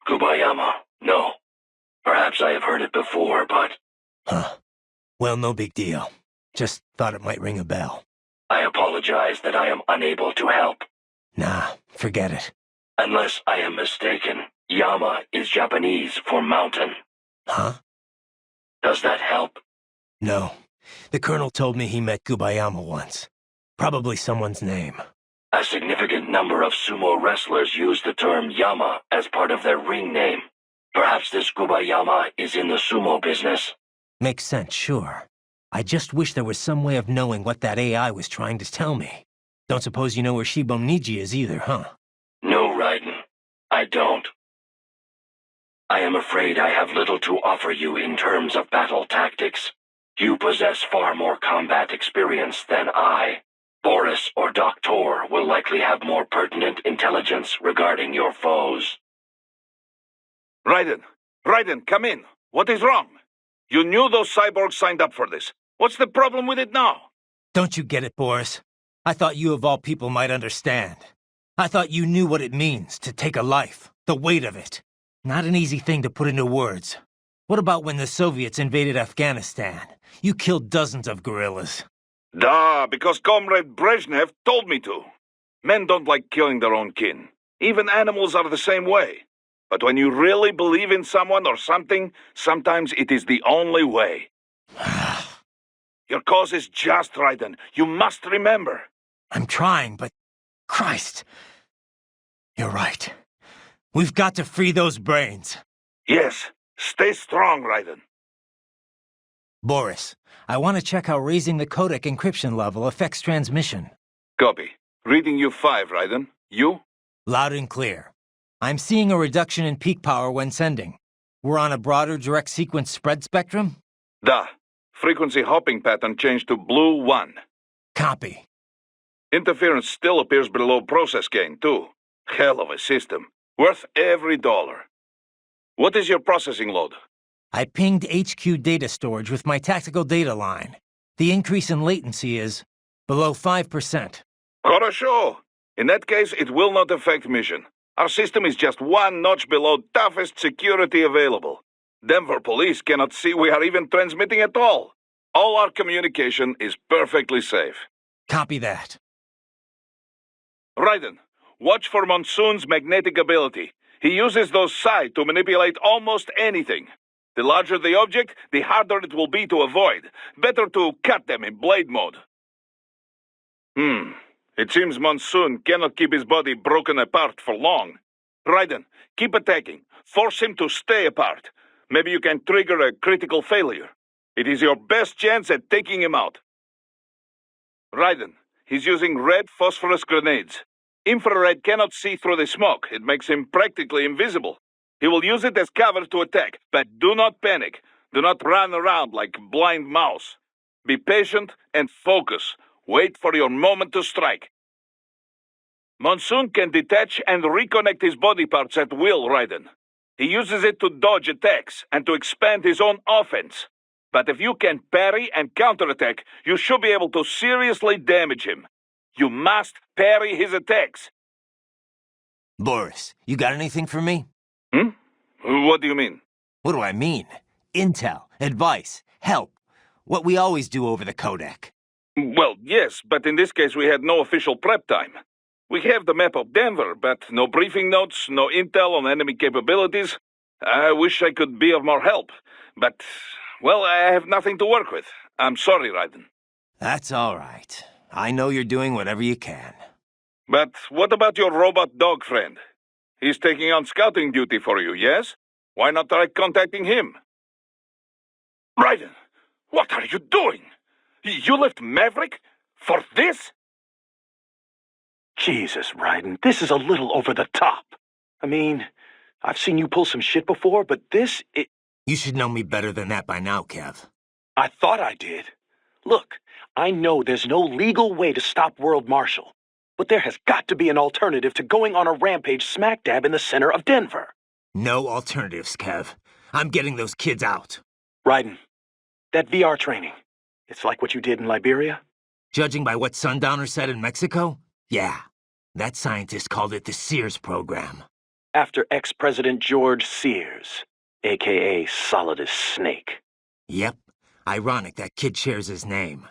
Kubayama? No. Perhaps I have heard it before, but... Huh. Well, no big deal. Just thought it might ring a bell. I apologize that I am unable to help. Nah, forget it. Unless I am mistaken, Yama is Japanese for mountain. Huh? Does that help? No. The Colonel told me he met Kubayama once. Probably someone's name. A significant number of sumo wrestlers use the term Yama as part of their ring name. Perhaps this Kubayama is in the sumo business. Makes sense, sure. I just wish there was some way of knowing what that AI was trying to tell me. Don't suppose you know where Shiboniji is either, huh? No, Raiden. I don't. I am afraid I have little to offer you in terms of battle tactics. You possess far more combat experience than I. Boris or Doktor will likely have more pertinent intelligence regarding your foes. Raiden! Raiden, come in! What is wrong? You knew those cyborgs signed up for this. What's the problem with it now? Don't you get it, Boris? I thought you of all people might understand. I thought you knew what it means to take a life, the weight of it. Not an easy thing to put into words. What about when the Soviets invaded Afghanistan? You killed dozens of guerrillas. Duh, because Comrade Brezhnev told me to. Men don't like killing their own kin. Even animals are the same way. But when you really believe in someone or something, sometimes it is the only way. Your cause is just, Raiden. You must remember. I'm trying, but... Christ! You're right. We've got to free those brains. Yes. Stay strong, Raiden. Boris, I want to check how raising the Codec encryption level affects transmission. Copy. Reading you 5, Raiden. You? Loud and clear. I'm seeing a reduction in peak power when sending. We're on a broader direct sequence spread spectrum? Da. Frequency hopping pattern changed to blue 1. Copy. Interference still appears below process gain, too. Hell of a system. Worth every dollar. What is your processing load? I pinged HQ data storage with my tactical data line. The increase in latency is below 5%. Хорошо. In that case, it will not affect mission. Our system is just one notch below toughest security available. Denver police cannot see we are even transmitting at all. All our communication is perfectly safe. Copy that. Raiden, watch for Monsoon's magnetic ability. He uses those psi to manipulate almost anything. The larger the object, the harder it will be to avoid. Better to cut them in blade mode. It seems Monsoon cannot keep his body broken apart for long. Raiden, keep attacking. Force him to stay apart. Maybe you can trigger a critical failure. It is your best chance at taking him out. Raiden, He's using red phosphorus grenades. Infrared cannot see through the smoke. It makes him practically invisible. He will use it as cover to attack, but do not panic. Do not run around like blind mouse. Be patient and focus. Wait for your moment to strike. Monsoon can detach and reconnect his body parts at will, Raiden. He uses it to dodge attacks and to expand his own offense. But if you can parry and counterattack, you should be able to seriously damage him. You must parry his attacks. Boris, you got anything for me? What do you mean? What do I mean? Intel, advice, help. What we always do over the Codec. Well, yes, but in this case we had no official prep time. We have the map of Denver, but no briefing notes, no intel on enemy capabilities. I wish I could be of more help, but, well, I have nothing to work with. I'm sorry, Raiden. That's all right. I know you're doing whatever you can. But what about your robot dog friend? He's taking on scouting duty for you, yes? Why not try contacting him? Raiden, what are you doing? You left Maverick? For this? Jesus, Raiden, this is a little over the top. I mean, I've seen you pull some shit before, but this, You should know me better than that by now, Kev. I thought I did. Look, I know there's no legal way to stop World Marshal, but there has got to be an alternative to going on a rampage smack dab in the center of Denver. No alternatives, Kev. I'm getting those kids out. Raiden, that VR training, it's like what you did in Liberia? Judging by what Sundowner said in Mexico, yeah. That scientist called it the Sears program. After ex-President George Sears, a.k.a. Solidus Snake. Yep. Ironic that kid shares his name.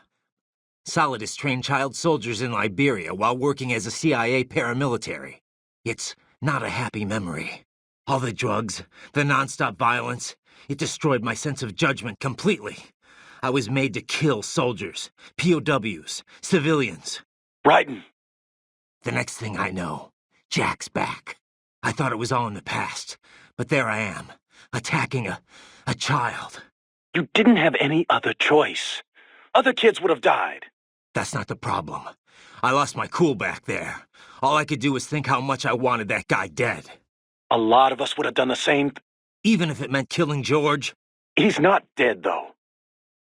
Solidus trained child soldiers in Liberia while working as a CIA paramilitary. It's not a happy memory. All the drugs, the nonstop violence, it destroyed my sense of judgment completely. I was made to kill soldiers, POWs, civilians. Raiden. The next thing I know, Jack's back. I thought it was all in the past, but there I am, attacking a child. You didn't have any other choice. Other kids would have died. That's not the problem. I lost my cool back there. All I could do was think how much I wanted that guy dead. A lot of us would have done the same. Even if it meant killing George. He's not dead, though.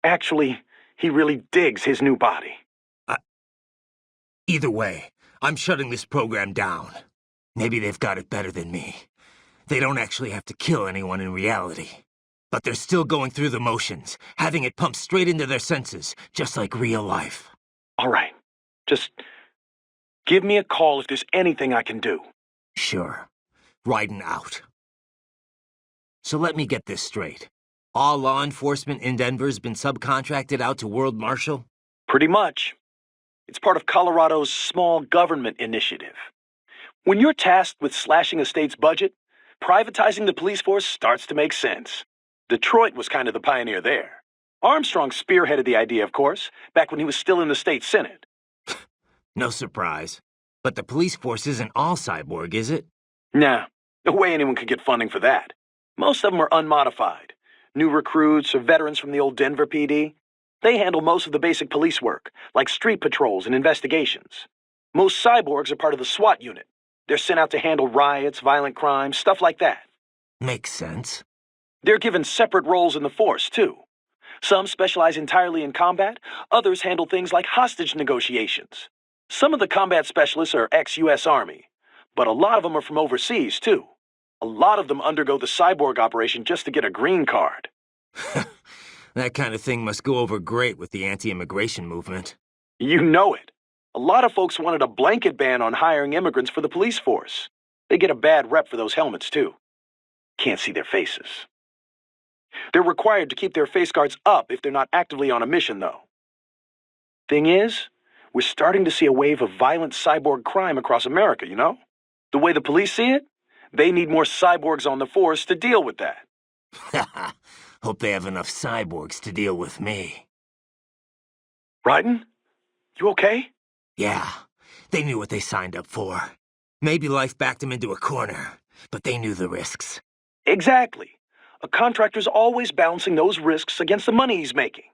Actually, he really digs his new body. Either way, I'm shutting this program down. Maybe they've got it better than me. They don't actually have to kill anyone in reality. But they're still going through the motions, having it pumped straight into their senses, just like real life. All right. Just give me a call if there's anything I can do. Sure. Raiden out. So let me get this straight. All law enforcement in Denver's been subcontracted out to World Marshal? Pretty much. It's part of Colorado's small government initiative. When you're tasked with slashing a state's budget, privatizing the police force starts to make sense. Detroit was kind of the pioneer there. Armstrong spearheaded the idea, of course, back when he was still in the state senate. No surprise. But the police force isn't all cyborg, is it? Nah, no way anyone could get funding for that. Most of them are unmodified. New recruits or veterans from the old Denver PD. They handle most of the basic police work, like street patrols and investigations. Most cyborgs are part of the SWAT unit. They're sent out to handle riots, violent crimes, stuff like that. Makes sense. They're given separate roles in the force, too. Some specialize entirely in combat, others handle things like hostage negotiations. Some of the combat specialists are ex-US Army, but a lot of them are from overseas, too. A lot of them undergo the cyborg operation just to get a green card. That kind of thing must go over great with the anti-immigration movement. You know it. A lot of folks wanted a blanket ban on hiring immigrants for the police force. They get a bad rep for those helmets, too. Can't see their faces. They're required to keep their face guards up if they're not actively on a mission, though. Thing is, we're starting to see a wave of violent cyborg crime across America, you know? The way the police see it, they need more cyborgs on the force to deal with that. Hope they have enough cyborgs to deal with me. Raiden? You okay? Yeah, they knew what they signed up for. Maybe life backed them into a corner, but they knew the risks. Exactly. A contractor's always balancing those risks against the money he's making.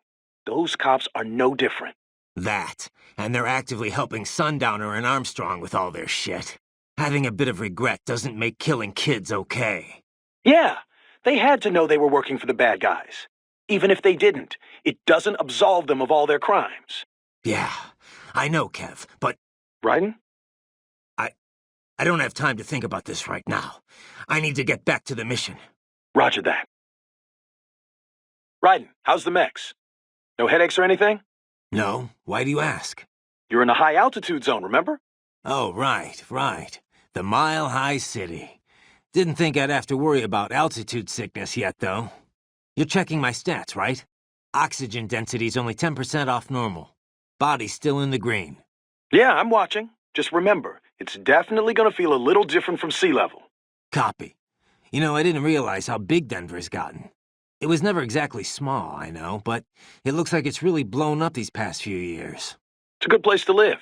Those cops are no different. That, and they're actively helping Sundowner and Armstrong with all their shit. Having a bit of regret doesn't make killing kids okay. Yeah, they had to know they were working for the bad guys. Even if they didn't, it doesn't absolve them of all their crimes. Yeah, I know, Kev, but... Ryden? I don't have time to think about this right now. I need to get back to the mission. Roger that. Ryden, how's the mechs? No headaches or anything? No, why do you ask? You're in a high-altitude zone, remember? Oh, right. The mile-high city. Didn't think I'd have to worry about altitude sickness yet, though. You're checking my stats, right? Oxygen density's only 10% off normal. Body's still in the green. Yeah, I'm watching. Just remember, it's definitely gonna feel a little different from sea level. Copy. You know, I didn't realize how big Denver's gotten. It was never exactly small, I know, but it looks like it's really blown up these past few years. It's a good place to live.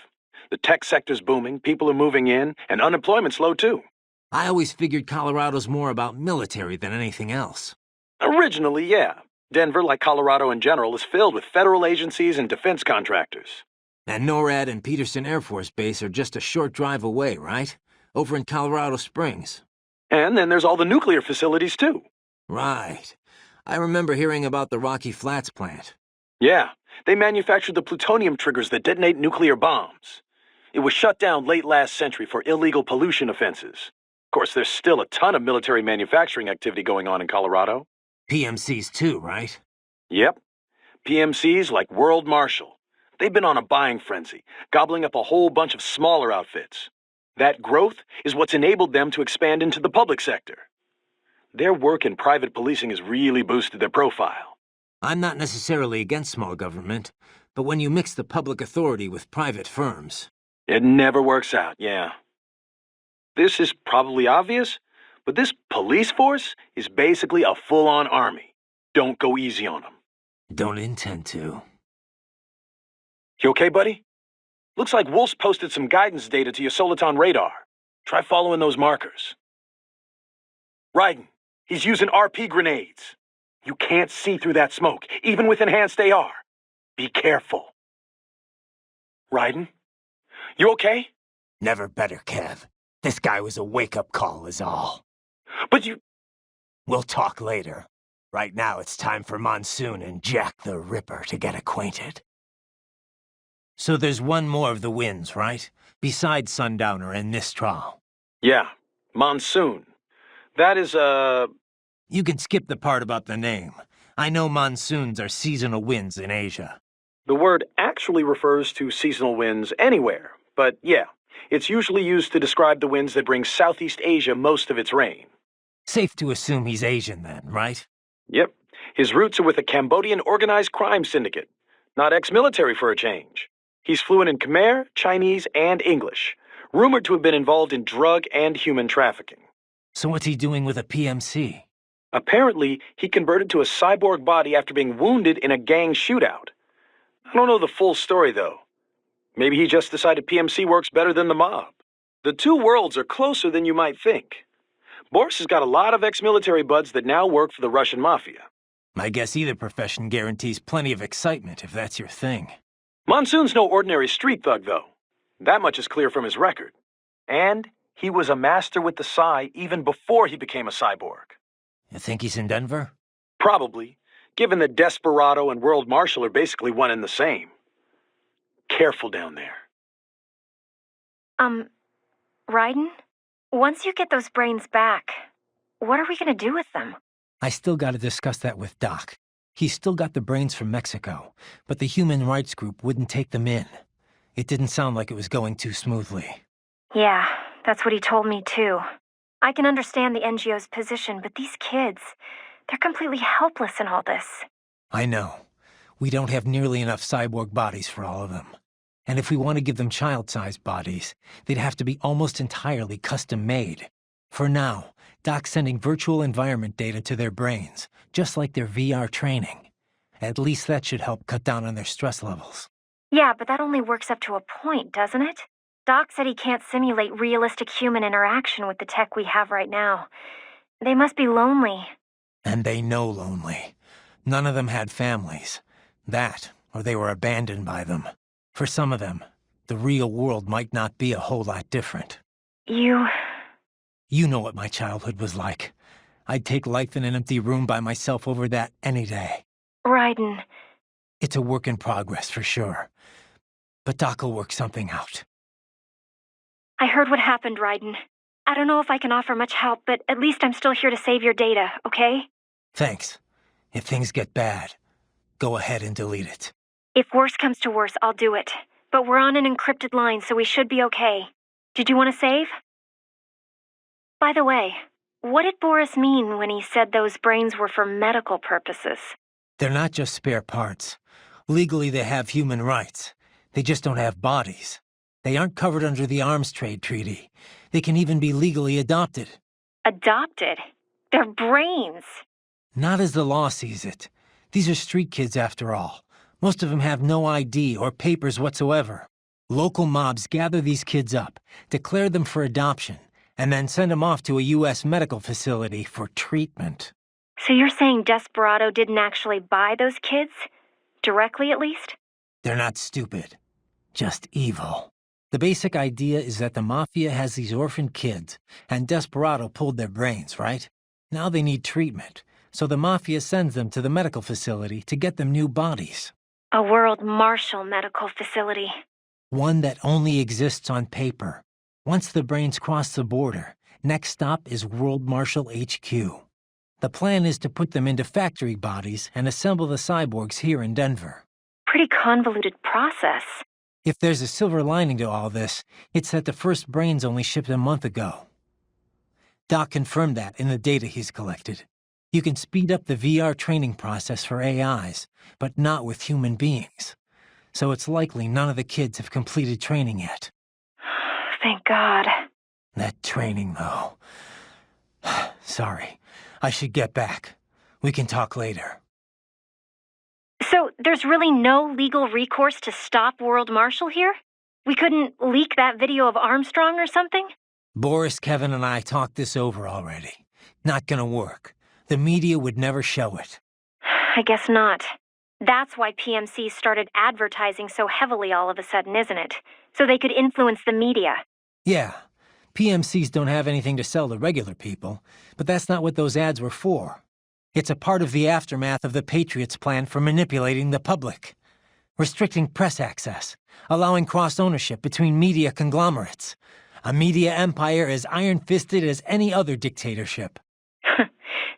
The tech sector's booming, people are moving in, and unemployment's low too. I always figured Colorado's more about military than anything else. Originally, yeah. Denver, like Colorado in general, is filled with federal agencies and defense contractors. And NORAD and Peterson Air Force Base are just a short drive away, right? Over in Colorado Springs. And then there's all the nuclear facilities too. Right. I remember hearing about the Rocky Flats plant. Yeah, they manufactured the plutonium triggers that detonate nuclear bombs. It was shut down late last century for illegal pollution offenses. Of course, there's still a ton of military manufacturing activity going on in Colorado. PMCs too, right? Yep. PMCs like World Marshal. They've been on a buying frenzy, gobbling up a whole bunch of smaller outfits. That growth is what's enabled them to expand into the public sector. Their work in private policing has really boosted their profile. I'm not necessarily against small government, but when you mix the public authority with private firms... It never works out, yeah. This is probably obvious, but this police force is basically a full-on army. Don't go easy on them. Don't intend to. You okay, buddy? Looks like Wolf's posted some guidance data to your Soliton radar. Try following those markers. Ryden, he's using RP grenades. You can't see through that smoke, even with enhanced AR. Be careful. Ryden? You okay? Never better, Kev. This guy was a wake-up call is all. But you... We'll talk later. Right now it's time for Monsoon and Jack the Ripper to get acquainted. So there's one more of the Winds, right? Besides Sundowner and Mistral. Yeah, Monsoon. That is, You can skip the part about the name. I know monsoons are seasonal winds in Asia. The word actually refers to seasonal winds anywhere, but yeah, it's usually used to describe the winds that bring Southeast Asia most of its rain. Safe to assume he's Asian then, right? Yep. His roots are with a Cambodian organized crime syndicate. Not ex-military for a change. He's fluent in Khmer, Chinese, and English. Rumored to have been involved in drug and human trafficking. So what's he doing with a PMC? Apparently, he converted to a cyborg body after being wounded in a gang shootout. I don't know the full story, though. Maybe he just decided PMC works better than the mob. The two worlds are closer than you might think. Boris has got a lot of ex-military buds that now work for the Russian mafia. I guess either profession guarantees plenty of excitement, if that's your thing. Monsoon's no ordinary street thug, though. That much is clear from his record. And he was a master with the Psy even before he became a cyborg. You think he's in Denver? Probably, given that Desperado and World Marshal are basically one and the same. Careful down there. Ryden? Once you get those brains back, what are we gonna do with them? I still gotta discuss that with Doc. He's still got the brains from Mexico, but the human rights group wouldn't take them in. It didn't sound like it was going too smoothly. Yeah, that's what he told me too. I can understand the NGO's position, but these kids, they're completely helpless in all this. I know. We don't have nearly enough cyborg bodies for all of them. And if we want to give them child-sized bodies, they'd have to be almost entirely custom-made. For now, Doc's sending virtual environment data to their brains, just like their VR training. At least that should help cut down on their stress levels. Yeah, but that only works up to a point, doesn't it? Doc said he can't simulate realistic human interaction with the tech we have right now. They must be lonely. And they know lonely. None of them had families. That, or they were abandoned by them. For some of them, the real world might not be a whole lot different. You know what my childhood was like. I'd take life in an empty room by myself over that any day. Raiden. It's a work in progress, for sure. But Doc will work something out. I heard what happened, Raiden. I don't know if I can offer much help, but at least I'm still here to save your data, okay? Thanks. If things get bad, go ahead and delete it. If worse comes to worse, I'll do it. But we're on an encrypted line, so we should be okay. Did you want to save? By the way, what did Boris mean when he said those brains were for medical purposes? They're not just spare parts. Legally, they have human rights. They just don't have bodies. They aren't covered under the Arms Trade Treaty. They can even be legally adopted. Adopted? They're brains. Not as the law sees it. These are street kids, after all. Most of them have no ID or papers whatsoever. Local mobs gather these kids up, declare them for adoption, and then send them off to a U.S. medical facility for treatment. So you're saying Desperado didn't actually buy those kids? Directly, at least? They're not stupid. Just evil. The basic idea is that the Mafia has these orphaned kids, and Desperado pulled their brains, right? Now they need treatment, so the Mafia sends them to the medical facility to get them new bodies. A World Marshal medical facility. One that only exists on paper. Once the brains cross the border, next stop is World Marshal HQ. The plan is to put them into factory bodies and assemble the cyborgs here in Denver. Pretty convoluted process. If there's a silver lining to all this, it's that the first brains only shipped a month ago. Doc confirmed that in the data he's collected. You can speed up the VR training process for AIs, but not with human beings. So it's likely none of the kids have completed training yet. Thank God. That training, though. Sorry, I should get back. We can talk later. So there's really no legal recourse to stop World Marshal here? We couldn't leak that video of Armstrong or something? Boris, Kevin, and I talked this over already. Not gonna work. The media would never show it. I guess not. That's why PMC started advertising so heavily all of a sudden, isn't it? So they could influence the media. Yeah. PMCs don't have anything to sell to regular people, but that's not what those ads were for. It's a part of the aftermath of the Patriots' plan for manipulating the public. Restricting press access, allowing cross-ownership between media conglomerates. A media empire as iron-fisted as any other dictatorship.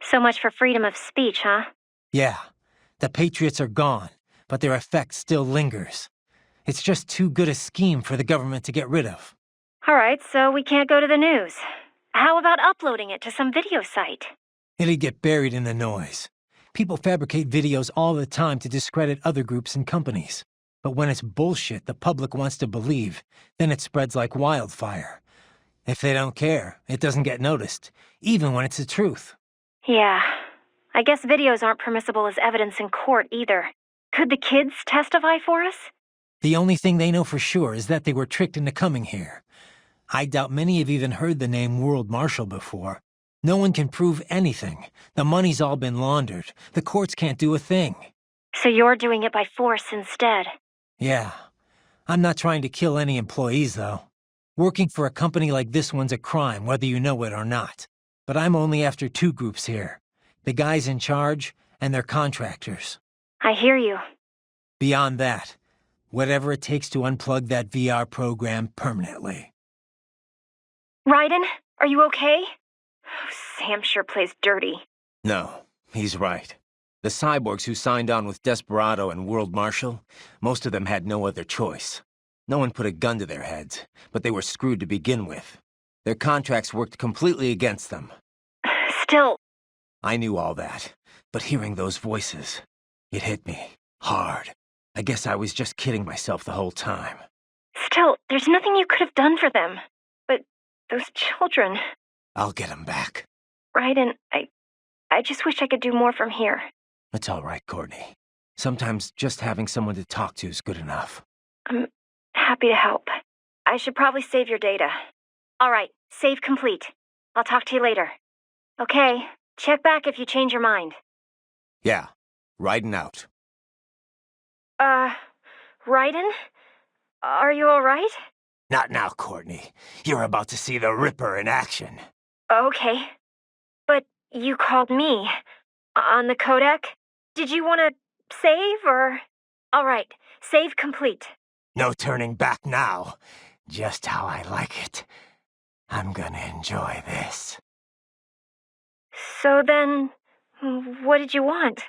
So much for freedom of speech, huh? Yeah. The Patriots are gone, but their effect still lingers. It's just too good a scheme for the government to get rid of. All right, so we can't go to the news. How about uploading it to some video site? It'd get buried in the noise. People fabricate videos all the time to discredit other groups and companies. But when it's bullshit the public wants to believe, then it spreads like wildfire. If they don't care, it doesn't get noticed, even when it's the truth. Yeah. I guess videos aren't permissible as evidence in court either. Could the kids testify for us? The only thing they know for sure is that they were tricked into coming here. I doubt many have even heard the name World Marshal before. No one can prove anything. The money's all been laundered. The courts can't do a thing. So you're doing it by force instead? Yeah. I'm not trying to kill any employees, though. Working for a company like this one's a crime, whether you know it or not. But I'm only after two groups here. The guys in charge and their contractors. I hear you. Beyond that, whatever it takes to unplug that VR program permanently. Raiden, are you okay? Oh, Sam sure plays dirty. No, he's right. The cyborgs who signed on with Desperado and World Marshal, most of them had no other choice. No one put a gun to their heads, but they were screwed to begin with. Their contracts worked completely against them. Still... I knew all that, but hearing those voices, it hit me hard. I guess I was just kidding myself the whole time. Still, there's nothing you could have done for them. But those children... I'll get them back. Raiden, I just wish I could do more from here. It's all right, Courtney. Sometimes just having someone to talk to is good enough. I'm happy to help. I should probably save your data. All right, save complete. I'll talk to you later. Okay, check back if you change your mind. Yeah, riding out. Raiden? Are you alright? Not now, Courtney. You're about to see the Ripper in action. Okay. But you called me. On the Codec? Did you want to save, or...? Alright, save complete. No turning back now. Just how I like it. I'm gonna enjoy this. So then, what did you want?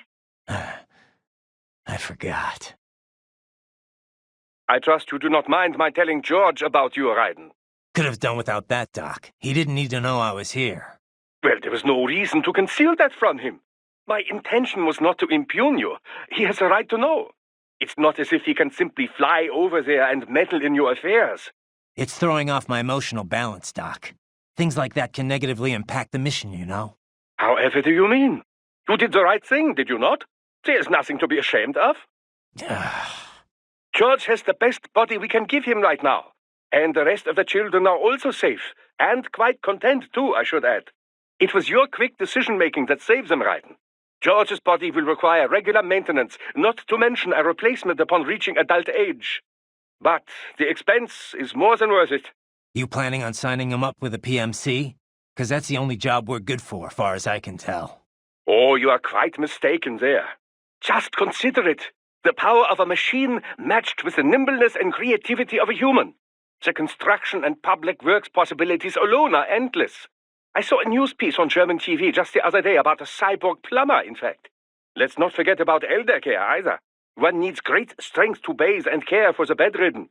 I forgot. I trust you do not mind my telling George about you, Raiden. Could have done without that, Doc. He didn't need to know I was here. Well, there was no reason to conceal that from him. My intention was not to impugn you. He has a right to know. It's not as if he can simply fly over there and meddle in your affairs. It's throwing off my emotional balance, Doc. Things like that can negatively impact the mission, you know? However do you mean? You did the right thing, did you not? There's nothing to be ashamed of. George has the best body we can give him right now. And the rest of the children are also safe. And quite content, too, I should add. It was your quick decision-making that saved them, Raiden. George's body will require regular maintenance, not to mention a replacement upon reaching adult age. But the expense is more than worth it. You planning on signing him up with a PMC? Because that's the only job we're good for, far as I can tell. Oh, you are quite mistaken there. Just consider it. The power of a machine matched with the nimbleness and creativity of a human. The construction and public works possibilities alone are endless. I saw a news piece on German TV just the other day about a cyborg plumber, in fact. Let's not forget about elder care either. One needs great strength to bathe and care for the bedridden.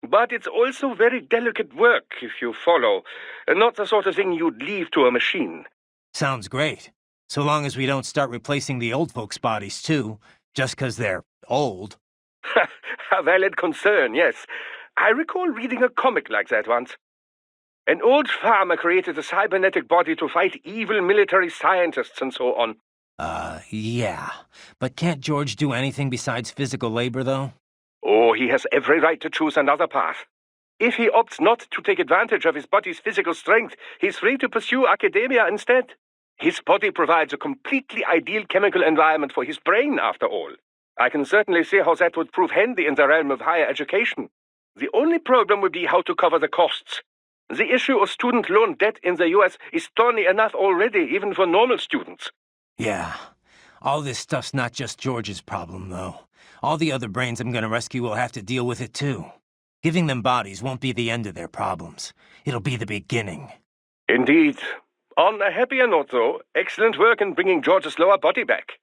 But it's also very delicate work, if you follow. Not the sort of thing you'd leave to a machine. Sounds great. So long as we don't start replacing the old folks' bodies, too, just 'cause they're old. A valid concern, yes. I recall reading a comic like that once. An old farmer created a cybernetic body to fight evil military scientists and so on. Yeah. But can't George do anything besides physical labor, though? Oh, he has every right to choose another path. If he opts not to take advantage of his body's physical strength, he's free to pursue academia instead. His body provides a completely ideal chemical environment for his brain, after all. I can certainly see how that would prove handy in the realm of higher education. The only problem would be how to cover the costs. The issue of student loan debt in the US is thorny enough already, even for normal students. Yeah. All this stuff's not just George's problem, though. All the other brains I'm gonna rescue will have to deal with it, too. Giving them bodies won't be the end of their problems. It'll be the beginning. Indeed. On a happier note, though, excellent work in bringing George's lower body back.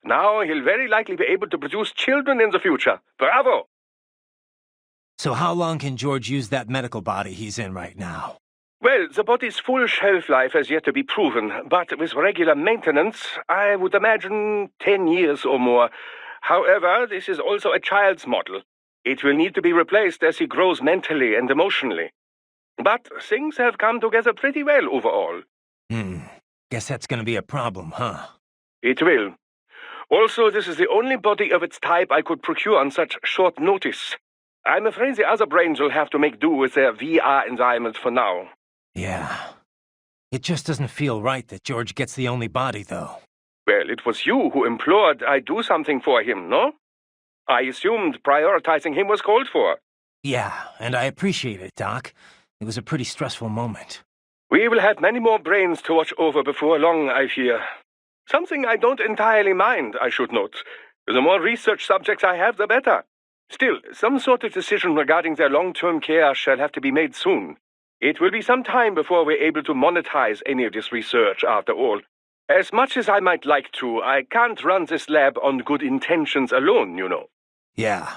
Now he'll very likely be able to produce children in the future. Bravo! So how long can George use that medical body he's in right now? Well, the body's full shelf life has yet to be proven, but with regular maintenance, I would imagine 10 years or more. However, this is also a child's model. It will need to be replaced as he grows mentally and emotionally. But things have come together pretty well overall. Guess that's gonna be a problem, huh? It will. Also, this is the only body of its type I could procure on such short notice. I'm afraid the other brains will have to make do with their VR environment for now. Yeah. It just doesn't feel right that George gets the only body, though. Well, it was you who implored I do something for him, no? I assumed prioritizing him was called for. Yeah, and I appreciate it, Doc. It was a pretty stressful moment. We will have many more brains to watch over before long, I fear. Something I don't entirely mind, I should note. The more research subjects I have, the better. Still, some sort of decision regarding their long-term care shall have to be made soon. It will be some time before we're able to monetize any of this research, after all. As much as I might like to, I can't run this lab on good intentions alone, you know. Yeah.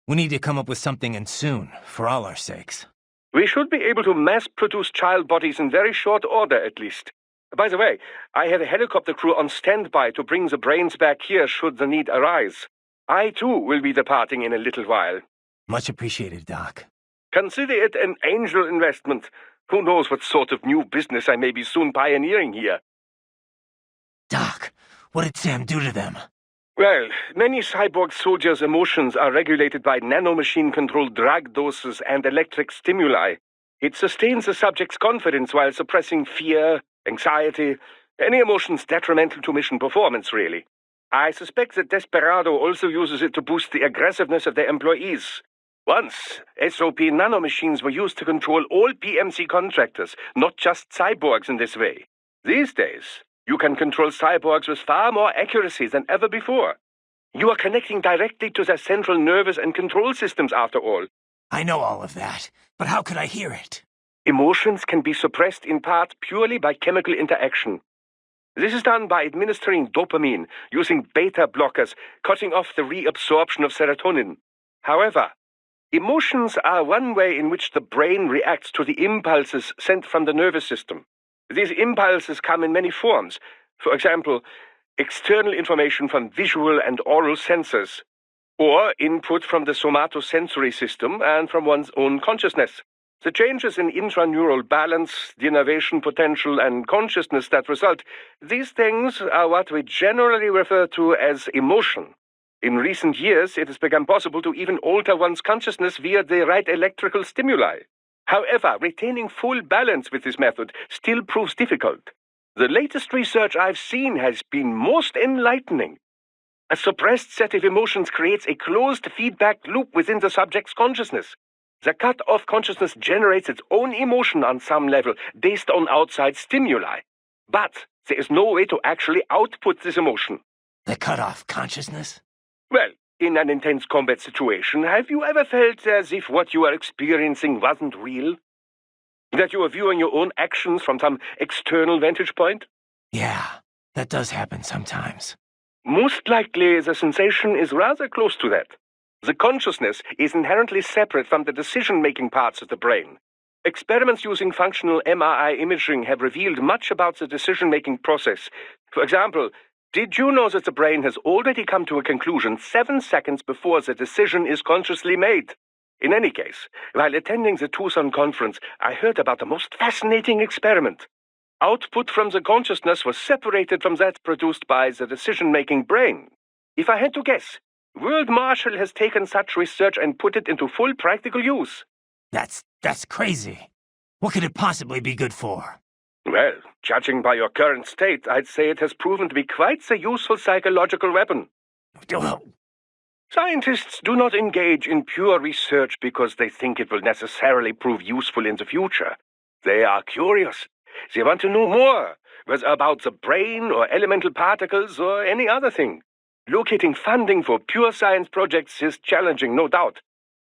We need to come up with something, and soon, for all our sakes. We should be able to mass-produce child bodies in very short order, at least. By the way, I have a helicopter crew on standby to bring the brains back here should the need arise. I, too, will be departing in a little while. Much appreciated, Doc. Consider it an angel investment. Who knows what sort of new business I may be soon pioneering here. Doc, what did Sam do to them? Well, many cyborg soldiers' emotions are regulated by nanomachine-controlled drug doses and electric stimuli. It sustains the subject's confidence while suppressing fear, anxiety, any emotions detrimental to mission performance, really. I suspect that Desperado also uses it to boost the aggressiveness of their employees. Once, SOP nanomachines were used to control all PMC contractors, not just cyborgs in this way. These days, you can control cyborgs with far more accuracy than ever before. You are connecting directly to their central nervous and control systems, after all. I know all of that, but how could I hear it? Emotions can be suppressed in part purely by chemical interaction. This is done by administering dopamine, using beta blockers, cutting off the reabsorption of serotonin. However, emotions are one way in which the brain reacts to the impulses sent from the nervous system. These impulses come in many forms. For example, external information from visual and oral sensors, or input from the somatosensory system and from one's own consciousness. The changes in intraneural balance, denervation potential, and consciousness that result, these things are what we generally refer to as emotion. In recent years, it has become possible to even alter one's consciousness via the right electrical stimuli. However, retaining full balance with this method still proves difficult. The latest research I've seen has been most enlightening. A suppressed set of emotions creates a closed feedback loop within the subject's consciousness. The cut-off consciousness generates its own emotion on some level, based on outside stimuli. But there is no way to actually output this emotion. The cut-off consciousness? Well, in an intense combat situation, have you ever felt as if what you are experiencing wasn't real? That you are viewing your own actions from some external vantage point? Yeah, that does happen sometimes. Most likely, the sensation is rather close to that. The consciousness is inherently separate from the decision-making parts of the brain. Experiments using functional MRI imaging have revealed much about the decision-making process. For example, did you know that the brain has already come to a conclusion 7 seconds before the decision is consciously made? In any case, while attending the Tucson conference, I heard about the most fascinating experiment. Output from the consciousness was separated from that produced by the decision-making brain. If I had to guess, World Marshall has taken such research and put it into full practical use. That's crazy. What could it possibly be good for? Well, judging by your current state, I'd say it has proven to be quite a useful psychological weapon. Scientists do not engage in pure research because they think it will necessarily prove useful in the future. They are curious. They want to know more, whether about the brain or elemental particles or any other thing. Locating funding for pure science projects is challenging, no doubt.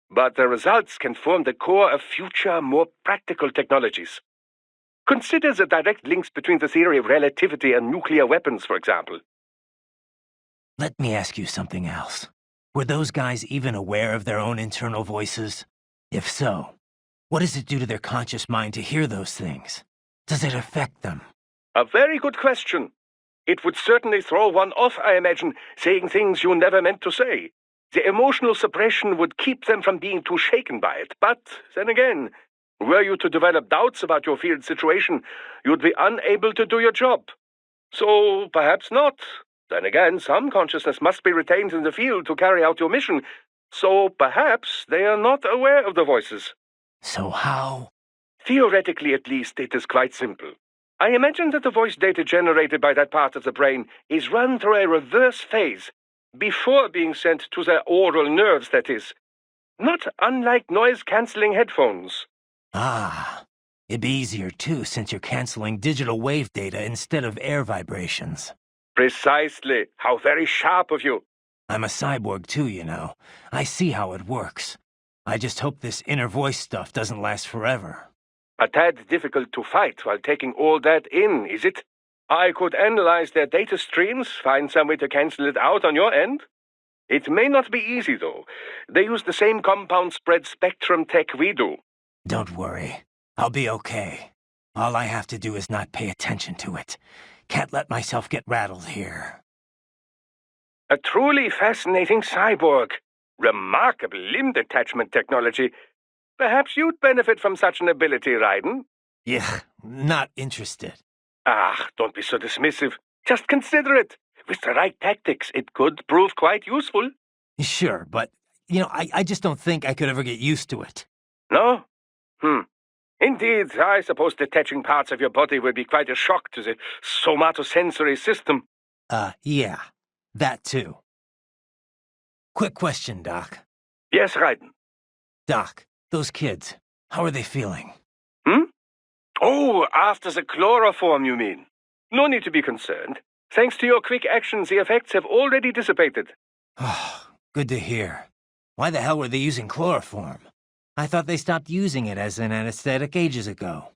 But the results can form the core of future, more practical technologies. Consider the direct links between the theory of relativity and nuclear weapons, for example. Let me ask you something else. Were those guys even aware of their own internal voices? If so, what does it do to their conscious mind to hear those things? Does it affect them? A very good question. It would certainly throw one off, I imagine, saying things you never meant to say. The emotional suppression would keep them from being too shaken by it. But, then again, were you to develop doubts about your field situation, you'd be unable to do your job. So, perhaps not. Then again, some consciousness must be retained in the field to carry out your mission. So, perhaps they are not aware of the voices. So how? Theoretically, at least, it is quite simple. I imagine that the voice data generated by that part of the brain is run through a reverse phase, before being sent to the oral nerves, that is. Not unlike noise-canceling headphones. Ah, it'd be easier too, since you're canceling digital wave data instead of air vibrations. Precisely. How very sharp of you. I'm a cyborg too, you know. I see how it works. I just hope this inner voice stuff doesn't last forever. A tad difficult to fight while taking all that in, is it? I could analyze their data streams, find some way to cancel it out on your end. It may not be easy, though. They use the same compound spread spectrum tech we do. Don't worry. I'll be okay. All I have to do is not pay attention to it. Can't let myself get rattled here. A truly fascinating cyborg. Remarkable limb detachment technology. Perhaps you'd benefit from such an ability, Raiden. Yeah, not interested. Ah, don't be so dismissive. Just consider it. With the right tactics, it could prove quite useful. Sure, but, I just don't think I could ever get used to it. No? Indeed, I suppose detaching parts of your body would be quite a shock to the somatosensory system. Yeah, that too. Quick question, Doc. Yes, Raiden. Doc, those kids, how are they feeling? Hmm? Oh, after the chloroform, you mean? No need to be concerned. Thanks to your quick actions, the effects have already dissipated. Oh, good to hear. Why the hell were they using chloroform? I thought they stopped using it as an anesthetic ages ago.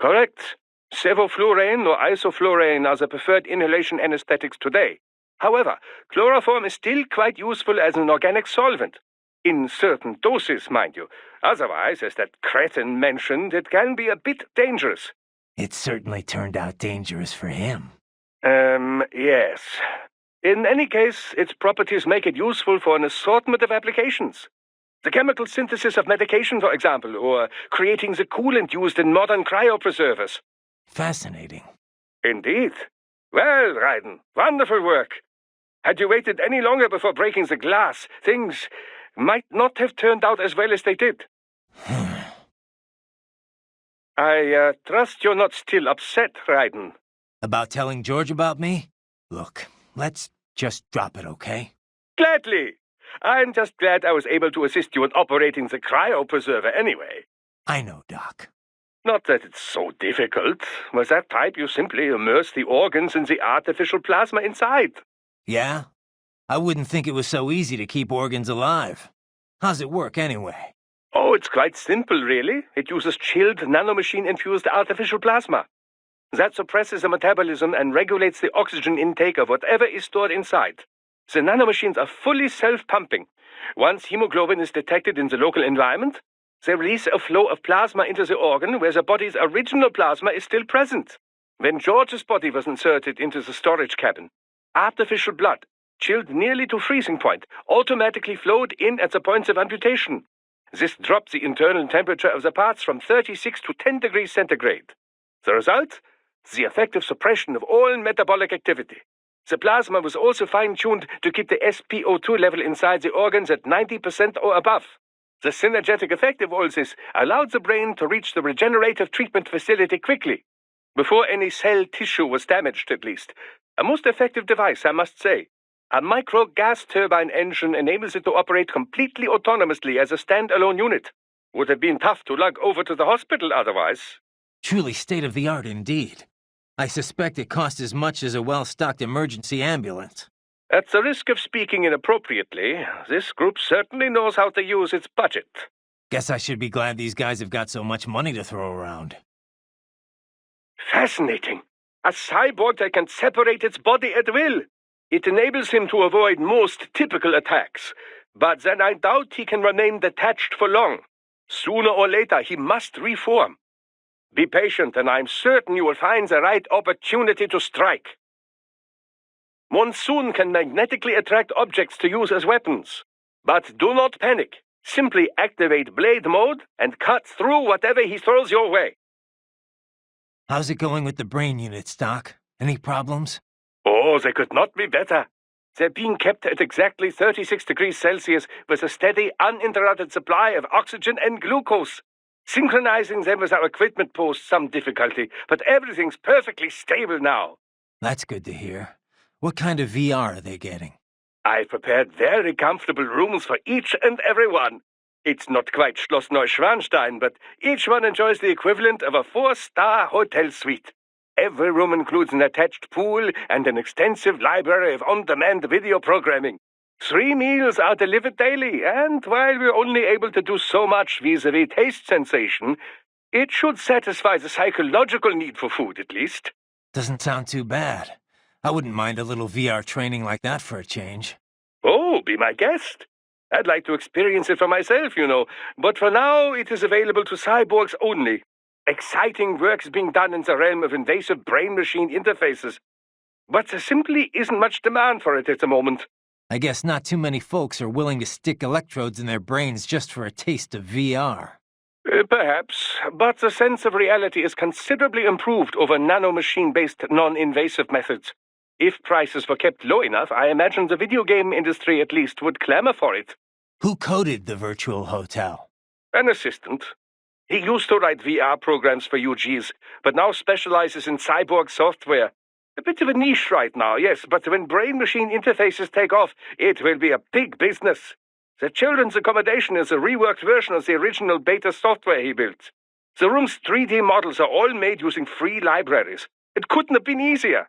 Correct. Sevoflurane or isoflurane are the preferred inhalation anesthetics today. However, chloroform is still quite useful as an organic solvent. In certain doses, mind you. Otherwise, as that cretin mentioned, it can be a bit dangerous. It certainly turned out dangerous for him. Yes. In any case, its properties make it useful for an assortment of applications. The chemical synthesis of medication, for example, or creating the coolant used in modern cryopreservers. Fascinating. Indeed. Well, Raiden, wonderful work. Had you waited any longer before breaking the glass, things might not have turned out as well as they did. I trust you're not still upset, Raiden. About telling George about me? Look, let's just drop it, okay? Gladly. I'm just glad I was able to assist you in operating the cryopreserver anyway. I know, Doc. Not that it's so difficult. With that type, you simply immerse the organs in the artificial plasma inside. Yeah? I wouldn't think it was so easy to keep organs alive. How's it work, anyway? Oh, it's quite simple, really. It uses chilled nanomachine-infused artificial plasma. That suppresses the metabolism and regulates the oxygen intake of whatever is stored inside. The nanomachines are fully self-pumping. Once hemoglobin is detected in the local environment, they release a flow of plasma into the organ where the body's original plasma is still present. When George's body was inserted into the storage cabin, artificial blood, chilled nearly to freezing point, automatically flowed in at the points of amputation. This dropped the internal temperature of the parts from 36 to 10 degrees centigrade. The result? The effective suppression of all metabolic activity. The plasma was also fine-tuned to keep the SpO2 level inside the organs at 90% or above. The synergetic effect of all this allowed the brain to reach the regenerative treatment facility quickly, before any cell tissue was damaged, at least. A most effective device, I must say. A micro-gas turbine engine enables it to operate completely autonomously as a stand-alone unit. Would have been tough to lug over to the hospital otherwise. Truly state-of-the-art indeed. I suspect it cost as much as a well-stocked emergency ambulance. At the risk of speaking inappropriately, this group certainly knows how to use its budget. Guess I should be glad these guys have got so much money to throw around. Fascinating. A cyborg that can separate its body at will. It enables him to avoid most typical attacks, but then I doubt he can remain detached for long. Sooner or later, he must reform. Be patient, and I'm certain you will find the right opportunity to strike. Monsoon can magnetically attract objects to use as weapons. But do not panic. Simply activate blade mode and cut through whatever he throws your way. How's it going with the brain units, Doc? Any problems? Oh, they could not be better. They're being kept at exactly 36 degrees Celsius with a steady, uninterrupted supply of oxygen and glucose. Synchronizing them with our equipment posed some difficulty, but everything's perfectly stable now. That's good to hear. What kind of VR are they getting? I prepared very comfortable rooms for each and every one. It's not quite Schloss Neuschwanstein, but each one enjoys the equivalent of a 4-star hotel suite. Every room includes an attached pool and an extensive library of on-demand video programming. 3 meals are delivered daily, and while we're only able to do so much vis-a-vis taste sensation, it should satisfy the psychological need for food, at least. Doesn't sound too bad. I wouldn't mind a little VR training like that for a change. Oh, be my guest. I'd like to experience it for myself, you know, but for now it is available to cyborgs only. Exciting work is being done in the realm of invasive brain-machine interfaces, but there simply isn't much demand for it at the moment. I guess not too many folks are willing to stick electrodes in their brains just for a taste of VR. Perhaps, but the sense of reality is considerably improved over nanomachine-based non-invasive methods. If prices were kept low enough, I imagine the video game industry at least would clamor for it. Who coded the virtual hotel? An assistant. He used to write VR programs for UGs, but now specializes in cyborg software. A bit of a niche right now, yes, but when brain-machine interfaces take off, it will be a big business. The children's accommodation is a reworked version of the original Beta software he built. The room's 3D models are all made using free libraries. It couldn't have been easier.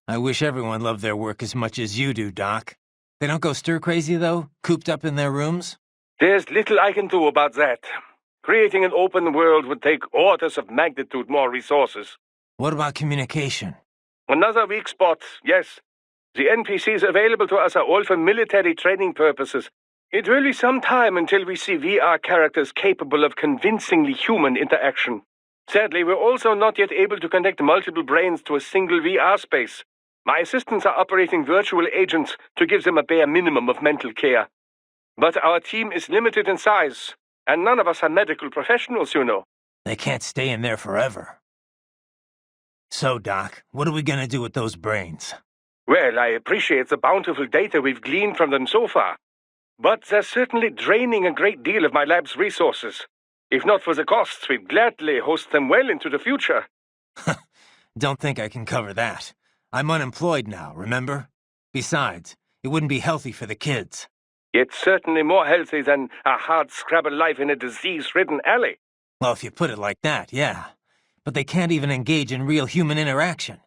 I wish everyone loved their work as much as you do, Doc. They don't go stir-crazy, though? Cooped up in their rooms? There's little I can do about that. Creating an open world would take orders of magnitude more resources. What about communication? Another weak spot, yes. The NPCs available to us are all for military training purposes. It will be some time until we see VR characters capable of convincingly human interaction. Sadly, we're also not yet able to connect multiple brains to a single VR space. My assistants are operating virtual agents to give them a bare minimum of mental care. But our team is limited in size, and none of us are medical professionals, you know. They can't stay in there forever. So, Doc, what are we gonna do with those brains? Well, I appreciate the bountiful data we've gleaned from them so far. But they're certainly draining a great deal of my lab's resources. If not for the costs, we'd gladly host them well into the future. Don't think I can cover that. I'm unemployed now, remember? Besides, it wouldn't be healthy for the kids. It's certainly more healthy than a hard-scrabble life in a disease-ridden alley. Well, if you put it like that, yeah. But they can't even engage in real human interaction.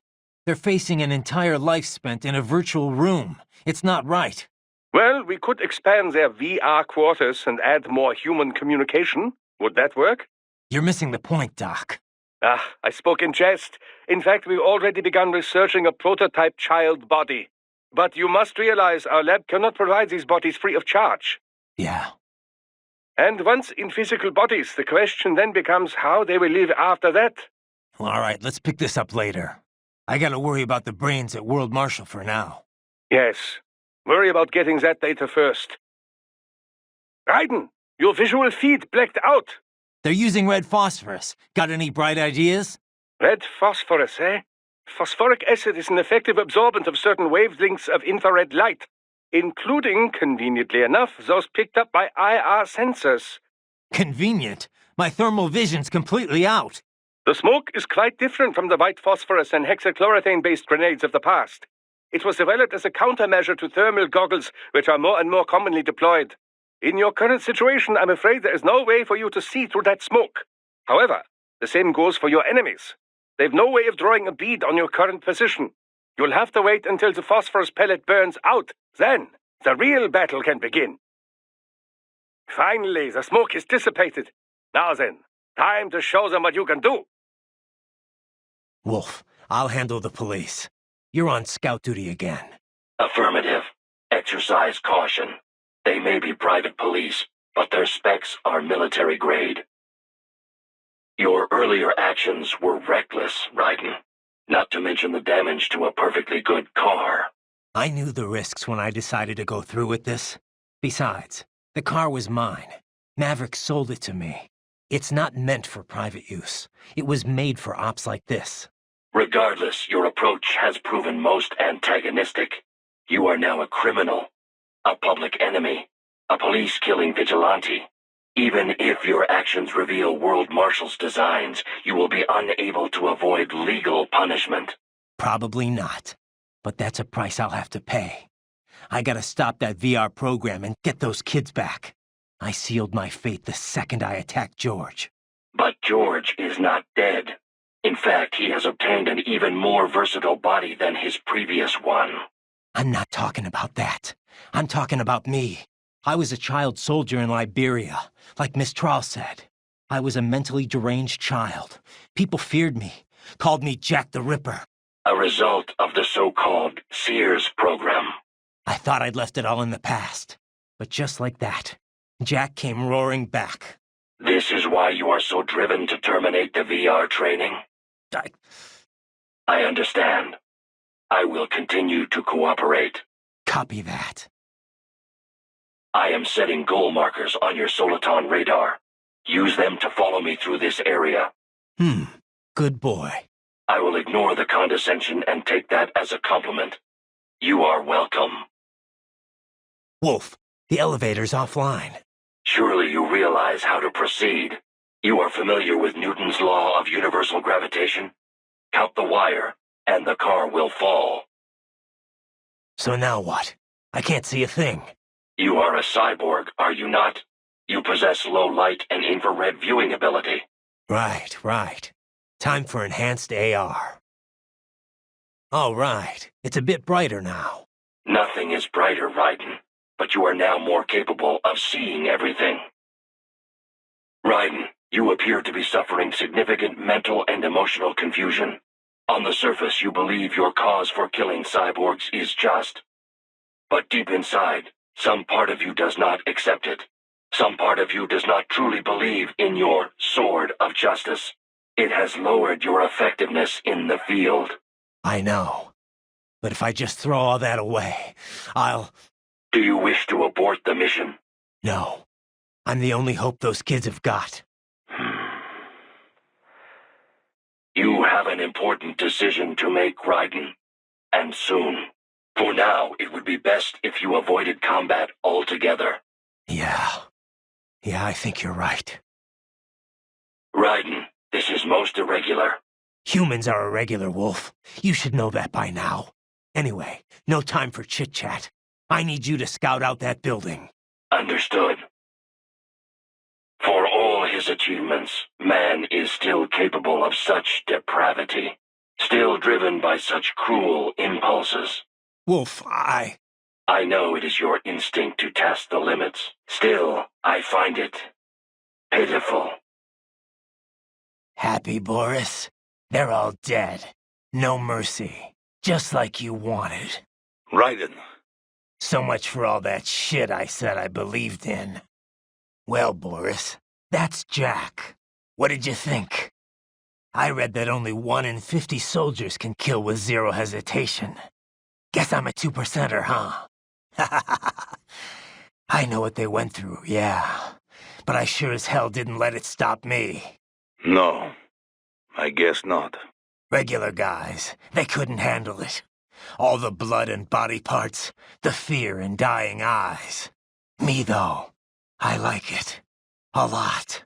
They're facing an entire life spent in a virtual room. It's not right. Well, we could expand their VR quarters and add more human communication. Would that work? You're missing the point, Doc. I spoke in jest. In fact, we've already begun researching a prototype child body. But you must realize our lab cannot provide these bodies free of charge. Yeah. And once in physical bodies, the question then becomes how they will live after that. Well, all right, let's pick this up later. I gotta worry about the brains at World Marshal for now. Yes. Worry about getting that data first. Raiden, your visual feed blacked out. They're using red phosphorus. Got any bright ideas? Red phosphorus, eh? Phosphoric acid is an effective absorbent of certain wavelengths of infrared light, including, conveniently enough, those picked up by IR sensors. Convenient. My thermal vision's completely out. The smoke is quite different from the white phosphorus and hexachlorothane-based grenades of the past. It was developed as a countermeasure to thermal goggles, which are more and more commonly deployed. In your current situation, I'm afraid there is no way for you to see through that smoke. However, the same goes for your enemies. They've no way of drawing a bead on your current position. You'll have to wait until the phosphorus pellet burns out. Then, the real battle can begin. Finally, the smoke is dissipated. Now then, time to show them what you can do. Wolf, I'll handle the police. You're on scout duty again. Affirmative. Exercise caution. They may be private police, but their specs are military grade. Your earlier actions were reckless, Raiden. Not to mention the damage to a perfectly good car. I knew the risks when I decided to go through with this. Besides, the car was mine. Maverick sold it to me. It's not meant for private use. It was made for ops like this. Regardless, your approach has proven most antagonistic. You are now a criminal, a public enemy, a police-killing vigilante. Even if your actions reveal World Marshal's designs, you will be unable to avoid legal punishment. Probably not. But that's a price I'll have to pay. I gotta stop that VR program and get those kids back. I sealed my fate the second I attacked George. But George is not dead. In fact, he has obtained an even more versatile body than his previous one. I'm not talking about that. I'm talking about me. I was a child soldier in Liberia, like Miss Trawl said. I was a mentally deranged child. People feared me, called me Jack the Ripper. A result of the so-called Sears program. I thought I'd left it all in the past. But just like that, Jack came roaring back. This is why you are so driven to terminate the VR training? I understand. I will continue to cooperate. Copy that. I am setting goal markers on your Soliton radar. Use them to follow me through this area. Good boy. I will ignore the condescension and take that as a compliment. You are welcome. Wolf, the elevator's offline. Surely you realize how to proceed. You are familiar with Newton's law of universal gravitation? Count the wire, and the car will fall. So now what? I can't see a thing. You are a cyborg, are you not? You possess low light and infrared viewing ability. Right. Time for enhanced AR. All right, it's a bit brighter now. Nothing is brighter, Raiden, but you are now more capable of seeing everything. Raiden, you appear to be suffering significant mental and emotional confusion. On the surface, you believe your cause for killing cyborgs is just. But deep inside, some part of you does not accept it. Some part of you does not truly believe in your sword of justice. It has lowered your effectiveness in the field. I know. But if I just throw all that away, I'll... Do you wish to abort the mission? No. I'm the only hope those kids have got. You have an important decision to make, Raiden. And soon. For now, it would be best if you avoided combat altogether. Yeah, I think you're right. Raiden, this is most irregular. Humans are irregular, Wolf. You should know that by now. Anyway, no time for chit-chat. I need you to scout out that building. Understood. For all his achievements, man is still capable of such depravity. Still driven by such cruel impulses. Wolf, I know it is your instinct to test the limits. Still, I find it pitiful. Happy, Boris? They're all dead. No mercy. Just like you wanted. Raiden. So much for all that shit I said I believed in. Well, Boris, that's Jack. What did you think? I read that only 1 in 50 soldiers can kill with zero hesitation. Guess I'm a 2%er, huh? I know what they went through, yeah. But I sure as hell didn't let it stop me. No, I guess not. Regular guys, they couldn't handle it. All the blood and body parts, the fear in dying eyes. Me, though, I like it. A lot.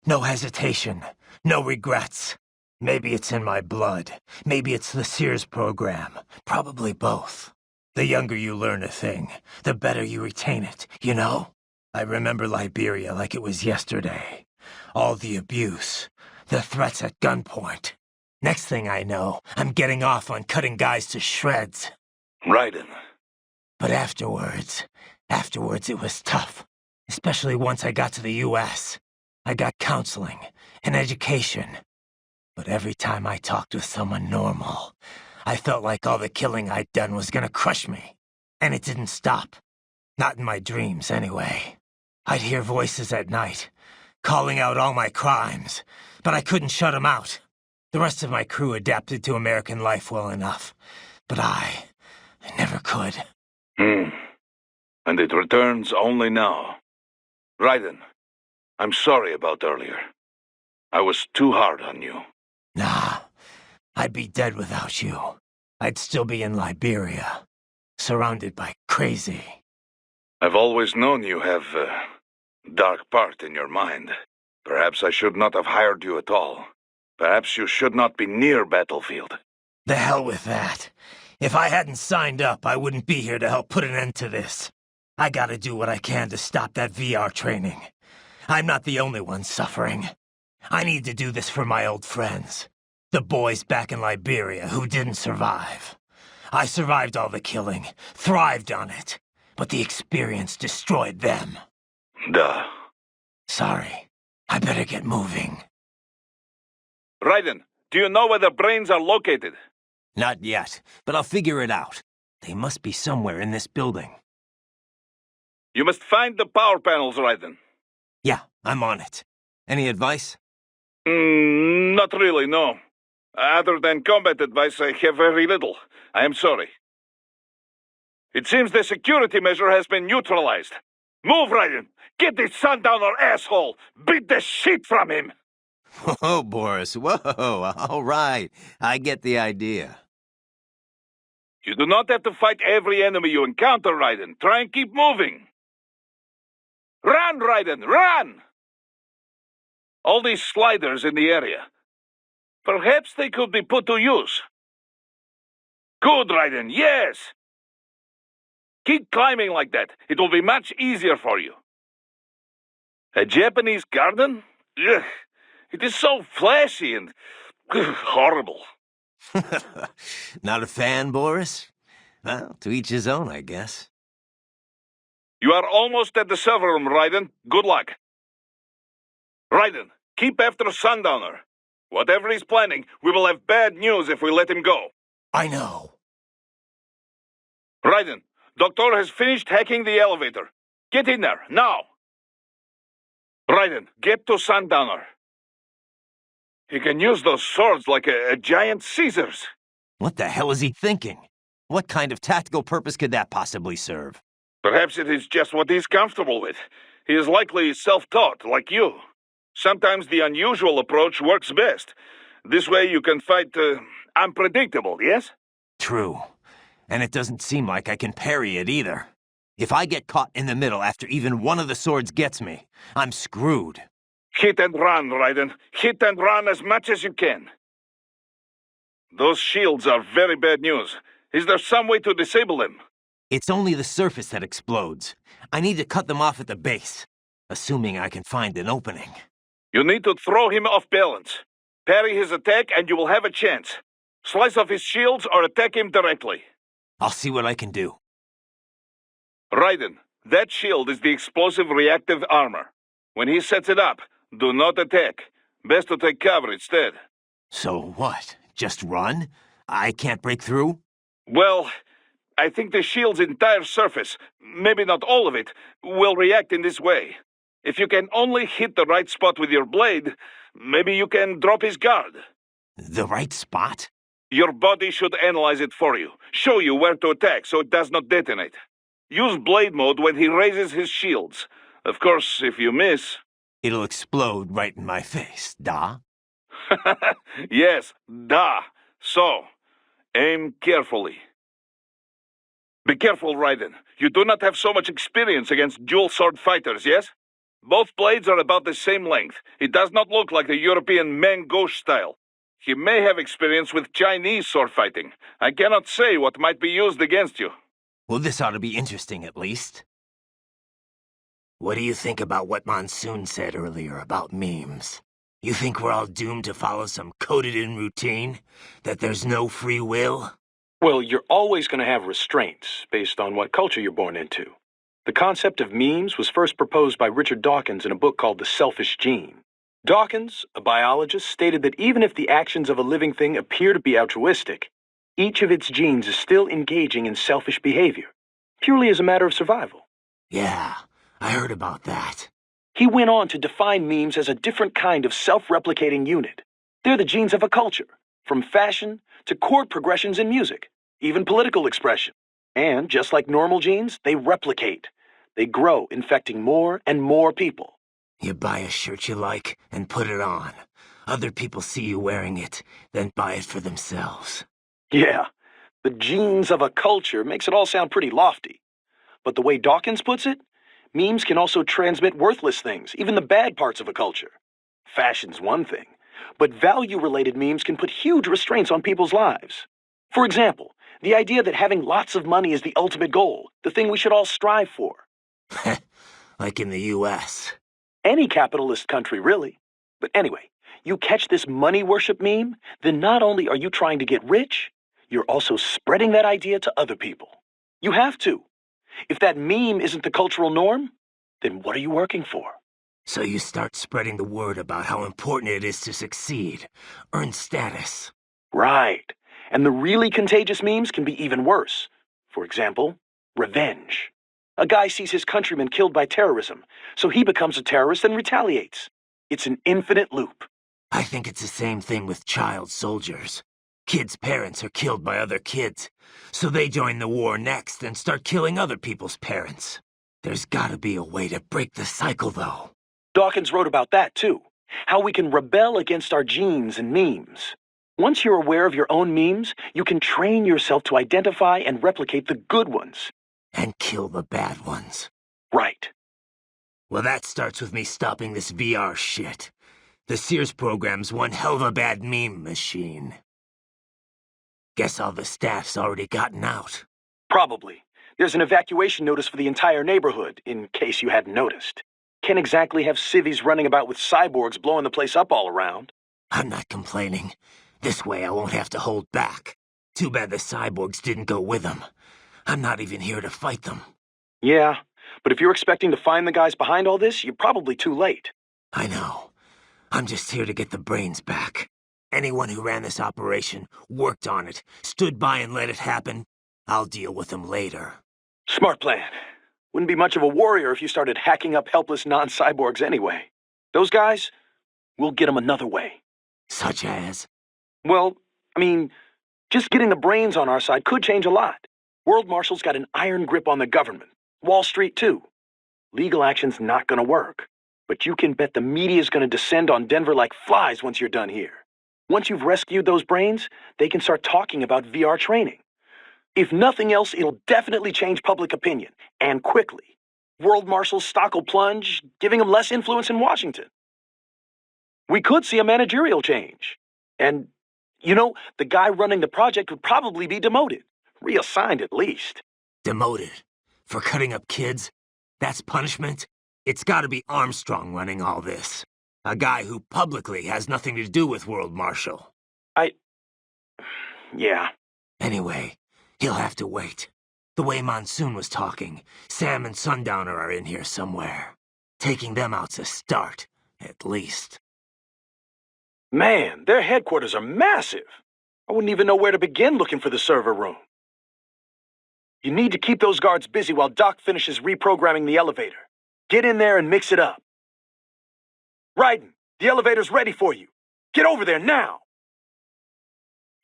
No hesitation, no regrets. Maybe it's in my blood. Maybe it's the Sears program. Probably both. The younger you learn a thing, the better you retain it, you know? I remember Liberia like it was yesterday. All the abuse, the threats at gunpoint. Next thing I know, I'm getting off on cutting guys to shreds. Raiden. But afterwards it was tough. Especially once I got to the U.S. I got counseling and education. But every time I talked with someone normal, I felt like all the killing I'd done was gonna crush me. And it didn't stop. Not in my dreams, anyway. I'd hear voices at night, calling out all my crimes, but I couldn't shut them out. The rest of my crew adapted to American life well enough, but I never could. And it returns only now. Raiden, I'm sorry about earlier. I was too hard on you. Nah, I'd be dead without you. I'd still be in Liberia, surrounded by crazy. I've always known you have a dark part in your mind. Perhaps I should not have hired you at all. Perhaps you should not be near battlefield. The hell with that. If I hadn't signed up, I wouldn't be here to help put an end to this. I gotta do what I can to stop that VR training. I'm not the only one suffering. I need to do this for my old friends. The boys back in Liberia who didn't survive. I survived all the killing, thrived on it, but the experience destroyed them. Duh. Sorry. I better get moving. Raiden, do you know where the brains are located? Not yet, but I'll figure it out. They must be somewhere in this building. You must find the power panels, Raiden. Yeah, I'm on it. Any advice? Not really, no. Other than combat advice, I have very little. I am sorry. It seems the security measure has been neutralized. Move, Raiden! Get this sundowner asshole! Beat the shit from him! Whoa, Boris, whoa, all right. I get the idea. You do not have to fight every enemy you encounter, Raiden. Try and keep moving. Run, Raiden, run! All these sliders in the area. Perhaps they could be put to use. Good, Raiden, yes! Keep climbing like that. It will be much easier for you. A Japanese garden? Ugh. It is so flashy and horrible. Not a fan, Boris? Well, to each his own, I guess. You are almost at the server room, Raiden. Good luck. Raiden, keep after Sundowner. Whatever he's planning, we will have bad news if we let him go. I know. Raiden, Doktor has finished hacking the elevator. Get in there, now! Raiden, get to Sundowner. He can use those swords like a giant Caesars. What the hell is he thinking? What kind of tactical purpose could that possibly serve? Perhaps it is just what he's comfortable with. He is likely self-taught, like you. Sometimes the unusual approach works best. This way you can fight unpredictable, yes? True. And it doesn't seem like I can parry it either. If I get caught in the middle after even one of the swords gets me, I'm screwed. Hit and run, Raiden. Hit and run as much as you can. Those shields are very bad news. Is there some way to disable them? It's only the surface that explodes. I need to cut them off at the base, assuming I can find an opening. You need to throw him off balance. Parry his attack and you will have a chance. Slice off his shields or attack him directly. I'll see what I can do. Raiden, that shield is the explosive reactive armor. When he sets it up, do not attack. Best to take cover instead. So what? Just run? I can't break through? Well, I think the shield's entire surface, maybe not all of it, will react in this way. If you can only hit the right spot with your blade, maybe you can drop his guard. The right spot? Your body should analyze it for you, show you where to attack so it does not detonate. Use blade mode when he raises his shields. Of course, if you miss... It'll explode right in my face, da? Yes, da. So, aim carefully. Be careful, Raiden. You do not have so much experience against dual sword fighters, yes? Both blades are about the same length. It does not look like the European main gauche style. He may have experience with Chinese sword fighting. I cannot say what might be used against you. Well, this ought to be interesting, at least. What do you think about what Monsoon said earlier about memes? You think we're all doomed to follow some coded-in routine? That there's no free will? Well, you're always going to have restraints based on what culture you're born into. The concept of memes was first proposed by Richard Dawkins in a book called The Selfish Gene. Dawkins, a biologist, stated that even if the actions of a living thing appear to be altruistic, each of its genes is still engaging in selfish behavior, purely as a matter of survival. Yeah, I heard about that. He went on to define memes as a different kind of self-replicating unit. They're the genes of a culture, from fashion to chord progressions in music, even political expression. And just like normal genes, they replicate. They grow, infecting more and more people. You buy a shirt you like and put it on. Other people see you wearing it, then buy it for themselves. Yeah, the genes of a culture makes it all sound pretty lofty. But the way Dawkins puts it, memes can also transmit worthless things, even the bad parts of a culture. Fashion's one thing, but value-related memes can put huge restraints on people's lives. For example, the idea that having lots of money is the ultimate goal, the thing we should all strive for. Like in the U.S. Any capitalist country, really. But anyway, you catch this money worship meme, then not only are you trying to get rich, you're also spreading that idea to other people. You have to. If that meme isn't the cultural norm, then what are you working for? So you start spreading the word about how important it is to succeed, earn status. Right. And the really contagious memes can be even worse. For example, revenge. A guy sees his countrymen killed by terrorism, so he becomes a terrorist and retaliates. It's an infinite loop. I think it's the same thing with child soldiers. Kids' parents are killed by other kids, so they join the war next and start killing other people's parents. There's gotta be a way to break the cycle, though. Dawkins wrote about that, too. How we can rebel against our genes and memes. Once you're aware of your own memes, you can train yourself to identify and replicate the good ones. And kill the bad ones. Right. Well, that starts with me stopping this VR shit. The Sears program's one hell of a bad meme machine. Guess all the staff's already gotten out. Probably. There's an evacuation notice for the entire neighborhood, in case you hadn't noticed. Can't exactly have civvies running about with cyborgs blowing the place up all around. I'm not complaining. This way I won't have to hold back. Too bad the cyborgs didn't go with them. I'm not even here to fight them. Yeah, but if you're expecting to find the guys behind all this, you're probably too late. I know. I'm just here to get the brains back. Anyone who ran this operation, worked on it, stood by and let it happen, I'll deal with them later. Smart plan. Wouldn't be much of a warrior if you started hacking up helpless non-cyborgs anyway. Those guys, we'll get them another way. Such as? Well, I mean, just getting the brains on our side could change a lot. World Marshal's got an iron grip on the government. Wall Street, too. Legal action's not gonna work. But you can bet the media's gonna descend on Denver like flies once you're done here. Once you've rescued those brains, they can start talking about VR training. If nothing else, it'll definitely change public opinion, and quickly. World Marshal's stock will plunge, giving them less influence in Washington. We could see a managerial change. And, you know, the guy running the project would probably be demoted. Reassigned at least. Demoted? For cutting up kids? That's punishment? It's gotta be Armstrong running all this. A guy who publicly has nothing to do with World Marshal. Yeah. Anyway, he'll have to wait. The way Monsoon was talking, Sam and Sundowner are in here somewhere. Taking them out's a start, at least. Man, their headquarters are massive. I wouldn't even know where to begin looking for the server room. You need to keep those guards busy while Doc finishes reprogramming the elevator. Get in there and mix it up. Raiden, the elevator's ready for you. Get over there now!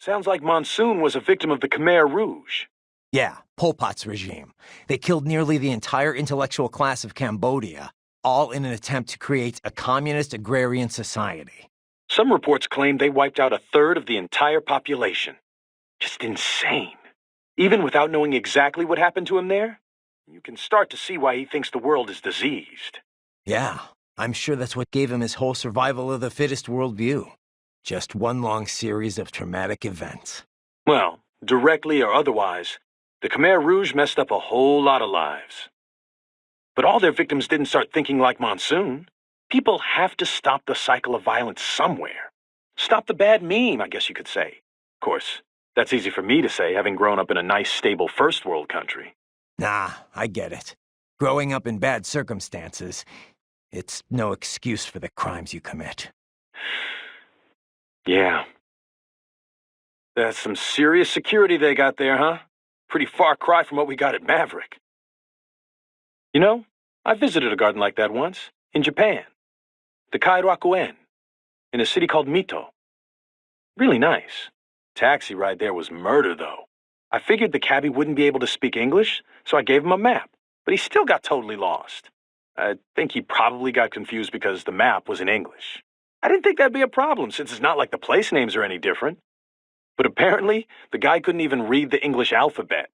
Sounds like Monsoon was a victim of the Khmer Rouge. Yeah, Pol Pot's regime. They killed nearly the entire intellectual class of Cambodia, all in an attempt to create a communist agrarian society. Some reports claim they wiped out a third of the entire population. Just insane. Even without knowing exactly what happened to him there, you can start to see why he thinks the world is diseased. Yeah, I'm sure that's what gave him his whole survival of the fittest worldview. Just one long series of traumatic events. Well, directly or otherwise, the Khmer Rouge messed up a whole lot of lives. But all their victims didn't start thinking like Monsoon. People have to stop the cycle of violence somewhere. Stop the bad meme, I guess you could say. Of course, that's easy for me to say, having grown up in a nice, stable first world country. Nah, I get it. Growing up in bad circumstances, it's no excuse for the crimes you commit. Yeah. That's some serious security they got there, huh? Pretty far cry from what we got at Maverick. You know, I visited a garden like that once, in Japan. The Kairakuen, in a city called Mito. Really nice. Taxi ride there was murder, though. I figured the cabbie wouldn't be able to speak English, so I gave him a map, but he still got totally lost. I think he probably got confused because the map was in English. I didn't think that'd be a problem, since it's not like the place names are any different. But apparently, the guy couldn't even read the English alphabet.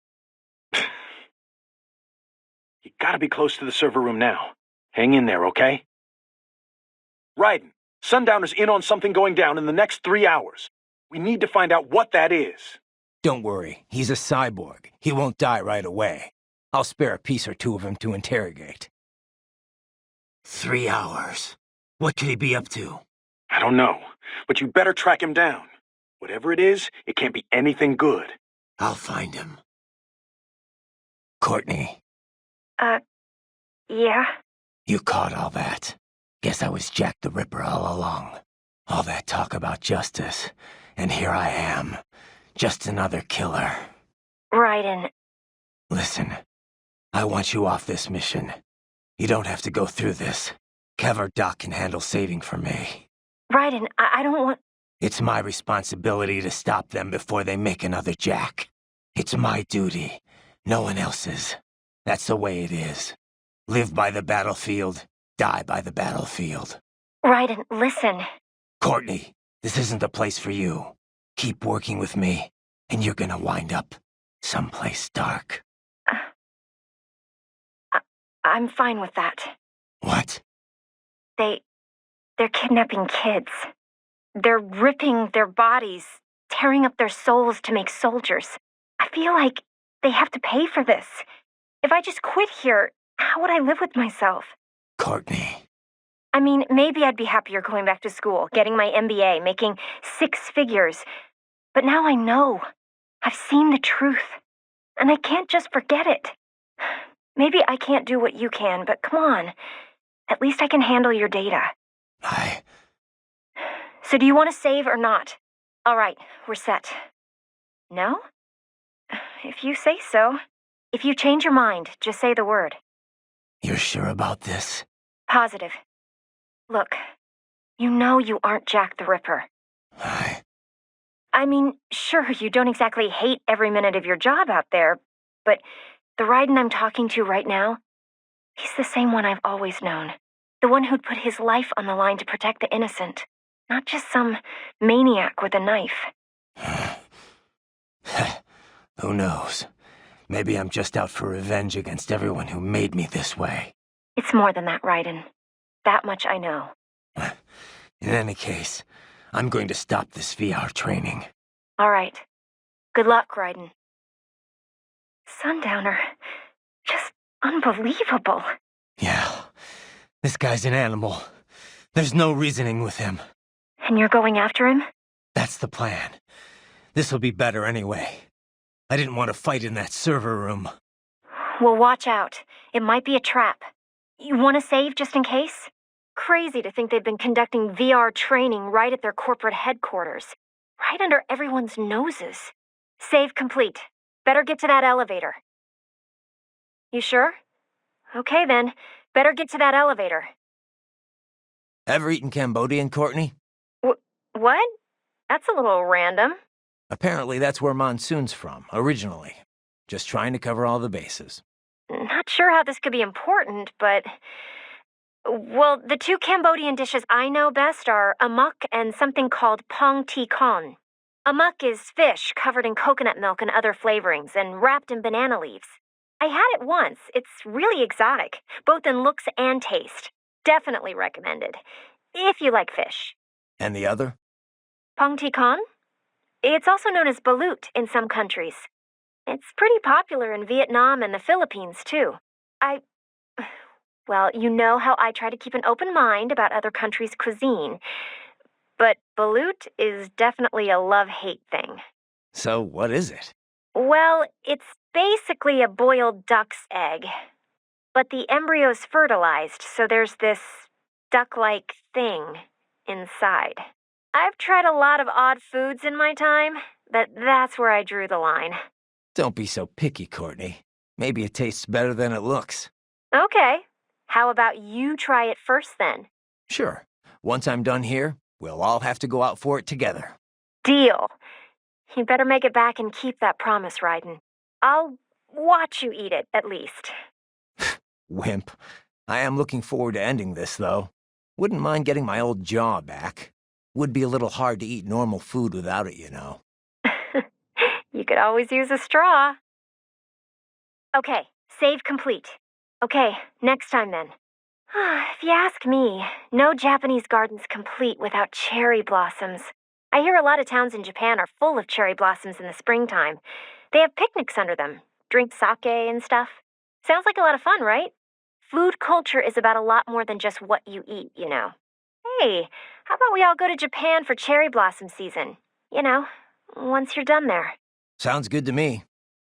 You gotta be close to the server room now. Hang in there, okay? Raiden, Sundowner's in on something going down in the next 3 hours. We need to find out what that is. Don't worry, he's a cyborg. He won't die right away. I'll spare a piece or two of him to interrogate. 3 hours. What could he be up to? I don't know, but you better track him down. Whatever it is, it can't be anything good. I'll find him. Courtney. Yeah? You caught all that. Guess I was Jack the Ripper all along. All that talk about justice, and here I am. Just another killer. Raiden. Listen, I want you off this mission. You don't have to go through this. Kev or Doc can handle saving for me. Raiden, I don't want... It's my responsibility to stop them before they make another Jack. It's my duty, no one else's. That's the way it is. Live by the battlefield, die by the battlefield. Raiden, listen. Courtney, this isn't the place for you. Keep working with me, and you're gonna wind up someplace dark. I'm fine with that. What? They're kidnapping kids. They're ripping their bodies, tearing up their souls to make soldiers. I feel like they have to pay for this. If I just quit here, how would I live with myself? Courtney. I mean, maybe I'd be happier going back to school, getting my MBA, making 6 figures. But now I know. I've seen the truth. And I can't just forget it. Maybe I can't do what you can, but come on. At least I can handle your data. So do you want to save or not? All right, we're set. No? If you say so. If you change your mind, just say the word. You're sure about this? Positive. Look, you know you aren't Jack the Ripper. I mean, sure, you don't exactly hate every minute of your job out there, but the Raiden I'm talking to right now, he's the same one I've always known. The one who'd put his life on the line to protect the innocent, not just some maniac with a knife. Who knows? Maybe I'm just out for revenge against everyone who made me this way. It's more than that, Raiden. That much I know. In any case, I'm going to stop this VR training. All right. Good luck, Raiden. Sundowner. Just unbelievable. Yeah. This guy's an animal. There's no reasoning with him. And you're going after him? That's the plan. This'll be better anyway. I didn't want to fight in that server room. Well, watch out. It might be a trap. You want to save just in case? Crazy to think they've been conducting VR training right at their corporate headquarters. Right under everyone's noses. Save complete. Better get to that elevator. You sure? Okay then. Better get to that elevator. Ever eaten Cambodian, Courtney? What? That's a little random. Apparently that's where Monsoon's from, originally. Just trying to cover all the bases. Not sure how this could be important, but... Well, the 2 Cambodian dishes I know best are amok and something called pong ti con. Amok is fish covered in coconut milk and other flavorings and wrapped in banana leaves. I had it once. It's really exotic, both in looks and taste. Definitely recommended, if you like fish. And the other? Pong ti con? It's also known as balut in some countries. It's pretty popular in Vietnam and the Philippines, too. Well, you know how I try to keep an open mind about other countries' cuisine. But balut is definitely a love-hate thing. So what is it? Well, it's basically a boiled duck's egg. But the embryo's fertilized, so there's this duck-like thing inside. I've tried a lot of odd foods in my time, but that's where I drew the line. Don't be so picky, Courtney. Maybe it tastes better than it looks. Okay. How about you try it first, then? Sure. Once I'm done here, we'll all have to go out for it together. Deal. You better make it back and keep that promise, Raiden. I'll watch you eat it, at least. Wimp. I am looking forward to ending this, though. Wouldn't mind getting my old jaw back. Would be a little hard to eat normal food without it, you know. You could always use a straw. Okay, save complete. Okay, next time then. If you ask me, no Japanese garden's complete without cherry blossoms. I hear a lot of towns in Japan are full of cherry blossoms in the springtime. They have picnics under them, drink sake and stuff. Sounds like a lot of fun, right? Food culture is about a lot more than just what you eat, you know. Hey, how about we all go to Japan for cherry blossom season? You know, once you're done there. Sounds good to me.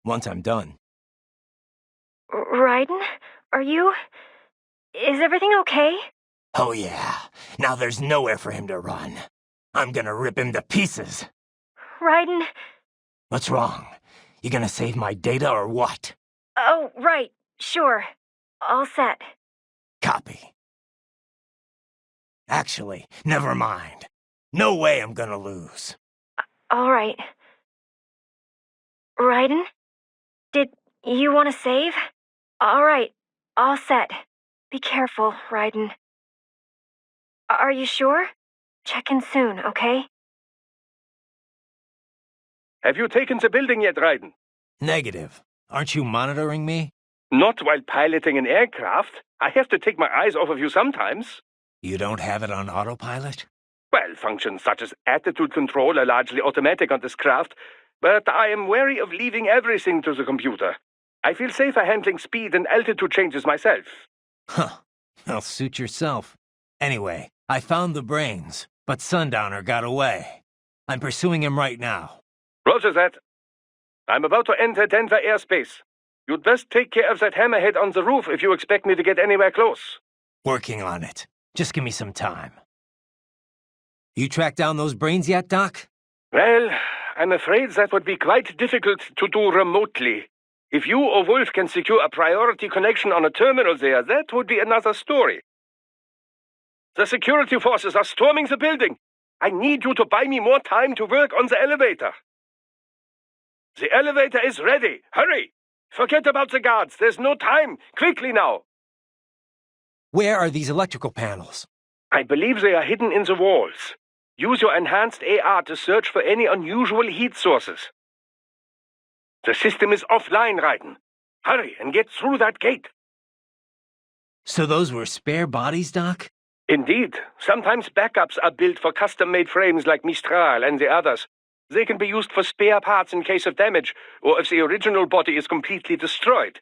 Once I'm done. Raiden, are you... Is everything okay? Oh yeah. Now there's nowhere for him to run. I'm gonna rip him to pieces. Raiden... What's wrong? You gonna save my data or what? Oh, right. Sure. All set. Copy. Actually, never mind. No way I'm gonna lose. All right. Raiden? Did you want to save? All right. All set. Be careful, Raiden. Are you sure? Check in soon, okay? Have you taken the building yet, Raiden? Negative. Aren't you monitoring me? Not while piloting an aircraft. I have to take my eyes off of you sometimes. You don't have it on autopilot? Well, functions such as attitude control are largely automatic on this craft, but I am wary of leaving everything to the computer. I feel safer handling speed and altitude changes myself. Huh. Well, suit yourself. Anyway, I found the brains, but Sundowner got away. I'm pursuing him right now. Roger that. I'm about to enter Denver airspace. You'd best take care of that hammerhead on the roof if you expect me to get anywhere close. Working on it. Just give me some time. You tracked down those brains yet, Doc? Well, I'm afraid that would be quite difficult to do remotely. If you or Wolf can secure a priority connection on a terminal there, that would be another story. The security forces are storming the building. I need you to buy me more time to work on the elevator. The elevator is ready. Hurry! Forget about the guards. There's no time. Quickly now. Where are these electrical panels? I believe they are hidden in the walls. Use your enhanced AR to search for any unusual heat sources. The system is offline, Raiden. Hurry and get through that gate. So those were spare bodies, Doc? Indeed. Sometimes backups are built for custom-made frames like Mistral and the others. They can be used for spare parts in case of damage, or if the original body is completely destroyed.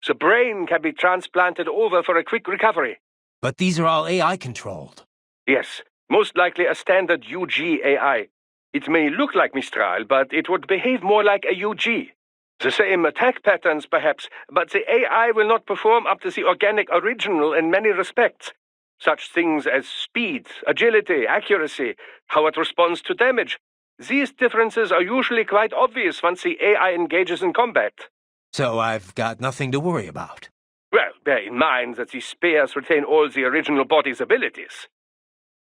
The brain can be transplanted over for a quick recovery. But these are all AI-controlled. Yes, most likely a standard UG AI. It may look like Mistral, but it would behave more like a UG. The same attack patterns, perhaps, but the AI will not perform up to the organic original in many respects. Such things as speed, agility, accuracy, how it responds to damage. These differences are usually quite obvious once the AI engages in combat. So I've got nothing to worry about. Well, bear in mind that the spares retain all the original body's abilities.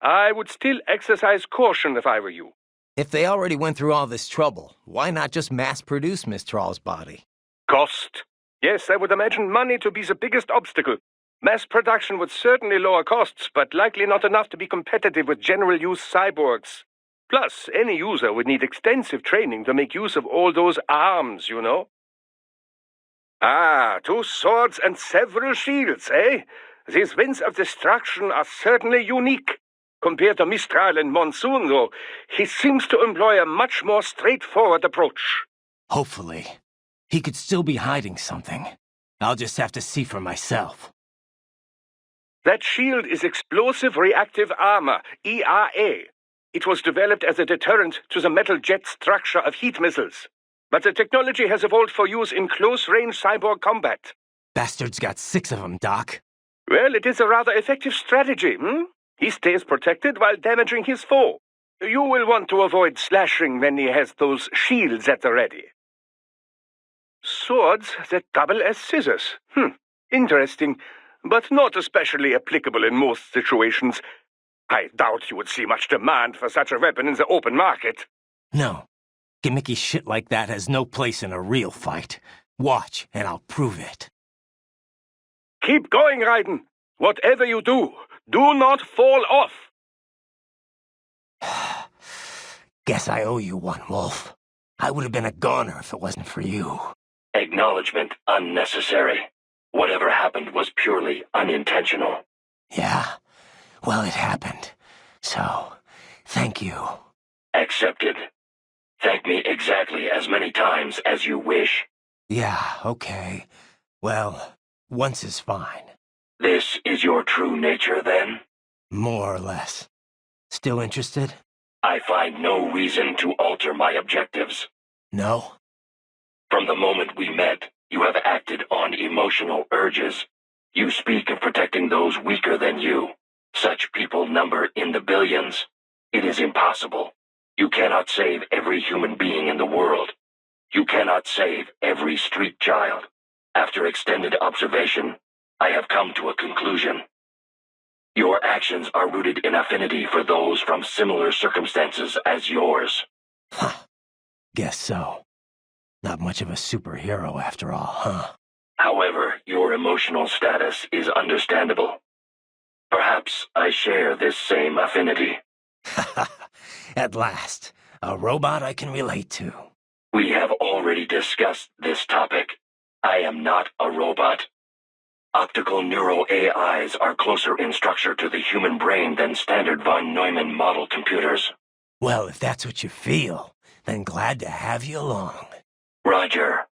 I would still exercise caution if I were you. If they already went through all this trouble, why not just mass-produce Mistral's body? Cost. Yes, I would imagine money to be the biggest obstacle. Mass production would certainly lower costs, but likely not enough to be competitive with general-use cyborgs. Plus, any user would need extensive training to make use of all those arms, you know. Ah, 2 swords and several shields, eh? These winds of destruction are certainly unique. Compared to Mistral and Monsoon, though, he seems to employ a much more straightforward approach. Hopefully. He could still be hiding something. I'll just have to see for myself. That shield is Explosive Reactive Armor, ERA. It was developed as a deterrent to the metal jet structure of heat missiles. But the technology has evolved for use in close-range cyborg combat. Bastard's got 6 of them, Doc. Well, it is a rather effective strategy, He stays protected while damaging his foe. You will want to avoid slashing when he has those shields at the ready. Swords that double as scissors. Interesting, but not especially applicable in most situations. I doubt you would see much demand for such a weapon in the open market. No. Gimmicky shit like that has no place in a real fight. Watch, and I'll prove it. Keep going, Raiden. Whatever you do, do not fall off. Guess I owe you one, Wolf. I would have been a goner if it wasn't for you. Acknowledgement unnecessary. Whatever happened was purely unintentional. Yeah, well, it happened. So, thank you. Accepted. Thank me exactly as many times as you wish. Yeah, okay. Well, once is fine. This is your true nature, then? More or less. Still interested? I find no reason to alter my objectives. No? From the moment we met, you have acted on emotional urges. You speak of protecting those weaker than you. Such people number in the billions. It is impossible. You cannot save every human being in the world. You cannot save every street child. After extended observation, I have come to a conclusion. Your actions are rooted in affinity for those from similar circumstances as yours. Huh. Guess so. Not much of a superhero after all, huh? However, your emotional status is understandable. Perhaps I share this same affinity. At last, a robot I can relate to. We have already discussed this topic. I am not a robot. Optical neural AIs are closer in structure to the human brain than standard von Neumann model computers. Well, if that's what you feel, then glad to have you along. Roger.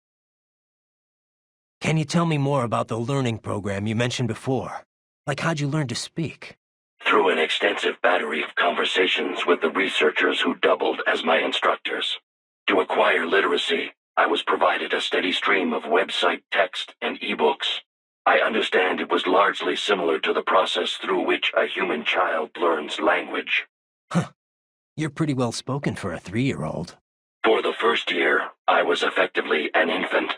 Can you tell me more about the learning program you mentioned before? Like how'd you learn to speak? Through an extensive battery of conversations with the researchers who doubled as my instructors. To acquire literacy, I was provided a steady stream of website text and ebooks. I understand it was largely similar to the process through which a human child learns language. Huh. You're pretty well spoken for a 3-year-old. For the first year, I was effectively an infant.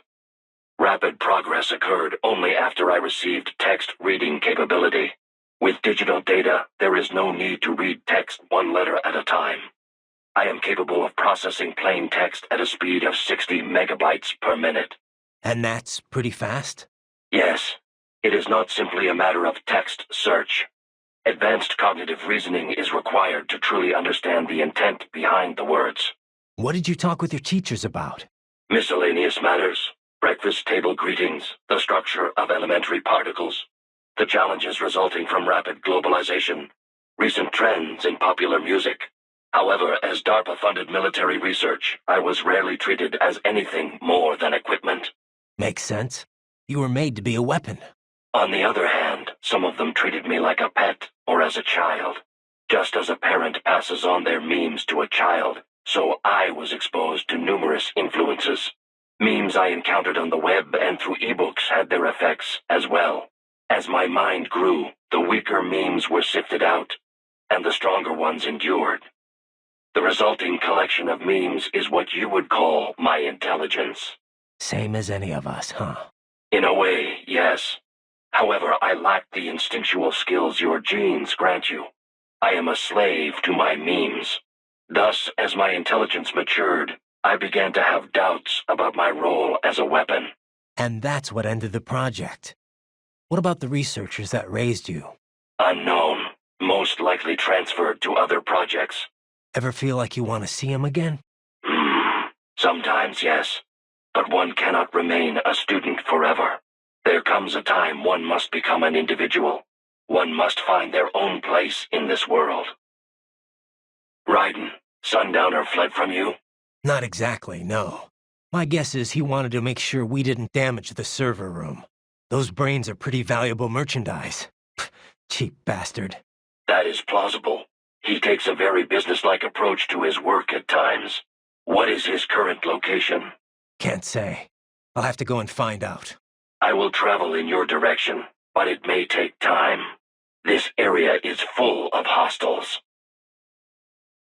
Rapid progress occurred only after I received text reading capability. With digital data, there is no need to read text one letter at a time. I am capable of processing plain text at a speed of 60 megabytes per minute. And that's pretty fast? Yes. It is not simply a matter of text search. Advanced cognitive reasoning is required to truly understand the intent behind the words. What did you talk with your teachers about? Miscellaneous matters, breakfast table greetings, the structure of elementary particles, the challenges resulting from rapid globalization, recent trends in popular music. However, as DARPA-funded military research, I was rarely treated as anything more than equipment. Makes sense. You were made to be a weapon. On the other hand, some of them treated me like a pet or as a child. Just as a parent passes on their memes to a child, so I was exposed to numerous influences. Memes I encountered on the web and through ebooks had their effects as well. As my mind grew, the weaker memes were sifted out, and the stronger ones endured. The resulting collection of memes is what you would call my intelligence. Same as any of us, huh? In a way, yes. However, I lack the instinctual skills your genes grant you. I am a slave to my memes. Thus, as my intelligence matured, I began to have doubts about my role as a weapon. And that's what ended the project. What about the researchers that raised you? Unknown. Most likely transferred to other projects. Ever feel like you want to see them again? Sometimes, yes. But one cannot remain a student forever. There comes a time one must become an individual. One must find their own place in this world. Raiden, Sundowner fled from you? Not exactly, no. My guess is he wanted to make sure we didn't damage the server room. Those brains are pretty valuable merchandise. Cheap bastard. That is plausible. He takes a very businesslike approach to his work at times. What is his current location? Can't say. I'll have to go and find out. I will travel in your direction, but it may take time. This area is full of hostiles.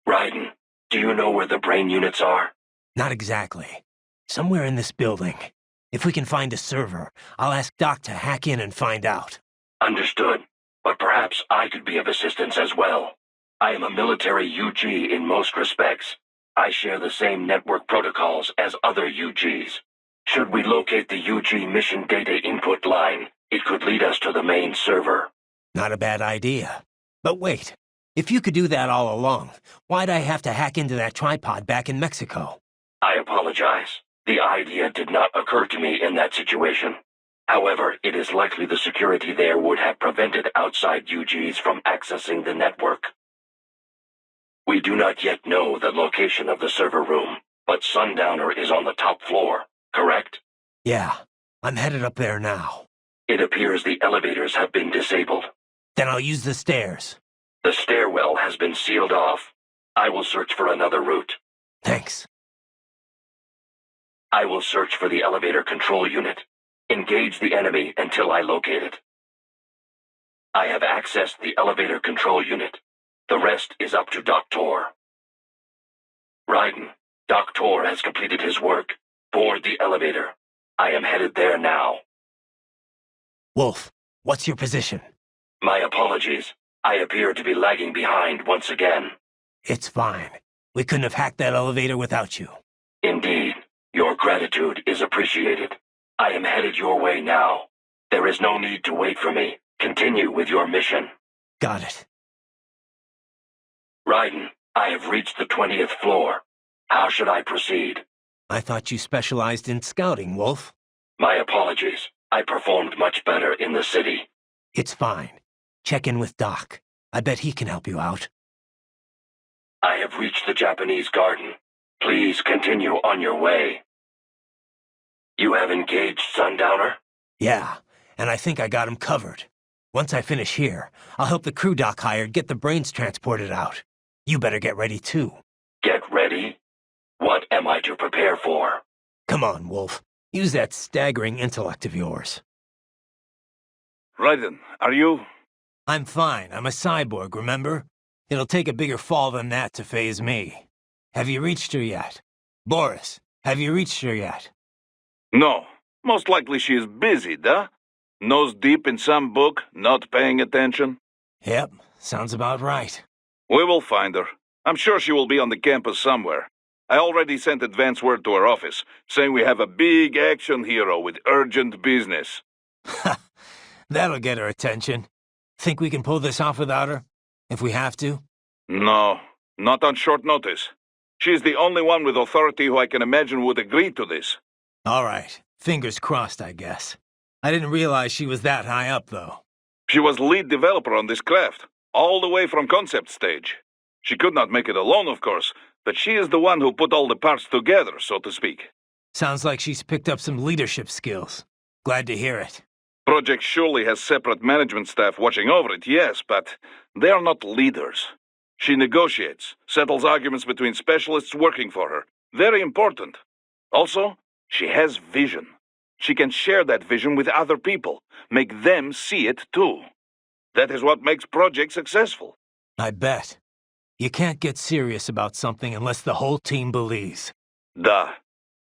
Raiden, do you know where the brain units are? Not exactly. Somewhere in this building. If we can find a server, I'll ask Doc to hack in and find out. Understood. But perhaps I could be of assistance as well. I am a military UG in most respects. I share the same network protocols as other UGs. Should we locate the UG mission data input line, it could lead us to the main server. Not a bad idea. But wait, if you could do that all along, why'd I have to hack into that tripod back in Mexico? I apologize. The idea did not occur to me in that situation. However, it is likely the security there would have prevented outside UGs from accessing the network. We do not yet know the location of the server room, but Sundowner is on the top floor, correct? Yeah, I'm headed up there now. It appears the elevators have been disabled. Then I'll use the stairs. The stairwell has been sealed off. I will search for another route. Thanks. I will search for the elevator control unit. Engage the enemy until I locate it. I have accessed the elevator control unit. The rest is up to Doktor. Raiden, Doktor has completed his work. Board the elevator. I am headed there now. Wolf, what's your position? My apologies. I appear to be lagging behind once again. It's fine. We couldn't have hacked that elevator without you. Indeed. Your gratitude is appreciated. I am headed your way now. There is no need to wait for me. Continue with your mission. Got it. Raiden, I have reached the 20th floor. How should I proceed? I thought you specialized in scouting, Wolf. My apologies. I performed much better in the city. It's fine. Check in with Doc. I bet he can help you out. I have reached the Japanese garden. Please continue on your way. You have engaged Sundowner? Yeah, and I think I got him covered. Once I finish here, I'll help the crew Doc hired get the brains transported out. You better get ready too. Get ready? What am I to prepare for? Come on, Wolf. Use that staggering intellect of yours. Raiden, are you... I'm fine. I'm a cyborg, remember? It'll take a bigger fall than that to phase me. Have you reached her yet? Boris, have you reached her yet? No. Most likely she is busy, duh? Nose deep in some book, not paying attention? Yep, sounds about right. We will find her. I'm sure she will be on the campus somewhere. I already sent advance word to her office, saying we have a big action hero with urgent business. Ha! That'll get her attention. Think we can pull this off without her? If we have to? No, not on short notice. She's the only one with authority who I can imagine would agree to this. All right. Fingers crossed, I guess. I didn't realize she was that high up, though. She was lead developer on this craft, all the way from concept stage. She could not make it alone, of course, but she is the one who put all the parts together, so to speak. Sounds like she's picked up some leadership skills. Glad to hear it. Project surely has separate management staff watching over it, yes, but they are not leaders. She negotiates, settles arguments between specialists working for her. Very important. Also, she has vision. She can share that vision with other people, make them see it too. That is what makes projects successful. I bet. You can't get serious about something unless the whole team believes. Duh.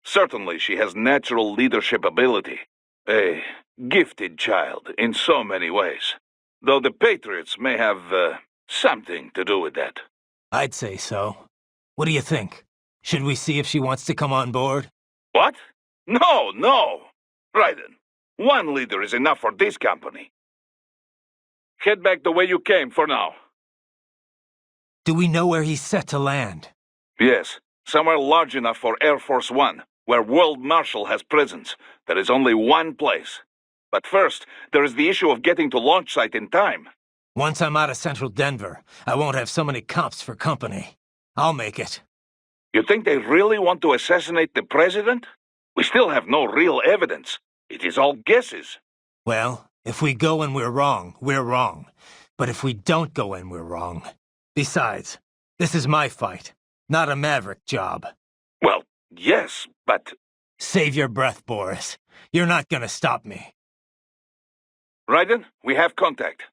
Certainly she has natural leadership ability. A gifted child in so many ways. Though the Patriots may have something to do with that. I'd say so. What do you think? Should we see if she wants to come on board? What? No, no. Raiden, one leader is enough for this company. Head back the way you came for now. Do we know where he's set to land? Yes, somewhere large enough for Air Force One, where World Marshal has presence. There is only one place. But first, there is the issue of getting to launch site in time. Once I'm out of central Denver, I won't have so many cops for company. I'll make it. You think they really want to assassinate the president? We still have no real evidence. It is all guesses. Well, if we go and we're wrong, we're wrong. But if we don't go and we're wrong... Besides, this is my fight, not a Maverick job. Well, yes, but... Save your breath, Boris. You're not gonna stop me. Raiden, we have contact.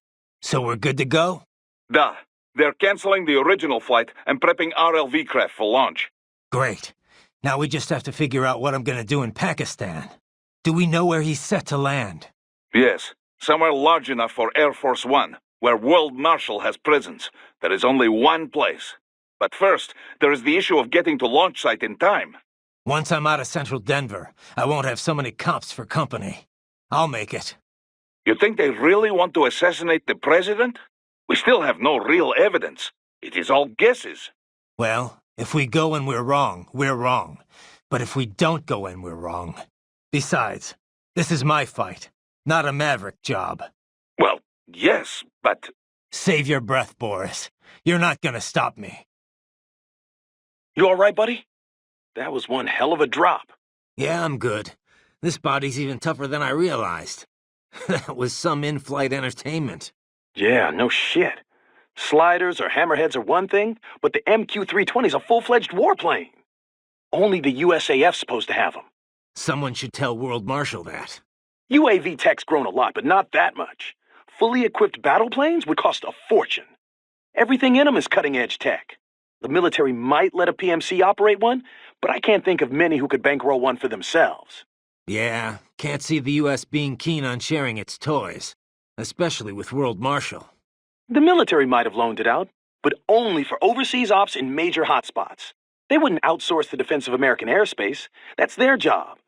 So we're good to go? Duh. They're canceling the original flight and prepping RLV craft for launch. Great. Now we just have to figure out what I'm gonna do in Pakistan. Do we know where he's set to land? Yes, somewhere large enough for Air Force One, where World Marshal has presence. There is only one place. But first, there is the issue of getting to launch site in time. Once I'm out of central Denver, I won't have so many cops for company. I'll make it. You think they really want to assassinate the president? We still have no real evidence. It is all guesses. Well, if we go and we're wrong, we're wrong. But if we don't go and we're wrong... Besides, this is my fight, not a Maverick job. Well, yes, but... Save your breath, Boris. You're not gonna stop me. You all right, buddy? That was one hell of a drop. Yeah, I'm good. This body's even tougher than I realized. That was some in-flight entertainment. Yeah, no shit. Sliders or hammerheads are one thing, but the MQ-320's a full-fledged warplane. Only the USAF's supposed to have them. Someone should tell World Marshal that. UAV tech's grown a lot, but not that much. Fully equipped battle planes would cost a fortune. Everything in them is cutting-edge tech. The military might let a PMC operate one, but I can't think of many who could bankroll one for themselves. Yeah, can't see the U.S. being keen on sharing its toys, especially with World Marshal. The military might have loaned it out, but only for overseas ops in major hotspots. They wouldn't outsource the defense of American airspace. That's their job.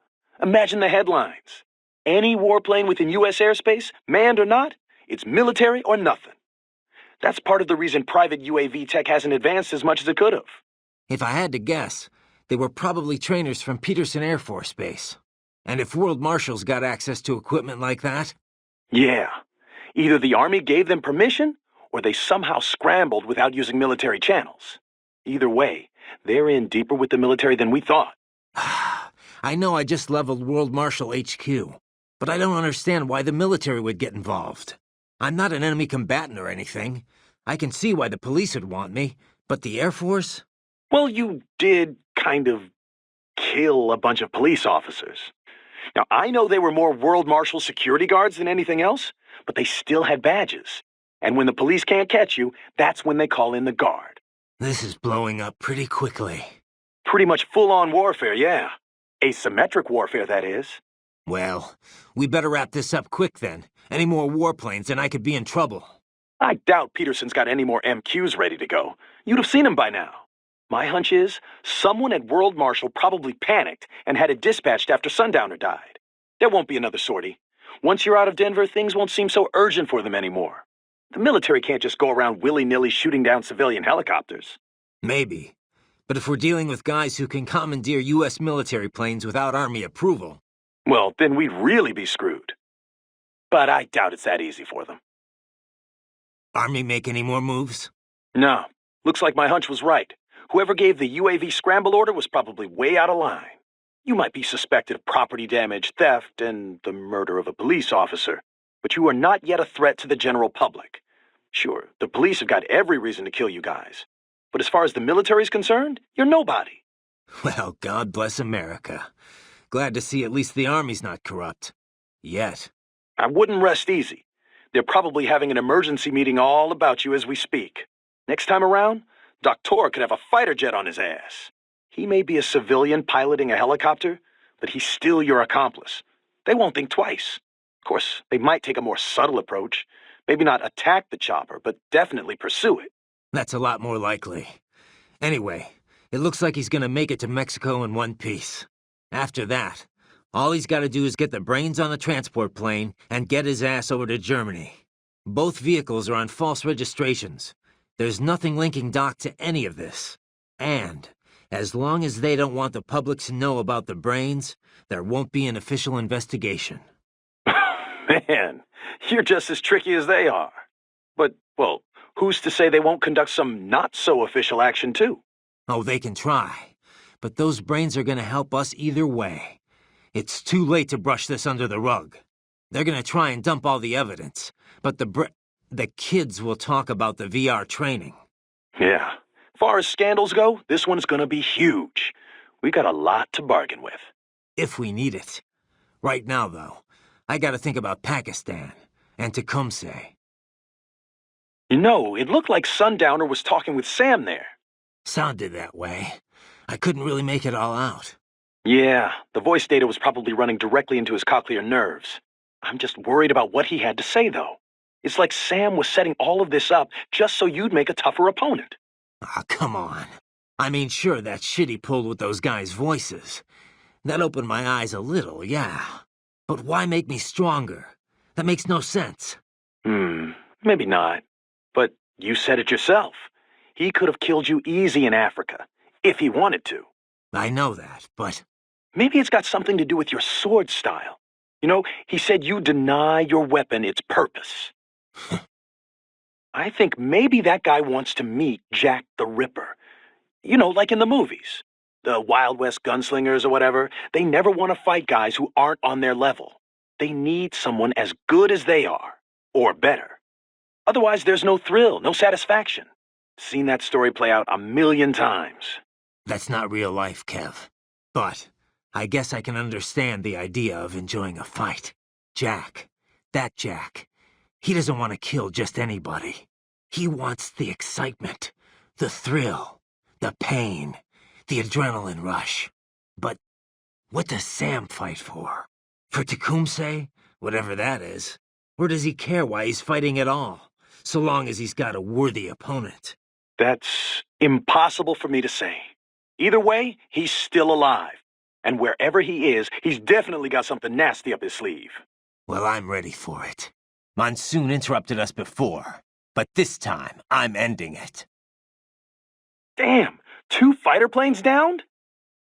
Imagine the headlines. Any warplane within U.S. airspace, manned or not, it's military or nothing. That's part of the reason private UAV tech hasn't advanced as much as it could have. If I had to guess, they were probably trainers from Peterson Air Force Base. And if World Marshal's got access to equipment like that... Yeah. Either the Army gave them permission, or they somehow scrambled without using military channels. Either way, they're in deeper with the military than we thought. I know I just leveled World Marshal HQ, but I don't understand why the military would get involved. I'm not an enemy combatant or anything. I can see why the police would want me, but the Air Force? Well, you did kind of kill a bunch of police officers. Now, I know they were more World Marshal security guards than anything else, but they still had badges. And when the police can't catch you, that's when they call in the guard. This is blowing up pretty quickly. Pretty much full-on warfare, yeah. Asymmetric warfare, that is. Well, we better wrap this up quick then. Any more warplanes and I could be in trouble. I doubt Peterson's got any more MQs ready to go. You'd have seen them by now. My hunch is, someone at World Marshal probably panicked and had it dispatched after Sundowner died. There won't be another sortie. Once you're out of Denver, things won't seem so urgent for them anymore. The military can't just go around willy-nilly shooting down civilian helicopters. Maybe. But if we're dealing with guys who can commandeer U.S. military planes without Army approval... Well, then we'd really be screwed. But I doubt it's that easy for them. Army make any more moves? No. Looks like my hunch was right. Whoever gave the UAV scramble order was probably way out of line. You might be suspected of property damage, theft, and the murder of a police officer, but you are not yet a threat to the general public. Sure, the police have got every reason to kill you guys, but as far as the military's concerned, you're nobody. Well, God bless America. Glad to see at least the Army's not corrupt. Yet. I wouldn't rest easy. They're probably having an emergency meeting all about you as we speak. Next time around, Doktor could have a fighter jet on his ass. He may be a civilian piloting a helicopter, but he's still your accomplice. They won't think twice. Of course, they might take a more subtle approach. Maybe not attack the chopper, but definitely pursue it. That's a lot more likely. Anyway, it looks like he's gonna make it to Mexico in one piece. After that, all he's gotta do is get the brains on the transport plane and get his ass over to Germany. Both vehicles are on false registrations. There's nothing linking Doc to any of this. And, as long as they don't want the public to know about the brains, there won't be an official investigation. Man, you're just as tricky as they are. But, well, who's to say they won't conduct some not-so-official action, too? Oh, they can try. But those brains are gonna help us either way. It's too late to brush this under the rug. They're gonna try and dump all the evidence, but the kids will talk about the VR training. Yeah. Far as scandals go, this one's gonna be huge. We got a lot to bargain with. If we need it. Right now, though, I gotta think about Pakistan and Tecumseh. You know, it looked like Sundowner was talking with Sam there. Sounded that way. I couldn't really make it all out. Yeah, the voice data was probably running directly into his cochlear nerves. I'm just worried about what he had to say, though. It's like Sam was setting all of this up just so you'd make a tougher opponent. Ah, come on. I mean, sure, that shit he pulled with those guys' voices. That opened my eyes a little, yeah. But why make me stronger? That makes no sense. Maybe not. But you said it yourself. He could have killed you easy in Africa, if he wanted to. I know that, but... Maybe it's got something to do with your sword style. You know, he said you deny your weapon its purpose. I think maybe that guy wants to meet Jack the Ripper. You know, like in the movies. The Wild West gunslingers or whatever, they never want to fight guys who aren't on their level. They need someone as good as they are, or better. Otherwise, there's no thrill, no satisfaction. Seen that story play out 1,000,000 times. That's not real life, Kev. But I guess I can understand the idea of enjoying a fight. Jack, that Jack, he doesn't want to kill just anybody. He wants the excitement, the thrill, the pain, the adrenaline rush. But what does Sam fight for? For Tecumseh? Whatever that is. Or does he care why he's fighting at all, so long as he's got a worthy opponent? That's impossible for me to say. Either way, he's still alive. And wherever he is, he's definitely got something nasty up his sleeve. Well, I'm ready for it. Monsoon interrupted us before, but this time, I'm ending it. Damn, 2 fighter planes downed?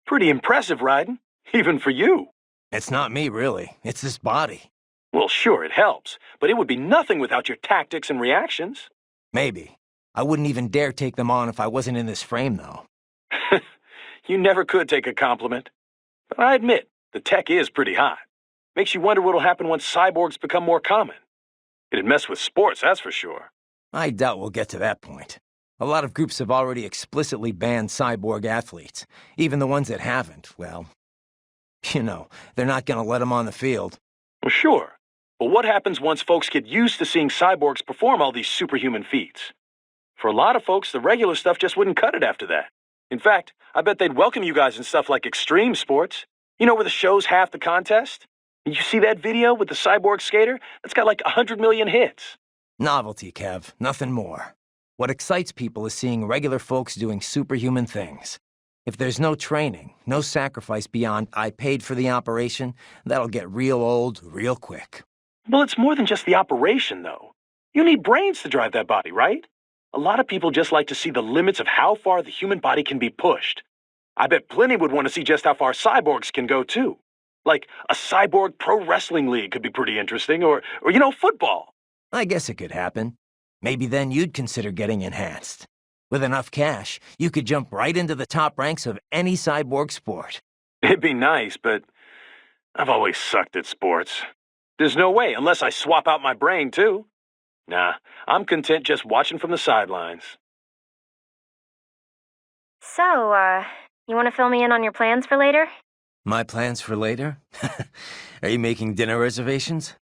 Pretty impressive, Raiden. Even for you. It's not me, really. It's this body. Well, sure, it helps, but it would be nothing without your tactics and reactions. Maybe. I wouldn't even dare take them on if I wasn't in this frame, though. You never could take a compliment. I admit, the tech is pretty hot. Makes you wonder what'll happen once cyborgs become more common. It'd mess with sports, that's for sure. I doubt we'll get to that point. A lot of groups have already explicitly banned cyborg athletes. Even the ones that haven't, well, they're not gonna let them on the field. Well, sure. But what happens once folks get used to seeing cyborgs perform all these superhuman feats? For a lot of folks, the regular stuff just wouldn't cut it after that. In fact, I bet they'd welcome you guys in stuff like extreme sports. Where the show's half the contest? You see that video with the cyborg skater? That's got like 100 million hits. Novelty, Kev. Nothing more. What excites people is seeing regular folks doing superhuman things. If there's no training, no sacrifice beyond I paid for the operation, that'll get real old real quick. Well, it's more than just the operation, though. You need brains to drive that body, right? A lot of people just like to see the limits of how far the human body can be pushed. I bet plenty would want to see just how far cyborgs can go, too. Like, a cyborg pro wrestling league could be pretty interesting, or football. I guess it could happen. Maybe then you'd consider getting enhanced. With enough cash, you could jump right into the top ranks of any cyborg sport. It'd be nice, but I've always sucked at sports. There's no way, unless I swap out my brain, too. Nah, I'm content just watching from the sidelines. So, you want to fill me in on your plans for later? My plans for later? Are you making dinner reservations?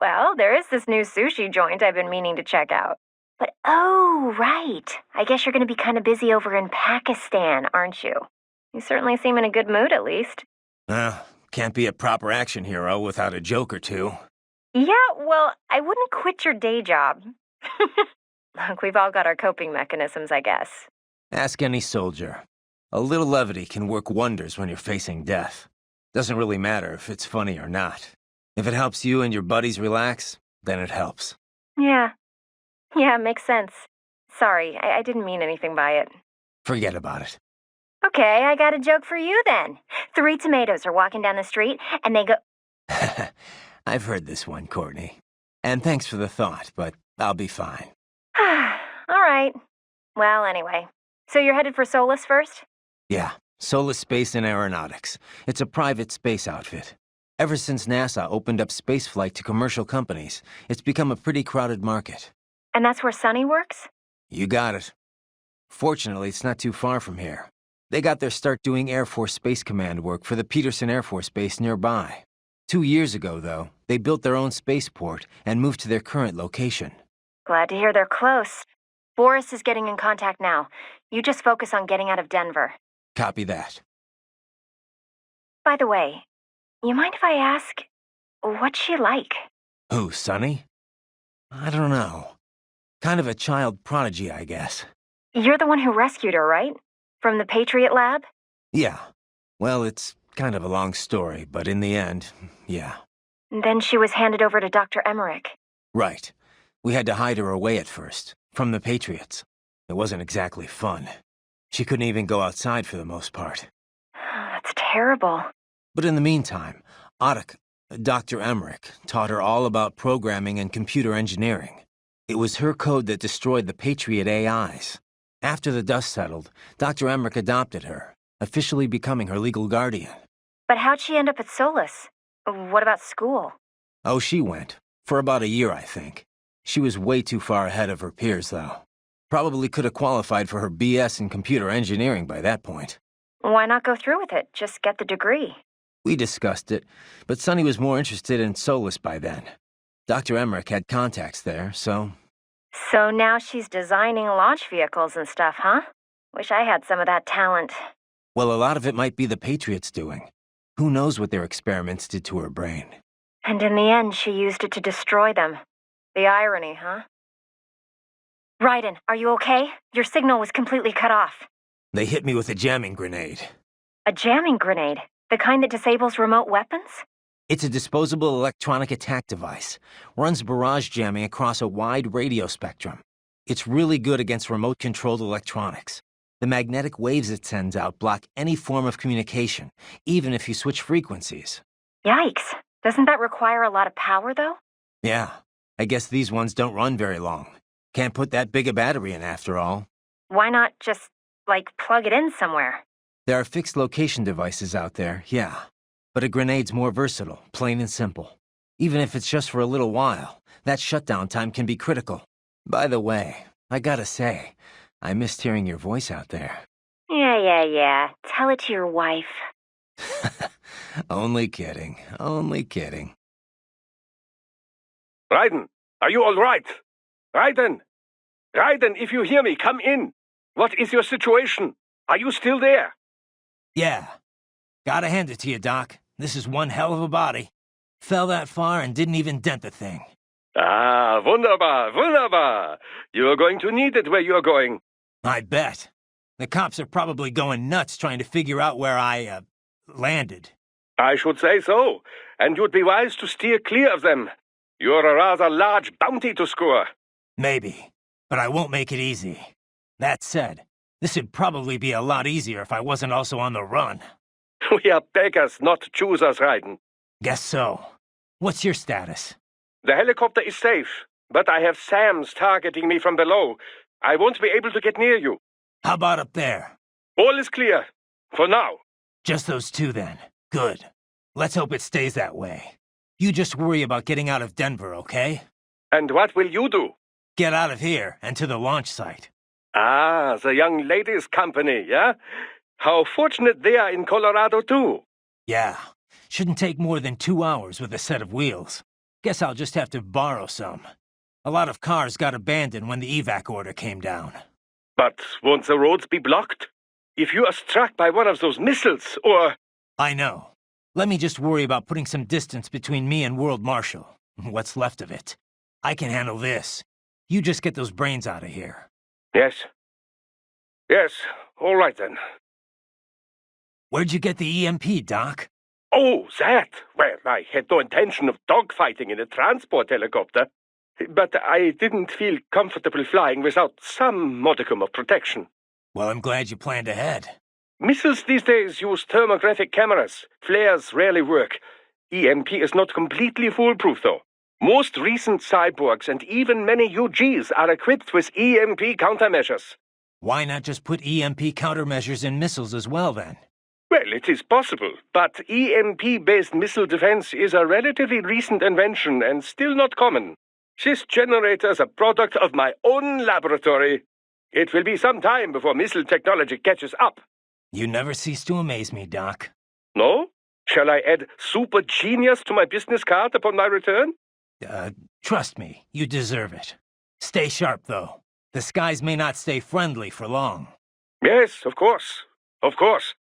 Well, there is this new sushi joint I've been meaning to check out. But, oh, right. I guess you're going to be kind of busy over in Pakistan, aren't you? You certainly seem in a good mood, at least. Can't be a proper action hero without a joke or two. Yeah, well, I wouldn't quit your day job. Look, we've all got our coping mechanisms, I guess. Ask any soldier. A little levity can work wonders when you're facing death. Doesn't really matter if it's funny or not. If it helps you and your buddies relax, then it helps. Yeah, makes sense. Sorry, I didn't mean anything by it. Forget about it. Okay, I got a joke for you then. 3 tomatoes are walking down the street, and they go... I've heard this one, Courtney. And thanks for the thought, but I'll be fine. All right. Well, anyway. So you're headed for Solus first? Yeah, Solus Space and Aeronautics. It's a private space outfit. Ever since NASA opened up spaceflight to commercial companies, it's become a pretty crowded market. And that's where Sonny works? You got it. Fortunately, it's not too far from here. They got their start doing Air Force Space Command work for the Peterson Air Force Base nearby. 2 years ago, though, they built their own spaceport and moved to their current location. Glad to hear they're close. Boris is getting in contact now. You just focus on getting out of Denver. Copy that. By the way, you mind if I ask, what's she like? Who, Sonny? I don't know. Kind of a child prodigy, I guess. You're the one who rescued her, right? From the Patriot lab? Yeah. Well, it's kind of a long story, but in the end, yeah. Then she was handed over to Dr. Emmerich. Right. We had to hide her away at first, from the Patriots. It wasn't exactly fun. She couldn't even go outside for the most part. That's terrible. But in the meantime, Dr. Emmerich, taught her all about programming and computer engineering. It was her code that destroyed the Patriot AIs. After the dust settled, Dr. Emmerich adopted her, officially becoming her legal guardian. But how'd she end up at Solus? What about school? Oh, she went. For about a year, I think. She was way too far ahead of her peers, though. Probably could have qualified for her BS in computer engineering by that point. Why not go through with it? Just get the degree. We discussed it, but Sonny was more interested in Solus by then. Dr. Emmerich had contacts there, so... So now she's designing launch vehicles and stuff, huh? Wish I had some of that talent. Well, a lot of it might be the Patriots doing. Who knows what their experiments did to her brain. And in the end, she used it to destroy them. The irony, huh? Raiden, are you okay? Your signal was completely cut off. They hit me with a jamming grenade. A jamming grenade? The kind that disables remote weapons? It's a disposable electronic attack device. Runs barrage jamming across a wide radio spectrum. It's really good against remote-controlled electronics. The magnetic waves it sends out block any form of communication, even if you switch frequencies. Yikes. Doesn't that require a lot of power, though? Yeah. I guess these ones don't run very long. Can't put that big a battery in, after all. Why not just, plug it in somewhere? There are fixed location devices out there, yeah. But a grenade's more versatile, plain and simple. Even if it's just for a little while, that shutdown time can be critical. By the way, I gotta say, I missed hearing your voice out there. Yeah. Tell it to your wife. Only kidding, only kidding. Raiden, are you all right? Raiden! Raiden, if you hear me, come in. What is your situation? Are you still there? Yeah. Gotta hand it to you, Doc. This is one hell of a body. Fell that far and didn't even dent the thing. Ah, wunderbar, wunderbar. You are going to need it where you are going. I bet. The cops are probably going nuts trying to figure out where I, landed. I should say so, and you'd be wise to steer clear of them. You're a rather large bounty to score. Maybe, but I won't make it easy. That said, this would probably be a lot easier if I wasn't also on the run. We are beggars, not choosers, Raiden. Guess so. What's your status? The helicopter is safe, but I have SAMs targeting me from below. I won't be able to get near you. How about up there? All is clear. For now. Just those two, then. Good. Let's hope it stays that way. You just worry about getting out of Denver, okay? And what will you do? Get out of here and to the launch site. Ah, the young ladies' company, yeah? How fortunate they are in Colorado, too. Yeah. Shouldn't take more than 2 hours with a set of wheels. Guess I'll just have to borrow some. A lot of cars got abandoned when the evac order came down. But won't the roads be blocked? If you are struck by one of those missiles, or... I know. Let me just worry about putting some distance between me and World Marshal. What's left of it. I can handle this. You just get those brains out of here. Yes. Yes, all right then. Where'd you get the EMP, Doc? Oh, that! Well, I had no intention of dogfighting in a transport helicopter. But I didn't feel comfortable flying without some modicum of protection. Well, I'm glad you planned ahead. Missiles these days use thermographic cameras. Flares rarely work. EMP is not completely foolproof, though. Most recent cyborgs and even many UGs are equipped with EMP countermeasures. Why not just put EMP countermeasures in missiles as well, then? Well, it is possible, but EMP-based missile defense is a relatively recent invention and still not common. This generator is a product of my own laboratory. It will be some time before missile technology catches up. You never cease to amaze me, Doc. No? Shall I add super genius to my business card upon my return? Trust me, you deserve it. Stay sharp, though. The skies may not stay friendly for long. Yes, of course. Of course.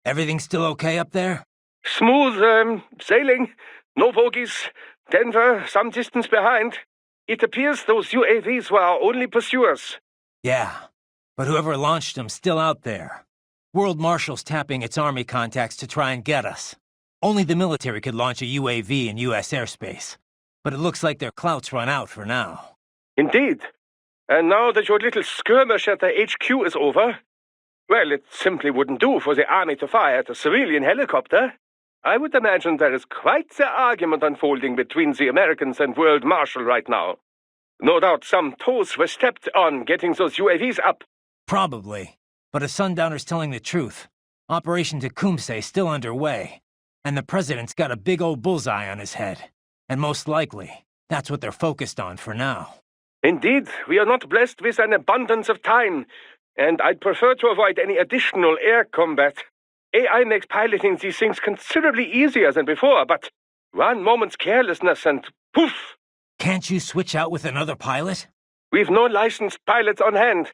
Everything still okay up there? Smooth, sailing. No bogies. Denver, some distance behind. It appears those UAVs were our only pursuers. Yeah, but whoever launched them's still out there. World Marshal's tapping its army contacts to try and get us. Only the military could launch a UAV in U.S. airspace. But it looks like their clout's run out for now. Indeed. And now that your little skirmish at the HQ is over, well, it simply wouldn't do for the army to fire at a civilian helicopter. I would imagine there is quite the argument unfolding between the Americans and World Marshal right now. No doubt some toes were stepped on getting those UAVs up. Probably. But a Sundowner's telling the truth. Operation Tecumseh's still underway. And the president's got a big old bullseye on his head. And most likely, that's what they're focused on for now. Indeed, we are not blessed with an abundance of time, and I'd prefer to avoid any additional air combat. AI makes piloting these things considerably easier than before, but one moment's carelessness and poof! Can't you switch out with another pilot? We've no licensed pilots on hand,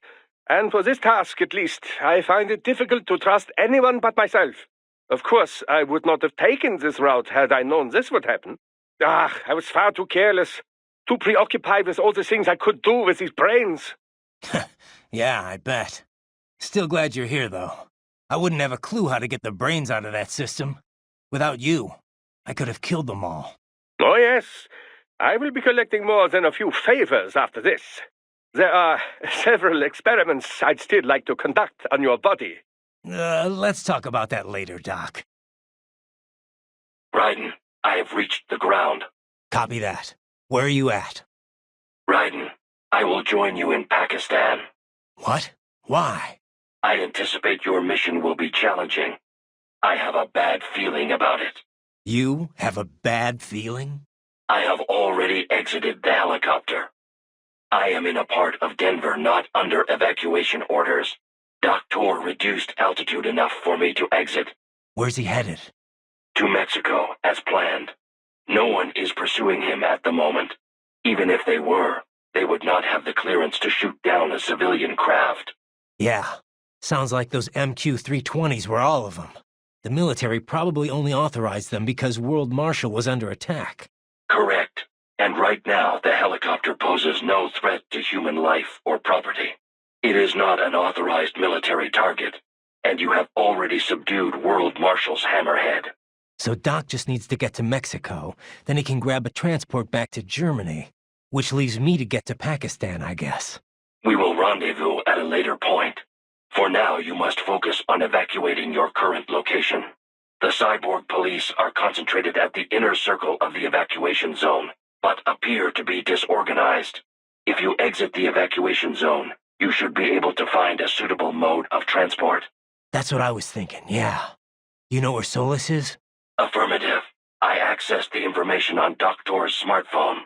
and for this task at least, I find it difficult to trust anyone but myself. Of course, I would not have taken this route had I known this would happen. I was far too careless, too preoccupied with all the things I could do with these brains. Yeah, I bet. Still glad you're here, though. I wouldn't have a clue how to get the brains out of that system. Without you, I could have killed them all. Oh, yes. I will be collecting more than a few favors after this. There are several experiments I'd still like to conduct on your body. Let's talk about that later, Doc. Raiden, I have reached the ground. Copy that. Where are you at? Raiden, I will join you in Pakistan. What? Why? I anticipate your mission will be challenging. I have a bad feeling about it. You have a bad feeling? I have already exited the helicopter. I am in a part of Denver not under evacuation orders. Doktor reduced altitude enough for me to exit. Where's he headed? To Mexico, as planned. No one is pursuing him at the moment. Even if they were, they would not have the clearance to shoot down a civilian craft. Yeah. Sounds like those MQ-320s were all of them. The military probably only authorized them because World Marshal was under attack. Correct. And right now, the helicopter poses no threat to human life or property. It is not an authorized military target, and you have already subdued World Marshal's hammerhead. So Doc just needs to get to Mexico, then he can grab a transport back to Germany, which leaves me to get to Pakistan, I guess. We will rendezvous at a later point. For now, you must focus on evacuating your current location. The cyborg police are concentrated at the inner circle of the evacuation zone, but appear to be disorganized. If you exit the evacuation zone, you should be able to find a suitable mode of transport. That's what I was thinking, yeah. You know where Solus is? Affirmative. I accessed the information on Doktor's smartphone.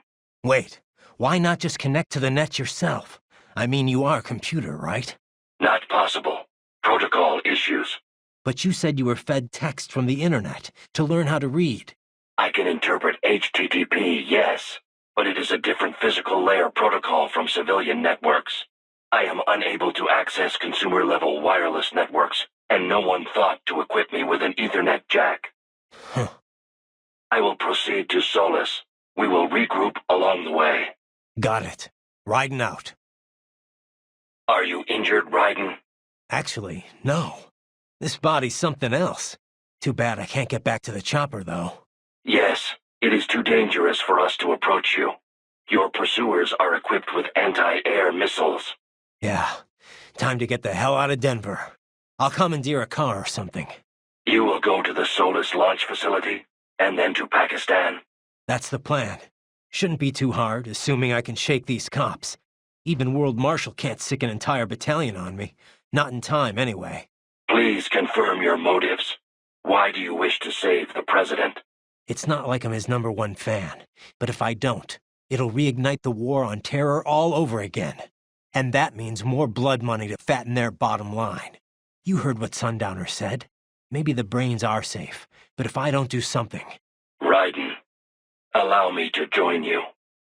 Wait, why not just connect to the net yourself? I mean, you are a computer, right? Not possible. Protocol issues. But you said you were fed text from the internet to learn how to read. I can interpret HTTP, yes, but it is a different physical layer protocol from civilian networks. I am unable to access consumer-level wireless networks, and no one thought to equip me with an Ethernet jack. Huh. I will proceed to Solus. We will regroup along the way. Got it. Riding out. Are you injured, Raiden? Actually, no. This body's something else. Too bad I can't get back to the chopper, though. Yes, it is too dangerous for us to approach you. Your pursuers are equipped with anti-air missiles. Yeah, time to get the hell out of Denver. I'll commandeer a car or something. You will go to the Solus launch facility, and then to Pakistan. That's the plan. Shouldn't be too hard, assuming I can shake these cops. Even World Marshal can't sick an entire battalion on me. Not in time, anyway. Please confirm your motives. Why do you wish to save the president? It's not like I'm his #1 fan, but if I don't, it'll reignite the war on terror all over again. And that means more blood money to fatten their bottom line. You heard what Sundowner said. Maybe the brains are safe, but if I don't do something... Raiden, allow me to join you.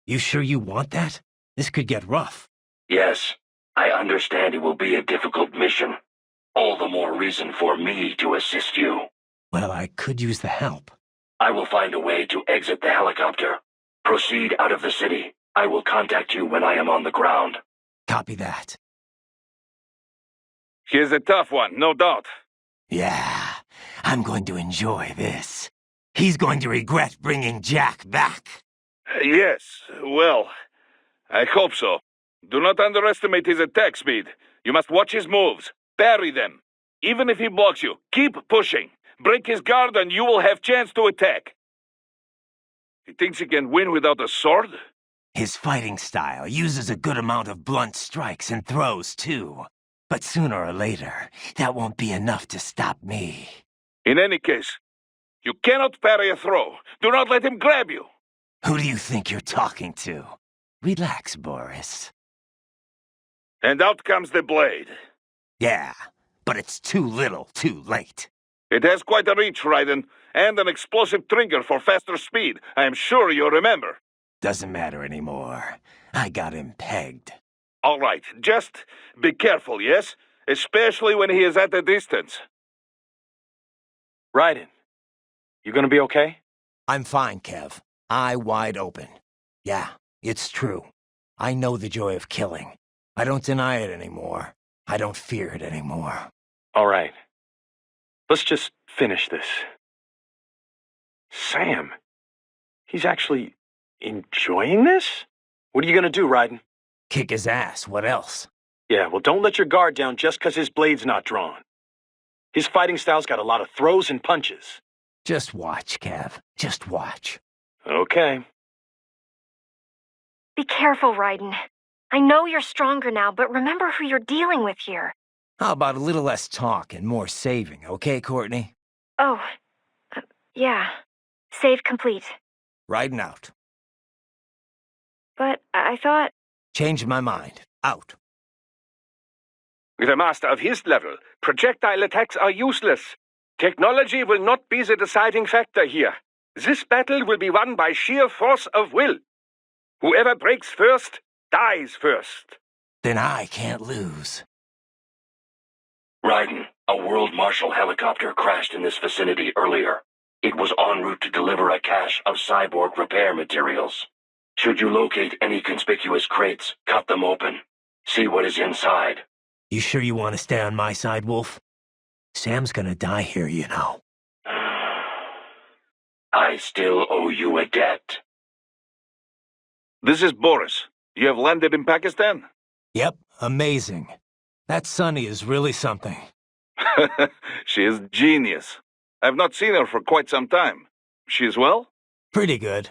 You sure you want that? This could get rough. Yes, I understand it will be a difficult mission. All the more reason for me to assist you. Well, I could use the help. I will find a way to exit the helicopter. Proceed out of the city. I will contact you when I am on the ground. Copy that. He's a tough one, no doubt. Yeah, I'm going to enjoy this. He's going to regret bringing Jack back. Yes, well, I hope so. Do not underestimate his attack speed. You must watch his moves. Parry them. Even if he blocks you, keep pushing. Break his guard and you will have chance to attack. He thinks he can win without a sword? His fighting style uses a good amount of blunt strikes and throws, too. But sooner or later, that won't be enough to stop me. In any case, you cannot parry a throw. Do not let him grab you. Who do you think you're talking to? Relax, Boris. And out comes the blade. Yeah, but it's too little, too late. It has quite a reach, Raiden, and an explosive trigger for faster speed. I am sure you remember. Doesn't matter anymore. I got him pegged. All right, just be careful, yes? Especially when he is at a distance. Raiden, you gonna be okay? I'm fine, Kev. Eye wide open. Yeah, it's true. I know the joy of killing. I don't deny it anymore. I don't fear it anymore. All right. Let's just finish this. Sam, he's actually enjoying this? What are you gonna do, Raiden? Kick his ass, what else? Yeah, well, don't let your guard down just because his blade's not drawn. His fighting style's got a lot of throws and punches. Just watch, Kev. Just watch. Okay. Be careful, Raiden. I know you're stronger now, but remember who you're dealing with here. How about a little less talk and more saving, okay, Courtney? Oh, yeah. Save complete. Riding out. But I thought... Changed my mind. Out. With a master of his level, projectile attacks are useless. Technology will not be the deciding factor here. This battle will be won by sheer force of will. Whoever breaks first, dies first. Then I can't lose. Raiden, a World Marshal helicopter crashed in this vicinity earlier. It was en route to deliver a cache of cyborg repair materials. Should you locate any conspicuous crates, cut them open. See what is inside. You sure you want to stay on my side, Wolf? Sam's gonna die here, you know. I still owe you a debt. This is Boris. You have landed in Pakistan? Yep, amazing. That Sunny is really something. She is genius. I've not seen her for quite some time. She is well? Pretty good.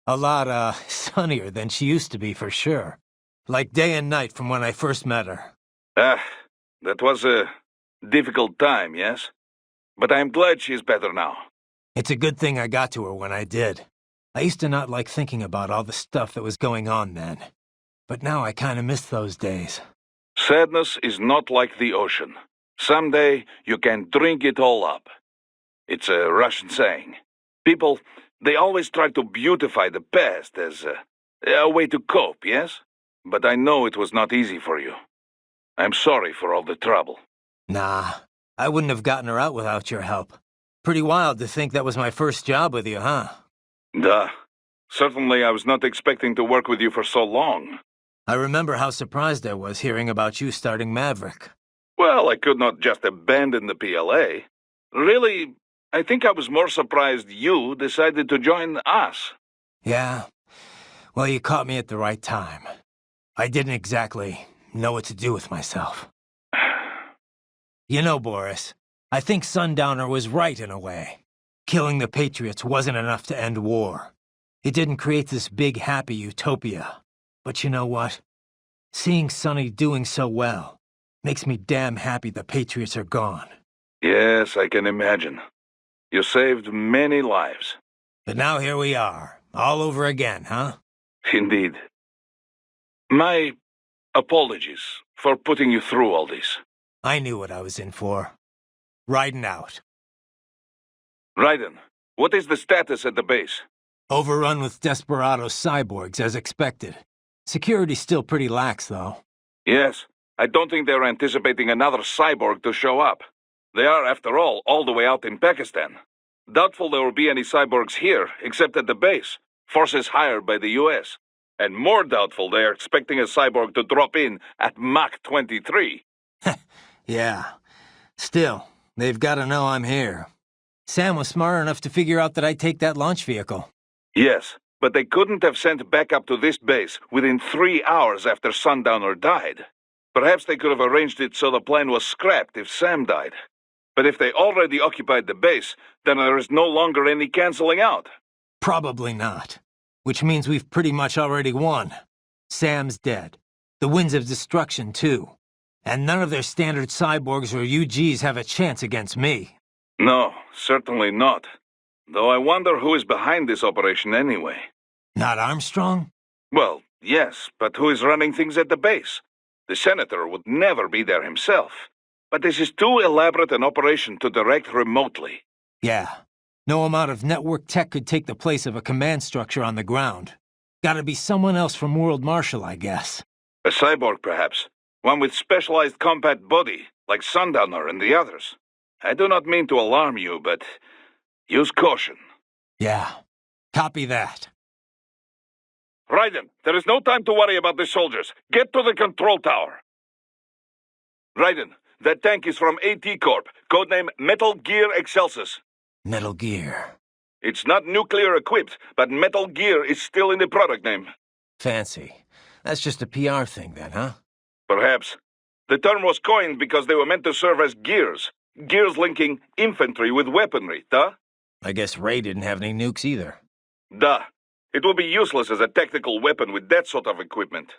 A lot, sunnier than she used to be, for sure. Like day and night from when I first met her. That was a difficult time, yes? But I'm glad she's better now. It's a good thing I got to her when I did. I used to not like thinking about all the stuff that was going on then. But now I kinda miss those days. Sadness is not like the ocean. Someday you can drink it all up. It's a Russian saying. People, they always try to beautify the past as a way to cope, yes? But I know it was not easy for you. I'm sorry for all the trouble. Nah, I wouldn't have gotten her out without your help. Pretty wild to think that was my first job with you, huh? Duh. Certainly I was not expecting to work with you for so long. I remember how surprised I was hearing about you starting Maverick. Well, I could not just abandon the PLA. Really, I think I was more surprised you decided to join us. Yeah. Well, you caught me at the right time. I didn't exactly know what to do with myself. You know, Boris, I think Sundowner was right in a way. Killing the Patriots wasn't enough to end war. It didn't create this big, happy utopia. But you know what? Seeing Sonny doing so well makes me damn happy the Patriots are gone. Yes, I can imagine. You saved many lives. But now here we are, all over again, huh? Indeed. My apologies for putting you through all this. I knew what I was in for. Riding out. Raiden, what is the status at the base? Overrun with desperado cyborgs, as expected. Security's still pretty lax, though. Yes, I don't think they're anticipating another cyborg to show up. They are, after all the way out in Pakistan. Doubtful there will be any cyborgs here, except at the base, forces hired by the US. And more doubtful they are expecting a cyborg to drop in at Mach 23. Yeah. Still, they've got to know I'm here. Sam was smart enough to figure out that I'd take that launch vehicle. Yes, but they couldn't have sent backup to this base within 3 hours after Sundowner died. Perhaps they could have arranged it so the plane was scrapped if Sam died. But if they already occupied the base, then there is no longer any canceling out. Probably not. Which means we've pretty much already won. Sam's dead. The Winds of Destruction, too. And none of their standard cyborgs or UGs have a chance against me. No, certainly not. Though I wonder who is behind this operation anyway. Not Armstrong? Well, yes, but who is running things at the base? The Senator would never be there himself. But this is too elaborate an operation to direct remotely. Yeah. No amount of network tech could take the place of a command structure on the ground. Gotta be someone else from World Marshal, I guess. A cyborg, perhaps. One with specialized combat body, like Sundowner and the others. I do not mean to alarm you, but use caution. Yeah. Copy that. Raiden, there is no time to worry about the soldiers. Get to the control tower. Raiden, that tank is from AT Corp, codename Metal Gear Excelsis. Metal Gear. It's not nuclear equipped, but Metal Gear is still in the product name. Fancy. That's just a PR thing then, huh? Perhaps. The term was coined because they were meant to serve as gears. Gears linking infantry with weaponry, duh? I guess Ray didn't have any nukes either. Duh. It will be useless as a tactical weapon with that sort of equipment.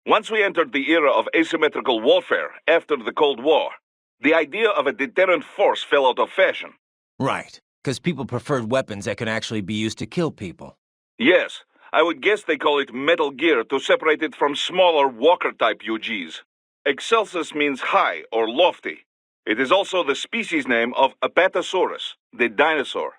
Once we entered the era of asymmetrical warfare after the Cold War, The idea of a deterrent force fell out of fashion. Right, because people preferred weapons that could actually be used to kill people. Yes, I would guess they call it Metal Gear to separate it from smaller Walker-type UGs. Excelsis means high or lofty. It is also the species name of Apatosaurus, the dinosaur.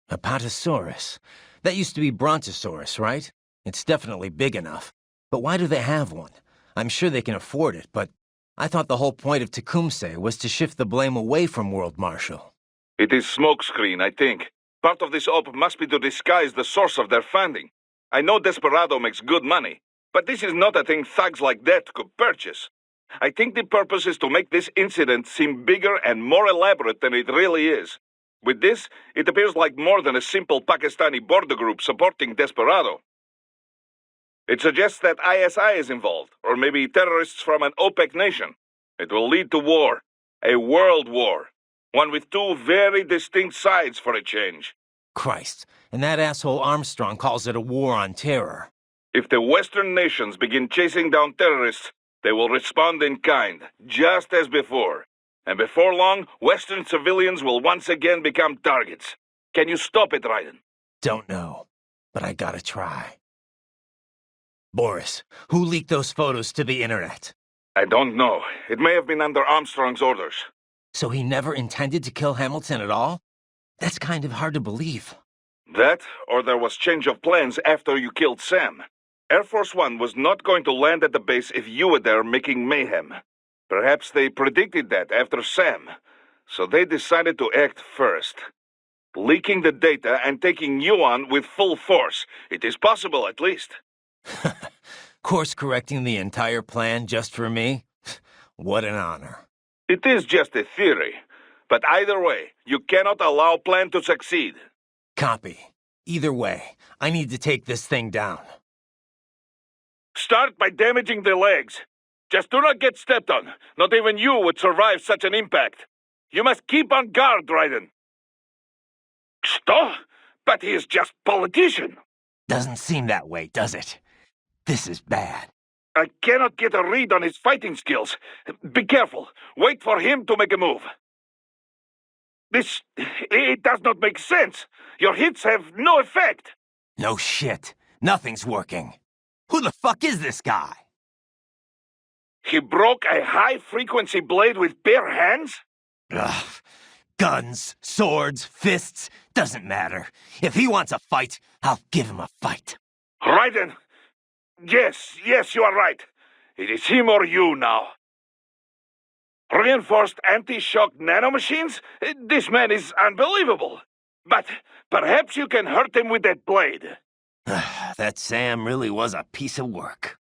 Apatosaurus. That used to be Brontosaurus, right? It's definitely big enough. But why do they have one? I'm sure they can afford it, but I thought the whole point of Tecumseh was to shift the blame away from World Marshal. It is smokescreen, I think. Part of this op must be to disguise the source of their funding. I know Desperado makes good money, but this is not a thing thugs like that could purchase. I think the purpose is to make this incident seem bigger and more elaborate than it really is. With this, it appears like more than a simple Pakistani border group supporting Desperado. It suggests that ISI is involved, or maybe terrorists from an OPEC nation. It will lead to war. A world war. One with two very distinct sides for a change. Christ, and that asshole Armstrong calls it a war on terror. If the Western nations begin chasing down terrorists, they will respond in kind, just as before. And before long, Western civilians will once again become targets. Can you stop it, Raiden? Don't know, but I gotta try. Boris, who leaked those photos to the internet? I don't know. It may have been under Armstrong's orders. So he never intended to kill Hamilton at all? That's kind of hard to believe. That, or there was change of plans after you killed Sam. Air Force One was not going to land at the base if you were there making mayhem. Perhaps they predicted that after Sam, so they decided to act first. Leaking the data and taking you on with full force. It is possible, at least. Course-correcting the entire plan just for me? What an honor. It is just a theory. But either way, you cannot allow plan to succeed. Copy. Either way, I need to take this thing down. Start by damaging the legs. Just do not get stepped on. Not even you would survive such an impact. You must keep on guard, Raiden. Stop! But he is just politician. Doesn't seem that way, does it? This is bad. I cannot get a read on his fighting skills. Be careful. Wait for him to make a move. It does not make sense. Your hits have no effect. No shit. Nothing's working. Who the fuck is this guy? He broke a high-frequency blade with bare hands? Ugh. Guns, swords, fists, doesn't matter. If he wants a fight, I'll give him a fight. Raiden! Yes, you are right. It is him or you now. Reinforced anti-shock nanomachines? This man is unbelievable. But perhaps you can hurt him with that blade. That Sam really was a piece of work.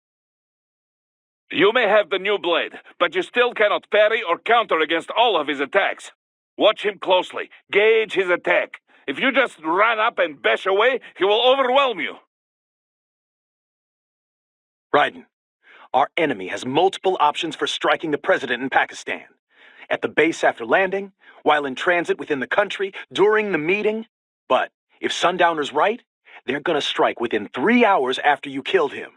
You may have the new blade, but you still cannot parry or counter against all of his attacks. Watch him closely. Gauge his attack. If you just run up and bash away, he will overwhelm you. Raiden, our enemy has multiple options for striking the president in Pakistan. At the base after landing, while in transit within the country, during the meeting. But if Sundowner's right, they're gonna strike within 3 hours after you killed him.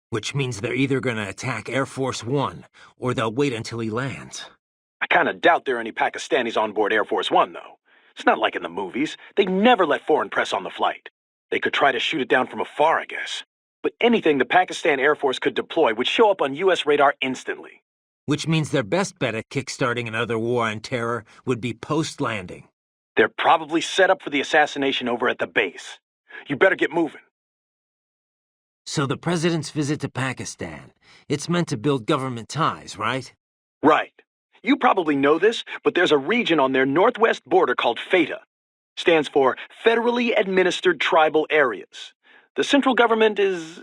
Which means they're either gonna attack Air Force One, or they'll wait until he lands. I kinda doubt there are any Pakistanis on board Air Force One, though. It's not like in the movies. They never let foreign press on the flight. They could try to shoot it down from afar, I guess. But anything the Pakistan Air Force could deploy would show up on U.S. radar instantly. Which means their best bet at kickstarting another war on terror would be post-landing. They're probably set up for the assassination over at the base. You better get moving. So the president's visit to Pakistan, it's meant to build government ties, right? Right. You probably know this, but there's a region on their northwest border called FATA. Stands for Federally Administered Tribal Areas. The central government is,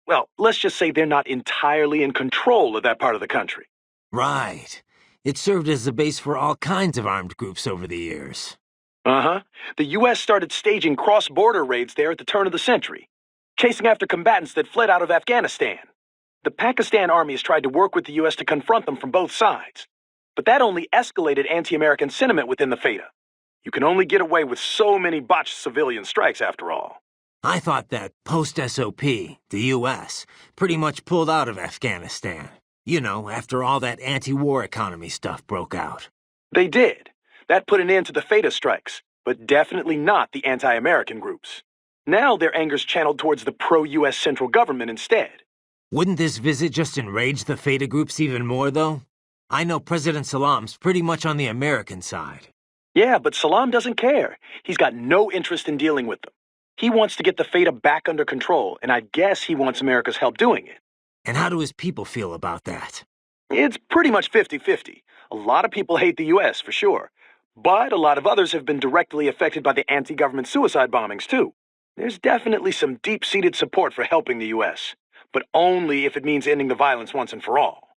well, let's just say they're not entirely in control of that part of the country. Right. It served as a base for all kinds of armed groups over the years. Uh-huh. The U.S. started staging cross-border raids there at the turn of the century, chasing after combatants that fled out of Afghanistan. The Pakistan army has tried to work with the U.S. to confront them from both sides, but that only escalated anti-American sentiment within the FATA. You can only get away with so many botched civilian strikes, after all. I thought that post-SOP, the U.S., pretty much pulled out of Afghanistan. You know, after all that anti-war economy stuff broke out. They did. That put an end to the Theta strikes, but definitely not the anti-American groups. Now their anger's channeled towards the pro-US central government instead. Wouldn't this visit just enrage the Theta groups even more, though? I know President Salam's pretty much on the American side. Yeah, but Salam doesn't care. He's got no interest in dealing with them. He wants to get the Theta back under control, and I guess he wants America's help doing it. And how do his people feel about that? It's pretty much 50-50. A lot of people hate the US, for sure. But a lot of others have been directly affected by the anti-government suicide bombings, too. There's definitely some deep-seated support for helping the US, but only if it means ending the violence once and for all.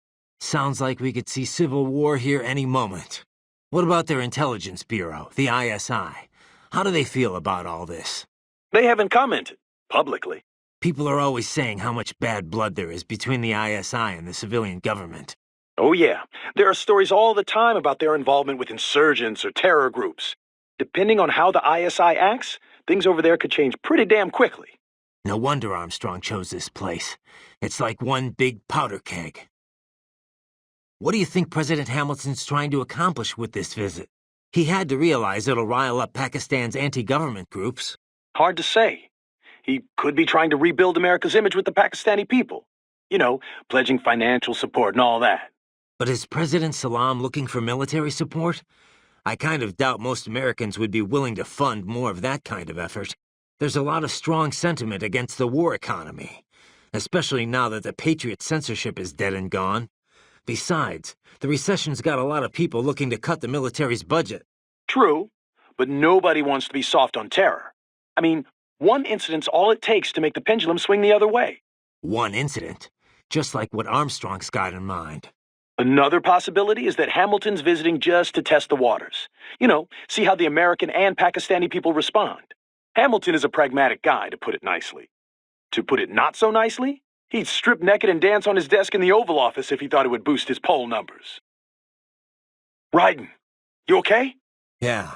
Sounds like we could see civil war here any moment. What about their intelligence bureau, the ISI? How do they feel about all this? They haven't commented, publicly. People are always saying how much bad blood there is between the ISI and the civilian government. Oh yeah, there are stories all the time about their involvement with insurgents or terror groups. Depending on how the ISI acts, things over there could change pretty damn quickly. No wonder Armstrong chose this place. It's like one big powder keg. What do you think President Hamilton's trying to accomplish with this visit? He had to realize it'll rile up Pakistan's anti-government groups. Hard to say. He could be trying to rebuild America's image with the Pakistani people. You know, pledging financial support and all that. But is President Salam looking for military support? I kind of doubt most Americans would be willing to fund more of that kind of effort. There's a lot of strong sentiment against the war economy, especially now that the Patriot censorship is dead and gone. Besides, the recession's got a lot of people looking to cut the military's budget. True, but nobody wants to be soft on terror. I mean, one incident's all it takes to make the pendulum swing the other way. One incident, just like what Armstrong's got in mind. Another possibility is that Hamilton's visiting just to test the waters. You know, see how the American and Pakistani people respond. Hamilton is a pragmatic guy, to put it nicely. To put it not so nicely, he'd strip naked and dance on his desk in the Oval Office if he thought it would boost his poll numbers. Ryden, you okay? Yeah.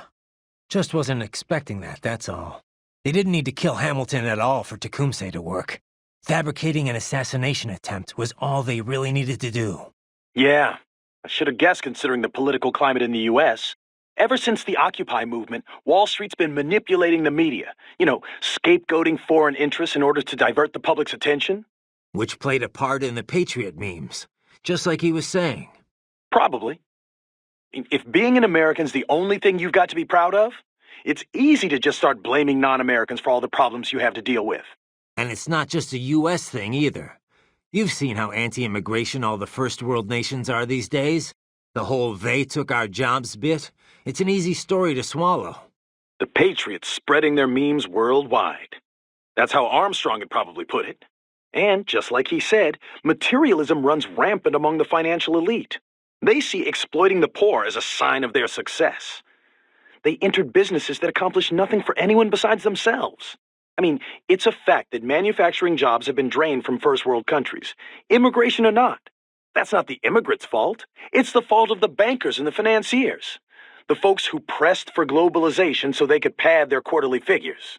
Just wasn't expecting that, that's all. They didn't need to kill Hamilton at all for Tecumseh to work. Fabricating an assassination attempt was all they really needed to do. Yeah, I should have guessed considering the political climate in the U.S. Ever since the Occupy movement, Wall Street's been manipulating the media. You know, scapegoating foreign interests in order to divert the public's attention. Which played a part in the Patriot memes, just like he was saying. Probably. If being an American's the only thing you've got to be proud of, it's easy to just start blaming non-Americans for all the problems you have to deal with. And it's not just a U.S. thing, either. You've seen how anti-immigration all the first world nations are these days. The whole "they took our jobs" bit. It's an easy story to swallow. The Patriots spreading their memes worldwide. That's how Armstrong had probably put it. And, just like he said, materialism runs rampant among the financial elite. They see exploiting the poor as a sign of their success. They entered businesses that accomplish nothing for anyone besides themselves. I mean, it's a fact that manufacturing jobs have been drained from first world countries, immigration or not. That's not the immigrants' fault. It's the fault of the bankers and the financiers. The folks who pressed for globalization so they could pad their quarterly figures.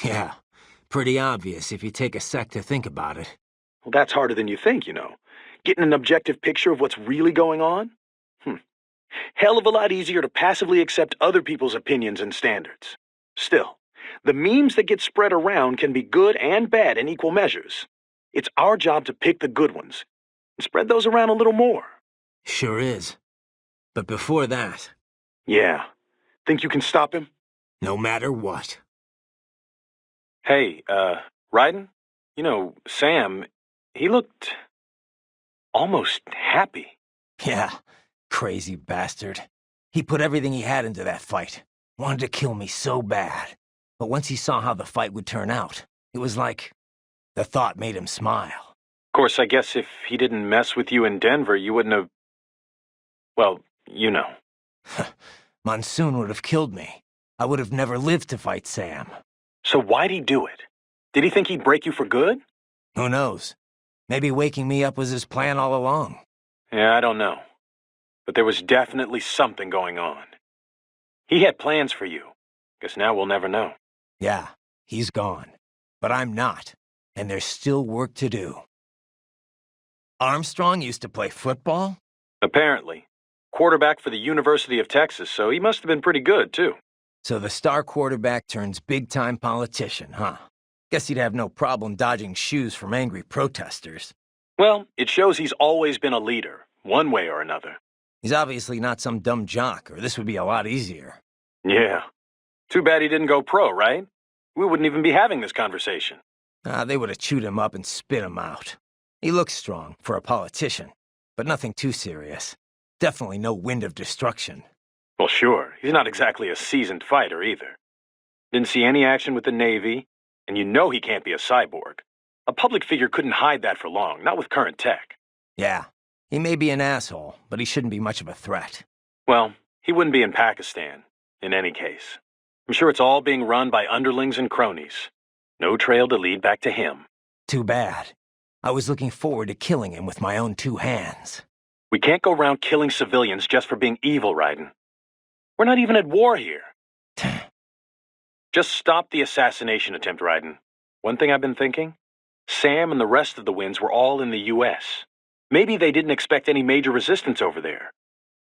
Yeah, pretty obvious if you take a sec to think about it. Well, that's harder than you think, you know. Getting an objective picture of what's really going on? Hell of a lot easier to passively accept other people's opinions and standards. Still, the memes that get spread around can be good and bad in equal measures. It's our job to pick the good ones and spread those around a little more. Sure is. But before that... Yeah. Think you can stop him? No matter what. Hey, Ryden? You know, Sam, he looked... almost happy. Yeah, crazy bastard. He put everything he had into that fight. Wanted to kill me so bad. But once he saw how the fight would turn out, it was like... the thought made him smile. Of course, I guess if he didn't mess with you in Denver, you wouldn't have... well, you know. Monsoon would have killed me. I would have never lived to fight Sam. So why'd he do it? Did he think he'd break you for good? Who knows? Maybe waking me up was his plan all along. Yeah, I don't know. But there was definitely something going on. He had plans for you. Guess now we'll never know. Yeah, he's gone. But I'm not. And there's still work to do. Armstrong used to play football? Apparently. Quarterback for the University of Texas, so he must have been pretty good, too. So the star quarterback turns big-time politician, huh? Guess he'd have no problem dodging shoes from angry protesters. Well, it shows he's always been a leader, one way or another. He's obviously not some dumb jock, or this would be a lot easier. Yeah. Too bad he didn't go pro, right? We wouldn't even be having this conversation. They would have chewed him up and spit him out. He looks strong, for a politician, but nothing too serious. Definitely no wind of destruction. Well, sure. He's not exactly a seasoned fighter, either. Didn't see any action with the Navy, and you know he can't be a cyborg. A public figure couldn't hide that for long, not with current tech. Yeah, he may be an asshole, but he shouldn't be much of a threat. Well, he wouldn't be in Pakistan, in any case. I'm sure it's all being run by underlings and cronies. No trail to lead back to him. Too bad. I was looking forward to killing him with my own 2 hands. We can't go around killing civilians just for being evil, Raiden. We're not even at war here. Just stop the assassination attempt, Raiden. One thing I've been thinking? Sam and the rest of the Winds were all in the U.S. Maybe they didn't expect any major resistance over there.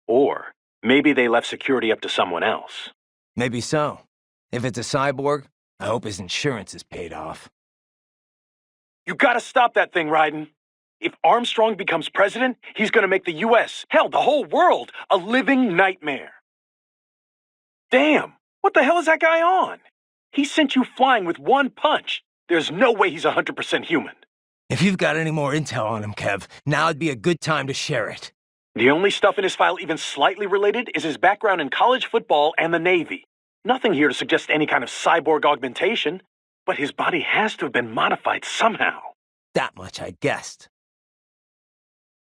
Or maybe they left security up to someone else. Maybe so. If it's a cyborg, I hope his insurance is paid off. You gotta stop that thing, Raiden. If Armstrong becomes president, he's gonna make the U.S., hell, the whole world, a living nightmare. Damn, what the hell is that guy on? He sent you flying with one punch. There's no way he's 100% human. If you've got any more intel on him, Kev, now'd be a good time to share it. The only stuff in his file even slightly related is his background in college football and the Navy. Nothing here to suggest any kind of cyborg augmentation, but his body has to have been modified somehow. That much I guessed.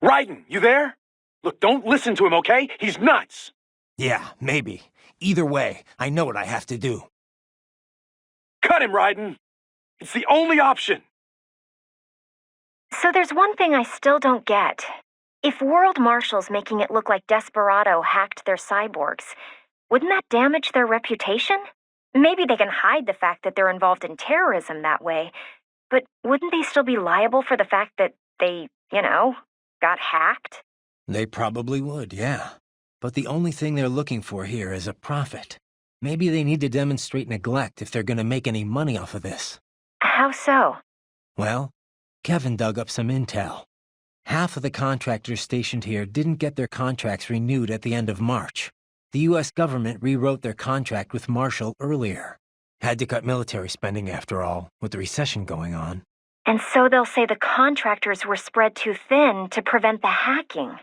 Raiden, you there? Look, don't listen to him, okay? He's nuts! Yeah, maybe. Either way, I know what I have to do. Cut him, Raiden! It's the only option! So there's one thing I still don't get. If World Marshal's making it look like Desperado hacked their cyborgs, wouldn't that damage their reputation? Maybe they can hide the fact that they're involved in terrorism that way, but wouldn't they still be liable for the fact that they, got hacked? They probably would, yeah. But the only thing they're looking for here is a profit. Maybe they need to demonstrate neglect if they're going to make any money off of this. How so? Well, Kevin dug up some intel. Half of the contractors stationed here didn't get their contracts renewed at the end of March. The U.S. government rewrote their contract with Marshall earlier. Had to cut military spending after all, with the recession going on. And so they'll say the contractors were spread too thin to prevent the hacking.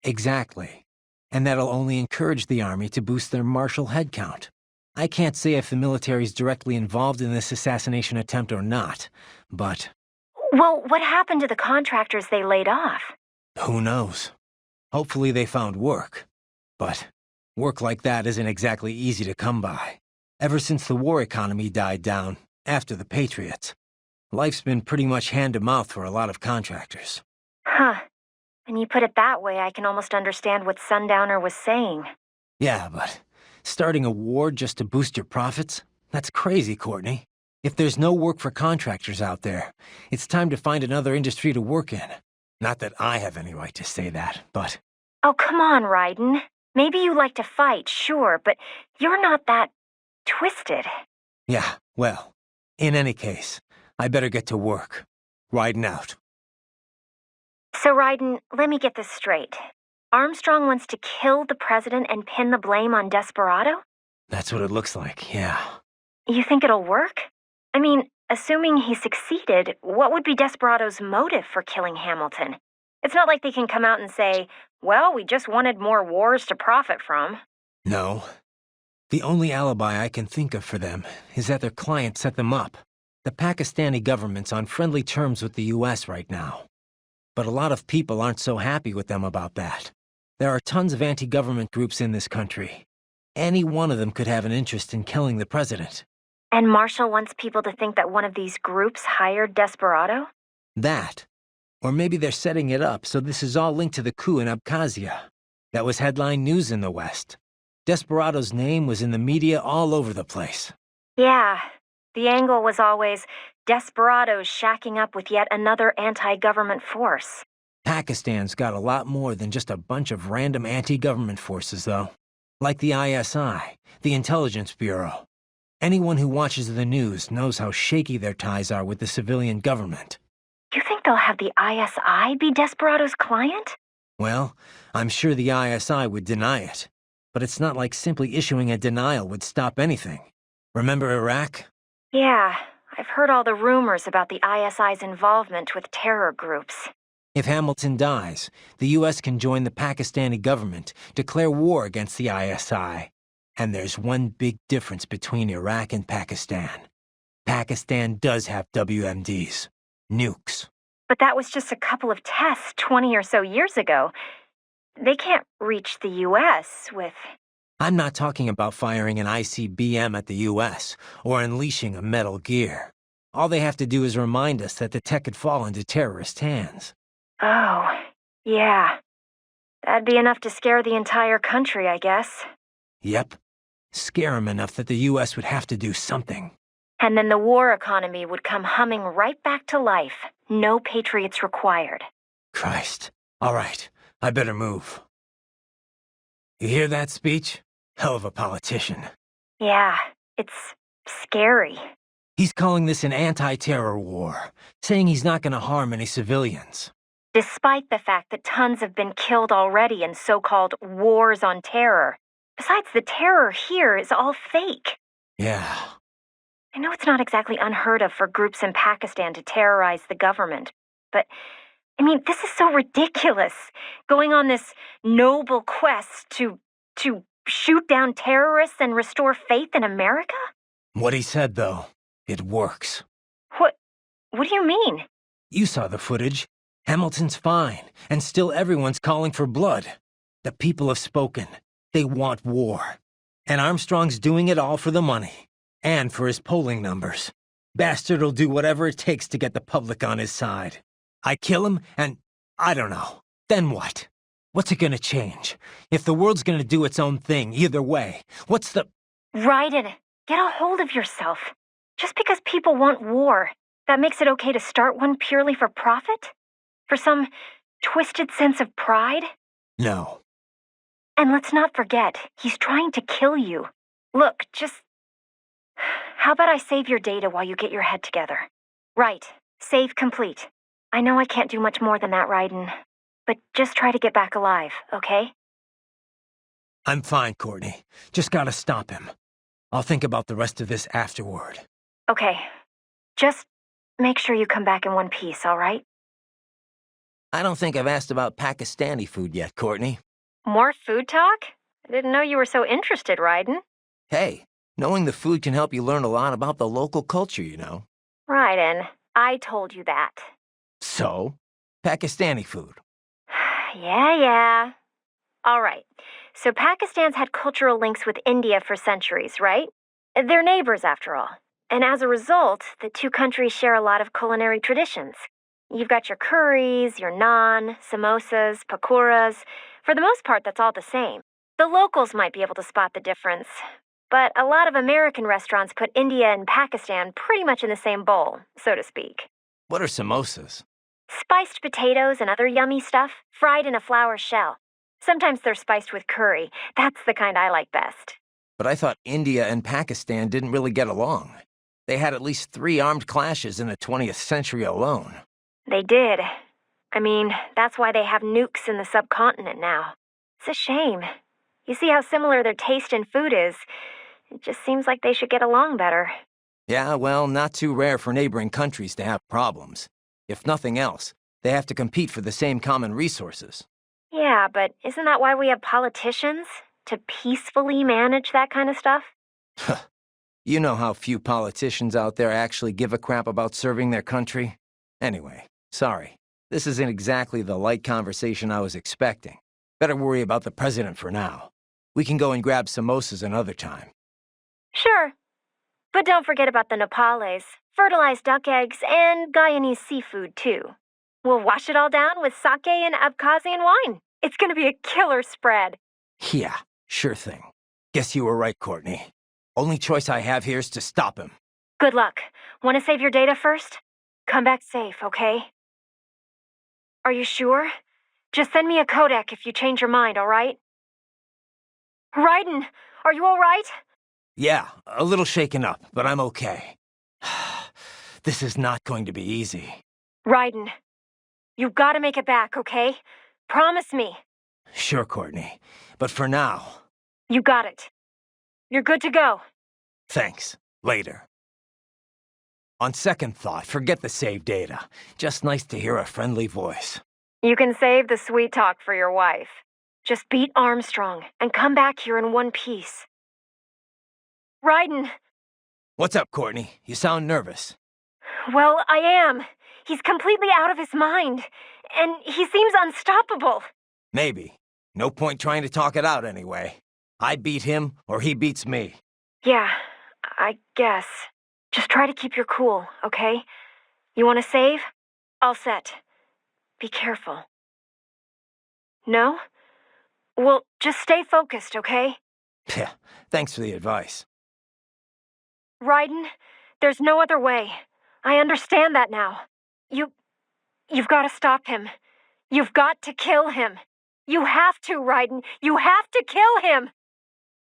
Exactly. And that'll only encourage the Army to boost their Marshall headcount. I can't say if the military's directly involved in this assassination attempt or not, but... Well, what happened to the contractors they laid off? Who knows? Hopefully they found work. But work like that isn't exactly easy to come by. Ever since the war economy died down, after the Patriots, life's been pretty much hand-to-mouth for a lot of contractors. Huh. When you put it that way, I can almost understand what Sundowner was saying. Yeah, but starting a war just to boost your profits? That's crazy, Courtney. If there's no work for contractors out there, it's time to find another industry to work in. Not that I have any right to say that, but... Oh, come on, Raiden. Maybe you like to fight, sure, but you're not that... twisted. Yeah, well, in any case, I better get to work. Riding out. So, Raiden, let me get this straight. Armstrong wants to kill the president and pin the blame on Desperado? That's what it looks like, yeah. You think it'll work? I mean, assuming he succeeded, what would be Desperado's motive for killing Hamilton? It's not like they can come out and say, well, we just wanted more wars to profit from. No. The only alibi I can think of for them is that their client set them up. The Pakistani government's on friendly terms with the U.S. right now. But a lot of people aren't so happy with them about that. There are tons of anti-government groups in this country. Any one of them could have an interest in killing the president. And Marshall wants people to think that one of these groups hired Desperado? That. Or maybe they're setting it up so this is all linked to the coup in Abkhazia. That was headline news in the West. Desperado's name was in the media all over the place. Yeah. The angle was always Desperado's shacking up with yet another anti-government force. Pakistan's got a lot more than just a bunch of random anti-government forces, though. Like the ISI, the Intelligence Bureau. Anyone who watches the news knows how shaky their ties are with the civilian government. You think they'll have the ISI be Desperado's client? Well, I'm sure the ISI would deny it. But it's not like simply issuing a denial would stop anything. Remember Iraq? Yeah, I've heard all the rumors about the ISI's involvement with terror groups. If Hamilton dies, the U.S. can join the Pakistani government, declare war against the ISI. And there's one big difference between Iraq and Pakistan. Pakistan does have WMDs. Nukes. But that was just a couple of tests 20 or so years ago. They can't reach the U.S. with... I'm not talking about firing an ICBM at the U.S. or unleashing a Metal Gear. All they have to do is remind us that the tech could fall into terrorist hands. Oh, yeah. That'd be enough to scare the entire country, I guess. Yep. Scare them enough that the U.S. would have to do something. And then the war economy would come humming right back to life. No patriots required. Christ. All right. I better move. You hear that speech? Hell of a politician. Yeah, it's scary. He's calling this an anti-terror war, saying he's not going to harm any civilians. Despite the fact that tons have been killed already in so-called wars on terror. Besides, the terror here is all fake. Yeah. I know it's not exactly unheard of for groups in Pakistan to terrorize the government, but, I mean, this is so ridiculous. Going on this noble quest to shoot down terrorists and restore faith in America? What he said, though, it works. What do you mean? You saw the footage. Hamilton's fine, and still everyone's calling for blood. The people have spoken. They want war. And Armstrong's doing it all for the money. And for his polling numbers. Bastard'll do whatever it takes to get the public on his side. I kill him, and I don't know. Then what? What's it gonna change? If the world's gonna do its own thing, either way, what's the... Raiden, get a hold of yourself. Just because people want war, that makes it okay to start one purely for profit? For some twisted sense of pride? No. And let's not forget, he's trying to kill you. Look, just... How about I save your data while you get your head together? Right. Save complete. I know I can't do much more than that, Raiden. But just try to get back alive, okay? I'm fine, Courtney. Just gotta stop him. I'll think about the rest of this afterward. Okay. Just make sure you come back in one piece, all right? I don't think I've asked about Pakistani food yet, Courtney. More food talk? I didn't know you were so interested, Raiden. Hey, knowing the food can help you learn a lot about the local culture, you know. Raiden, I told you that. So? Pakistani food. Yeah. All right. So Pakistan's had cultural links with India for centuries, right? They're neighbors, after all. And as a result, the two countries share a lot of culinary traditions. You've got your curries, your naan, samosas, pakoras. For the most part, that's all the same. The locals might be able to spot the difference. But a lot of American restaurants put India and Pakistan pretty much in the same bowl, so to speak. What are samosas? Spiced potatoes and other yummy stuff, fried in a flour shell. Sometimes they're spiced with curry. That's the kind I like best. But I thought India and Pakistan didn't really get along. They had at least 3 armed clashes in the 20th century alone. They did. I mean, that's why they have nukes in the subcontinent now. It's a shame. You see how similar their taste in food is. It just seems like they should get along better. Yeah, well, not too rare for neighboring countries to have problems. If nothing else, they have to compete for the same common resources. Yeah, but isn't that why we have politicians? To peacefully manage that kind of stuff? You know how few politicians out there actually give a crap about serving their country? Anyway, sorry. This isn't exactly the light conversation I was expecting. Better worry about the president for now. We can go and grab samosas another time. Sure. But don't forget about the Nepales, fertilized duck eggs, and Guyanese seafood, too. We'll wash it all down with sake and Abkhazian wine. It's gonna be a killer spread. Yeah, sure thing. Guess you were right, Courtney. Only choice I have here is to stop him. Good luck. Want to save your data first? Come back safe, okay? Are you sure? Just send me a codec if you change your mind, alright? Raiden, are you alright? Yeah, a little shaken up, but I'm okay. This is not going to be easy. Raiden, you gotta make it back, okay? Promise me. Sure, Courtney. But for now... You got it. You're good to go. Thanks. Later. On second thought, forget the save data. Just nice to hear a friendly voice. You can save the sweet talk for your wife. Just beat Armstrong and come back here in one piece. Raiden! What's up, Courtney? You sound nervous. Well, I am. He's completely out of his mind. And he seems unstoppable. Maybe. No point trying to talk it out anyway. I beat him, or he beats me. Yeah, I guess. Just try to keep your cool, okay? You want to save? All set. Be careful. No? Well, just stay focused, okay? Yeah, thanks for the advice. Raiden, there's no other way. I understand that now. You've got to stop him. You've got to kill him. You have to, Raiden. You have to kill him!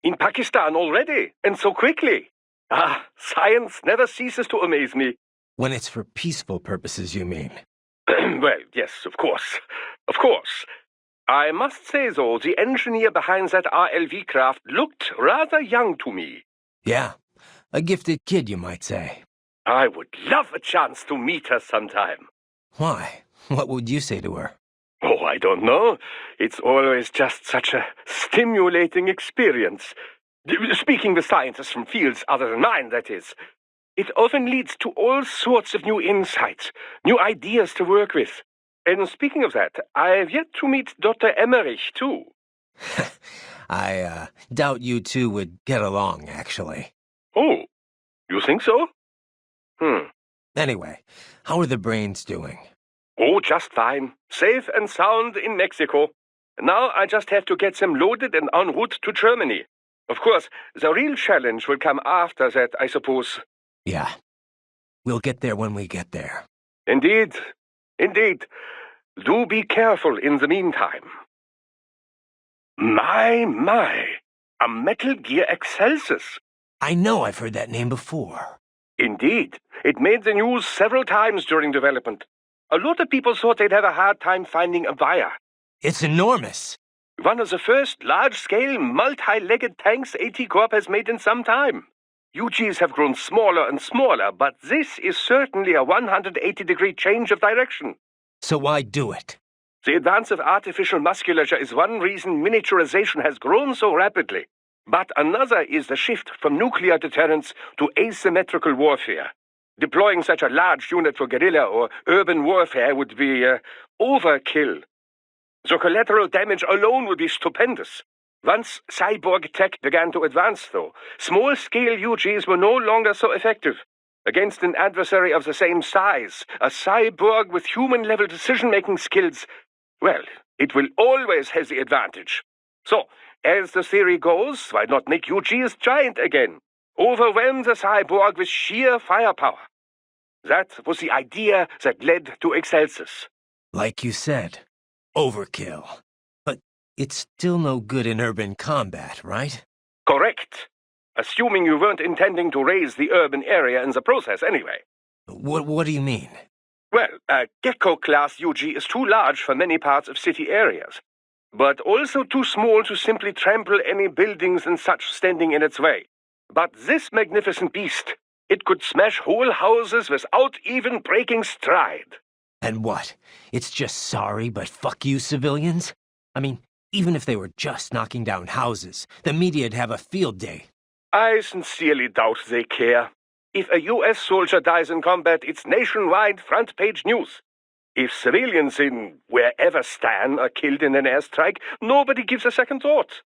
In Pakistan already, and so quickly. Ah, science never ceases to amaze me. When it's for peaceful purposes, you mean? Well, yes, of course. Of course. I must say, though, the engineer behind that RLV craft looked rather young to me. Yeah, a gifted kid, you might say. I would love a chance to meet her sometime. Why? What would you say to her? Oh, I don't know. It's always just such a stimulating experience. Speaking with scientists from fields other than mine, that is. It often leads to all sorts of new insights, new ideas to work with. And speaking of that, I've yet to meet Dr. Emmerich, too. I doubt you two would get along, actually. Oh, you think so? Anyway, how are the brains doing? Oh, just fine. Safe and sound in Mexico. Now I just have to get them loaded and en route to Germany. Of course, the real challenge will come after that, I suppose. Yeah. We'll get there when we get there. Indeed. Indeed. Do be careful in the meantime. My. A Metal Gear Excelsis. I know I've heard that name before. Indeed. It made the news several times during development. A lot of people thought they'd have a hard time finding a buyer. It's enormous. One of the first large-scale, multi-legged tanks AT Corp has made in some time. UGs have grown smaller and smaller, but this is certainly a 180-degree change of direction. So why do it? The advance of artificial musculature is one reason miniaturization has grown so rapidly. But another is the shift from nuclear deterrence to asymmetrical warfare. Deploying such a large unit for guerrilla or urban warfare would be overkill. The collateral damage alone would be stupendous. Once cyborg tech began to advance, though, small-scale UGs were no longer so effective. Against an adversary of the same size, a cyborg with human-level decision-making skills, well, it will always have the advantage. So, as the theory goes, why not make UGs giant again? Overwhelm the cyborg with sheer firepower. That was the idea that led to Excelsis. Like you said, overkill. But it's still no good in urban combat, right? Correct. Assuming you weren't intending to raise the urban area in the process anyway. What do you mean? Well, a Gecko-class UG is too large for many parts of city areas, but also too small to simply trample any buildings and such standing in its way. But this magnificent beast, it could smash whole houses without even breaking stride. And what? It's just sorry, but fuck you, civilians? I mean, even if they were just knocking down houses, the media'd have a field day. I sincerely doubt they care. If a U.S. soldier dies in combat, it's nationwide front-page news. If civilians in wherever Stan are killed in an airstrike, nobody gives a second thought.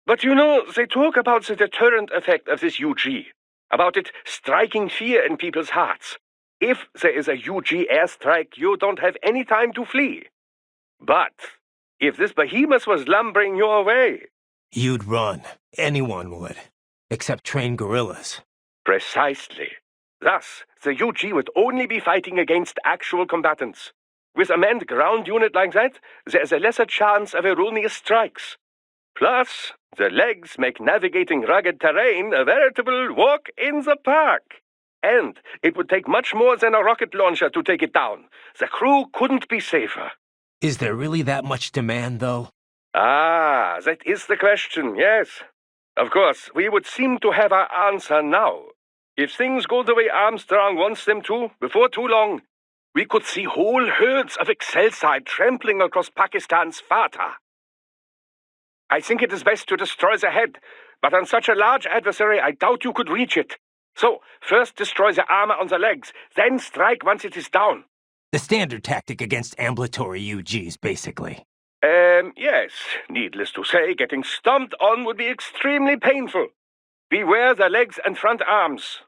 But you know, they talk about the deterrent effect of this UG, about it striking fear in people's hearts. If there is a UG airstrike, you don't have any time to flee. But if this behemoth was lumbering your way... You'd run. Anyone would. Except trained guerrillas. Precisely. Thus, the UG would only be fighting against actual combatants. With a manned ground unit like that, there is a lesser chance of erroneous strikes. Plus, the legs make navigating rugged terrain a veritable walk in the park. And it would take much more than a rocket launcher to take it down. The crew couldn't be safer. Is there really that much demand, though? Ah, that is the question, yes. Of course, we would seem to have our answer now. If things go the way Armstrong wants them to, before too long, we could see whole herds of Excelsior trampling across Pakistan's Fatah. I think it is best to destroy the head, but on such a large adversary, I doubt you could reach it. So, first destroy the armor on the legs, then strike once it is down. The standard tactic against ambulatory UGs, basically. Yes. Needless to say, getting stomped on would be extremely painful. Beware the legs and front arms.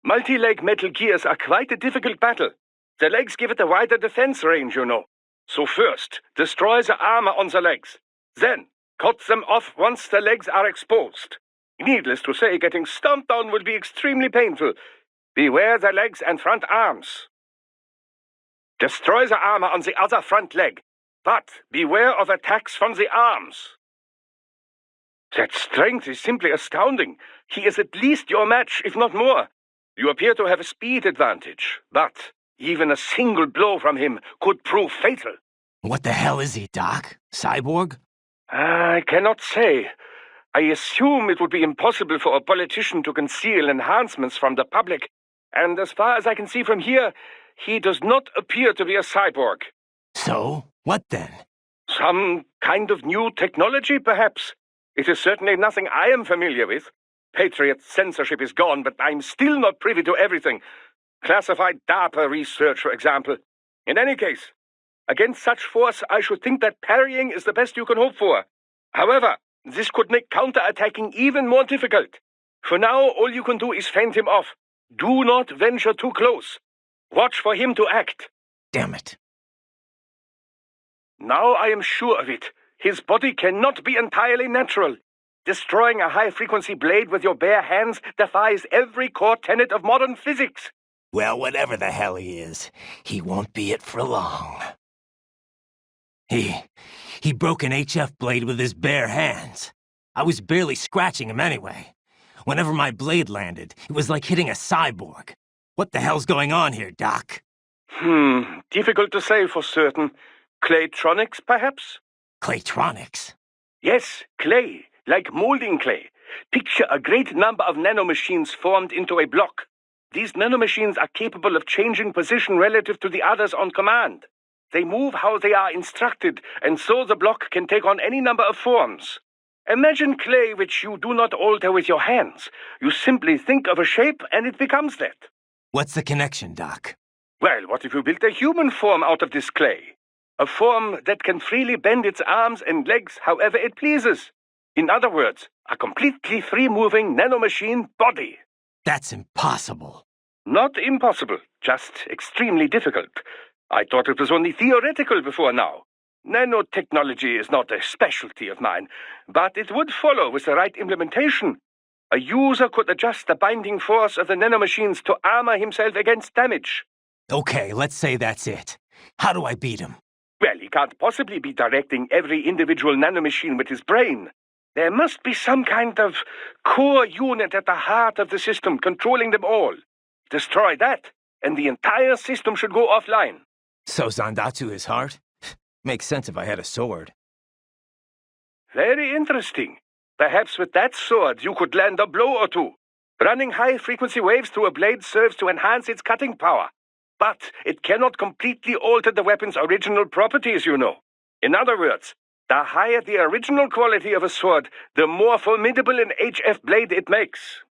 Multi-leg metal gears are quite a difficult battle. The legs give it a wider defense range, you know. So first, destroy the armor on the legs. Then, cut them off once the legs are exposed. Needless to say, getting stomped on would be extremely painful. Beware the legs and front arms. Destroy the armor on the other front leg, but beware of attacks from the arms. That strength is simply astounding. He is at least your match, if not more. You appear to have a speed advantage, but even a single blow from him could prove fatal. What the hell is he, Doc? Cyborg? I cannot say. I assume it would be impossible for a politician to conceal enhancements from the public, and as far as I can see from here, he does not appear to be a cyborg. So, what then? Some kind of new technology, perhaps. It is certainly nothing I am familiar with. Patriot censorship is gone, but I'm still not privy to everything. Classified DARPA research, for example. In any case, against such force, I should think that parrying is the best you can hope for. However, this could make counter-attacking even more difficult. For now, all you can do is fend him off. Do not venture too close. Watch for him to act. Damn it. Now I am sure of it. His body cannot be entirely natural. Destroying a high-frequency blade with your bare hands defies every core tenet of modern physics. Well, whatever the hell he is, he won't be it for long. He broke an HF blade with his bare hands. I was barely scratching him anyway. Whenever my blade landed, it was like hitting a cyborg. What the hell's going on here, Doc? Difficult to say for certain. Claytronics, perhaps? Claytronics? Yes, clay, like molding clay. Picture a great number of nanomachines formed into a block. These nanomachines are capable of changing position relative to the others on command. They move how they are instructed, and so the block can take on any number of forms. Imagine clay which you do not alter with your hands. You simply think of a shape and it becomes that. What's the connection, Doc? Well, what if you built a human form out of this clay? A form that can freely bend its arms and legs however it pleases. In other words, a completely free-moving nanomachine body. That's impossible. Not impossible, just extremely difficult. I thought it was only theoretical before now. Nanotechnology is not a specialty of mine, but it would follow with the right implementation. A user could adjust the binding force of the nanomachines to armor himself against damage. Okay, let's say that's it. How do I beat him? Well, he can't possibly be directing every individual nanomachine with his brain. There must be some kind of core unit at the heart of the system controlling them all. Destroy that, and the entire system should go offline. So Zandatsu is heart? Makes sense if I had a sword. Very interesting. Perhaps with that sword you could land a blow or two. Running high-frequency waves through a blade serves to enhance its cutting power. But it cannot completely alter the weapon's original properties, you know. In other words, the higher the original quality of a sword, the more formidable an HF blade it makes.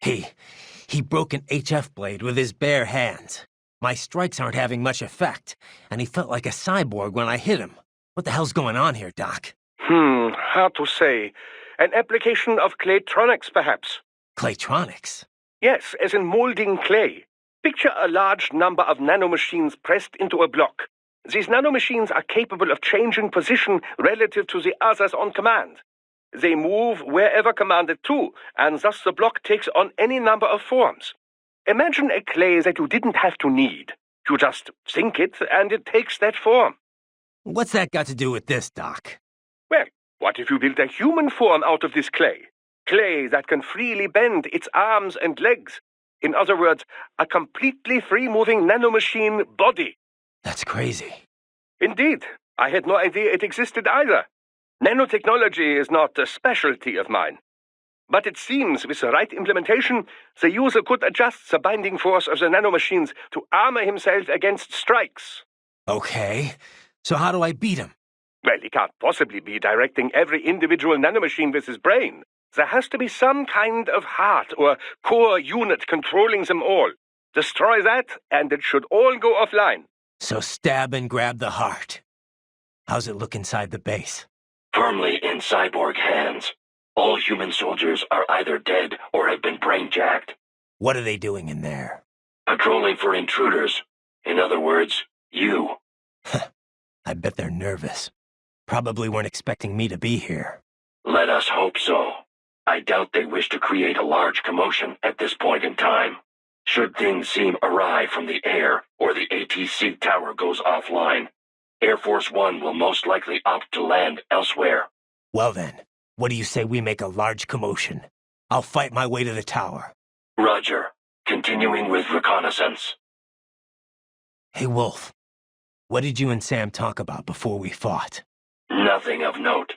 He broke an HF blade with his bare hands. My strikes aren't having much effect, and he felt like a cyborg when I hit him. What the hell's going on here, Doc? Hard to say. An application of claytronics, perhaps. Claytronics? Yes, as in molding clay. Picture a large number of nanomachines pressed into a block. These nanomachines are capable of changing position relative to the others on command. They move wherever commanded to, and thus the block takes on any number of forms. Imagine a clay that you didn't have to knead. You just think it, and it takes that form. What's that got to do with this, Doc? Well, what if you built a human form out of this clay? Clay that can freely bend its arms and legs. In other words, a completely free-moving nanomachine body. That's crazy. Indeed. I had no idea it existed either. Nanotechnology is not a specialty of mine. But it seems with the right implementation, the user could adjust the binding force of the nanomachines to armor himself against strikes. Okay, so how do I beat him? Well, he can't possibly be directing every individual nanomachine with his brain. There has to be some kind of heart or core unit controlling them all. Destroy that, and it should all go offline. So stab and grab the heart. How's it look inside the base? Firmly in cyborg hands. All human soldiers are either dead or have been brain-jacked. What are they doing in there? Patrolling for intruders. In other words, you. I bet they're nervous. Probably weren't expecting me to be here. Let us hope so. I doubt they wish to create a large commotion at this point in time. Should things seem awry from the air or the ATC tower goes offline, Air Force One will most likely opt to land elsewhere. Well then, what do you say we make a large commotion? I'll fight my way to the tower. Roger. Continuing with reconnaissance. Hey, Wolf. What did you and Sam talk about before we fought? Nothing of note.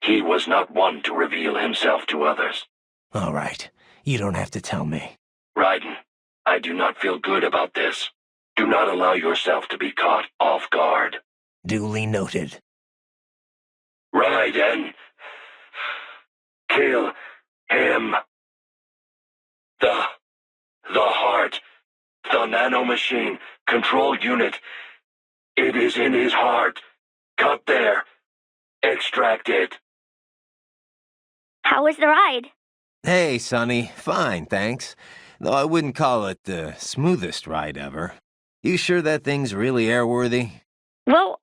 He was not one to reveal himself to others. All right. You don't have to tell me. Raiden, I do not feel good about this. Do not allow yourself to be caught off guard. Duly noted. Raiden. Kill him. The heart. The nanomachine. Control unit. It is in his heart. Cut there. Extract it. How was the ride? Hey, Sonny. Fine, thanks. Though I wouldn't call it the smoothest ride ever. You sure that thing's really airworthy? Well,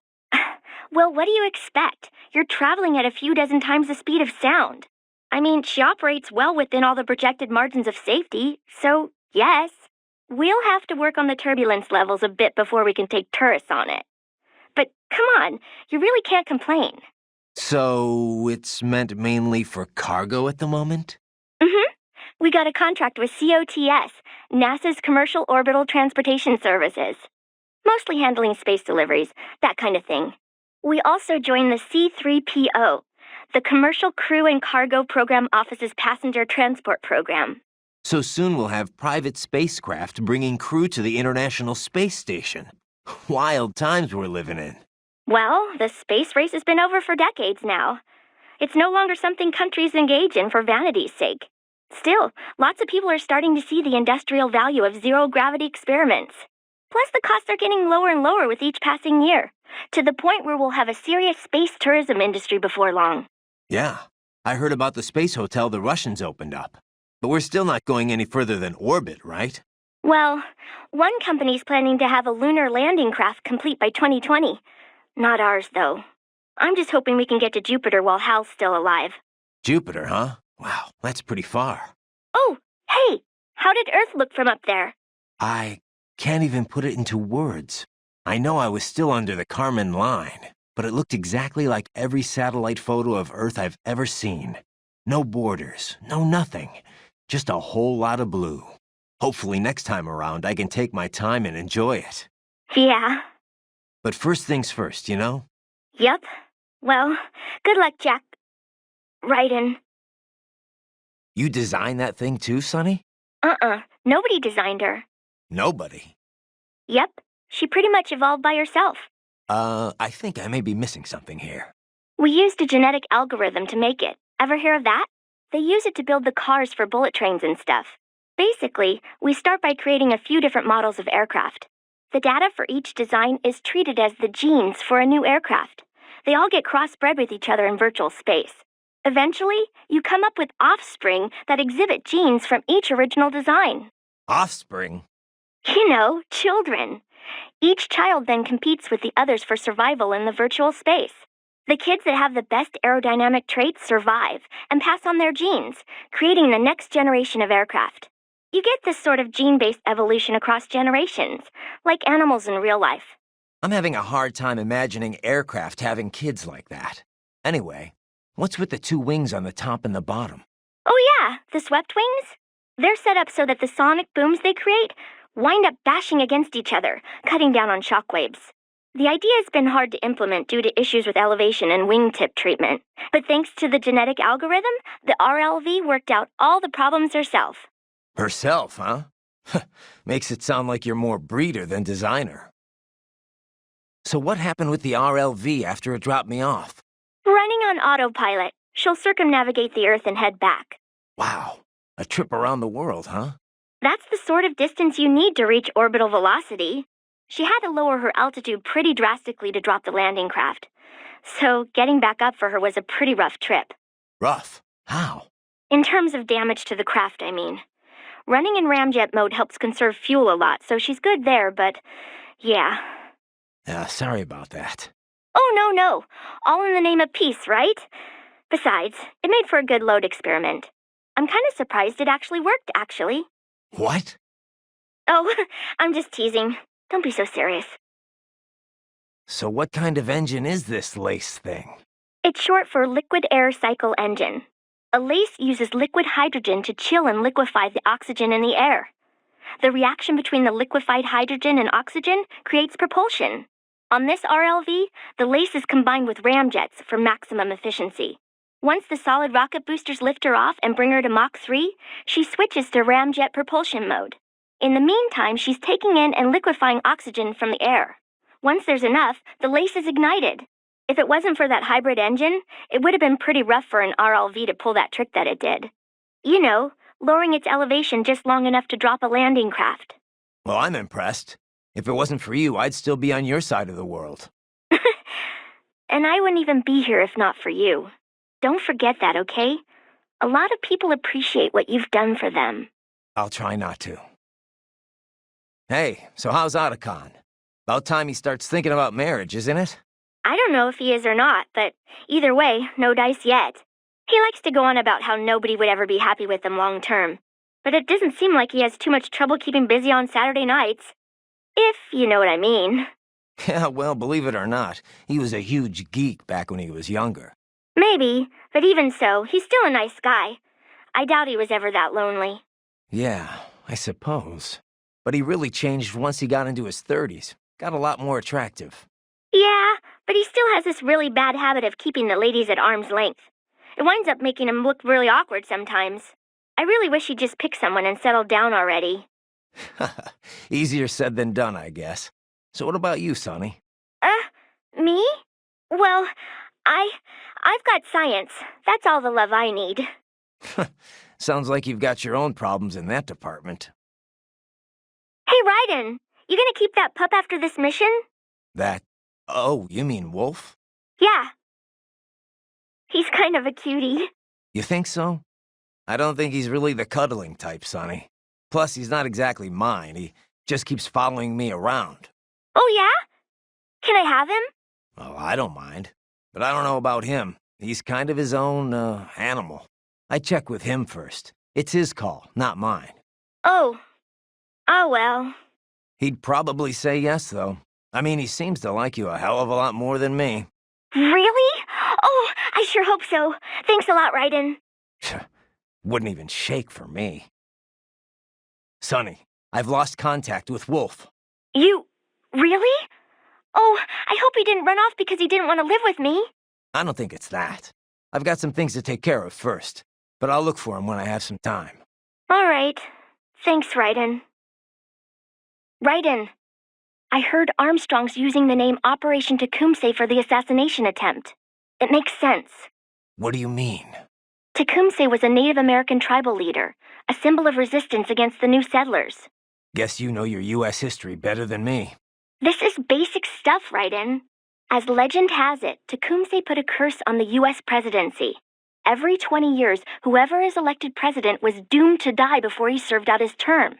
what do you expect? You're traveling at a few dozen times the speed of sound. I mean, she operates well within all the projected margins of safety, so yes. We'll have to work on the turbulence levels a bit before we can take tourists on it. But come on, you really can't complain. So, it's meant mainly for cargo at the moment? Mm-hmm. We got a contract with COTS, NASA's Commercial Orbital Transportation Services. Mostly handling space deliveries, that kind of thing. We also joined the C3PO, the Commercial Crew and Cargo Program Office's Passenger Transport Program. So soon we'll have private spacecraft bringing crew to the International Space Station. Wild times we're living in. Well, the space race has been over for decades now. It's no longer something countries engage in for vanity's sake. Still, lots of people are starting to see the industrial value of zero-gravity experiments. Plus, the costs are getting lower and lower with each passing year, to the point where we'll have a serious space tourism industry before long. Yeah, I heard about the space hotel the Russians opened up. But we're still not going any further than orbit, right? Well, one company's planning to have a lunar landing craft complete by 2020. Not ours, though. I'm just hoping we can get to Jupiter while Hal's still alive. Jupiter, huh? Wow, that's pretty far. Oh, hey! How did Earth look from up there? I can't even put it into words. I know I was still under the Kármán line, but it looked exactly like every satellite photo of Earth I've ever seen. No borders, no nothing. Just a whole lot of blue. Hopefully next time around I can take my time and enjoy it. Yeah. But first things first, you know? Yep. Well, good luck, Jack. Raiden. You designed that thing too, Sonny? Nobody designed her. Nobody? Yep. She pretty much evolved by herself. I think I may be missing something here. We used a genetic algorithm to make it. Ever hear of that? They use it to build the cars for bullet trains and stuff. Basically, we start by creating a few different models of aircraft. The data for each design is treated as the genes for a new aircraft. They all get crossbred with each other in virtual space. Eventually, you come up with offspring that exhibit genes from each original design. Offspring? You know, children. Each child then competes with the others for survival in the virtual space. The kids that have the best aerodynamic traits survive and pass on their genes, creating the next generation of aircraft. You get this sort of gene-based evolution across generations, like animals in real life. I'm having a hard time imagining aircraft having kids like that. Anyway, what's with the two wings on the top and the bottom? Oh yeah, the swept wings? They're set up so that the sonic booms they create wind up bashing against each other, cutting down on shockwaves. The idea has been hard to implement due to issues with elevation and wingtip treatment, but thanks to the genetic algorithm, the RLV worked out all the problems herself. Herself, huh? Makes it sound like you're more breeder than designer. So what happened with the RLV after it dropped me off? Running on autopilot, she'll circumnavigate the Earth and head back. Wow, a trip around the world, huh? That's the sort of distance you need to reach orbital velocity. She had to lower her altitude pretty drastically to drop the landing craft. So getting back up for her was a pretty rough trip. Rough? How? In terms of damage to the craft, I mean. Running in ramjet mode helps conserve fuel a lot, so she's good there, but yeah. Sorry about that. Oh, no. All in the name of peace, right? Besides, it made for a good load experiment. I'm kind of surprised it actually worked, actually. What? Oh, I'm just teasing. Don't be so serious. So what kind of engine is this LACE thing? It's short for Liquid Air Cycle Engine. A LACE uses liquid hydrogen to chill and liquefy the oxygen in the air. The reaction between the liquefied hydrogen and oxygen creates propulsion. On this RLV, the LACE is combined with ramjets for maximum efficiency. Once the solid rocket boosters lift her off and bring her to Mach 3, she switches to ramjet propulsion mode. In the meantime, she's taking in and liquefying oxygen from the air. Once there's enough, the LACE is ignited. If it wasn't for that hybrid engine, it would have been pretty rough for an RLV to pull that trick that it did. You know, lowering its elevation just long enough to drop a landing craft. Well, I'm impressed. If it wasn't for you, I'd still be on your side of the world. And I wouldn't even be here if not for you. Don't forget that, okay? A lot of people appreciate what you've done for them. I'll try not to. Hey, so how's Otacon? About time he starts thinking about marriage, isn't it? I don't know if he is or not, but either way, no dice yet. He likes to go on about how nobody would ever be happy with him long term. But it doesn't seem like he has too much trouble keeping busy on Saturday nights. If you know what I mean. Yeah, well, believe it or not, he was a huge geek back when he was younger. Maybe, but even so, he's still a nice guy. I doubt he was ever that lonely. Yeah, I suppose. But he really changed once he got into his 30s. Got a lot more attractive. Yeah, but he still has this really bad habit of keeping the ladies at arm's length. It winds up making him look really awkward sometimes. I really wish he'd just pick someone and settle down already. Easier said than done, I guess. So what about you, Sonny? Me? Well, I've got science. That's all the love I need. Sounds like you've got your own problems in that department. Hey, Raiden, you gonna keep that pup after this mission? Oh, you mean Wolf? Yeah. He's kind of a cutie. You think so? I don't think he's really the cuddling type, Sonny. Plus, he's not exactly mine. He just keeps following me around. Oh, yeah? Can I have him? Oh, I don't mind. But I don't know about him. He's kind of his own, animal. I check with him first. It's his call, not mine. Oh. Oh, well. He'd probably say yes, though. I mean, he seems to like you a hell of a lot more than me. Really? Oh, I sure hope so. Thanks a lot, Raiden. Wouldn't even shake for me. Sonny, I've lost contact with Wolf. You... really? Oh, I hope he didn't run off because he didn't want to live with me. I don't think it's that. I've got some things to take care of first, but I'll look for him when I have some time. All right. Thanks, Raiden. Raiden, I heard Armstrong's using the name Operation Tecumseh for the assassination attempt. It makes sense. What do you mean? Tecumseh was a Native American tribal leader, a symbol of resistance against the new settlers. Guess you know your U.S. history better than me. This is basic stuff, Raiden. As legend has it, Tecumseh put a curse on the U.S. presidency. Every 20 years, whoever is elected president was doomed to die before he served out his term.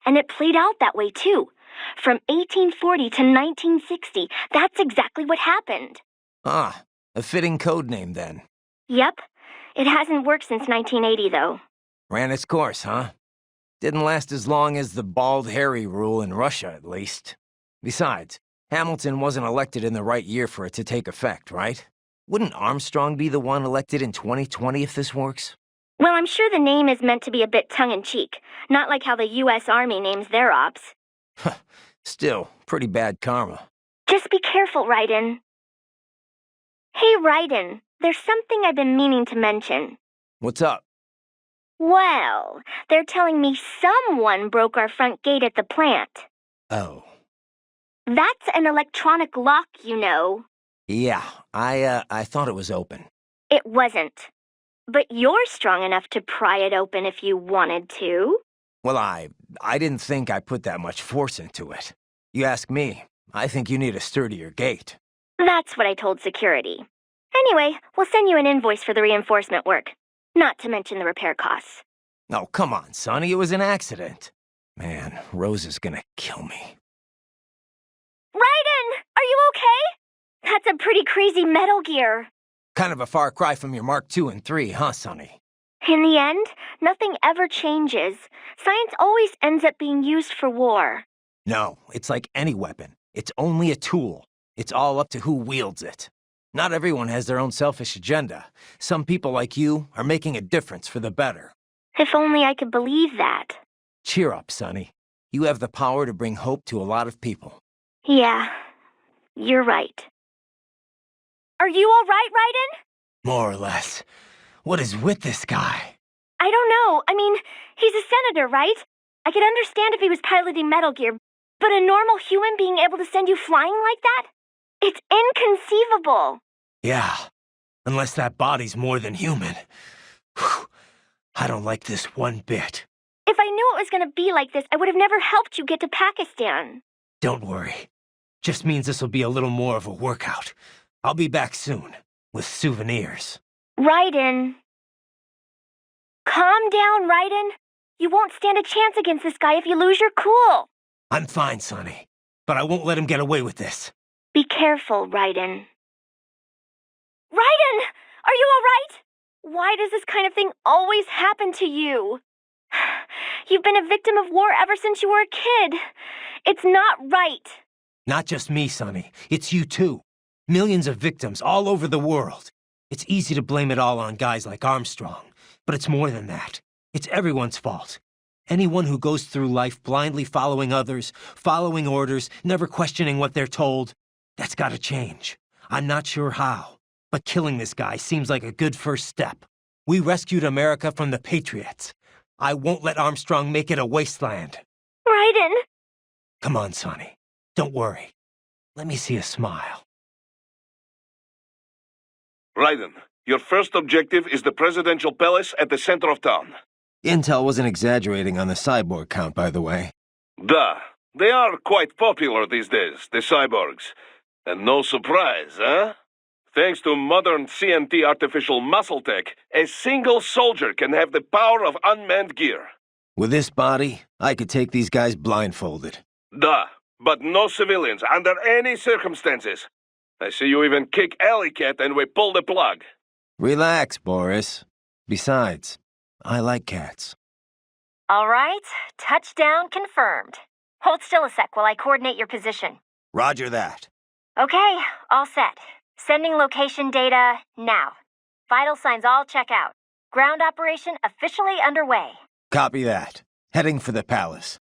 And it played out that way, too. From 1840 to 1960, that's exactly what happened. Ah, a fitting code name, then. Yep. It hasn't worked since 1980, though. Ran its course, huh? Didn't last as long as the bald Harry rule in Russia, at least. Besides, Hamilton wasn't elected in the right year for it to take effect, right? Wouldn't Armstrong be the one elected in 2020 if this works? Well, I'm sure the name is meant to be a bit tongue-in-cheek, not like how the U.S. Army names their ops. Still, pretty bad karma. Just be careful, Raiden. Hey, Raiden, there's something I've been meaning to mention. What's up? Well, they're telling me someone broke our front gate at the plant. Oh. That's an electronic lock, you know. Yeah, I thought it was open. It wasn't. But you're strong enough to pry it open if you wanted to. Well, I didn't think I put that much force into it. You ask me, I think you need a sturdier gate. That's what I told security. Anyway, we'll send you an invoice for the reinforcement work. Not to mention the repair costs. Oh, come on, Sonny, it was an accident. Man, Rose is gonna kill me. Raiden! Are you okay? That's a pretty crazy Metal Gear. Kind of a far cry from your Mark II and III, huh, Sonny? In the end, nothing ever changes. Science always ends up being used for war. No, it's like any weapon. It's only a tool. It's all up to who wields it. Not everyone has their own selfish agenda. Some people like you are making a difference for the better. If only I could believe that. Cheer up, Sonny. You have the power to bring hope to a lot of people. Yeah, you're right. Are you all right, Raiden? More or less. What is with this guy? I don't know. I mean, he's a senator, right? I could understand if he was piloting Metal Gear, but a normal human being able to send you flying like that? It's inconceivable. Yeah, unless that body's more than human. Whew. I don't like this one bit. If I knew it was going to be like this, I would have never helped you get to Pakistan. Don't worry. Just means this will be a little more of a workout. I'll be back soon, with souvenirs. Raiden. Calm down, Raiden. You won't stand a chance against this guy if you lose your cool. I'm fine, Sonny, but I won't let him get away with this. Be careful, Raiden. Raiden! Are you all right? Why does this kind of thing always happen to you? You've been a victim of war ever since you were a kid. It's not right. Not just me, Sonny. It's you too. Millions of victims all over the world. It's easy to blame it all on guys like Armstrong, but it's more than that. It's everyone's fault. Anyone who goes through life blindly following others, following orders, never questioning what they're told, that's gotta change. I'm not sure how, but killing this guy seems like a good first step. We rescued America from the Patriots. I won't let Armstrong make it a wasteland. Raiden! Come on, Sonny. Don't worry. Let me see a smile. Raiden, your first objective is the presidential palace at the center of town. Intel wasn't exaggerating on the cyborg count, by the way. Duh. They are quite popular these days, the cyborgs. And no surprise, huh? Thanks to modern CNT artificial muscle tech, a single soldier can have the power of unmanned gear. With this body, I could take these guys blindfolded. Duh. But no civilians, under any circumstances. I see you even kick Alley Cat and we pull the plug. Relax, Boris. Besides, I like cats. All right, touchdown confirmed. Hold still a sec while I coordinate your position. Roger that. Okay, all set. Sending location data now. Vital signs all check out. Ground operation officially underway. Copy that. Heading for the palace.